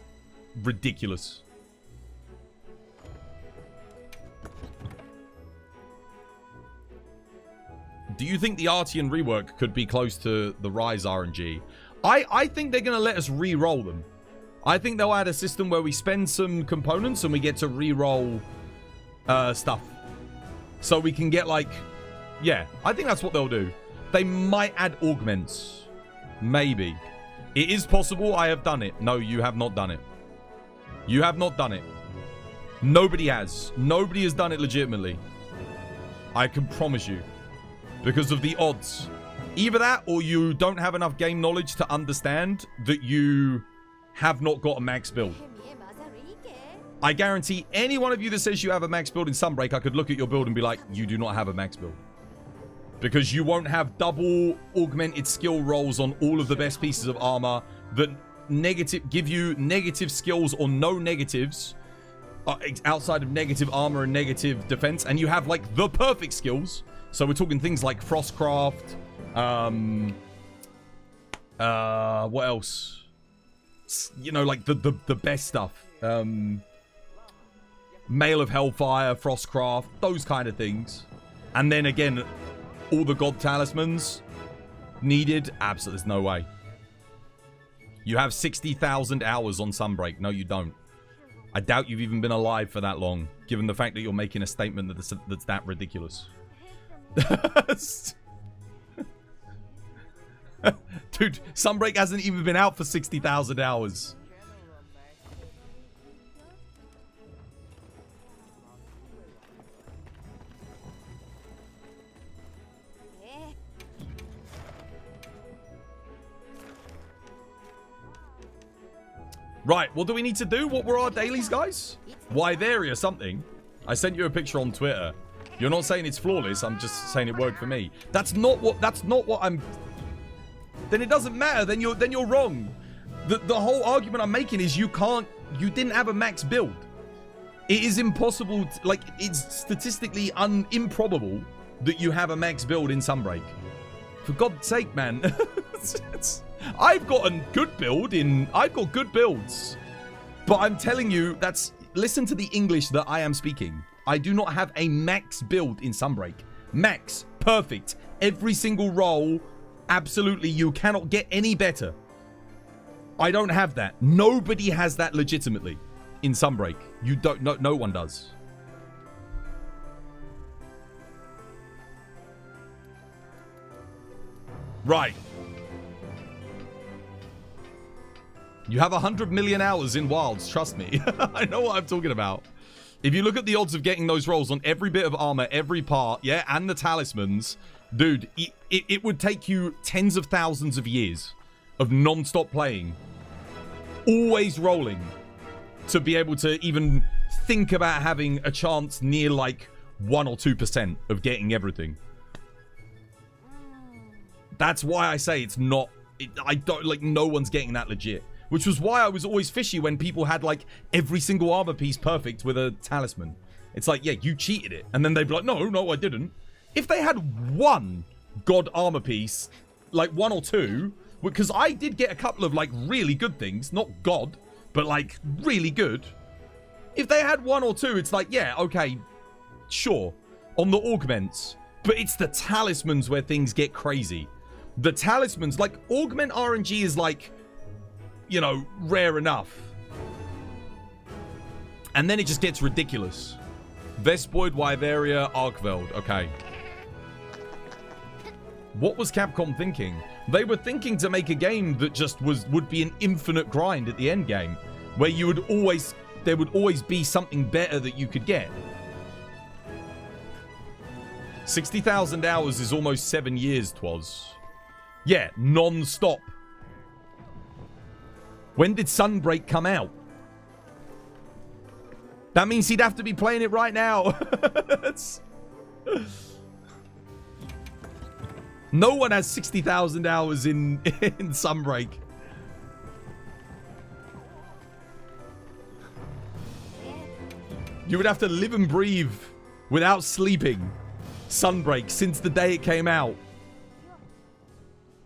ridiculous. Do you think the Artian rework could be close to the Rise RNG? I think they're going to let us re-roll them. I think they'll add a system where we spend some components and we get to re-roll stuff. So we can get like... Yeah, I think that's what they'll do. They might add augments. Maybe. It is possible. I have done it. No, you have not done it. You have not done it. Nobody has. Nobody has done it legitimately. I can promise you. Because of the odds. Either that or you don't have enough game knowledge to understand that you have not got a max build. I guarantee any one of you that says you have a max build in Sunbreak, I could look at your build and be like, you do not have a max build. Because you won't have double augmented skill rolls on all of the best pieces of armor that give you negative skills or no negatives outside of negative armor and negative defense. And you have like the perfect skills. So we're talking things like Frostcraft. What else? You know, like the best stuff. Mail of Hellfire, Frostcraft, those kind of things. And then again, all the God Talismans needed. Absolutely, there's no way. You have 60,000 hours on Sunbreak. No, you don't. I doubt you've even been alive for that long, given the fact that you're making a statement that's that ridiculous. Dude, Sunbreak hasn't even been out for 60,000 hours. Right, what do we need to do? What were our dailies, guys? Wyveria something. I sent you a picture on Twitter. You're not saying it's flawless. I'm just saying it worked for me. That's not what I'm. Then it doesn't matter. Then you're wrong. The whole argument I'm making is you didn't have a max build. It is impossible. Like, it's statistically improbable that you have a max build in Sunbreak. For God's sake, man. I've got a good build I've got good builds. But I'm telling you, listen to the English that I am speaking. I do not have a max build in Sunbreak. Max, perfect. Every single roll, absolutely, you cannot get any better. I don't have that. Nobody has that legitimately in Sunbreak. You don't, no one does. Right. You have 100 million hours in Wilds, trust me. I know what I'm talking about. If you look at the odds of getting those rolls on every bit of armor, every part, yeah, and the talismans, dude, it would take you tens of thousands of years of non-stop playing, always rolling, to be able to even think about having a chance near like 1 or 2% of getting everything. That's why I say it's not, I don't, like, no one's getting that legit. Which was why I was always fishy when people had, like, every single armor piece perfect with a talisman. It's like, yeah, you cheated it. And then they'd be like, no, I didn't. If they had one god armor piece, like 1 or 2, because I did get a couple of, like, really good things. Not god, but, like, really good. If they had 1 or 2, it's like, yeah, okay, sure. On the augments. But it's the talismans where things get crazy. The talismans, like, augment RNG is, like, you know, rare enough. And then it just gets ridiculous. Vespoid, Wyveria, Arkveld. Okay. What was Capcom thinking? They were thinking to make a game that just would be an infinite grind at the end game, where you would always, there would always be something better that you could get. 60,000 hours is almost 7 years, twas. Yeah, non-stop. When did Sunbreak come out? That means he'd have to be playing it right now. No one has 60,000 hours in Sunbreak. You would have to live and breathe without sleeping Sunbreak since the day it came out.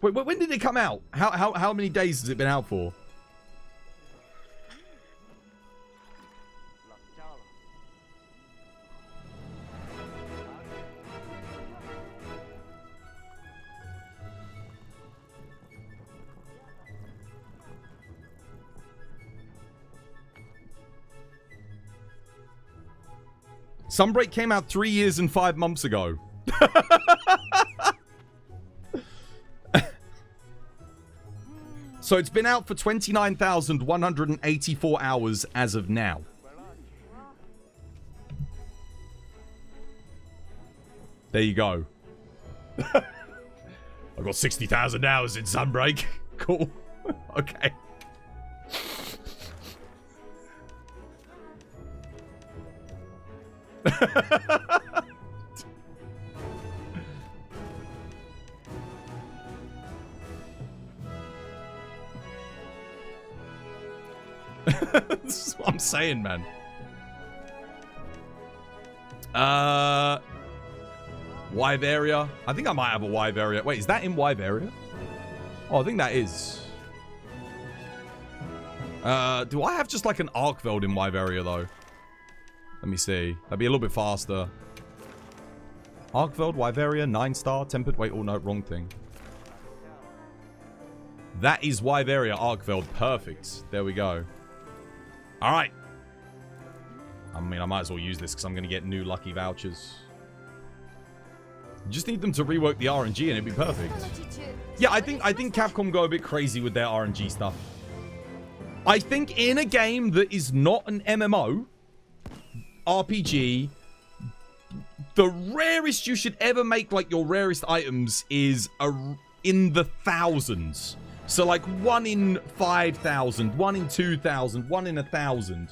Wait, when did it come out? How many days has it been out for? Sunbreak came out 3 years and 5 months ago. So it's been out for 29,184 hours as of now. There you go. I've got 60,000 hours in Sunbreak. Cool. Okay. This is what I'm saying, man. Wyveria. I think I might have a Wyveria. Wait, is that in Wyveria? Oh, I think that is. Do I have just like an Arkveld in Wyveria, though? Let me see. That'd be a little bit faster. Arkveld, Wyveria, 9-star, tempered. Wait, oh no, wrong thing. That is Wyveria, Arkveld. Perfect. There we go. All right. I mean, I might as well use this because I'm going to get new lucky vouchers. You just need them to rework the RNG and it'd be perfect. Yeah, I think Capcom go a bit crazy with their RNG stuff. I think in a game that is not an MMO, RPG, the rarest you should ever make, like, your rarest items is in the thousands. So, like, 1 in 5,000, 1 in 2,000, 1 in 1,000.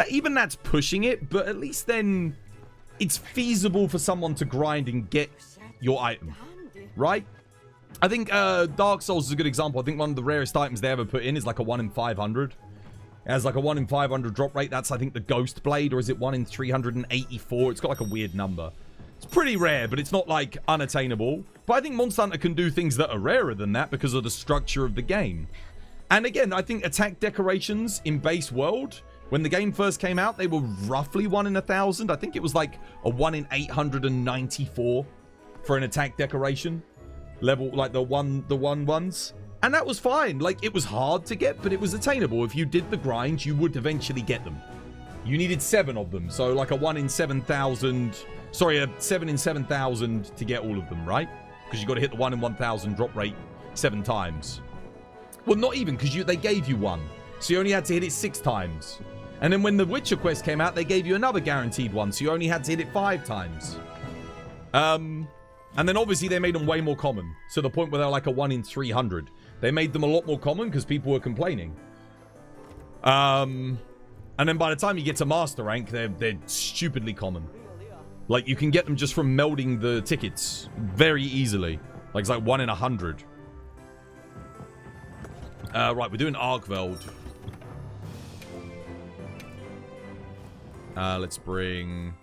Even that's pushing it, but at least then it's feasible for someone to grind and get your item, right? I think Dark Souls is a good example. I think one of the rarest items they ever put in is like a 1 in 500. It has like a 1 in 500 drop rate. That's, I think, the Ghost Blade, or is it 1 in 384? It's got like a weird number. It's pretty rare, but it's not like unattainable. But I think Monster Hunter can do things that are rarer than that because of the structure of the game. And again, I think attack decorations in base world, when the game first came out, they were roughly 1 in 1,000. I think it was like a 1 in 894 for an attack decoration level, like the one ones. And that was fine. Like, it was hard to get, but it was attainable. If you did the grind, you would eventually get them. You needed 7 of them. So like a 1 in 7,000, sorry, a 7 in 7,000 to get all of them, right? Because you got to hit the 1 in 1,000 drop rate 7 times. Well, not even, because they gave you 1. So you only had to hit it 6 times. And then when the Witcher quest came out, they gave you another guaranteed one. So you only had to hit it 5 times. And then obviously they made them way more common. To the point where they're like a 1 in 300. They made them a lot more common because people were complaining. And then by the time you get to Master Rank, they're stupidly common. Like, you can get them just from melding the tickets very easily. Like, it's like 1 in 100. Right, we're doing Arkveld. Let's bring...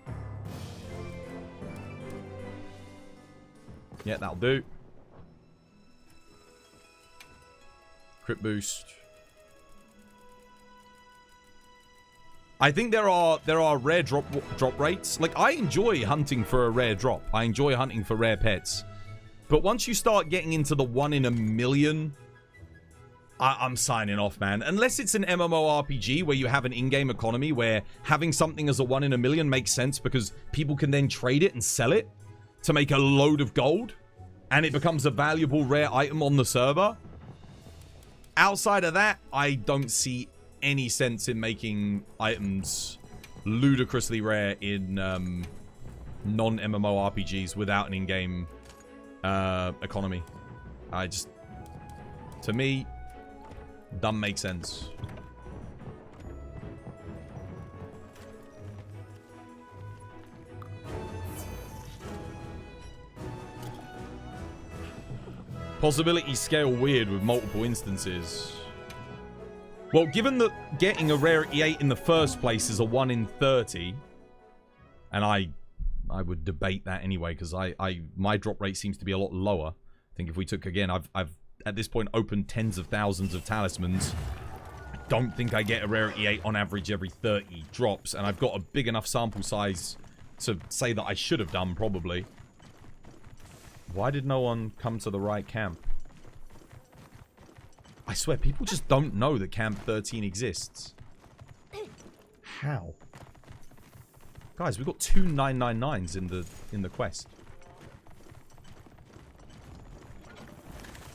Yeah, that'll do. Crit boost. I think there are rare drop rates. Like, I enjoy hunting for a rare drop. I enjoy hunting for rare pets. But once you start getting into the 1 in a million, I'm signing off, man. Unless it's an MMORPG where you have an in-game economy where having something as a 1 in a million makes sense because people can then trade it and sell it to make a load of gold, and it becomes a valuable rare item on the server. Outside of that, I don't see any sense in making items ludicrously rare in non-MMORPGs without an in-game economy. To me, doesn't make sense. Possibility scale weird with multiple instances. Well, given that getting a rarity 8 in the first place is a 1 in 30, and I would debate that anyway, because my drop rate seems to be a lot lower. I think if we took, again, I've at this point opened tens of thousands of talismans. I don't think I get a rarity 8 on average every 30 drops, and I've got a big enough sample size to say that I should have done, probably. Why did no one come to the right camp? I swear, people just don't know that Camp 13 exists. How? Guys, we've got 2 999s in the quest.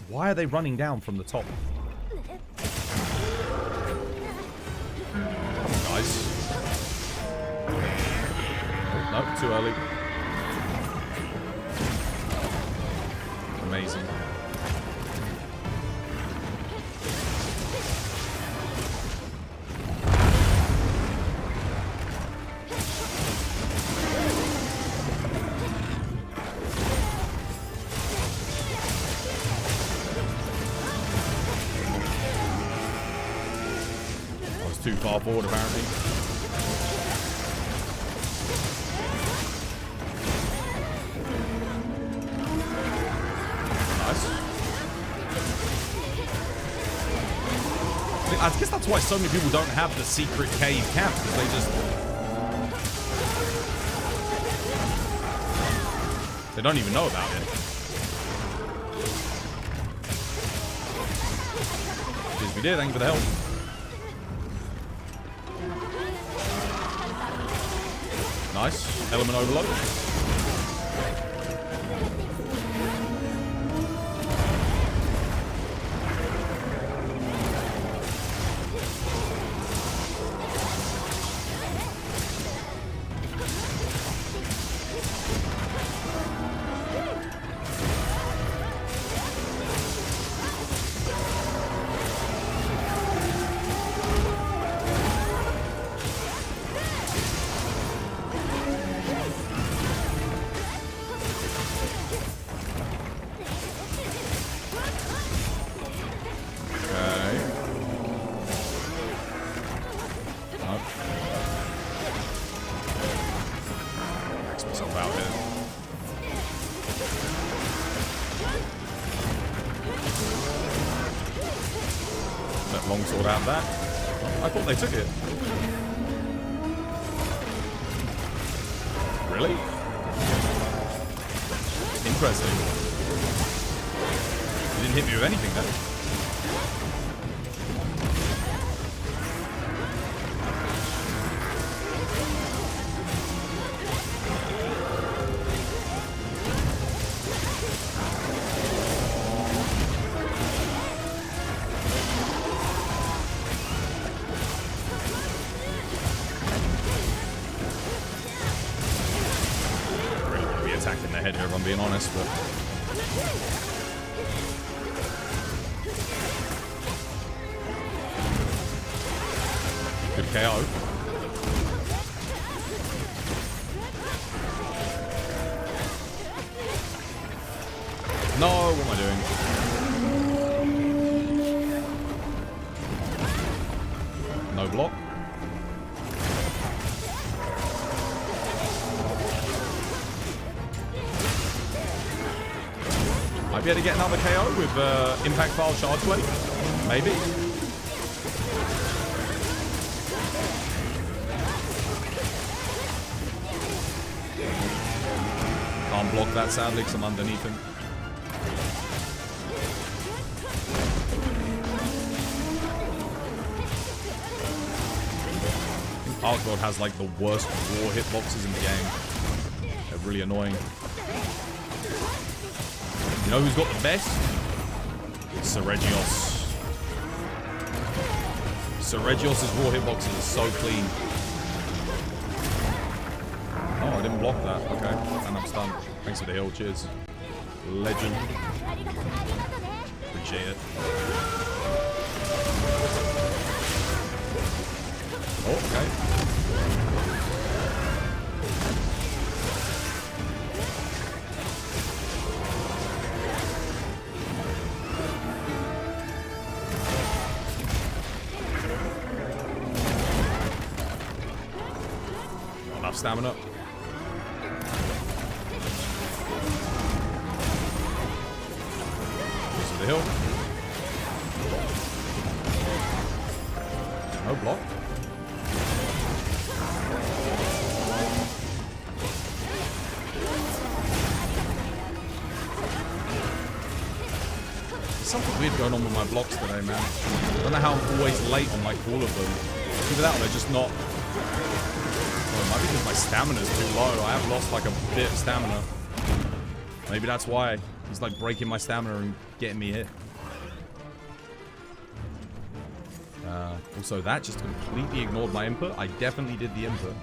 Why are they running down from the top? Come on, guys. Oh, no, too early. Amazing. I was too far forward, apparently. I guess that's why so many people don't have the secret cave camp, because they don't even know about it. Cheers, we did. Thank you for the help. Nice. Element overload. out here. Let longsword out back. I thought they took it. Really? Interesting. You didn't hit me with anything then. Attacking the head here, if I'm being honest, but good KO. No, what am I doing? No block. Might be able to get another KO with Impact File Charge Wave. Maybe. Can't block that sadly because I'm underneath him. Arch God has like the worst raw hitboxes in the game. They're really annoying. You know who's got the best? Seregios. Seregios' raw hitboxes are so clean. Oh, I didn't block that. Okay. And I'm stunned. Thanks for the heal. Cheers. Legend. Appreciate it. Oh, okay. Enough stamina. Goes to the hill. No block. There's something weird going on with my blocks today, man. I don't know how I'm always late on like all of them. Either that or they're just not. Well, it might be because my stamina's too low. I have lost like a bit of stamina. Maybe that's why. He's like breaking my stamina and getting me hit. Also, that just completely ignored my input. I definitely did the input.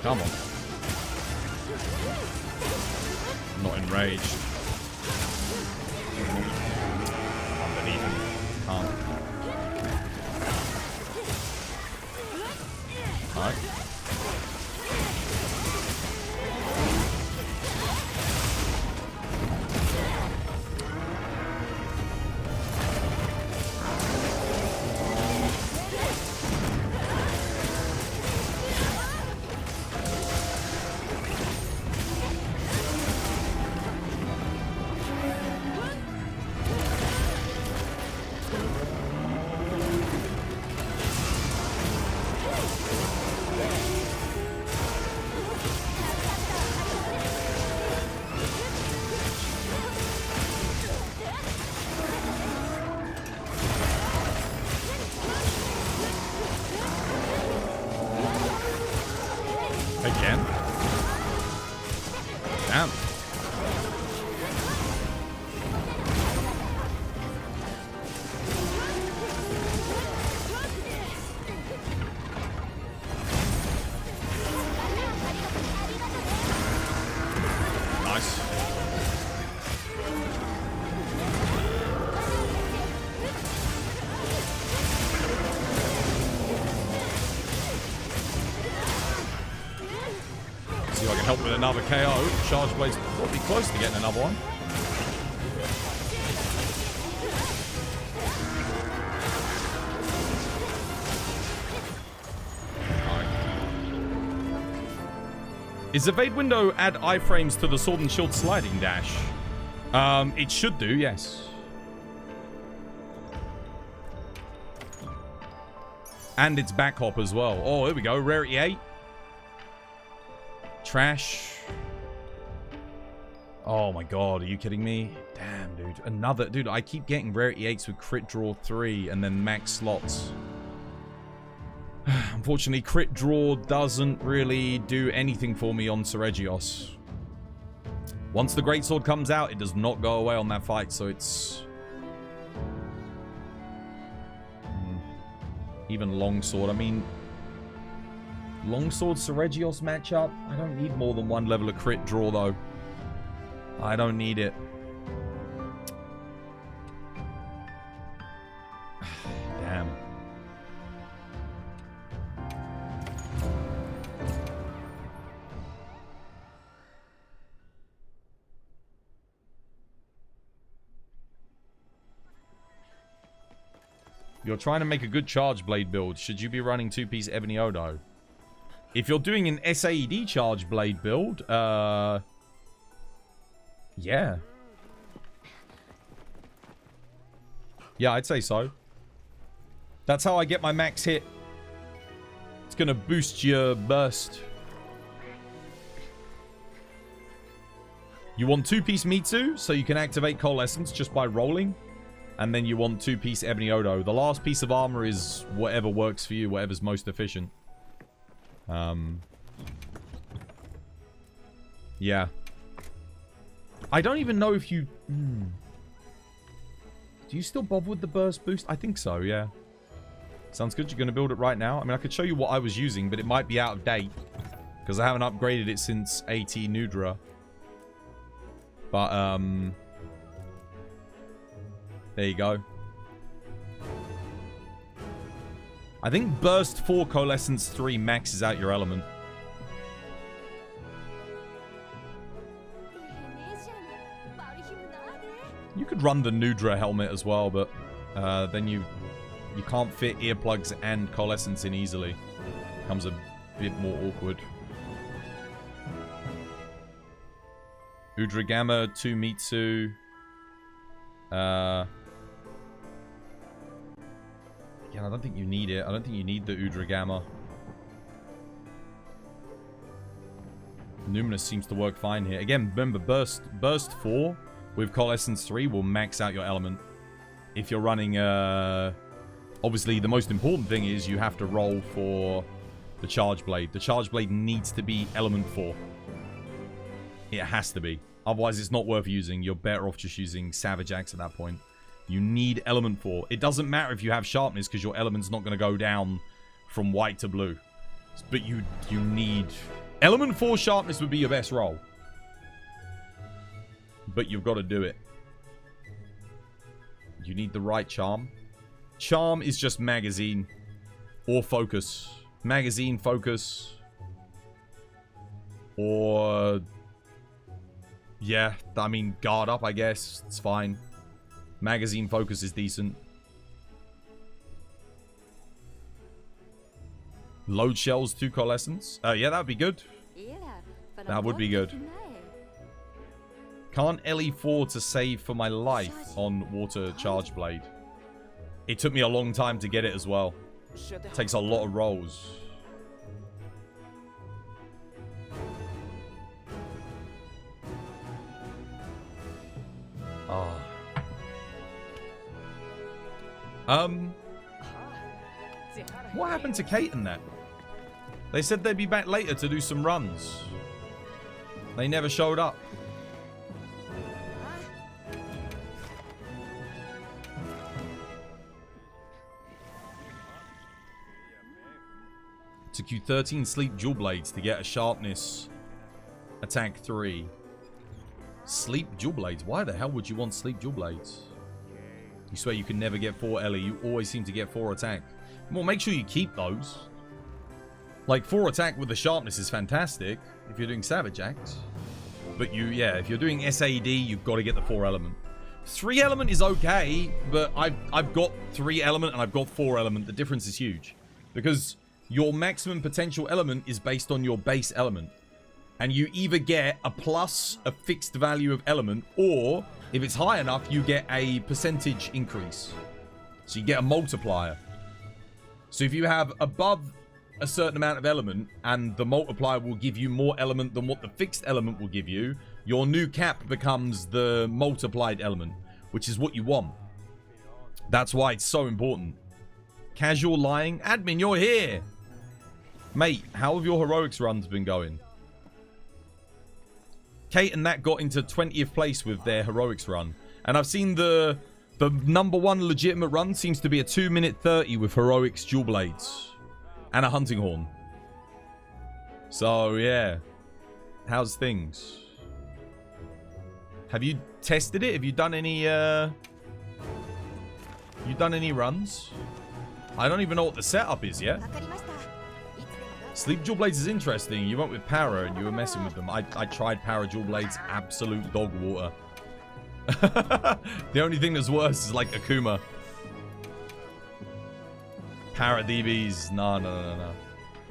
Come on. Not enraged. Underneath him. Can't. Alright. Help with another KO. Charge Blade's probably close to getting another one. Is Evade Window add iframes to the Sword and Shield sliding dash? It should do, yes. And it's back hop as well. Oh, here we go. Rarity 8. Trash. Oh my god, are you kidding me? Damn, dude. Another... Dude, I keep getting Rarity 8s with crit draw 3 and then max slots. Unfortunately, crit draw doesn't really do anything for me on Seregios. Once the Greatsword comes out, it does not go away on that fight, so it's... Even Longsword. I mean... Longsword Seregios matchup? I don't need more than one level of crit draw, though. I don't need it. Damn. You're trying to make a good Charge Blade build. Should you be running 2-piece Ebony Odo? If you're doing an SAED Charge Blade build, yeah. Yeah, I'd say so. That's how I get my max hit. It's gonna boost your burst. You want 2-piece Mitsu, so you can activate Coalescence just by rolling. And then you want 2-piece Ebony Odo. The last piece of armor is whatever works for you, whatever's most efficient. Yeah. I don't even know if you... Do you still bother with the burst boost? I think so, yeah. Sounds good. You're going to build it right now. I mean, I could show you what I was using, but it might be out of date. Because I haven't upgraded it since AT Nu Udra. But, there you go. I think Burst 4, Coalescence 3 maxes out your element. You could run the Nudra helmet as well, but then you can't fit earplugs and Coalescence in easily. Becomes a bit more awkward. Udra Gamma, 2 Mitsu. Yeah, I don't think you need it. I don't think you need the Udra Gamma. Numinous seems to work fine here. Again, remember, Burst 4 with Coalescence 3 will max out your element. If you're running, obviously, the most important thing is you have to roll for the Charge Blade. The Charge Blade needs to be element 4. It has to be. Otherwise, it's not worth using. You're better off just using Savage Axe at that point. You need element 4. It doesn't matter if you have sharpness because your element's not going to go down from white to blue. But you need... Element 4 sharpness would be your best roll. But you've got to do it. You need the right charm. Charm is just magazine. Or focus. Magazine, focus. Or... Yeah, I mean, guard up, I guess. It's fine. Magazine focus is decent. Load shells, 2 Coalescence. Yeah, that would be good. That would be good. Can't LE4 to save for my life on Water Charge Blade. It took me a long time to get it as well. It takes a lot of rolls. Oh. What happened to Kate and that? They said they'd be back later to do some runs. They never showed up. Took you 13 Sleep Jewel Blades to get a Sharpness Attack 3. Sleep Jewel Blades? Why the hell would you want Sleep Jewel Blades? You swear you can never get 4 Ellie. You always seem to get 4 attack. Well, make sure you keep those. Like 4 attack with the sharpness is fantastic if you're doing Savage Act. But if you're doing SAD, you've got to get the 4 element. 3 element is okay, but I've got 3 element and I've got 4 element. The difference is huge. Because your maximum potential element is based on your base element. And you either get a plus a fixed value of element, or if it's high enough, you get a percentage increase. So you get a multiplier. So if you have above a certain amount of element and the multiplier will give you more element than what the fixed element will give you, your new cap becomes the multiplied element, which is what you want. That's why it's so important. Casual lying. Admin, you're here. Mate, how have your heroics runs been going? Kate and Nat got into 20th place with their heroics run. And I've seen the #1 legitimate run seems to be a 2-minute 30 with heroics dual blades. And a hunting horn. So, yeah. How's things? Have you tested it? Have you done any, runs? I don't even know what the setup is yet. Sleep dual blades is interesting. You went with para and you were messing with them. I tried para dual blades. Absolute dog water. The only thing that's worse is like Akuma. Para DBs. No.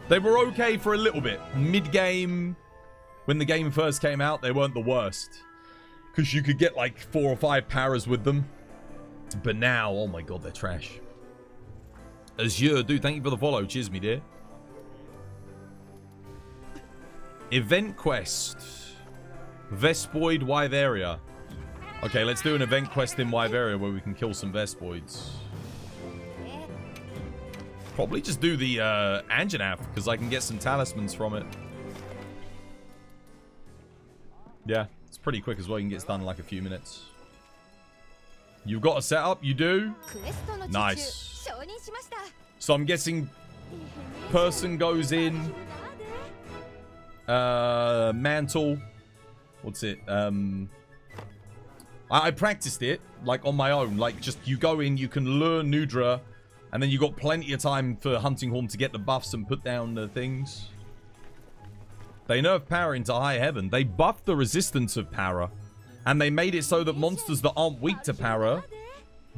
They were okay for a little bit. Mid-game, when the game first came out, they weren't the worst. Because you could get like 4 or 5 paras with them. But now, oh my god, they're trash. Azure, dude, thank you for the follow. Cheers, me dear. Event quest. Vespoid Wyveria. Okay, let's do an event quest in Wyveria where we can kill some Vespoids. Probably just do the Anjanath, because I can get some talismans from it. Yeah, it's pretty quick as well. You can get it done in like a few minutes. You've got a setup? You do? Nice. So I'm guessing person goes in. Mantle. What's it? I practiced it, like, on my own. Like, just, you go in, you can lure Nudra, and then you got plenty of time for Hunting Horn to get the buffs and put down the things. They nerfed Para into High Heaven. They buffed the resistance of Para. And they made it so that monsters that aren't weak to Para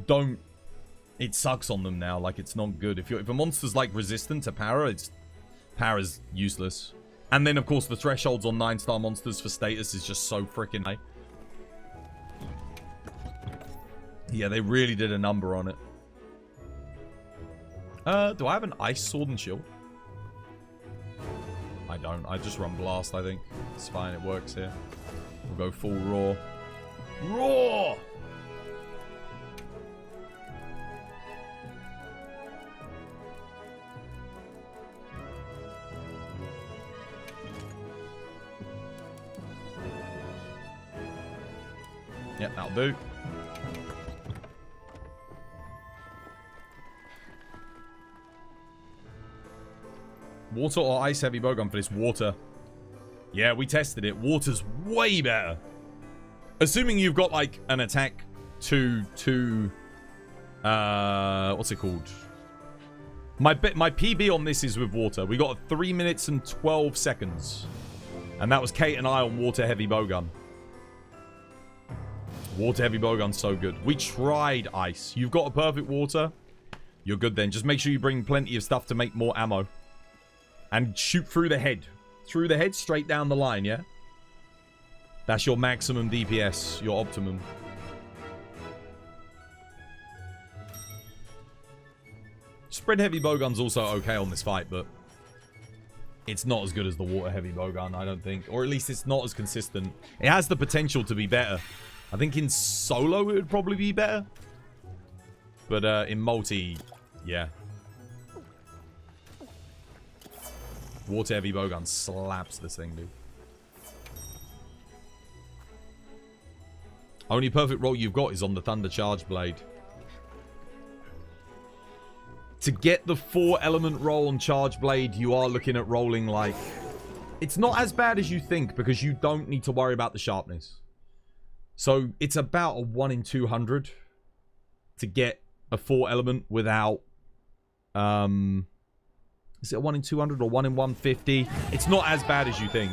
don't... It sucks on them now. Like, it's not good. If a monster's, like, resistant to Para, Para's useless. And then, of course, the thresholds on 9-star monsters for status is just so freaking high. Yeah, they really did a number on it. Do I have an ice sword and shield? I don't. I just run blast, I think. It's fine. It works here. We'll go full raw. Raw! Yep, that'll do. Water or ice heavy bowgun for this? Water. Yeah, we tested it. Water's way better. Assuming you've got like an attack to what's it called? My PB on this is with water. We got 3 minutes and 12 seconds. And that was Kate and I on water heavy bowgun. Water heavy bowgun's so good. We tried ice. You've got a perfect water. You're good then. Just make sure you bring plenty of stuff to make more ammo. And shoot through the head. Through the head, straight down the line, yeah? That's your maximum DPS. Your optimum. Spread heavy bowgun's also okay on this fight, but... it's not as good as the water heavy bowgun, I don't think. Or at least it's not as consistent. It has the potential to be better. I think in solo it would probably be better. But in multi, yeah. Water heavy bowgun slaps this thing, dude. Only perfect roll you've got is on the Thunder Charge Blade. To get the 4 element roll on Charge Blade, you are looking at rolling like... it's not as bad as you think because you don't need to worry about the sharpness. So it's about a 1 in 200 to get a 4 element without Is it a 1 in 200 or 1 in 150? It's not as bad as you think.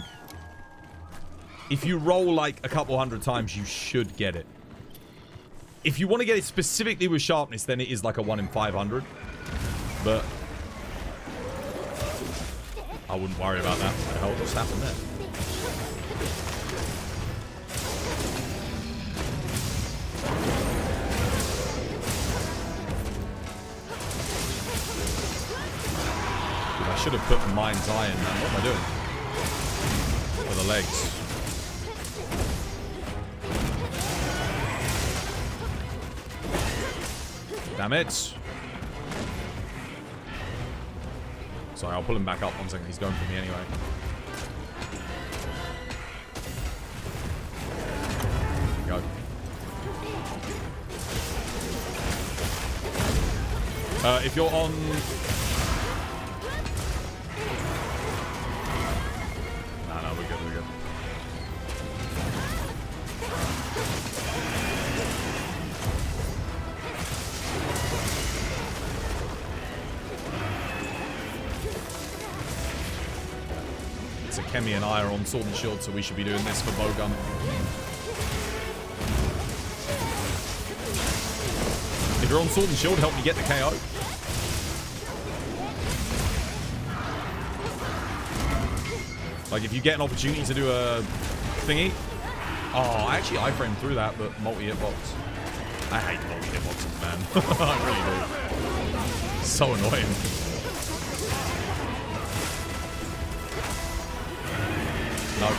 If you roll like a couple hundred times, you should get it. If you want to get it specifically with sharpness, then it is like a 1 in 500. But I wouldn't worry about that. What the hell just happened there? Dude, I should have put Mind's Eye in, man. What am I doing? For the legs. Damn it. Sorry, I'll pull him back up 1 second. He's going for me anyway. Go. If you're on... No, we're good, we're good. So Kemi and I are on Sword and Shield, so we should be doing this for Bowgun. If you're on Sword and Shield, help me get the KO. Like, if you get an opportunity to do a thingy. Oh, actually, I framed through that, but multi-hitbox. I hate multi-hitboxes, man. I really do. So annoying. No.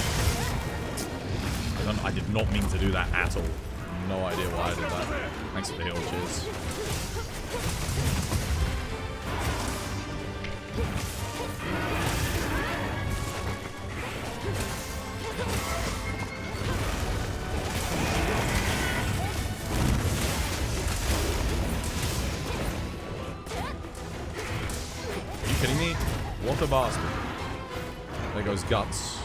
I did not mean to do that at all. No idea why I did that. Thanks for the heal, cheers. Are you kidding me? What a bastard. There goes Guts.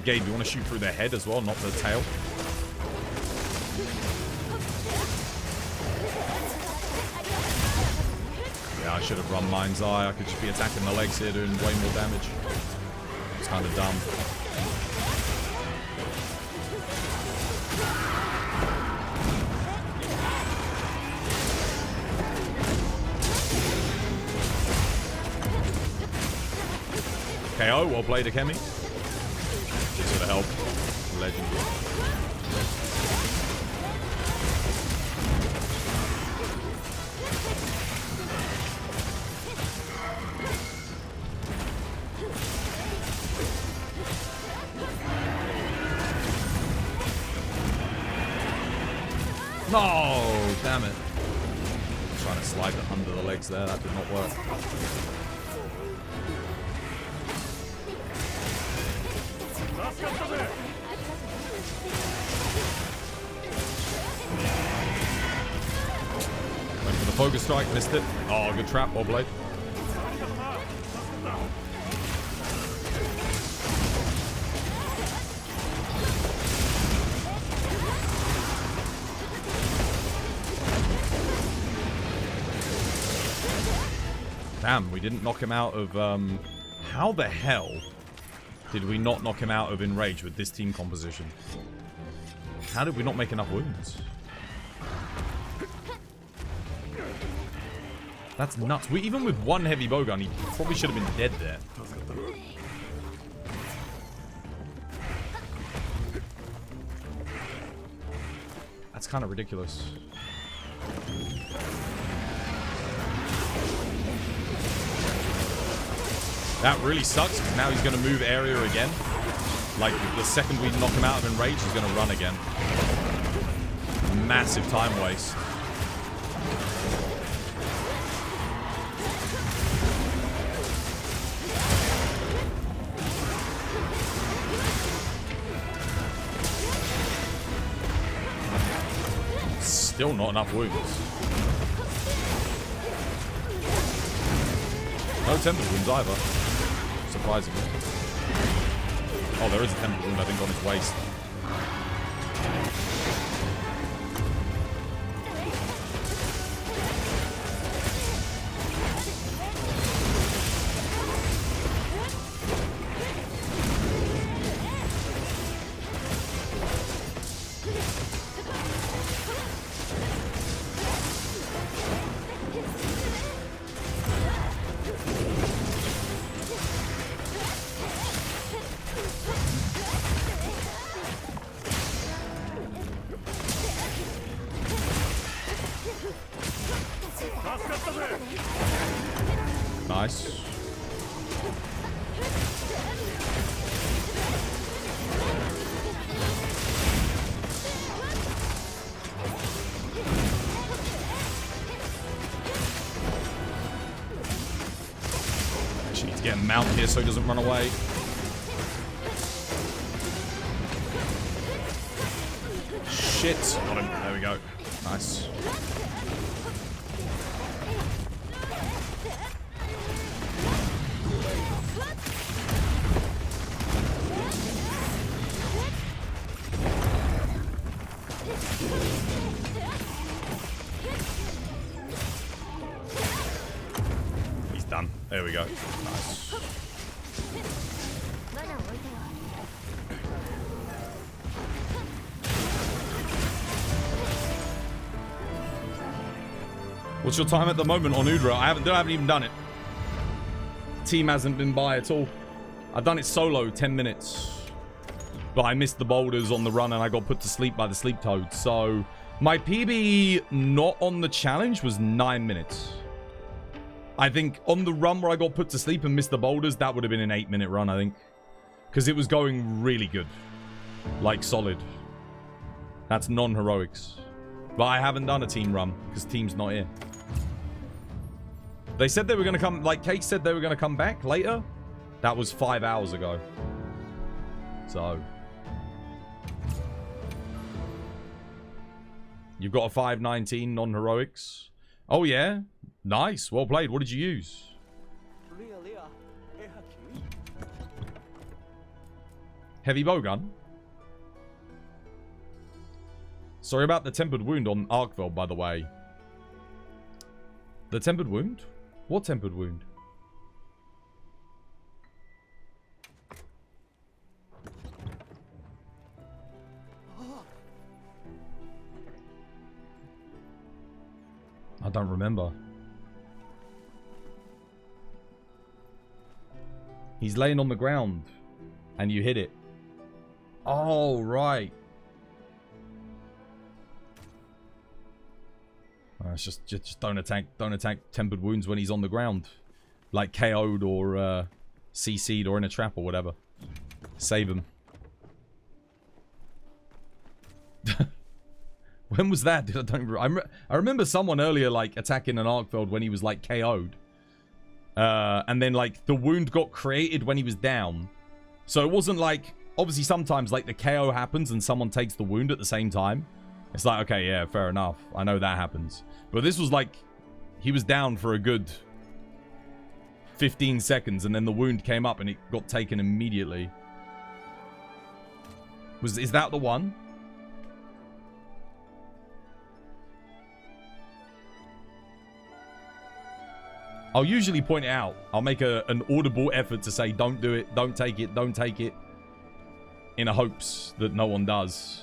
Gabe, you want to shoot through the head as well, not the tail? Yeah, I should have run Mind's Eye. I could just be attacking the legs here, doing way more damage. It's kind of dumb. KO, well played, Akemi. Just for the help. Legend. No, damn it. Trying to slide it under the legs there, that did not work. Went for the focus strike, missed it. Oh, good trap, well played. Damn, we didn't knock him out of, how the hell did we not knock him out of Enrage with this team composition? How did we not make enough wounds? That's nuts. Even with one heavy bowgun, he probably should have been dead there. That's kind of ridiculous. That really sucks, because now he's going to move area again. Like, the second we knock him out of Enrage, he's going to run again. Massive time waste. Still not enough wounds. No tempered wounds either. Surprisingly. Oh, there is a tempered wound, I think, on his waist. Nice. Actually need to get him mounted here so he doesn't run away. Shit. Got him. There we go. Nice. He's done. There we go. Nice. What's your time at the moment on Udra? I haven't even done it. Team hasn't been by at all. I've done it solo, 10 minutes. But I missed the boulders on the run and I got put to sleep by the sleep toad. So my PB not on the challenge was 9 minutes. I think on the run where I got put to sleep and missed the boulders, that would have been an 8-minute run, I think. Because it was going really good. Like solid. That's non-heroics. But I haven't done a team run because team's not here. They said they were going to come, like Cake said they were going to come back later. That was 5 hours ago. So. You've got a 519 non-heroics. Oh yeah. Nice. Well played. What did you use? Heavy bowgun. Sorry about the tempered wound on Arkveld, by the way. The tempered wound? What tempered wound? I don't remember. He's laying on the ground and you hit it. Oh, right. It's just don't attack tempered wounds when he's on the ground, like KO'd or CC'd or in a trap or whatever. Save him. When was that? I remember someone earlier like attacking an Arkveld when he was like KO'd, and then like the wound got created when he was down. So it wasn't like, obviously sometimes like the KO happens and someone takes the wound at the same time. It's like, okay, yeah, fair enough. I know that happens. But this was like, he was down for a good 15 seconds and then the wound came up and it got taken immediately. Is that the one? I'll usually point it out. I'll make an audible effort to say, don't do it, don't take it, don't take it. In a hopes that no one does.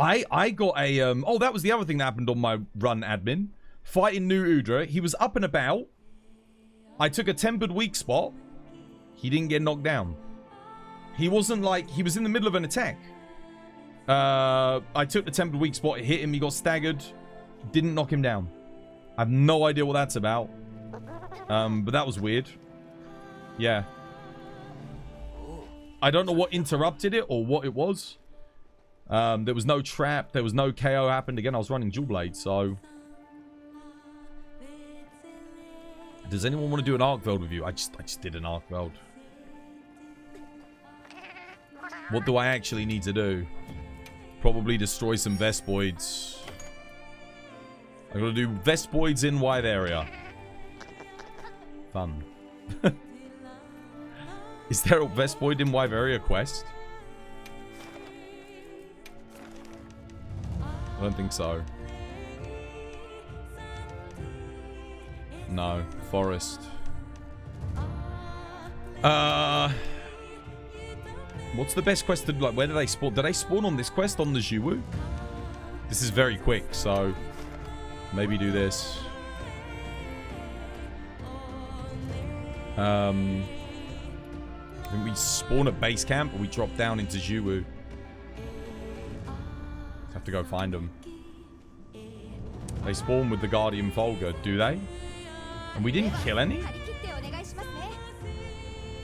I got a, oh, that was the other thing that happened on my run, admin. Fighting Nu Udra. He was up and about. I took a tempered weak spot. He didn't get knocked down. He wasn't like, he was in the middle of an attack. I took the tempered weak spot, it hit him, he got staggered. Didn't knock him down. I have no idea what that's about. But that was weird. Yeah. I don't know what interrupted it or what it was. There was no trap. There was no KO happened. Again, I was running dual blade, so... Does anyone want to do an Arkveld with you? I just did an Arkveld. What do I actually need to do? Probably destroy some Vespoids. I gotta do Vespoids in wide area. Fun. Is there a Vespoid in wide area quest? I don't think so. No. Forest. What's the best quest to, like, where do they spawn? Do they spawn on this quest on the Jiwu? This is very quick, so maybe do this. I think we spawn at base camp, or we drop down into Jiwu. Have to go find them. They spawn with the Guardian Volga, do they? And we didn't kill any?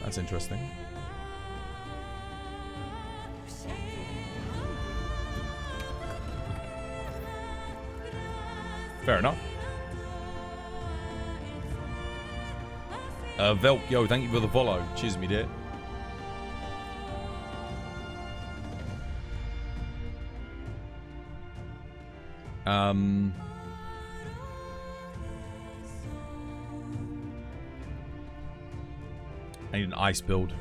That's interesting. Fair enough. Velk, yo, thank you for the follow. Cheers, me dear. I need an ice build.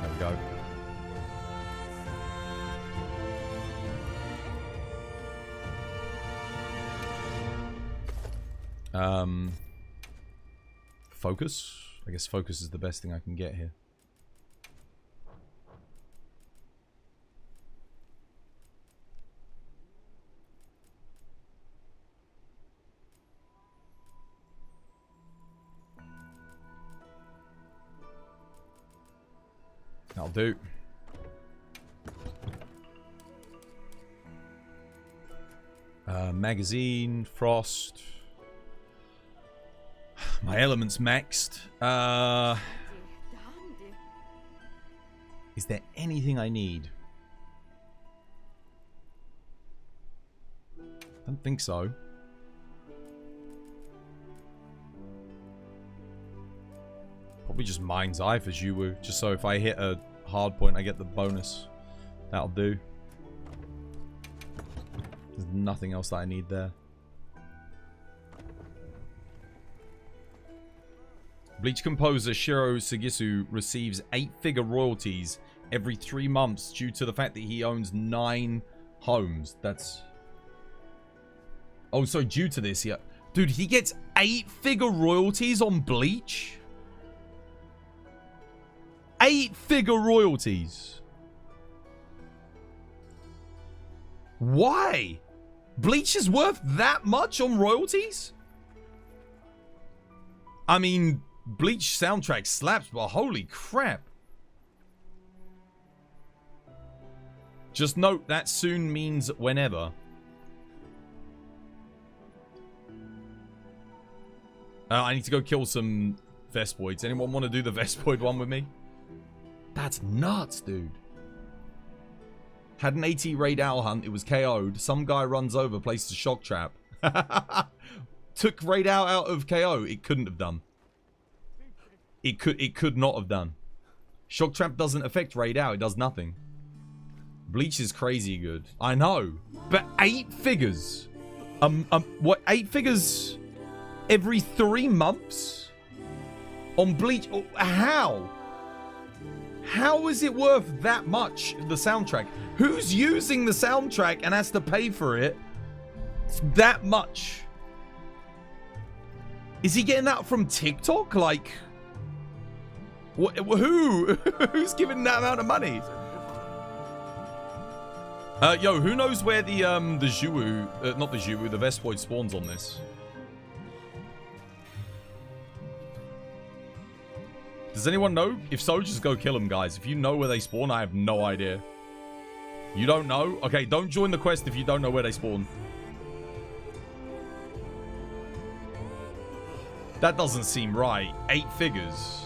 There we go. Focus? I guess focus is the best thing I can get here. That'll do. Magazine, frost. My element's maxed. Is there anything I need? Don't think so. Probably just Mind's Eye for Jiwu, just so if I hit a hard point, I get the bonus. That'll do. There's nothing else that I need there. Bleach composer Shiro Sugisu receives 8-figure royalties every 3 months due to the fact that he owns 9 homes. That's... Oh, so due to this, yeah. Dude, he gets 8-figure royalties on Bleach? 8-figure royalties. Why? Bleach is worth that much on royalties? I mean, Bleach soundtrack slaps, but holy crap. Just note that soon means whenever. I need to go kill some Vespoids. Anyone want to do the Vespoid one with me? That's nuts, dude. Had an AT raid owl hunt. It was KO'd. Some guy runs over, placed a shock trap. Took raid owl out of KO. It couldn't have done. It could not have done. Shock trap doesn't affect raid owl. It does nothing. Bleach is crazy good. I know. But 8 figures. What, 8 figures every 3 months? On Bleach? Oh, how? How is it worth that much, the soundtrack? Who's using the soundtrack and has to pay for it that much? Is he getting that from TikTok? Like, who? Who's giving that amount of money? Yo, who knows where the Jiwu, not the Jiwu, the Vespoid spawns on this? Does anyone know? If so, just go kill them, guys. If you know where they spawn, I have no idea. You don't know? Okay, don't join the quest if you don't know where they spawn. That doesn't seem right. 8 figures.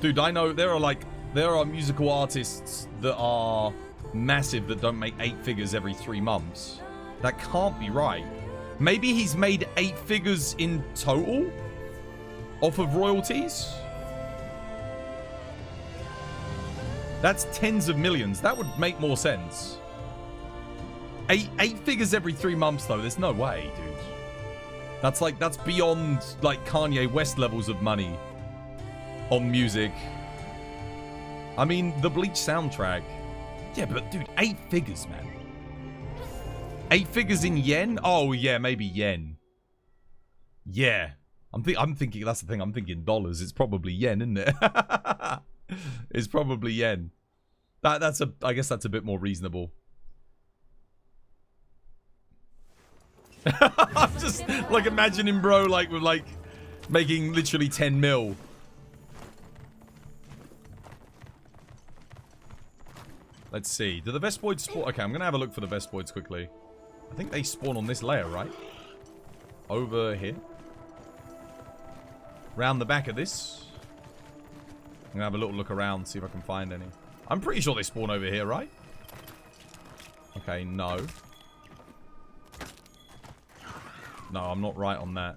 Dude, I know there are musical artists that are massive that don't make 8 figures every 3 months. That can't be right. Maybe he's made 8 figures in total? off of royalties? That's tens of millions. That would make more sense. Eight figures every 3 months, though. There's no way, dude. That's beyond, like, Kanye West levels of money on music. I mean, the Bleach soundtrack. Yeah, but, dude, 8 figures, man. 8 figures in yen? Oh, yeah, maybe yen. Yeah. I'm thinking, that's the thing, I'm thinking dollars. It's probably yen, isn't it? It's probably yen. I guess that's a bit more reasonable. I'm just like imagining bro like with like making literally 10 mil. Let's see. Do the Vespoids spawn? Okay, I'm gonna have a look for the Vespoids quickly. I think they spawn on this layer, right? Over here. Round the back of this. I'm gonna have a little look around, see if I can find any. I'm pretty sure they spawn over here, right? Okay, no. No, I'm not right on that.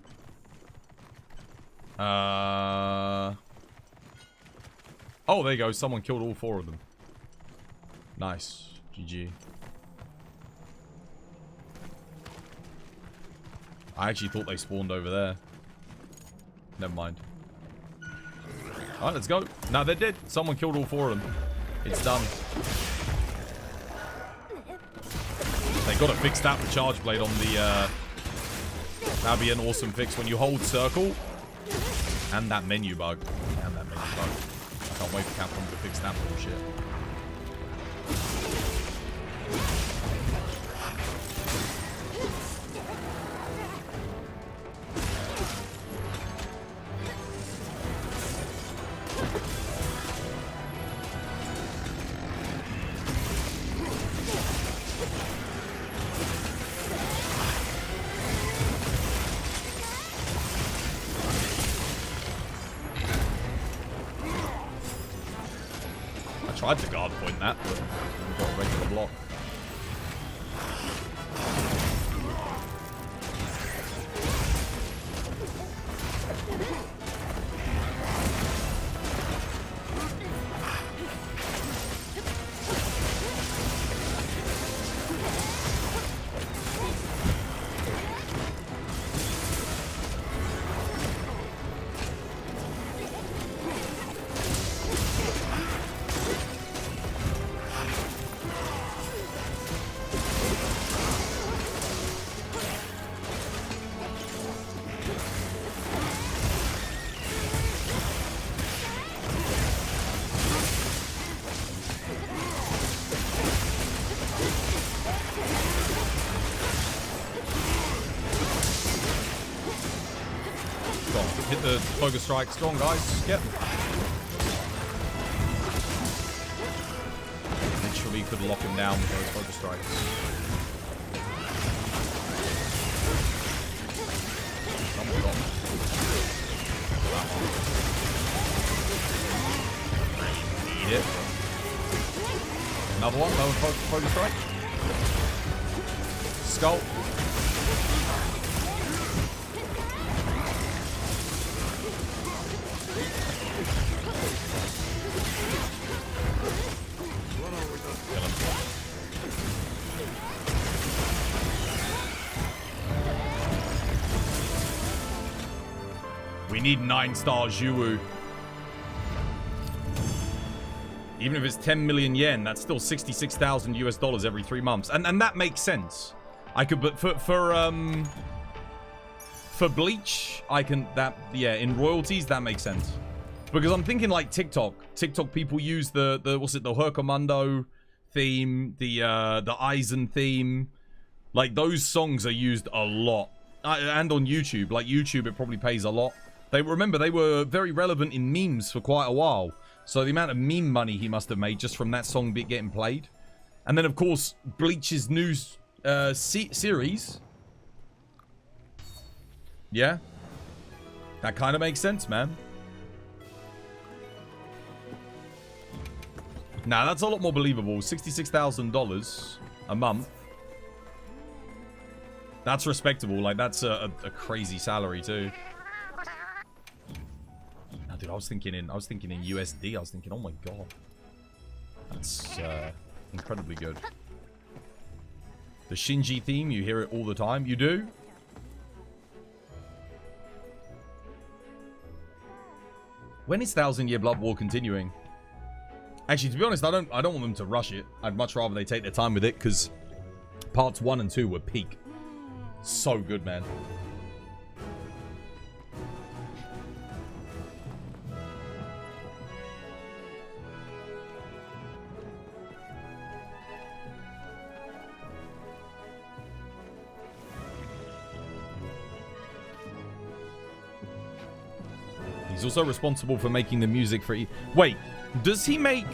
Oh, there you go. Someone killed all 4 of them. Nice. GG. I actually thought they spawned over there. Never mind. Alright, let's go. No, they're dead. Someone killed all 4 of them. It's done. They gotta fix that with Charge Blade on the, that'd be an awesome fix when you hold circle. And that menu bug. And that menu bug. I can't wait for Capcom to fix that bullshit. Tried to guard point that, but we got a regular block. Hit the focus strike strong, guys. Yep. Literally could lock him down with those focus strikes. Someone got that one. Need it. Another one. Another focus strike. Skull. We need 9-star Zhuwu. Even if it's 10 million yen, that's still 66,000 US dollars every 3 months. And that makes sense. I could, but for Bleach, I can, yeah, in royalties, that makes sense. Because I'm thinking like TikTok people use the what's it, the Hercomundo theme, the Aizen theme. Like those songs are used a lot. And on YouTube, like YouTube, it probably pays a lot. They were very relevant in memes for quite a while. So the amount of meme money he must have made just from that song getting played. And then, of course, Bleach's new series. Yeah. That kind of makes sense, man. Nah, that's a lot more believable. $66,000 a month. That's respectable. Like, that's a crazy salary, too. dude, I was thinking in USD. I was thinking, oh my god. That's incredibly good. The Shinji theme, you hear it all the time. You do? When is 1000-Year Blood War continuing? Actually, to be honest, I don't want them to rush it. I'd much rather they take their time with it, because parts 1 and 2 were peak. So good, man. He's also responsible for making the music for... Wait, does he make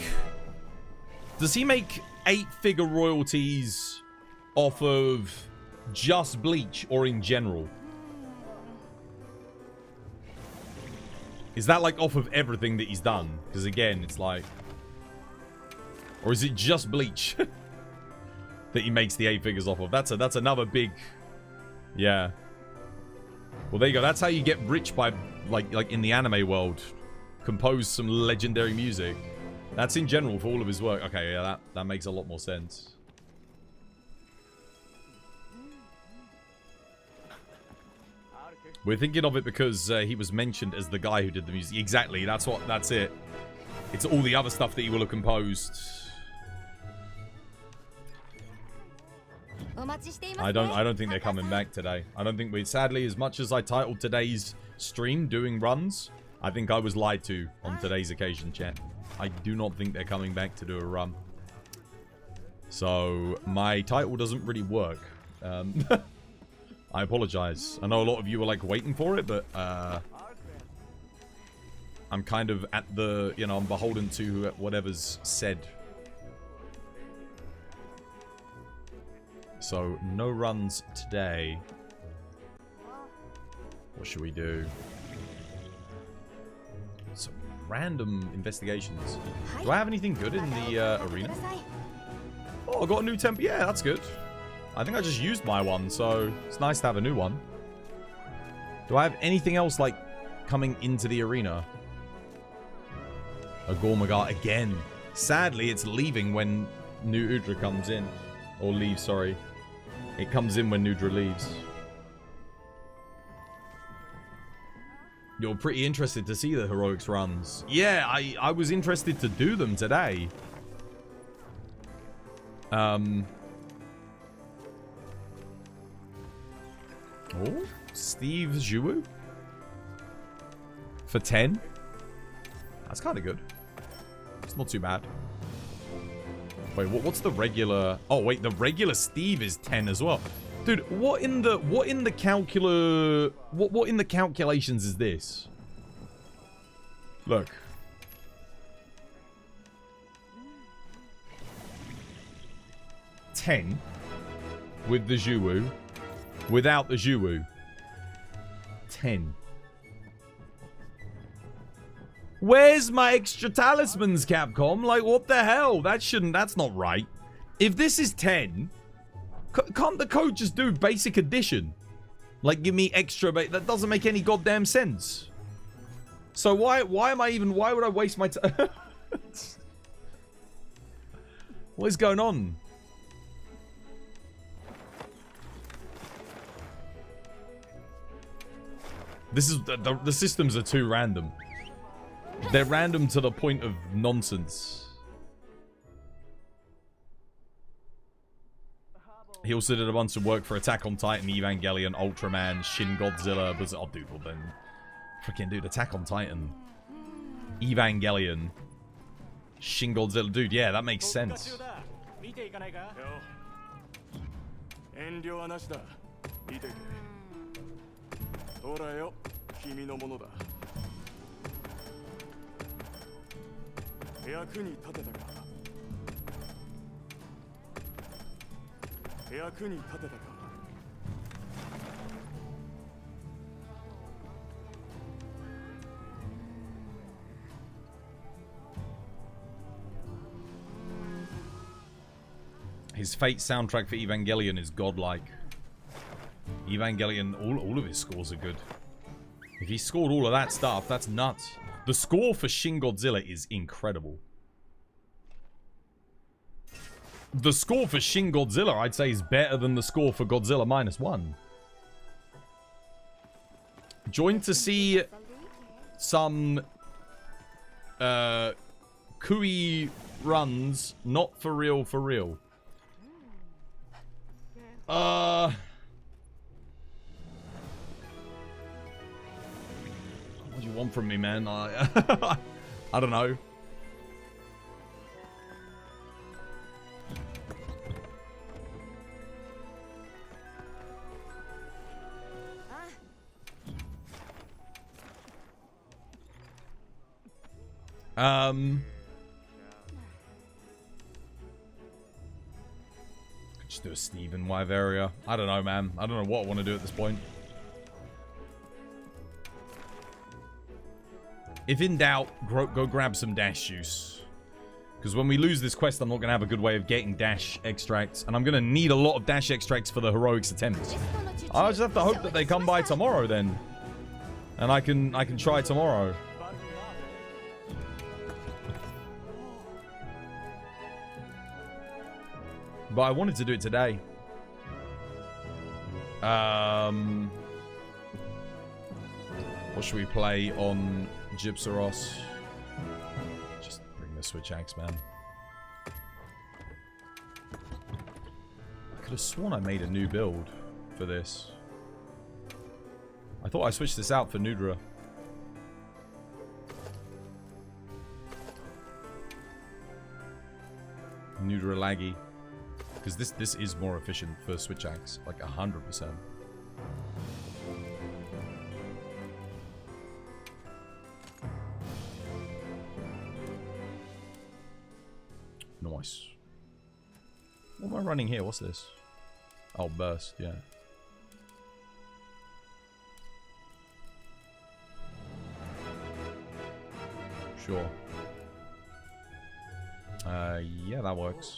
8-figure royalties off of just Bleach or in general? Is that like off of everything that he's done? Because again, it's like... Or is it just Bleach that he makes the 8 figures off of? That's another big... Yeah. Well, there you go. That's how you get rich by, like in the anime world. Compose some legendary music. That's in general for all of his work. Okay, yeah, that makes a lot more sense. We're thinking of it because he was mentioned as the guy who did the music. Exactly, that's it. It's all the other stuff that he will have composed. I don't think they're coming back today. I don't think sadly, as much as I titled today's stream doing runs, I think I was lied to on today's occasion, chat. I do not think they're coming back to do a run. So my title doesn't really work. I apologize. I know a lot of you were like waiting for it, but I'm kind of at the, you know, I'm beholden to whatever's said. So, no runs today. What should we do? Some random investigations. Do I have anything good in the arena? Oh, I got a new temp. Yeah, that's good. I think I just used my one, so it's nice to have a new one. Do I have anything else, like, coming into the arena? A Gogmazios again. Sadly, it's leaving when Nu Udra comes in. Or leaves, sorry. It comes in when Nu Udra leaves. You're pretty interested to see the heroics runs. Yeah, I was interested to do them today. Oh, Steve Zhuwu for 10. That's kind of good. It's not too bad. Wait, what's the regular? Oh wait, the regular Steve is 10 as well. Dude, what in the calculations is this? Look. $10 with the Zhuwu. Without the Zhuwu. 10. Where's my extra talismans, Capcom? Like, what the hell? That's not right. If this is 10, can't the code just do basic addition? Like, give me extra, that doesn't make any goddamn sense. So why would I waste my time? What is going on? This is, the systems are too random. They're random to the point of nonsense. He also did a bunch of work for Attack on Titan, Evangelion, Ultraman, Shin Godzilla, Berserk. Oh, dude, well then. Freaking dude, Attack on Titan. Evangelion. Shin Godzilla. Dude, yeah, that makes sense. His Fate soundtrack for Evangelion is godlike. Evangelion, all of his scores are good. If he scored all of that stuff, that's nuts. The score for Shin Godzilla is incredible. The score for Shin Godzilla, I'd say, is better than the score for Godzilla -1. Joined to see some Kui runs, not for real, for real. What do you want from me, man? I don't know. Just do a Steven Wyveria. I don't know, man. I don't know what I want to do at this point. If in doubt, go grab some dash juice. Because when we lose this quest, I'm not going to have a good way of getting dash extracts. And I'm going to need a lot of dash extracts for the heroics attempt. I just have to hope that they come by tomorrow then. And I can try tomorrow. But I wanted to do it today. What should we play on Gypsaros? Just bring the Switch Axe, man. I could have sworn I made a new build for this. I thought I switched this out for Nudra. Nudra laggy. Because this is more efficient for Switch Axe, like 100%. Nice. What am I running here? What's this? Oh, burst, yeah. Sure. Yeah, that works.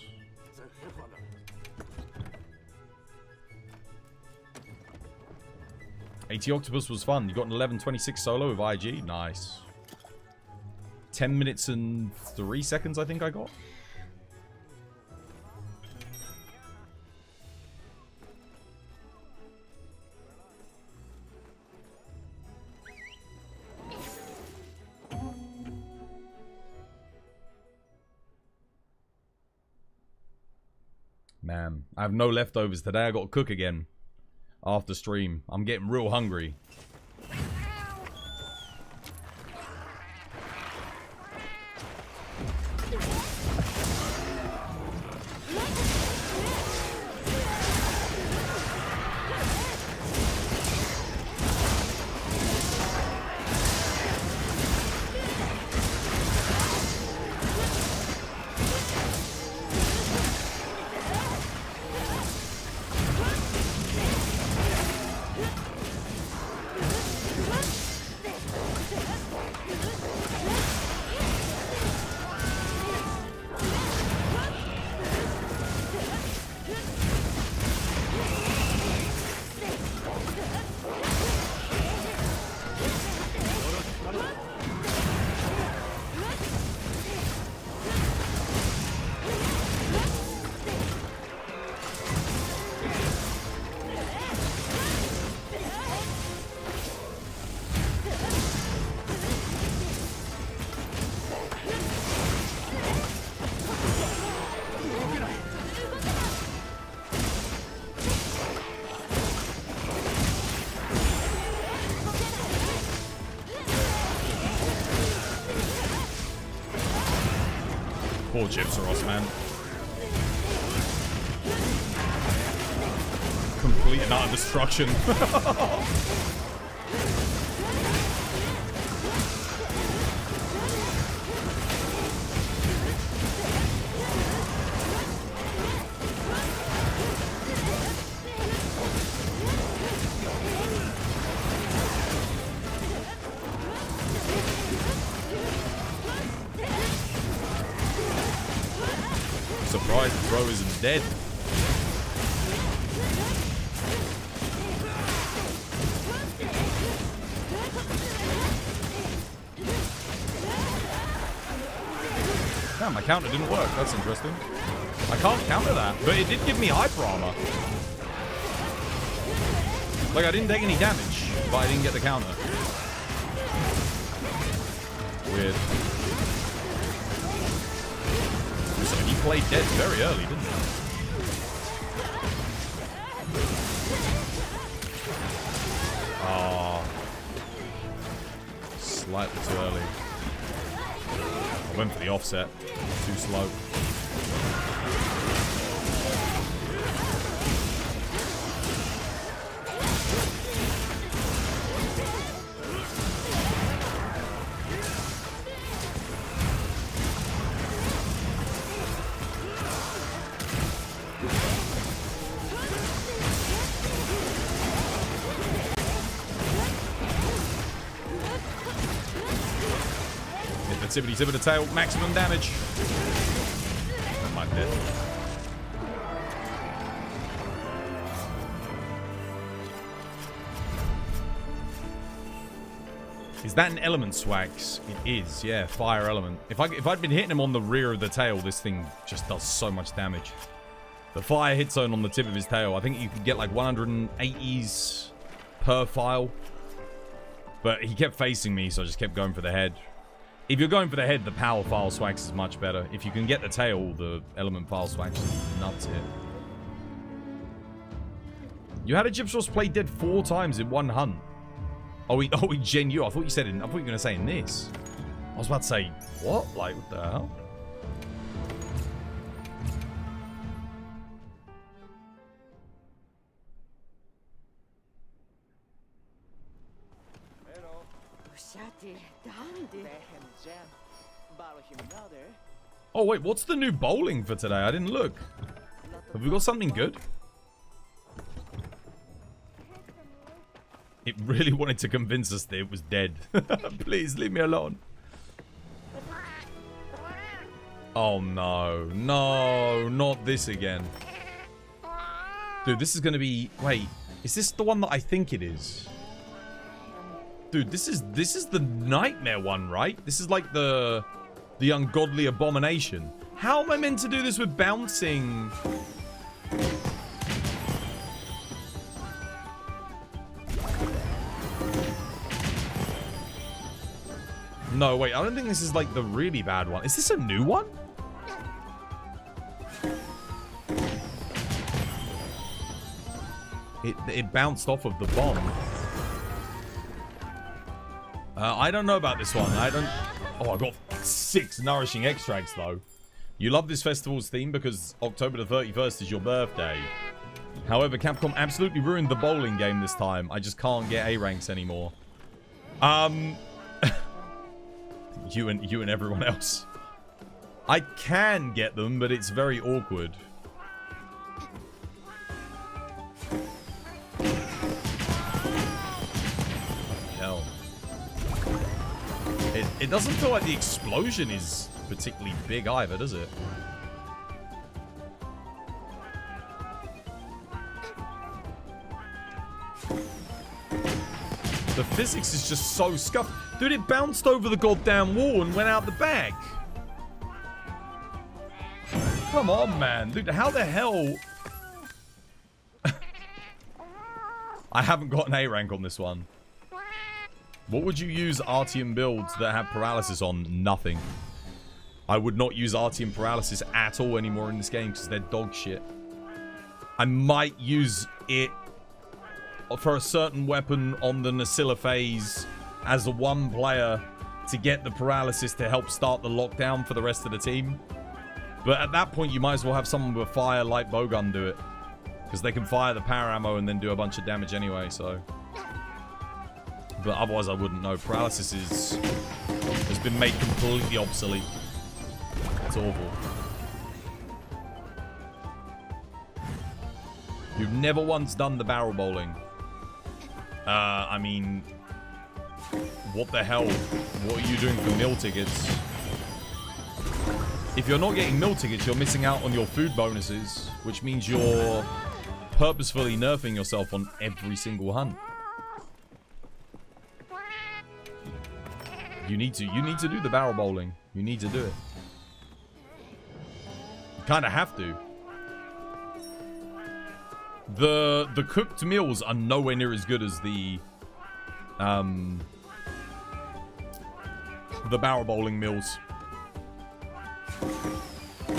AT Octopus was fun. You got an 11:26 solo with IG. Nice. 10 minutes and 3 seconds, I think I got. Man, I have no leftovers today. I got to cook again after stream. I'm getting real hungry. Poor Gypsaros, man. Complete and utter destruction. Surprised bro isn't dead. No, my counter didn't work. That's interesting. I can't counter that, but it did give me hyper armor. Like, I didn't take any damage, but I didn't get the counter. Weird. So he played dead very early, didn't he? Oh. Slightly too early. I went for the offset. Too slow. Tippity tip of the tail, maximum damage. That might hit. Is that an element, Swags? It is, yeah, fire element. If I'd been hitting him on the rear of the tail, this thing just does so much damage. The fire hit zone on the tip of his tail, I think you could get like 180s per file. But he kept facing me, so I just kept going for the head. If you're going for the head, the power file Swags is much better. If you can get the tail, the element file Swags is nuts here. You had a Gypsros play dead 4 times in one hunt. Oh, he gen you. I thought you said in. I thought you were gonna say in this. I was about to say what? Like what the hell? Oh wait, what's the new bowling for today? I didn't look. Have we got something good? It really wanted to convince us that it was dead. Please leave me alone. Oh no. No, not this again. Dude, this is gonna be... Wait, is this the one that I think it is? Dude, this is the nightmare one, right? This is like the ungodly abomination. How am I meant to do this with bouncing? No, wait, I don't think this is like the really bad one. Is this a new one? It bounced off of the bomb. I don't know about this one. I don't... Oh, I got 6 nourishing extracts, though. You love this festival's theme because October the 31st is your birthday. However, Capcom absolutely ruined the bowling game this time. I just can't get A ranks anymore. You and everyone else. I can get them, but it's very awkward. Hell. It doesn't feel like the explosion is particularly big either, does it? The physics is just so scuffed. Dude, it bounced over the goddamn wall and went out the bag. Come on, man. Dude, how the hell... I haven't got an A rank on this one. What would you use Artium builds that have paralysis on? Nothing. I would not use Artium paralysis at all anymore in this game because they're dog shit. I might use it for a certain weapon on the Nasilla phase as a one player to get the paralysis to help start the lockdown for the rest of the team. But at that point, you might as well have someone with a fire light bowgun do it. Because they can fire the power ammo and then do a bunch of damage anyway, so... But otherwise, I wouldn't know. Paralysis has been made completely obsolete. It's awful. You've never once done the barrel bowling. I mean... What the hell? What are you doing for meal tickets? If you're not getting meal tickets, you're missing out on your food bonuses, which means you're purposefully nerfing yourself on every single hunt. You need to do the barrel bowling. You need to do it. Kind of have to. The cooked meals are nowhere near as good as the barrel bowling meals. Dude,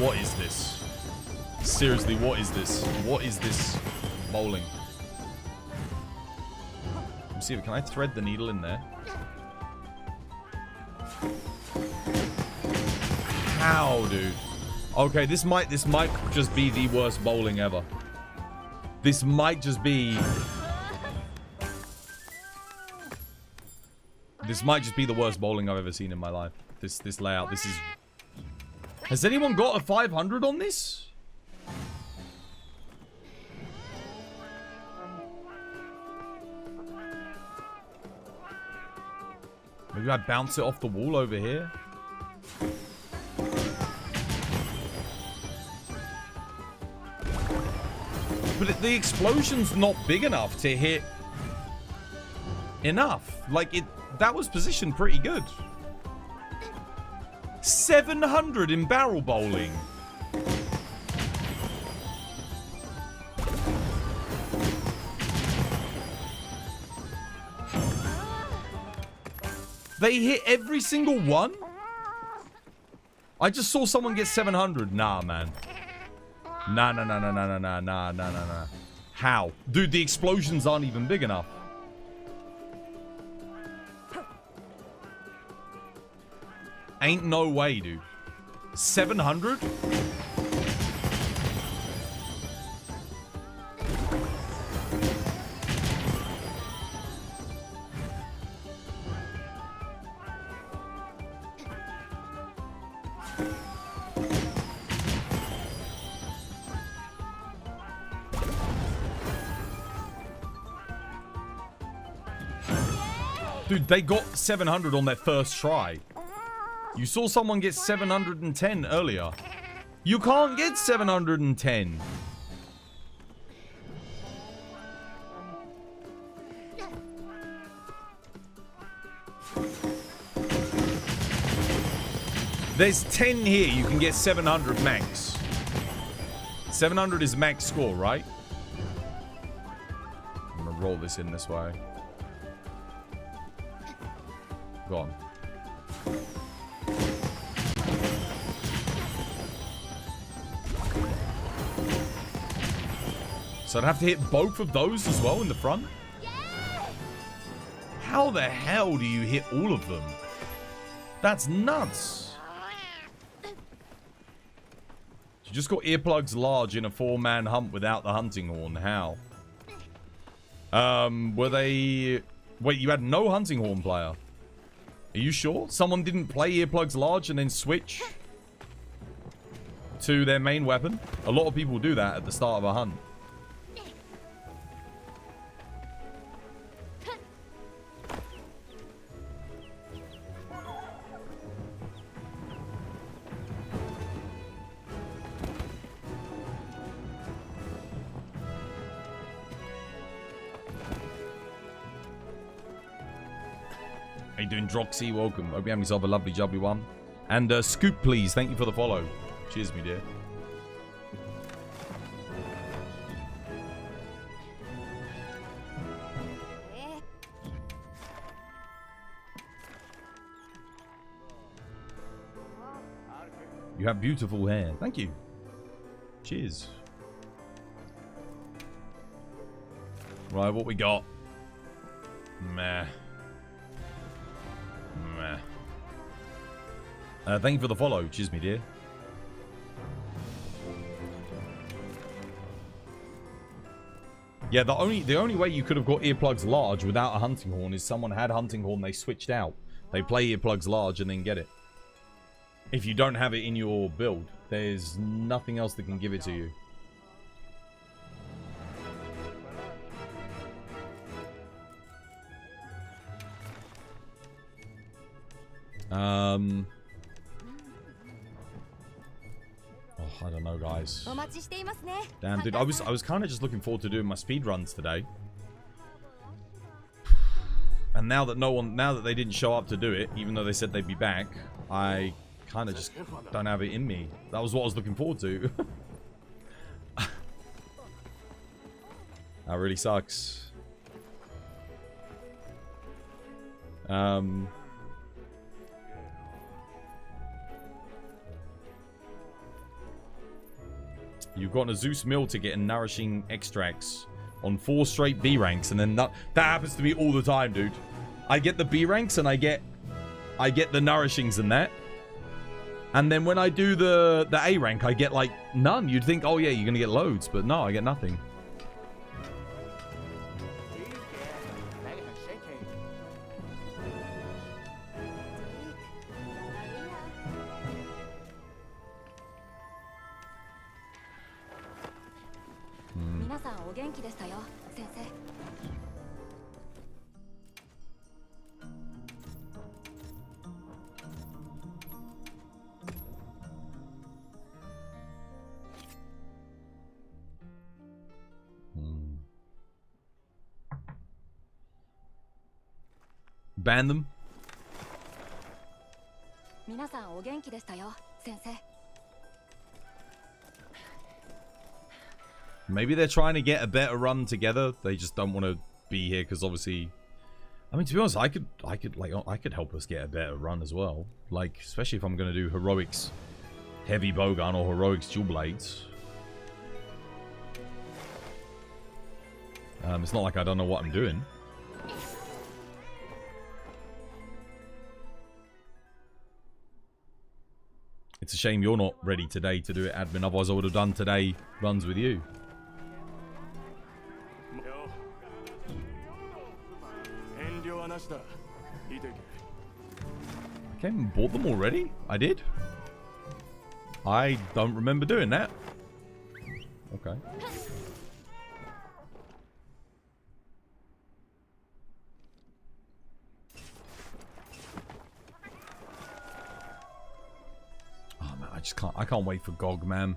what is this? Seriously, what is this? What is this bowling? Let me see. Can I thread the needle in there? How, dude? Okay, this might just be the worst bowling ever. This might just be... This might just be the worst bowling I've ever seen in my life. This layout, this is... Has anyone got a 500 on this? Maybe I bounce it off the wall over here? But the explosion's not big enough to hit enough. Like, that was positioned pretty good. 700 in barrel bowling. They hit every single one? I just saw someone get 700. Nah, man. Nah. How? Dude, the explosions aren't even big enough. Ain't no way, dude. 700? Dude, they got 700 on their first try. You saw someone get 710 earlier. You can't get 710. There's 10 here. You can get 700 max. 700 is max score, right? I'm gonna roll this in this way. Go on. So I'd have to hit both of those as well in the front? How the hell do you hit all of them? That's nuts. You just got earplugs large in a 4-man hunt without the hunting horn. How? Were they... Wait, you had no hunting horn player? Are you sure? Someone didn't play earplugs large and then switch to their main weapon? A lot of people do that at the start of a hunt. How you doing, Droxy? Welcome. Hope you have yourself a lovely, jubbly one. And Scoop, please. Thank you for the follow. Cheers, me dear. You have beautiful hair. Thank you. Cheers. Right, what we got? Meh. Meh. Thank you for the follow. Cheers, me dear. Yeah, the only way you could have got earplugs large without a hunting horn is someone had hunting horn, they switched out. They play earplugs large and then get it. If you don't have it in your build, there's nothing else that can give it to you. Oh, I don't know, guys. Damn, dude, I was kind of just looking forward to doing my speed runs today. And now that they didn't show up to do it, even though they said they'd be back, I kind of just don't have it in me. That was what I was looking forward to. That really sucks. You've got a Zeus mill to get in nourishing extracts on 4 straight B ranks, and then that happens to me all the time, dude. I get the B ranks and I get the nourishings and that. And then when I do the A rank, I get like none. You'd think, oh yeah, you're gonna get loads, but no, I get nothing. Ban them. Maybe they're trying to get a better run together. They just don't want to be here because obviously, I mean, to be honest, I could help us get a better run as well. Like, especially if I'm going to do heroics heavy bowgun or heroics dual blades. It's not like I don't know what I'm doing. It's a shame you're not ready today to do it, admin. Otherwise, I would have done today runs with you. I came and bought them already? I did? I don't remember doing that. Okay. I can't wait for Gog, man.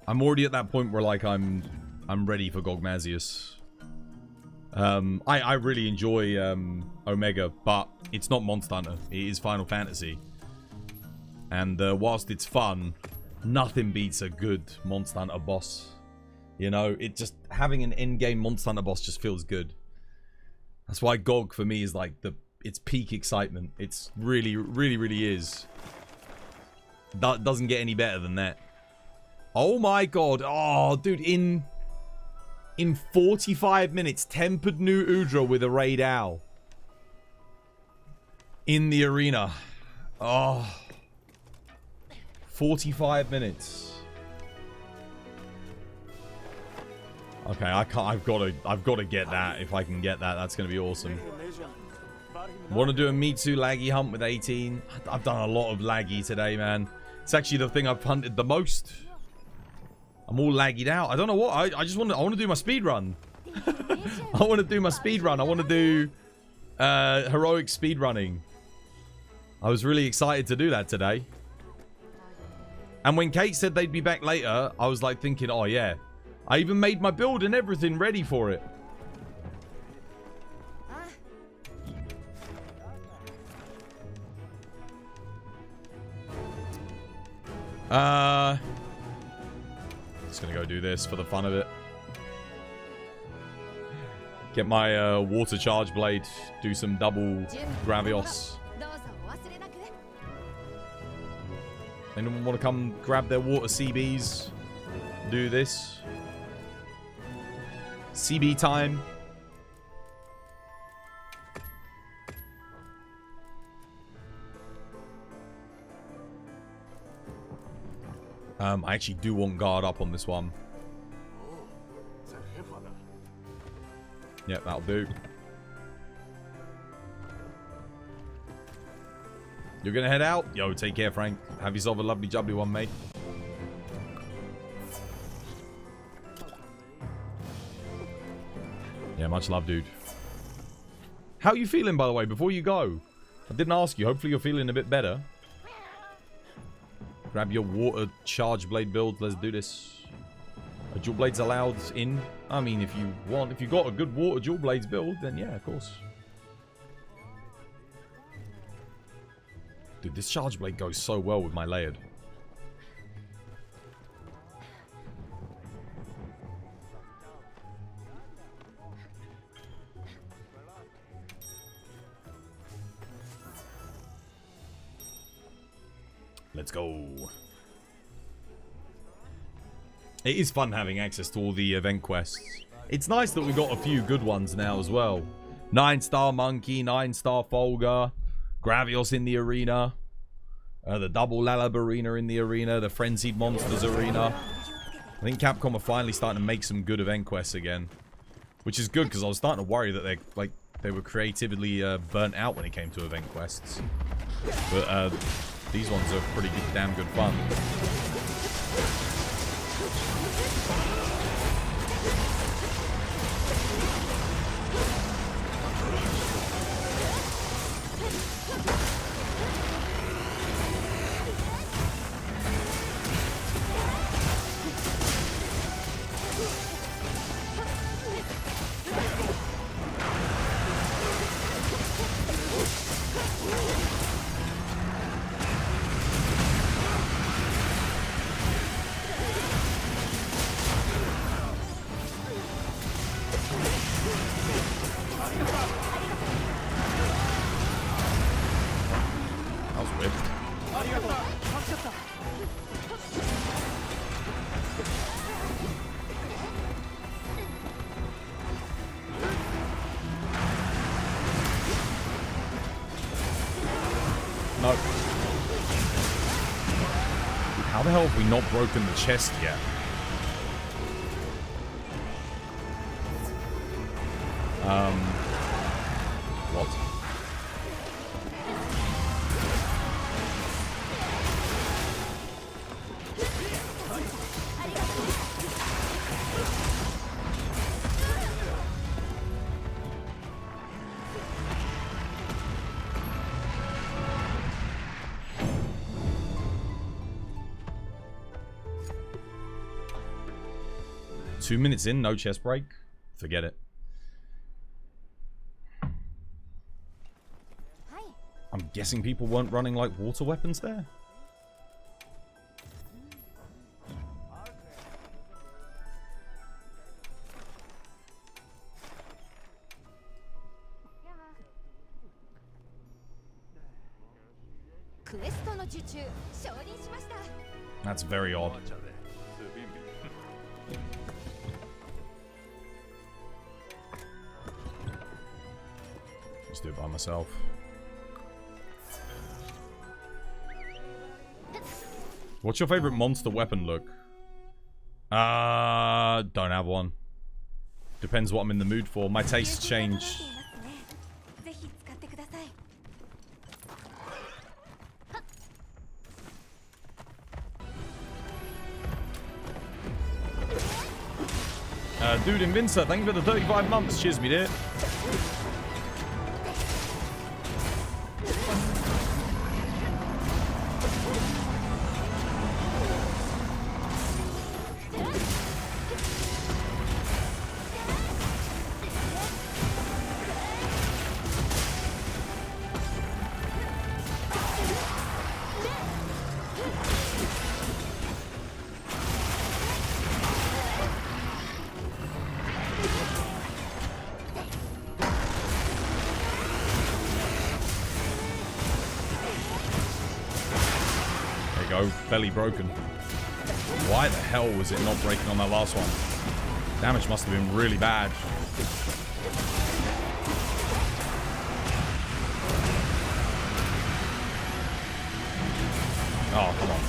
I'm already at that point where like I'm ready for Gogmazios. I really enjoy Omega, but it's not Monster Hunter. It is Final Fantasy. And whilst it's fun, nothing beats a good Monster Hunter boss. You know, it just having an in-game Monster Hunter boss just feels good. That's why Gog for me is like it's peak excitement. It's really is. That doesn't get any better than that. Oh my god. Oh, dude, in 45 minutes, Tempered Nu Udra with a Raid Owl. In the arena. Oh. 45 minutes. Okay, I've got to get that. If I can get that, that's going to be awesome. Want to do a Mitsu laggy hunt with 18. I've done a lot of laggy today, man. It's actually the thing I've hunted the most. I'm all laggied out. I don't know what. I want to do my speed run. I want to do my speed run. I want to do heroic speed running. I was really excited to do that today. And when Kate said they'd be back later, I was like thinking, oh yeah. I even made my build and everything ready for it. Just gonna go do this for the fun of it. Get my water charge blade. Do some double Gravios. Anyone want to come grab their water CBs? Do this. CB time. I actually do want guard up on this one. Yep, that'll do. You're gonna head out? Yo, take care, Frank. Have yourself a lovely jubbly one, mate. Yeah, much love, dude. How are you feeling, by the way, before you go? I didn't ask you. Hopefully you're feeling a bit better. Grab your water charge blade build. Let's do this. Are dual blades allowed in? I mean, if you want. If you got a good water dual blades build, then yeah, of course. Dude, this charge blade goes so well with my layered. Let's go. It is fun having access to all the event quests. It's nice that we've got a few good ones now as well. 9-star Monkey, 9-star Folga, Gravios in the arena, the Double Lalab arena in the arena, the Frenzied Monsters arena. I think Capcom are finally starting to make some good event quests again. Which is good, because I was starting to worry that they were creatively burnt out when it came to event quests. But these ones are pretty damn good fun. No. How the hell have we not broken the chest yet? What? Two minutes in, no chest break. Forget it. I'm guessing people weren't running like water weapons there. That's very odd. Just do it by myself. What's your favorite monster weapon look? Don't have one. Depends what I'm in the mood for. My tastes change. Dude, Invincer, thank you for the 35 months. Cheers, me dear. Belly broken. Why the hell was it not breaking on that last one? Damage must have been really bad. Oh, come on.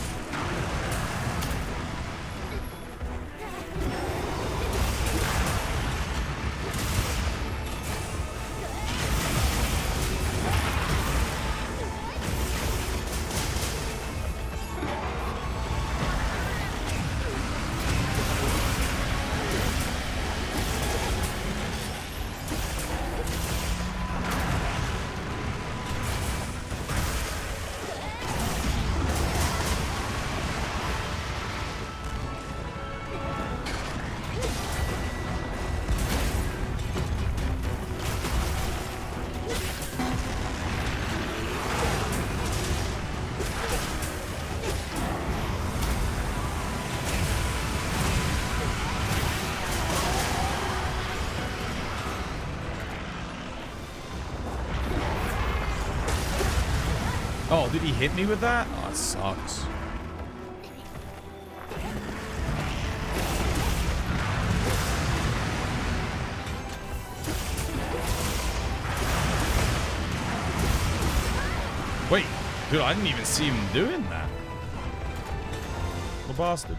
Oh, did he hit me with that? Oh, that sucks. Wait, dude, I didn't even see him doing that. What a bastard.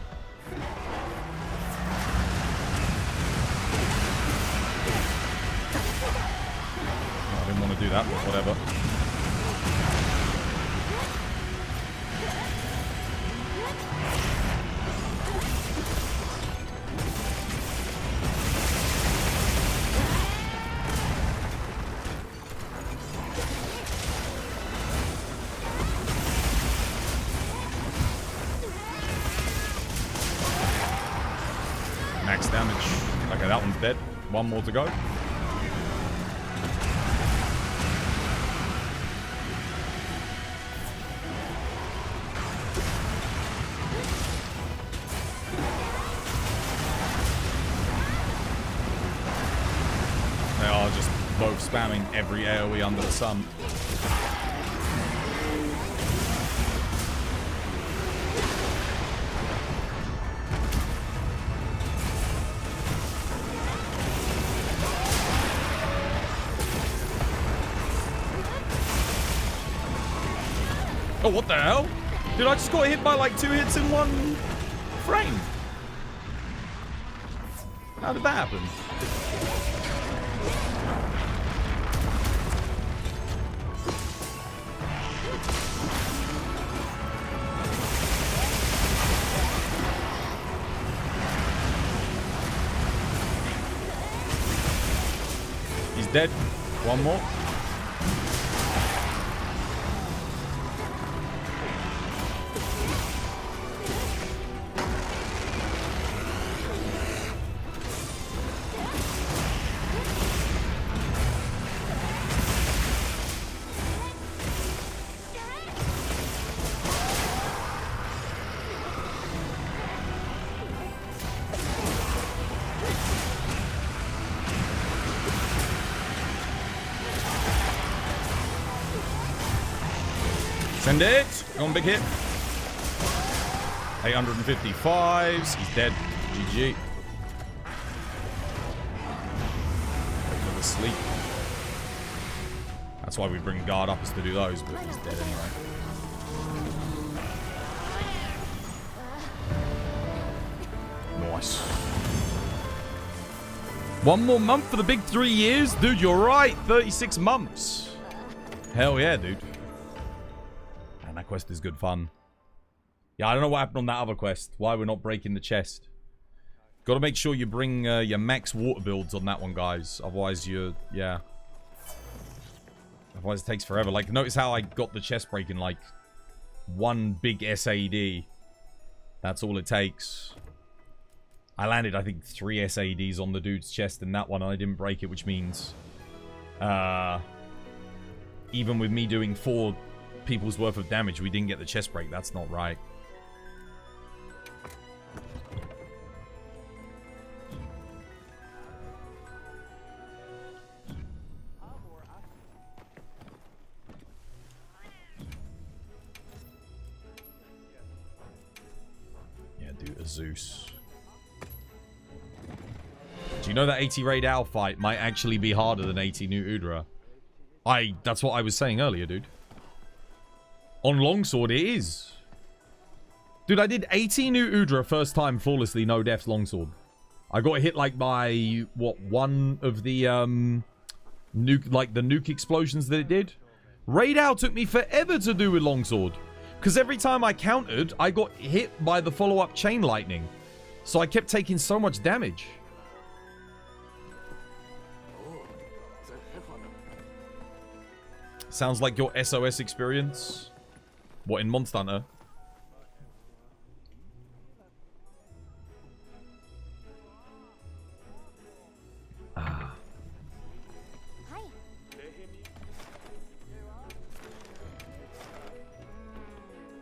I didn't want to do that, but whatever. Max damage. Okay, that one's dead. One more to go. They are just both spamming every AoE under the sun. Oh, what the hell? Dude, I just got hit by like 2 hits in one frame. How did that happen? He's dead. One more. Send it. Go on, big hit. 855s. He's dead. GG. Go to sleep. That's why we bring guard up, is to do those, but he's dead anyway. Nice. One more month for the big 3 years? Dude, you're right. 36 months. Hell yeah, dude. And that quest is good fun. Yeah, I don't know what happened on that other quest. Why we're not breaking the chest. Got to make sure you bring your max water builds on that one, guys. Otherwise, you're... Yeah. Otherwise, it takes forever. Like, notice how I got the chest break in, like, one big SAD. That's all it takes. I landed, I think, 3 SADs on the dude's chest in that one, and I didn't break it, which means... even with me doing 4 people's worth of damage, we didn't get the chest break. That's not right. Yeah, dude, a Zeus. Do you know that AT Raid Owl fight might actually be harder than AT Nu Udra? That's what I was saying earlier, dude. On longsword, it is. Dude, I did AT Nu Udra first time flawlessly, no deaths longsword. I got hit like by what, one of the nuke, like the nuke explosions that it did. Raid Owl took me forever to do with longsword, because every time I countered, I got hit by the follow-up chain lightning. So I kept taking so much damage. Sounds like your SOS experience. What, in Monster Hunter? Ah.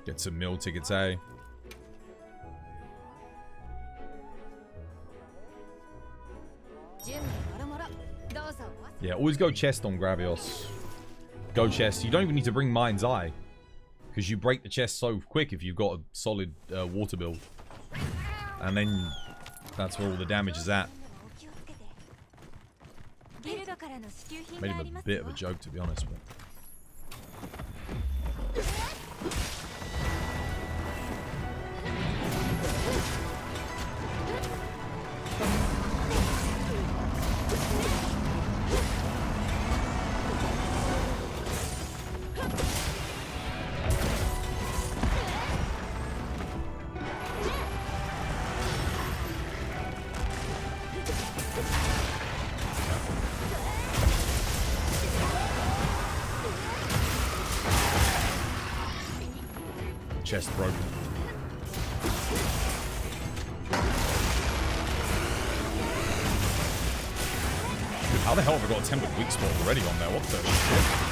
Get some meal tickets, eh? Yeah, always go chest on Gravios. Go chest. You don't even need to bring Mind's Eye. Because you break the chest so quick if you've got a solid water build. And then that's where all the damage is at. Made him a bit of a joke, to be honest. But... chest broken. Dude, how the hell have I got a tempered weak spot already on there? What the shit?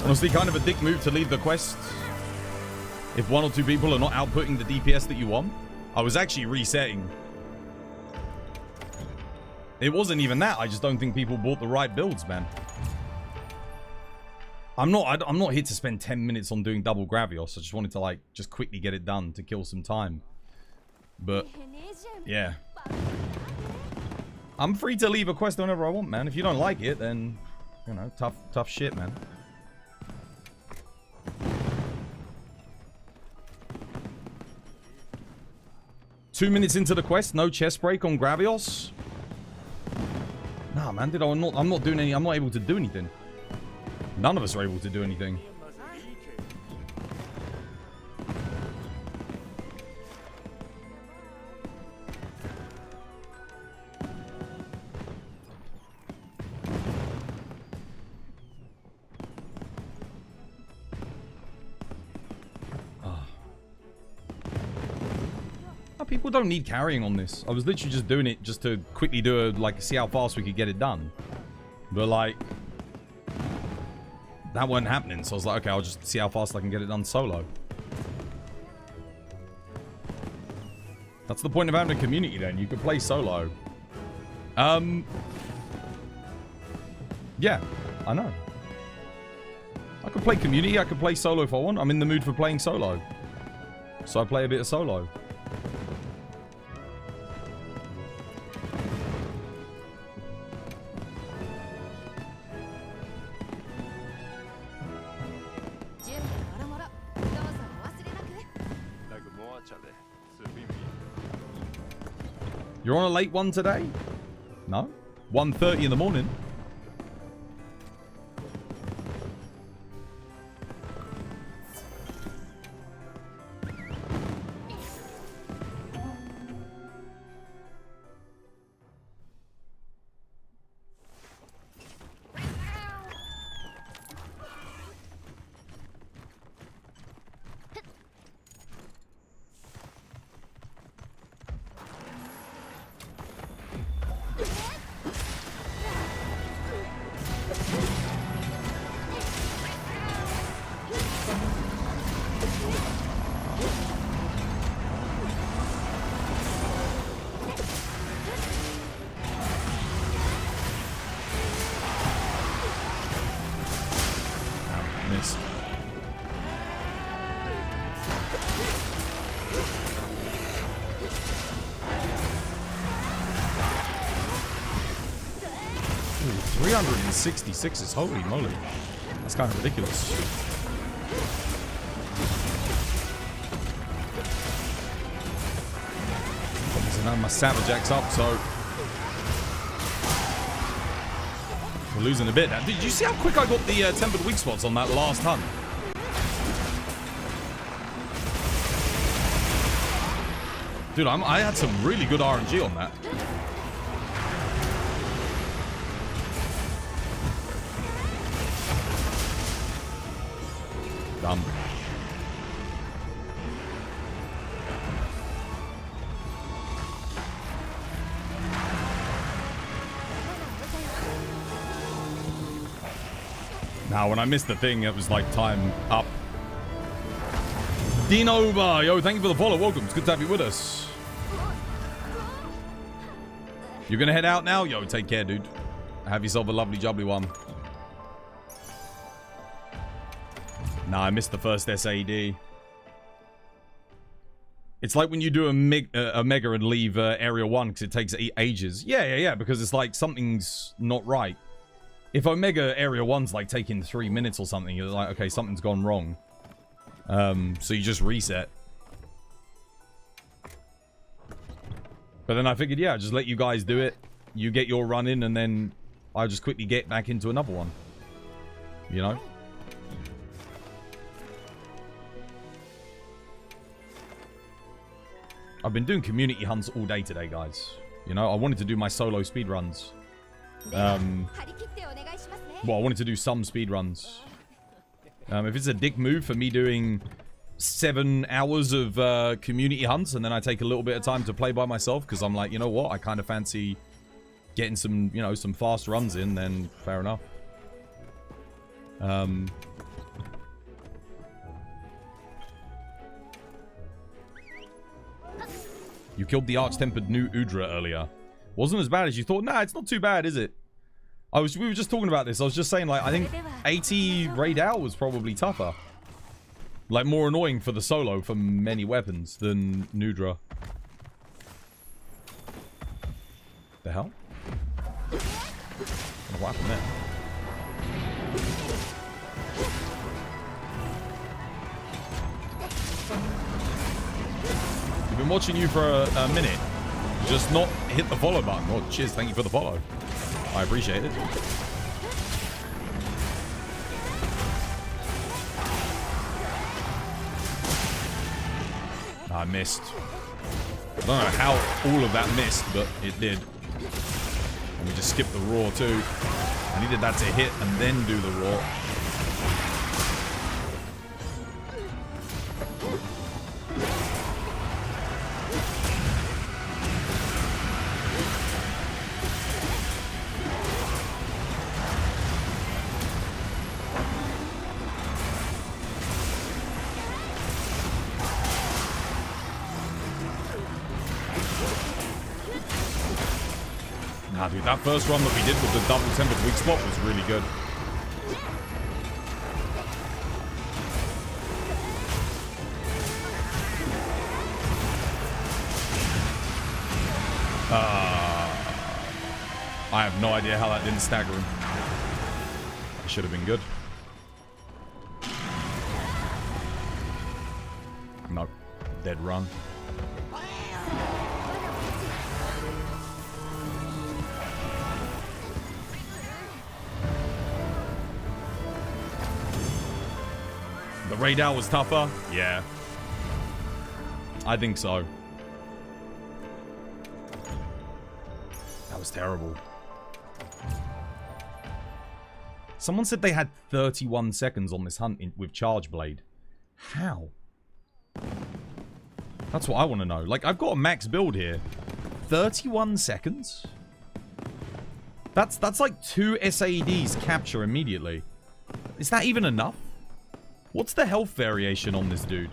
Honestly, kind of a dick move to leave the quest if one or two people are not outputting the DPS that you want. I was actually resetting. It wasn't even that. I just don't think people bought the right builds, man. I'm not here to spend 10 minutes on doing double Gravios. I just wanted to, like, just quickly get it done to kill some time. But, yeah. I'm free to leave a quest whenever I want, man. If you don't like it, then, you know, tough shit, man. Two minutes into the quest, no chest break on Gravios. Nah, man, I'm not doing any. I'm not able to do anything. None of us are able to do anything. People don't need carrying on this. I was literally just doing it just to quickly do see how fast we could get it done. But like, that wasn't happening. So I was like, okay, I'll just see how fast I can get it done solo. That's the point of having a community then. You could play solo. Yeah, I know. I could play community. I could play solo if I want. I'm in the mood for playing solo. So I play a bit of solo. You're on a late one today? No? 1:30 in the morning? Missed. Ooh, 366 is holy moly. That's kind of ridiculous. So now my Savage X up, so we're losing a bit now. Did you see how quick I got the tempered weak spots on that last hunt? Dude, I had some really good RNG on that. Done. Now, when I missed the thing, it was like time up. Dinova, yo, thank you for the follow. Welcome. It's good to have you with us. You're gonna head out now? Yo, take care, dude. Have yourself a lovely, jubbly one. Nah, I missed the first SAD. It's like when you do a mega and leave area 1 because it takes ages. Yeah, because it's like something's not right. If Omega Area 1's like taking 3 minutes or something, you're like, okay, something's gone wrong. So you just reset. But then I figured, yeah, just let you guys do it. You get your run in, and then I'll just quickly get back into another one. You know? I've been doing community hunts all day today, guys. You know, I wanted to do my solo speedruns. Well, I wanted to do some speedruns. If it's a dick move for me doing 7 hours of community hunts and then I take a little bit of time to play by myself because I'm like, you know what, I kind of fancy getting some, you know, some fast runs in, then fair enough. You killed the Arch Tempered Nu Udra earlier. Wasn't as bad as you thought. Nah, it's not too bad, is it? We were just talking about this. I was just saying, like, I think AT Raid Out was probably tougher. Like, more annoying for the solo for many weapons than Nudra. The hell? What happened there? We've been watching you for a minute. Just not hit the follow button. Oh, cheers. Thank you for the follow. I appreciate it. I missed. I don't know how all of that missed, but it did. And we just skipped the raw too. I needed that to hit and then do the raw. Nah, dude, that first run that we did with the double tempered weak spot was really good. I have no idea how that didn't stagger him. It should have been good. No. Dead run. The raid out was tougher? Yeah. I think so. That was terrible. Someone said they had 31 seconds on this hunt with Charge Blade. How? That's what I want to know. Like, I've got a max build here. 31 seconds? That's like 2 SADs capture immediately. Is that even enough? What's the health variation on this dude?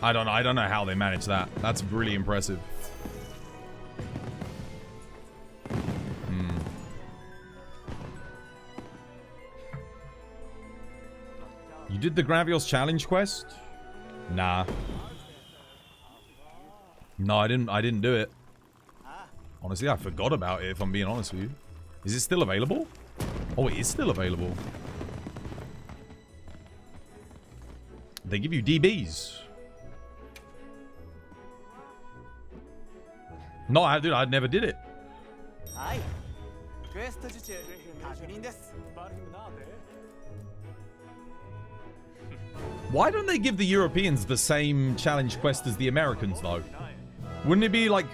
I don't know how they managed that. That's really impressive. You did the Gogmazios challenge quest? Nah. No, I didn't do it. Honestly, I forgot about it, if I'm being honest with you. Is it still available? Oh, it is still available. They give you DBs. No, I never did it. Why don't they give the Europeans the same challenge quest as the Americans, though? Wouldn't it be like...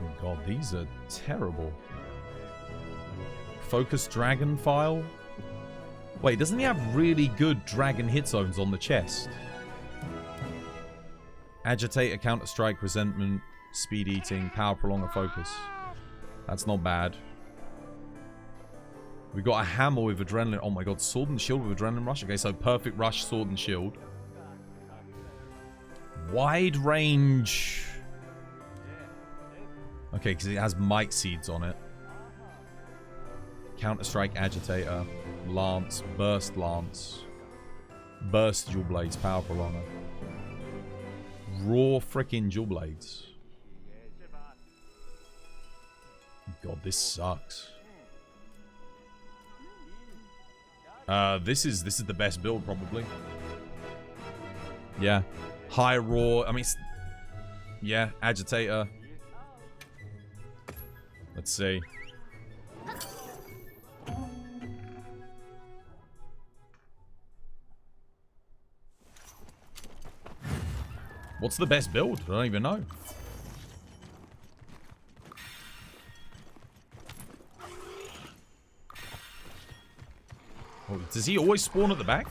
Oh god, these are terrible. Focus dragon file? Wait, doesn't he have really good dragon hit zones on the chest? Agitator, counter strike, resentment, speed eating, power prolonger, focus. That's not bad. We got a hammer with adrenaline. Oh my god, sword and shield with adrenaline rush. Okay, so perfect rush, sword and shield. Wide range. Okay, because it has might seeds on it. Counter strike, agitator, lance, burst dual blades, power prolonger. Raw freaking dual blades. God, this sucks. This is the best build probably. Yeah, high raw. I mean, yeah, agitator. Let's see. What's the best build? I don't even know. Oh, does he always spawn at the back?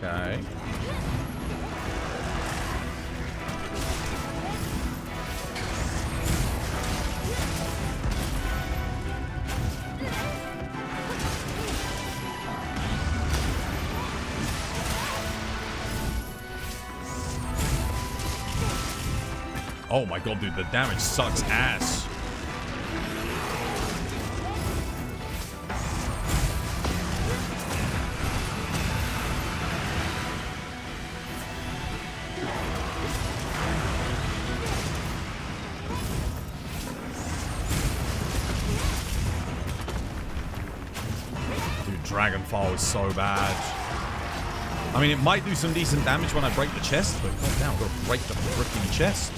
Okay. Oh my god, dude, the damage sucks ass. Dragonfall is so bad. I mean, it might do some decent damage when I break the chest, but god damn, I've got to break the freaking chest.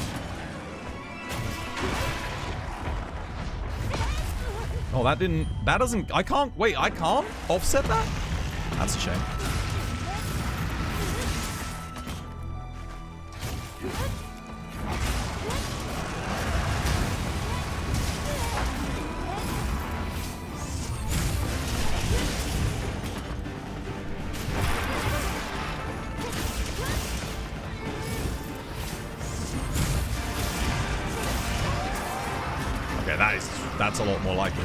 Oh, that doesn't, I can't, wait, I can't offset that? That's a shame. That's a lot more like it.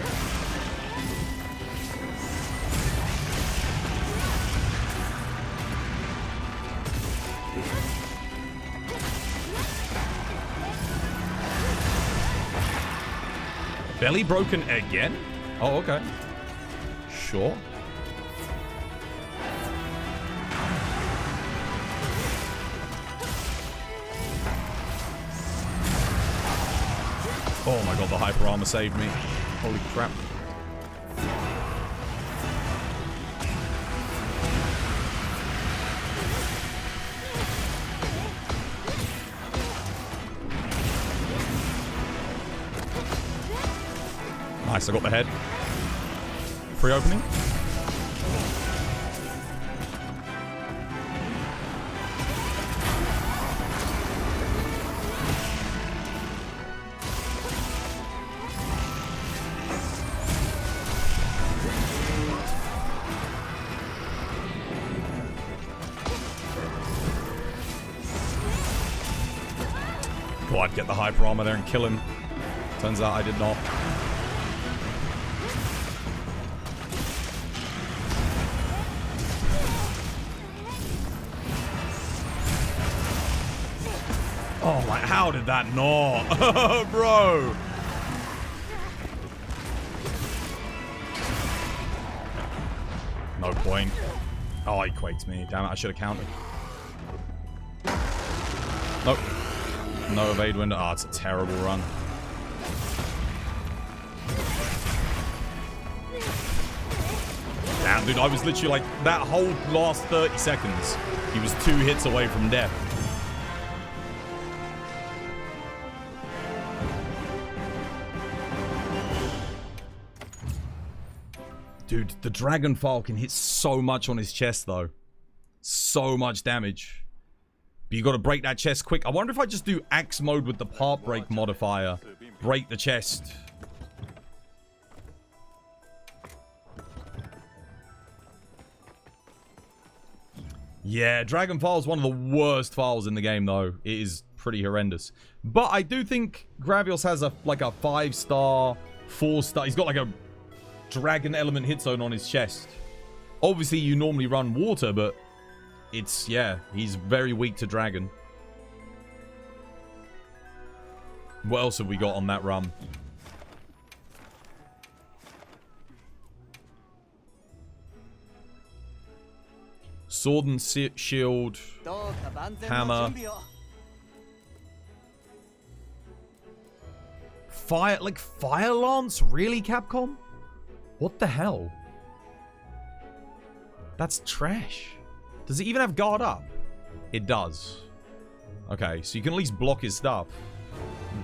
Belly broken again? Oh, okay. Sure. Oh my god, the hyper armor saved me. Holy crap. Nice, I got the head. Free opening. Thought I'd get the hyper armor there and kill him. Turns out I did not. Oh my, how did that not? Bro! No point. Oh, he quaked me. Damn it, I should have countered. Nope. No evade window. Oh, it's a terrible run. Damn, dude, I was literally like, that whole last 30 seconds, he was 2 hits away from death. Dude, the dragon file can hit so much on his chest, though. So much damage. But you got to break that chest quick. I wonder if I just do axe mode with the part break modifier. Break the chest. Yeah, dragon file is one of the worst files in the game, though. It is pretty horrendous. But I do think Gravios has a 5-star, 4-star. He's got like a dragon element hit zone on his chest. Obviously, you normally run water, but it's, yeah, he's very weak to dragon. What else have we got on that run? Sword and shield. Hammer. Fire lance? Really, Capcom? What the hell? That's trash. Does it even have guard up? It does. Okay, so you can at least block his stuff.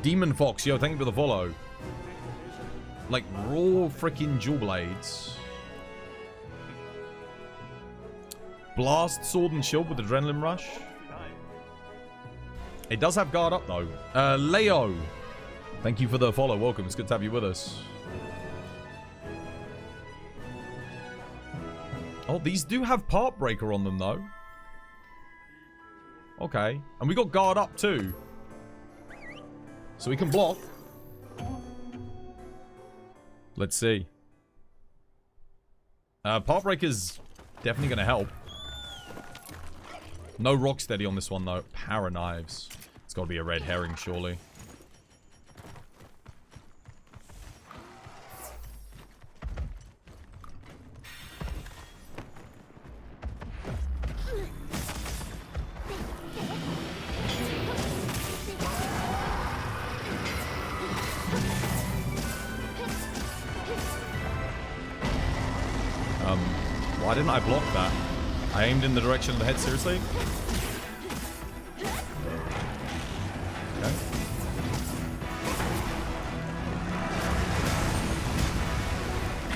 Demon Fox, yo, thank you for the follow. Like, raw freaking jewel blades. Blast, sword, and shield with adrenaline rush. It does have guard up, though. Leo, thank you for the follow. Welcome. It's good to have you with us. Oh, these do have part breaker on them, though. Okay. And we got guard up, too. So we can block. Let's see. Part breaker's definitely going to help. No rocksteady on this one, though. Power knives. It's got to be a red herring, surely. Why didn't I block that? I aimed in the direction of the head, seriously? Okay.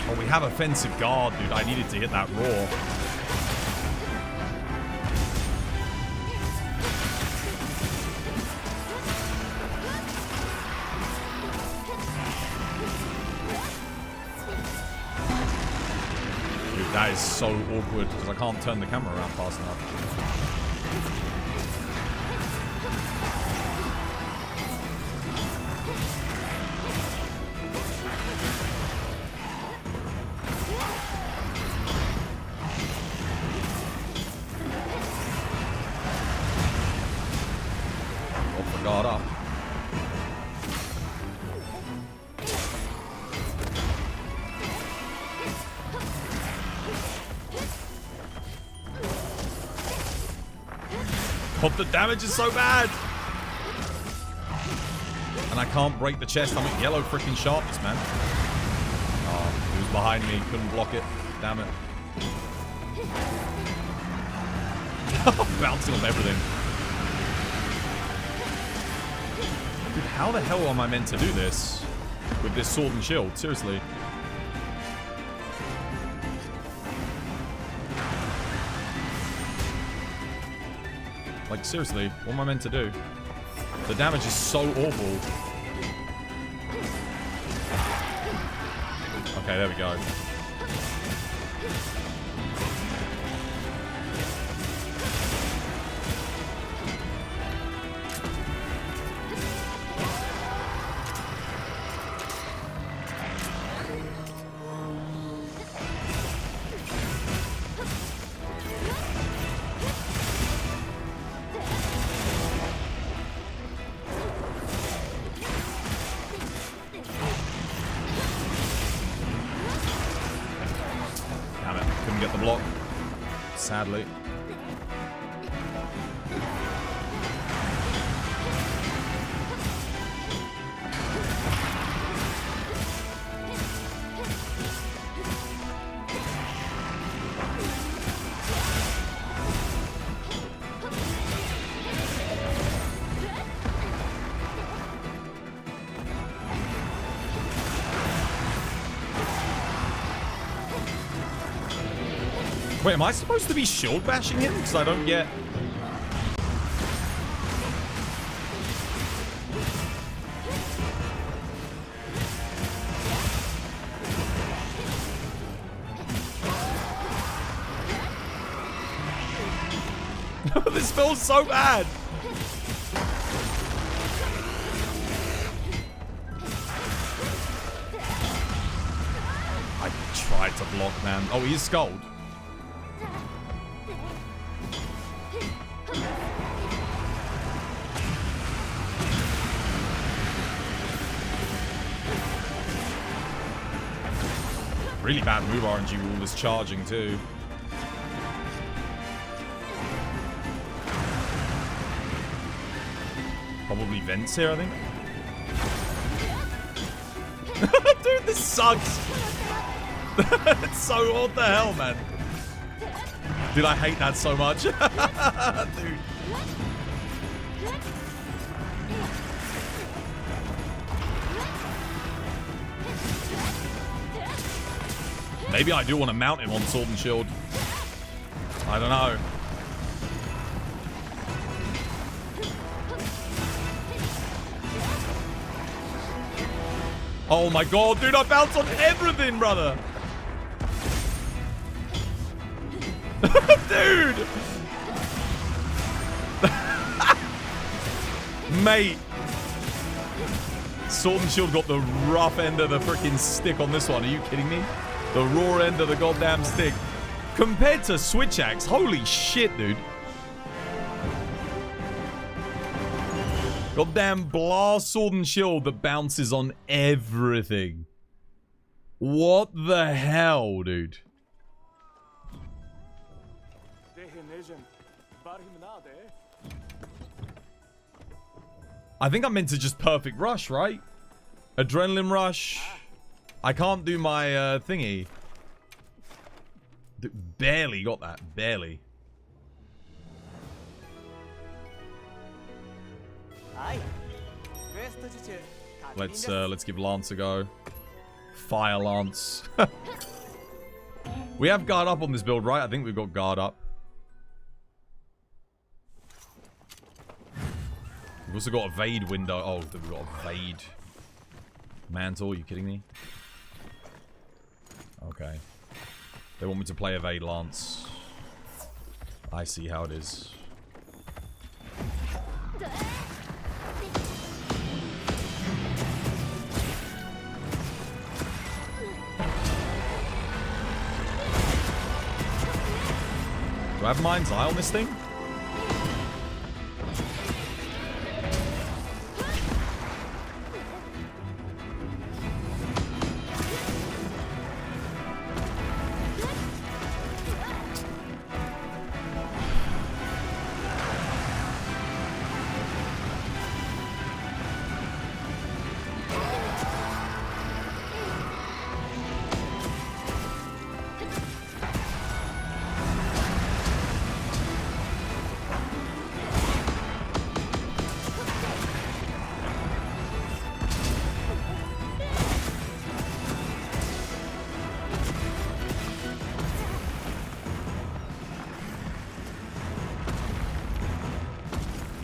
Oh, we have offensive guard, dude. I needed to hit that raw. That is so awkward because I can't turn the camera around fast enough. Off the guard up. Oh, the damage is so bad! And I can't break the chest. I'm at yellow freaking sharpness, man. Oh, he was behind me. Couldn't block it. Damn it. Bouncing on everything. Dude, how the hell am I meant to do this? With this sword and shield? Seriously. Like, seriously, what am I meant to do? The damage is so awful. Okay, there we go. Sadly. Wait, am I supposed to be shield bashing him? Because I don't get... This feels so bad. I tried to block, man. Oh, he's skulled. Really bad move RNG with all this charging too. Probably vents here, I think. Dude, this sucks. It's so what the hell, man. Dude, I hate that so much. Dude. Maybe I do want to mount him on Sword and Shield. I don't know. Oh my god, dude, I bounce on everything, brother. Dude. Mate. Sword and Shield got the rough end of the freaking stick on this one. Are you kidding me? The raw end of the goddamn stick. Compared to Switch Axe, holy shit, dude. Goddamn blast Sword and Shield that bounces on everything. What the hell, dude? I think I'm meant to just perfect rush, right? Adrenaline rush. I can't do my thingy. Barely got that. Barely. Let's give Lance a go. Fire Lance. We have guard up on this build, right? I think we've got guard up. We've also got a Vade window. Oh, we've got a Vade mantle. Are you kidding me? Okay. They want me to play a Vade Lance. I see how it is. Do I have Mind's Eye on this thing?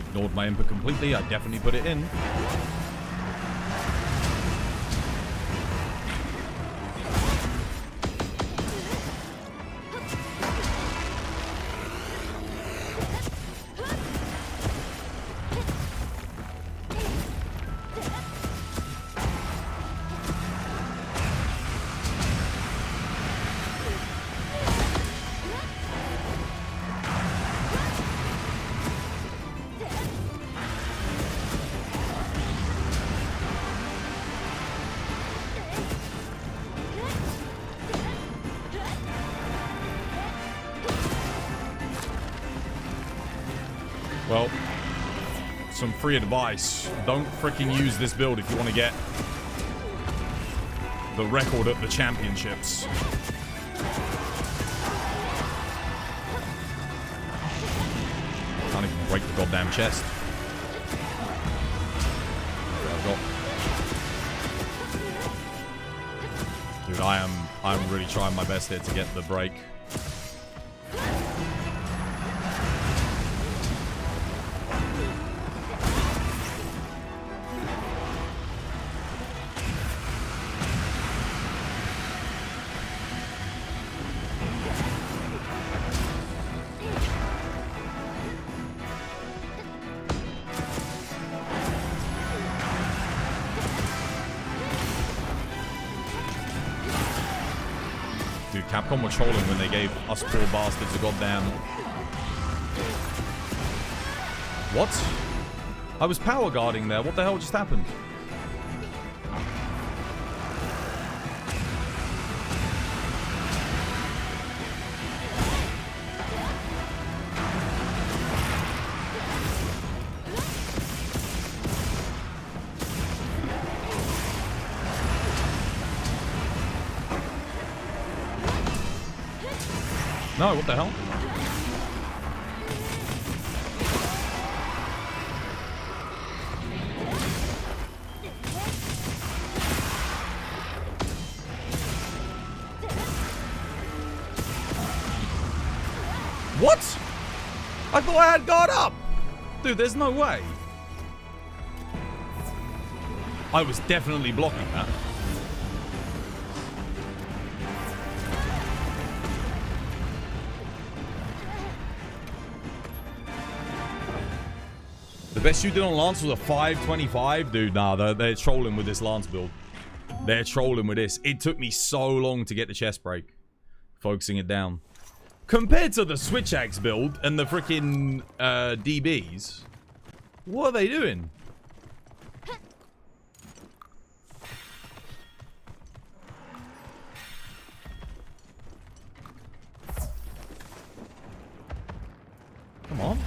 Ignored my input completely. I definitely put it in. Well, some free advice. Don't freaking use this build if you want to get the record at the championships. Can't even break the goddamn chest. Dude, I'm really trying my best here to get the break. Capcom were trolling when they gave us poor bastards a goddamn... What? I was power guarding there. What the hell just happened? No, what the hell? What? I thought I had guard up. Dude, there's no way. I was definitely blocking that. The best you did on Lance was a 525? Dude, nah, they're trolling with this Lance build. They're trolling with this. It took me so long to get the chest break. Focusing it down. Compared to the Switch Axe build and the freaking DBs, what are they doing? Come on.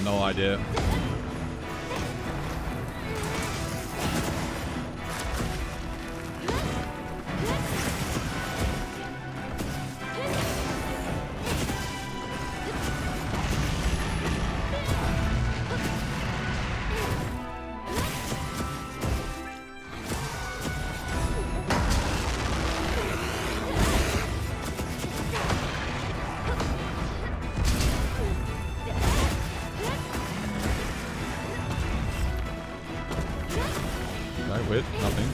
No idea. With nothing.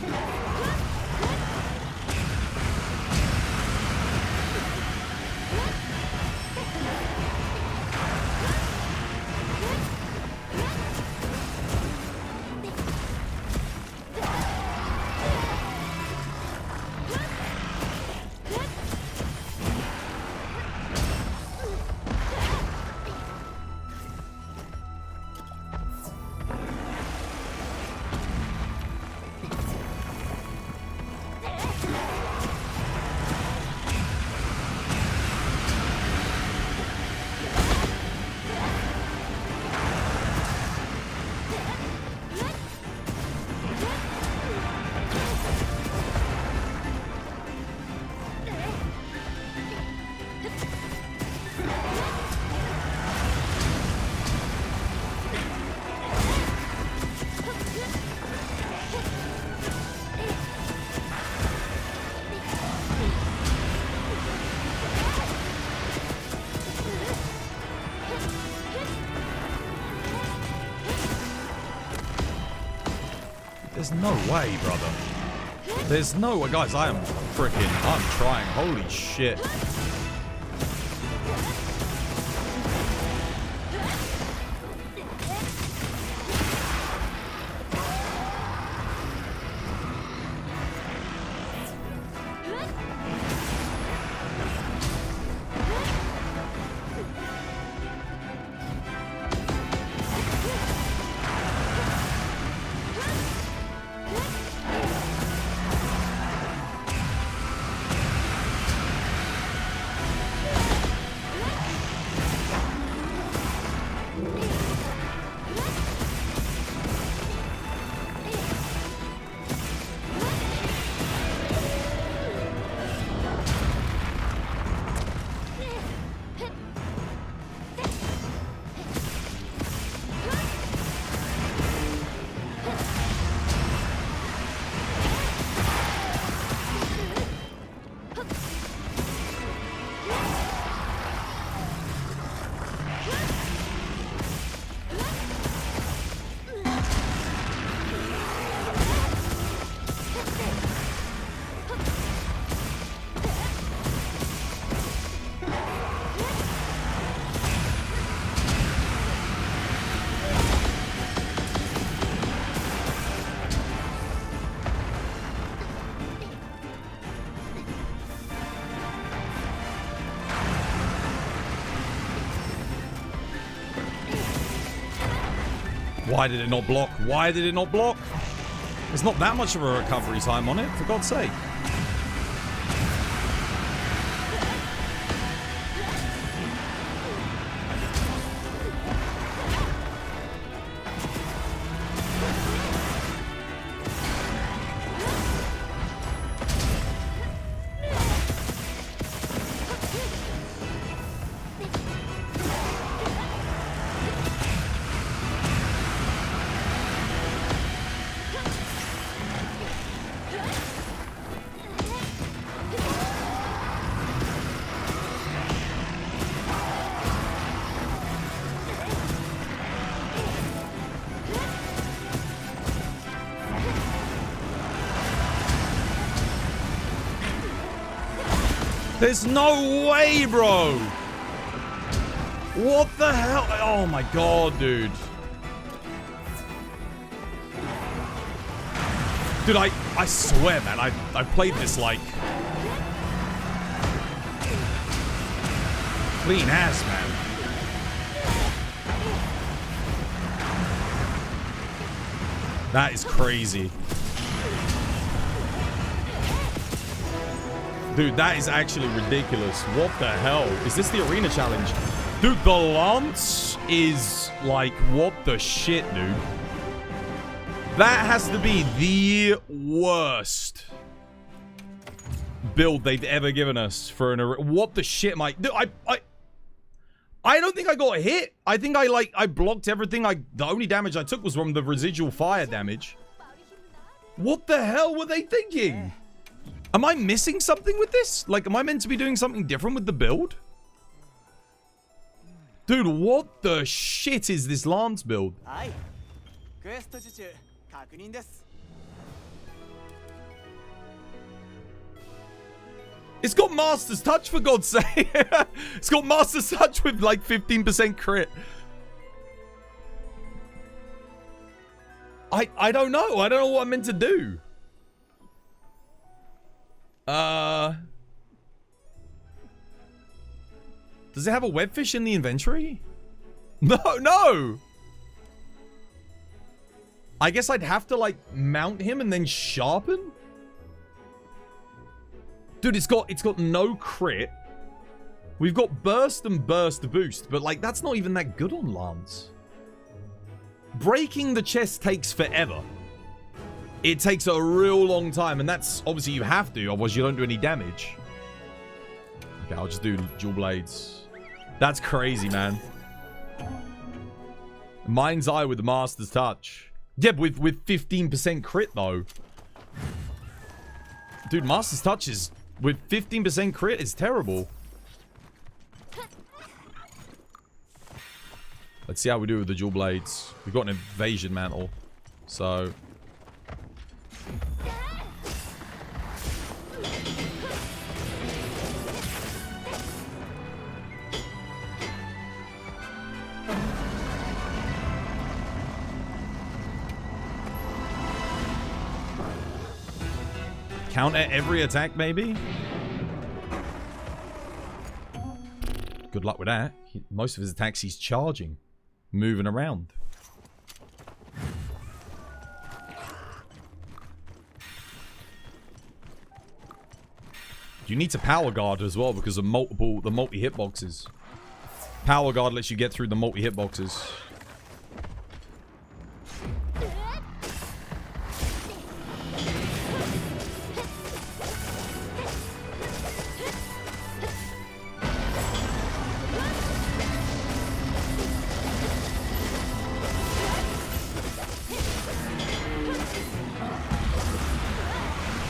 There's no way, brother. There's no way. Guys, I'm trying. Holy shit. Why did it not block? Why did it not block? There's not that much of a recovery time on it, for God's sake. There's no way, bro. What the hell? Oh my god, dude. Dude, I swear, man, I played this like clean ass, man. That is crazy. Dude, that is actually ridiculous. What the hell? Is this the arena challenge? Dude, the lance is like, what the shit, dude? That has to be the worst build they've ever given us for an arena. What the shit, Mike? Dude, I don't think I got hit. I think I blocked everything. The only damage I took was from the residual fire damage. What the hell were they thinking? Am I missing something with this? Like, am I meant to be doing something different with the build? Dude, what the shit is this lance build? It's got Master's Touch, for God's sake. It's got Master's Touch with like 15% crit. I don't know. I don't know what I'm meant to do. Does it have a webfish in the inventory? No. I guess I'd have to like mount him and then sharpen. Dude, it's got no crit. We've got burst and burst boost, but like that's not even that good on Lance. Breaking the chest takes forever. It takes a real long time, and that's obviously you have to, otherwise you don't do any damage. Okay, I'll just do dual blades. That's crazy, man. Mind's Eye with the Master's Touch. Yeah, with 15% crit though. Dude, Master's Touch is with 15% crit is terrible. Let's see how we do with the dual blades. We've got an evasion mantle, so. Counter every attack, maybe? Good luck with that. Most of his attacks he's charging. Moving around. You need to power guard as well because of the multi hitboxes. Power guard lets you get through the multi hitboxes.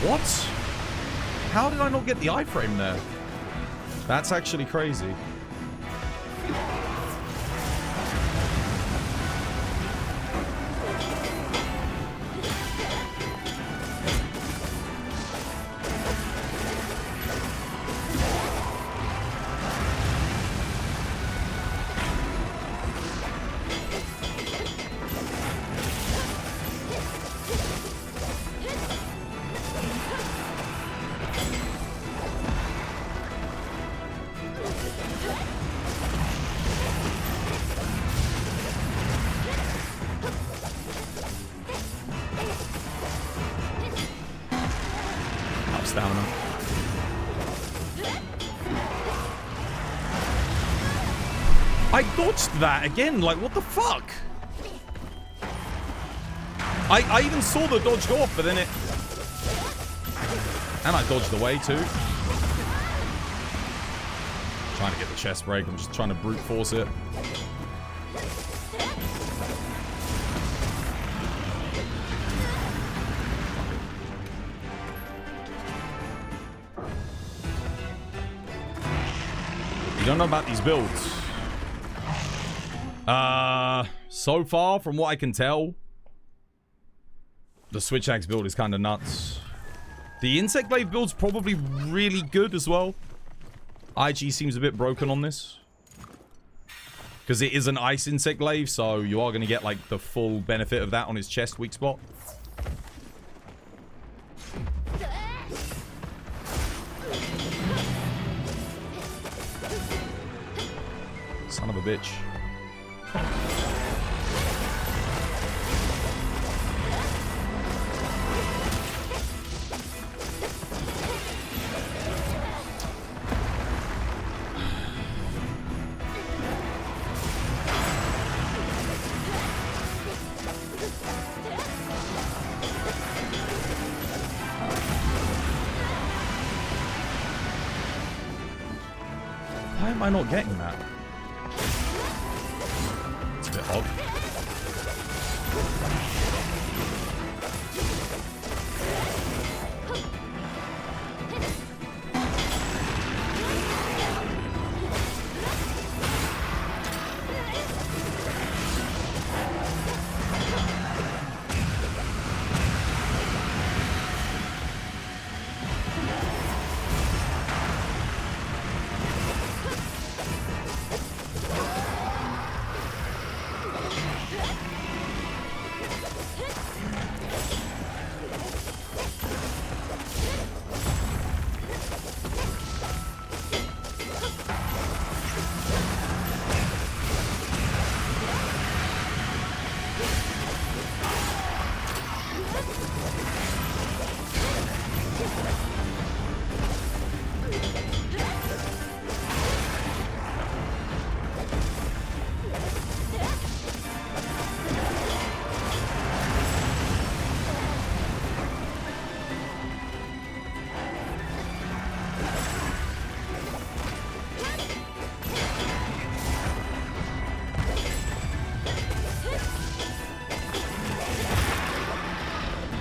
What? How did I not get the iframe there? That's actually crazy. I dodged that again. Like, what the fuck? I even saw the dodge go off, but then it... And I dodged away, too. Trying to get the chest break. I'm just trying to brute force it. You don't know about these builds. So far, from what I can tell, the Switch Axe build is kind of nuts. The Insect Glaive build's probably really good as well. IG seems a bit broken on this. Because it is an Ice Insect Glaive, so you are going to get, like, the full benefit of that on his chest weak spot. Son of a bitch. Why am I not getting that? It's a bit odd.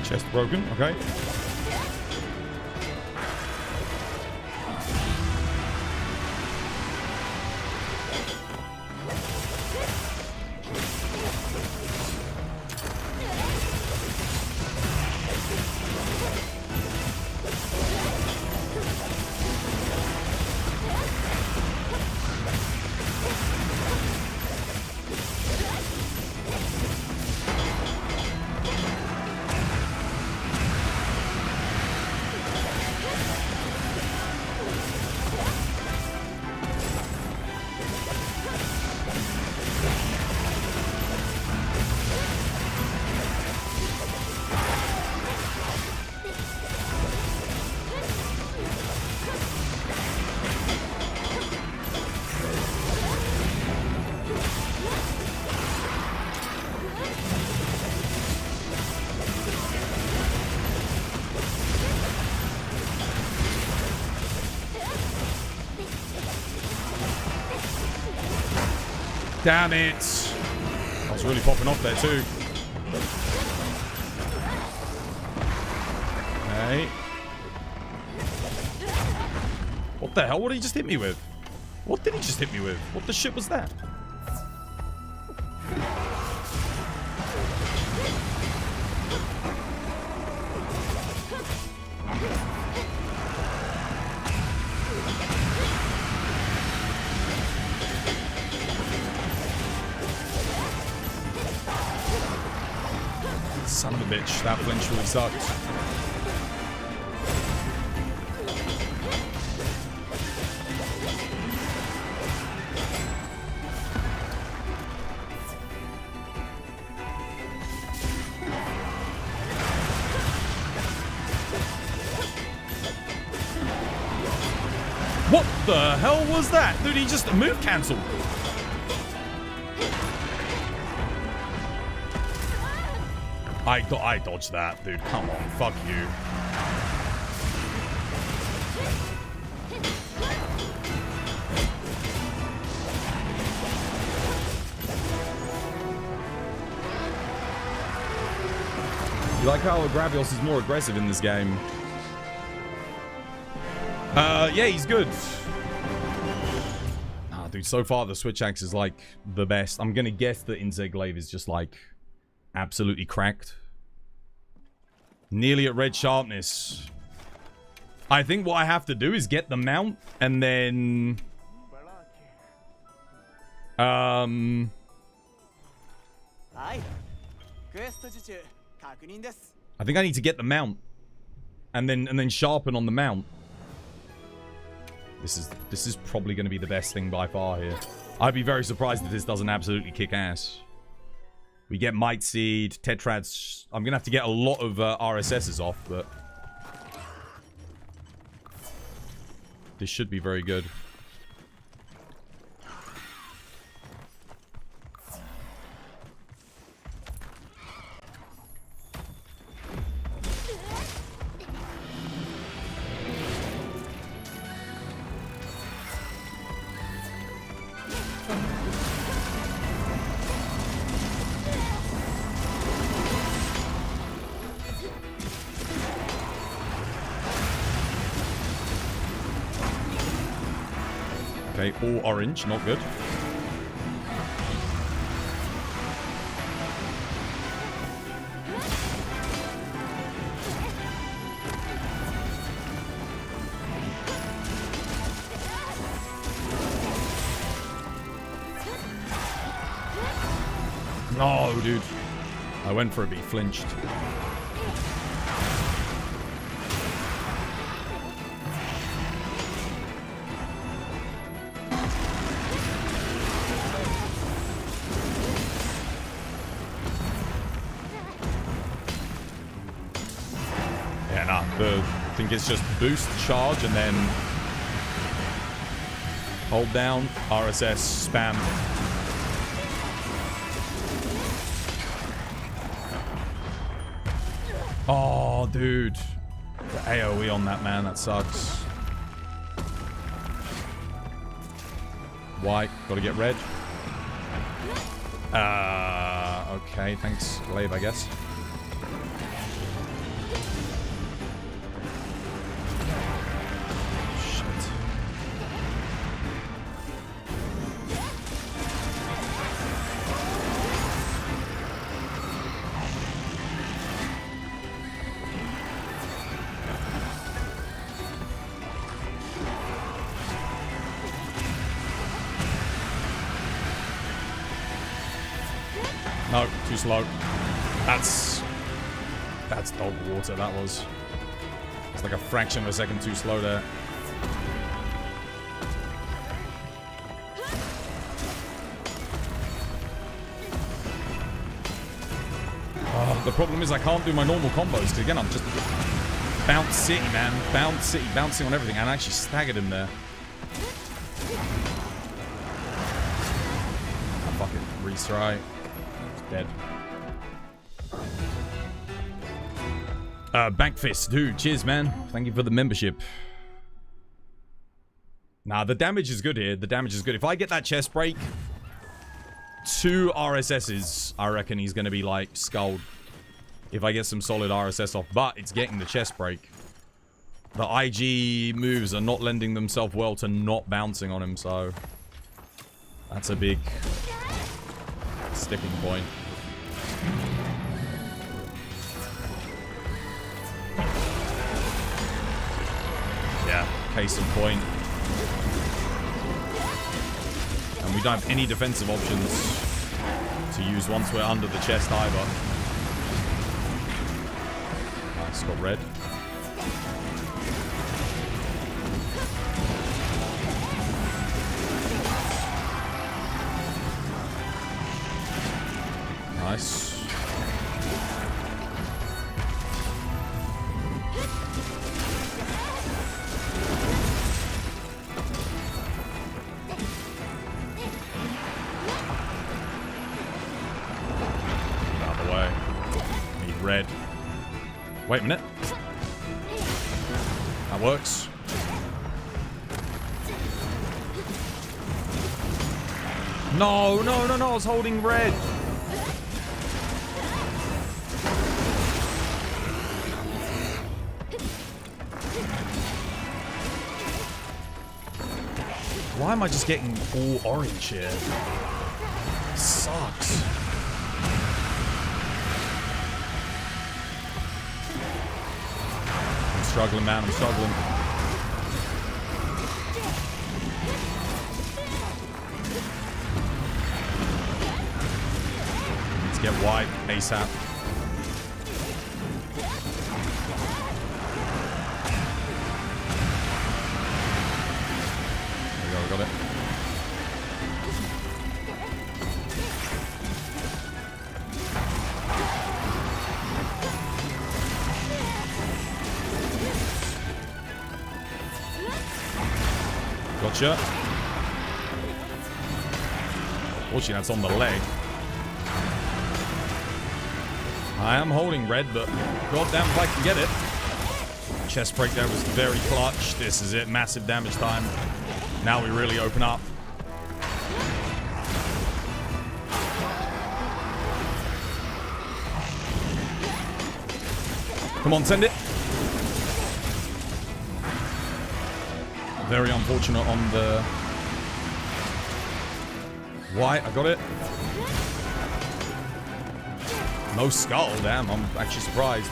Chest broken, okay. Damn it. I was really popping off there too. Okay. What the hell? What did he just hit me with? What did he just hit me with? What the shit was that? Son of a bitch, that flinch really sucked. What the hell was that? Dude, he just move cancelled. I dodged that, dude. Come on, fuck you. You like how Gogmazios is more aggressive in this game? Yeah, he's good. Ah, dude, so far the switch axe is like the best. I'm gonna guess that Insect Glaive is just like absolutely cracked. Nearly at red sharpness. I think what I have to do is get the mount and then I think I need to get the mount and then sharpen on the mount. This is probably going to be the best thing by far here. I'd be very surprised if this doesn't absolutely kick ass. We get Might Seed, Tetrads. I'm going to have to get a lot of RSSs off, but this should be very good. Okay, all orange, not good. No, dude. I went for it, but he flinched. I think it's just boost, charge, and then hold down, RSS, spam. Oh, dude. The AoE on that, man, that sucks. White, gotta get red. Okay, thanks, Glaive, I guess. No, too slow. That's dog water, that was. It's like a fraction of a second too slow there. Oh, the problem is I can't do my normal combos, because again, I'm just bounce city, man. Bounce city, bouncing on everything, and I actually staggered him there. Oh, fuck it. Retry. Dead. Bankfist, dude, cheers, man. Thank you for the membership. Nah, the damage is good here. The damage is good. If I get that chest break, 2 RSSs, I reckon he's going to be, like, skulled. If I get some solid RSS off. But it's getting the chest break. The IG moves are not lending themselves well to not bouncing on him, so that's a big sticking point. Yeah, case in point. And we don't have any defensive options to use once we're under the chest either. Nice, got red. Nice. Wait a minute. That works. No, no, no, no. I was holding red. Why am I just getting all orange here? Sucks. I'm struggling, man. I'm struggling. Let's get white ASAP. Got it. Gotcha. Fortunately, that's on the leg. I am holding red, but goddamn if I can get it. Chest break there was very clutch. This is it. Massive damage time. Now we really open up. Come on, send it. Very unfortunate on the white. I got it. No skull. Damn, I'm actually surprised.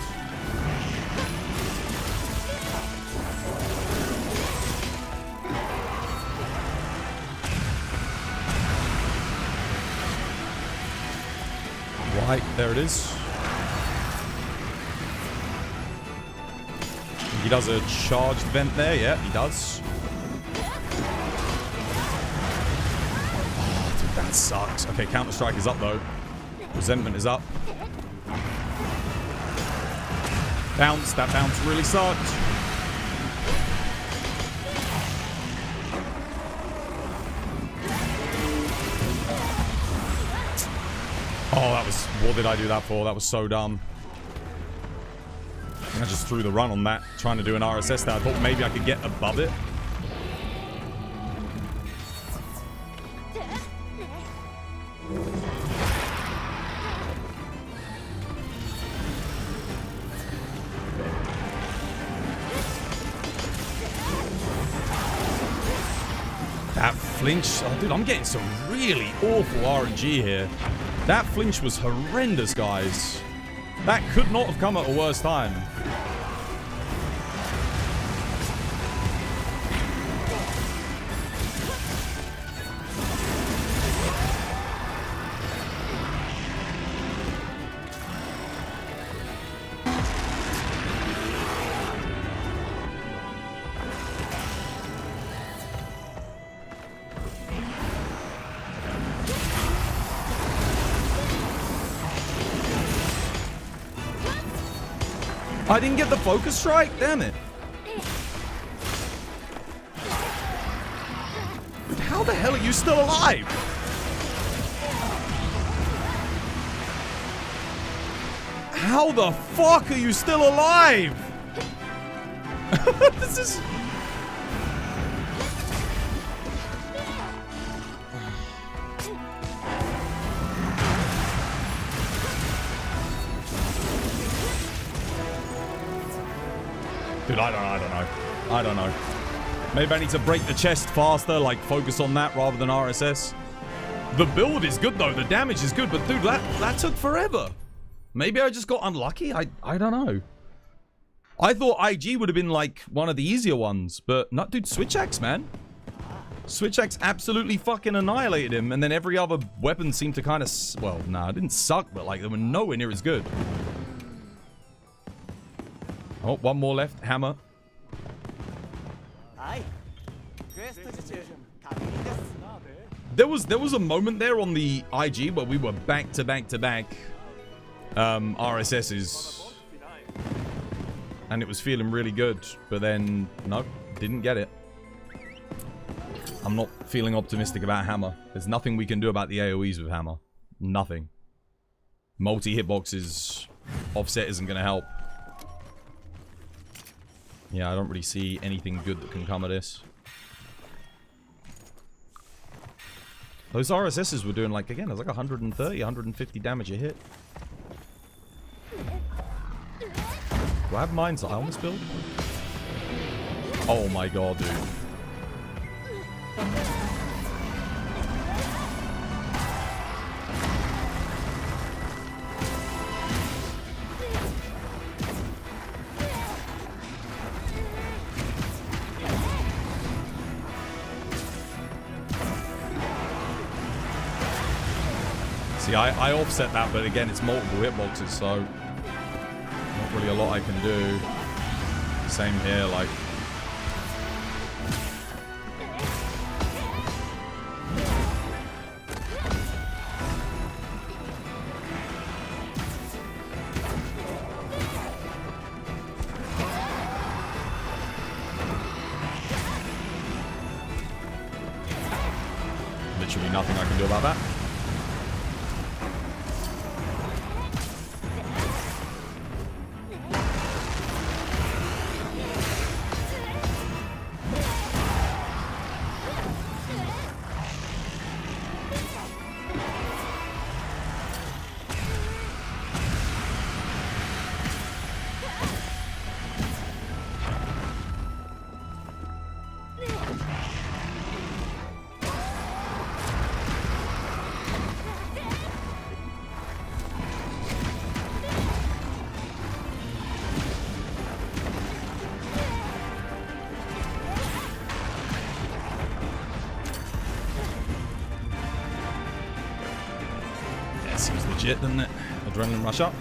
White, there it is. He does a charged vent there. Yeah, he does. Oh, dude, that sucks. Okay, Counter-Strike is up, though. Resentment is up. Bounce. That bounce really sucked. Oh, that was... What did I do that for? That was so dumb. I just threw the run on that, trying to do an RSS there. I thought maybe I could get above it. That flinch... Oh, dude, I'm getting some really awful RNG here. That flinch was horrendous, guys. That could not have come at a worse time. I didn't get the focus strike? Damn it. How the hell are you still alive? How the fuck are you still alive? This is... Dude, I don't know. Maybe I need to break the chest faster, like focus on that rather than RSS. The build is good though, the damage is good, but dude, that took forever. Maybe I just got unlucky? I don't know. I thought IG would have been like one of the easier ones, but not, dude, Switch Axe, man. Switch Axe absolutely fucking annihilated him, and then every other weapon seemed to kind of, well, nah, it didn't suck, but like they were nowhere near as good. Oh, one more left. Hammer. There was a moment there on the IG where we were back to back to back RSSs. And it was feeling really good. But then, nope, didn't get it. I'm not feeling optimistic about Hammer. There's nothing we can do about the AoEs with Hammer. Nothing. Multi-hitboxes offset isn't going to help. Yeah, I don't really see anything good that can come of this. Those RSSs were doing like, again, it was like 130, 150 damage a hit. Do I have Mind's Eye on this build? Oh my god, dude. See, I offset that, but again, it's multiple hitboxes, so not really a lot I can do. Same here, like. Literally nothing I can do about that. Seems legit, doesn't it? Adrenaline rush up.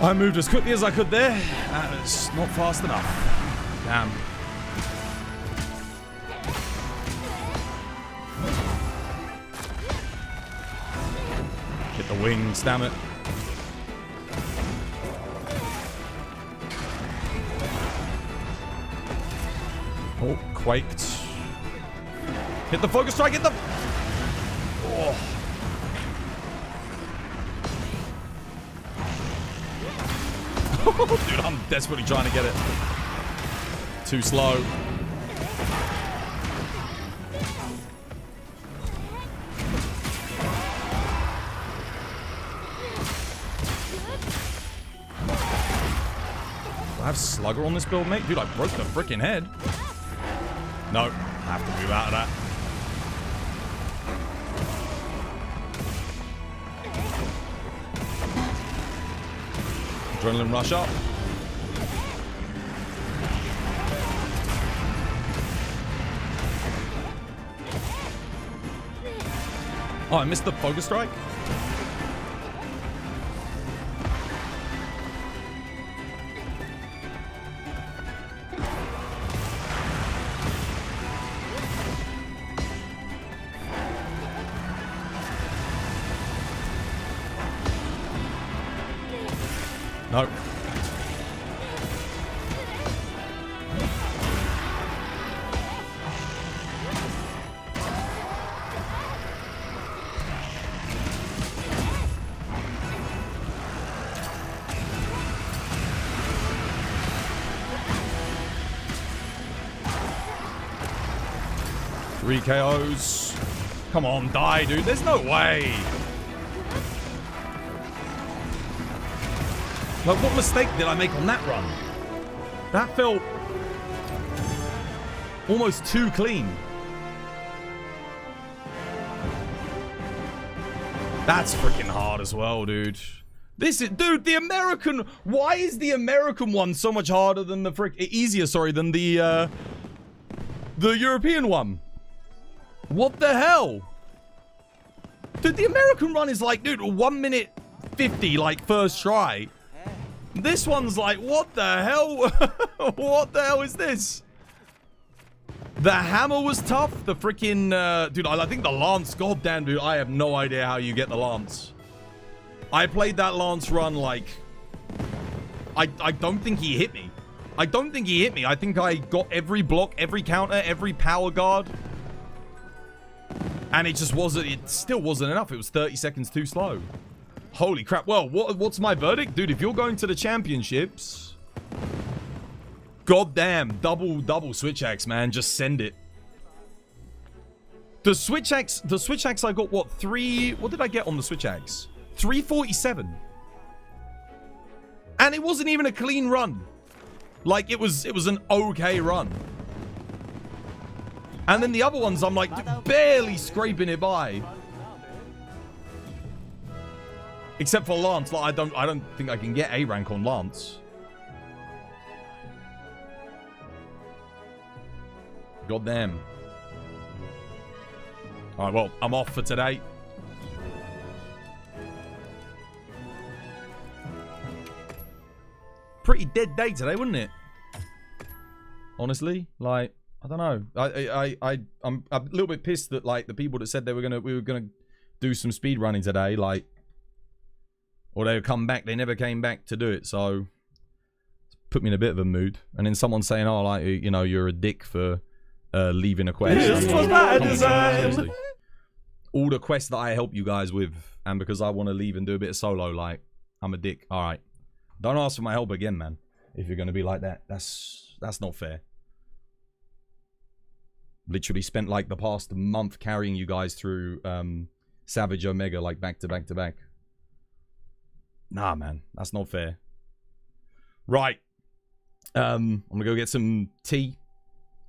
I moved as quickly as I could there. That was not fast enough. Damn. Hit the wings, damn it. Oh, quaked. Hit the focus strike, hit the... Oh. Dude, I'm desperately trying to get it. Too slow. Do I have Slugger on this build, mate? Dude, I broke the freaking head. No, I have to move out of that. Adrenaline rush up. Oh, I missed the focus strike? No. Three KOs. Come on, die, dude. There's no way. Like, what mistake did I make on that run? That felt almost too clean. That's freaking hard as well, dude. This is, dude, the American, why is the American one so much harder than the easier, sorry, than the European one? What the hell? Dude, the American run is like, dude, 1 minute 50, like, first try. This one's like, what the hell? What the hell is this? The hammer was tough. The freaking, dude, I think the lance, goddamn, dude, I have no idea how you get the lance. I played that lance run like, I don't think he hit me. I don't think he hit me. I think I got every block, every counter, every power guard. And it just wasn't, it still wasn't enough. It was 30 seconds too slow. Holy crap. Well, what's my verdict? Dude, if you're going to the championships, goddamn, double switch axe, man. Just send it. The switch axe I got, what did I get on the switch axe? 347. And it wasn't even a clean run. Like, it was an okay run. And then the other ones, I'm like barely scraping it by. Except for Lance, like I don't think I can get A rank on Lance. God damn. Alright, well, I'm off for today. Pretty dead day today, wasn't it? Honestly, like, I don't know. I'm a little bit pissed that, like, the people that said we were gonna do some speed running today, like, or they would come back, they never came back to do it. So it's put me in a bit of a mood. And then someone saying, "Oh, like, you know, you're a dick for leaving a quest." This was my design. Seriously. All the quests that I help you guys with, and because I want to leave and do a bit of solo, like, I'm a dick. All right, don't ask for my help again, man. If you're gonna be like that, that's not fair. Literally spent like the past month carrying you guys through Savage Omega, like back to back to back. Nah, man, that's not fair. Right, I'm gonna go get some tea,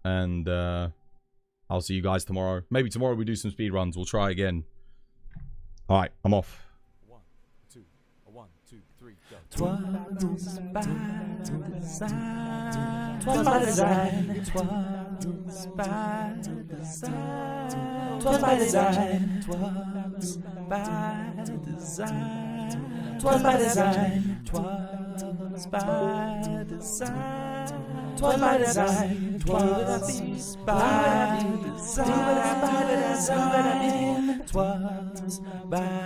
and I'll see you guys tomorrow. Maybe tomorrow we do some speed runs. We'll try again. All right, I'm off. 1, 2, 1, 2, 3, go. Twas by design. Twas by design. Twas by design. Twas by design. Twas by design. Twas by design. Twas by design. Twas by design. Twas by design. Twas by design. Twas by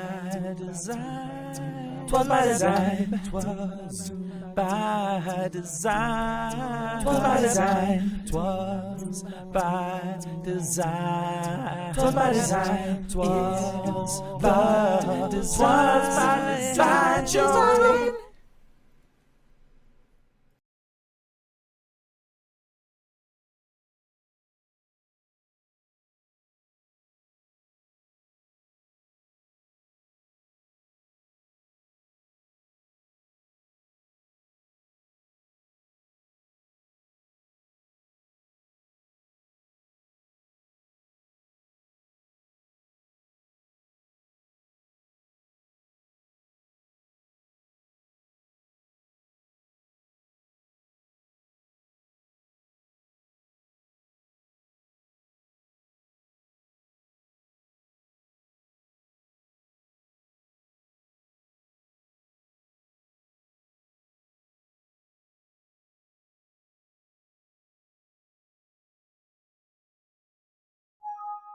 design. Twas by design. Twas by design. Twas by design. Twas by design. Twas by design. Twas by design.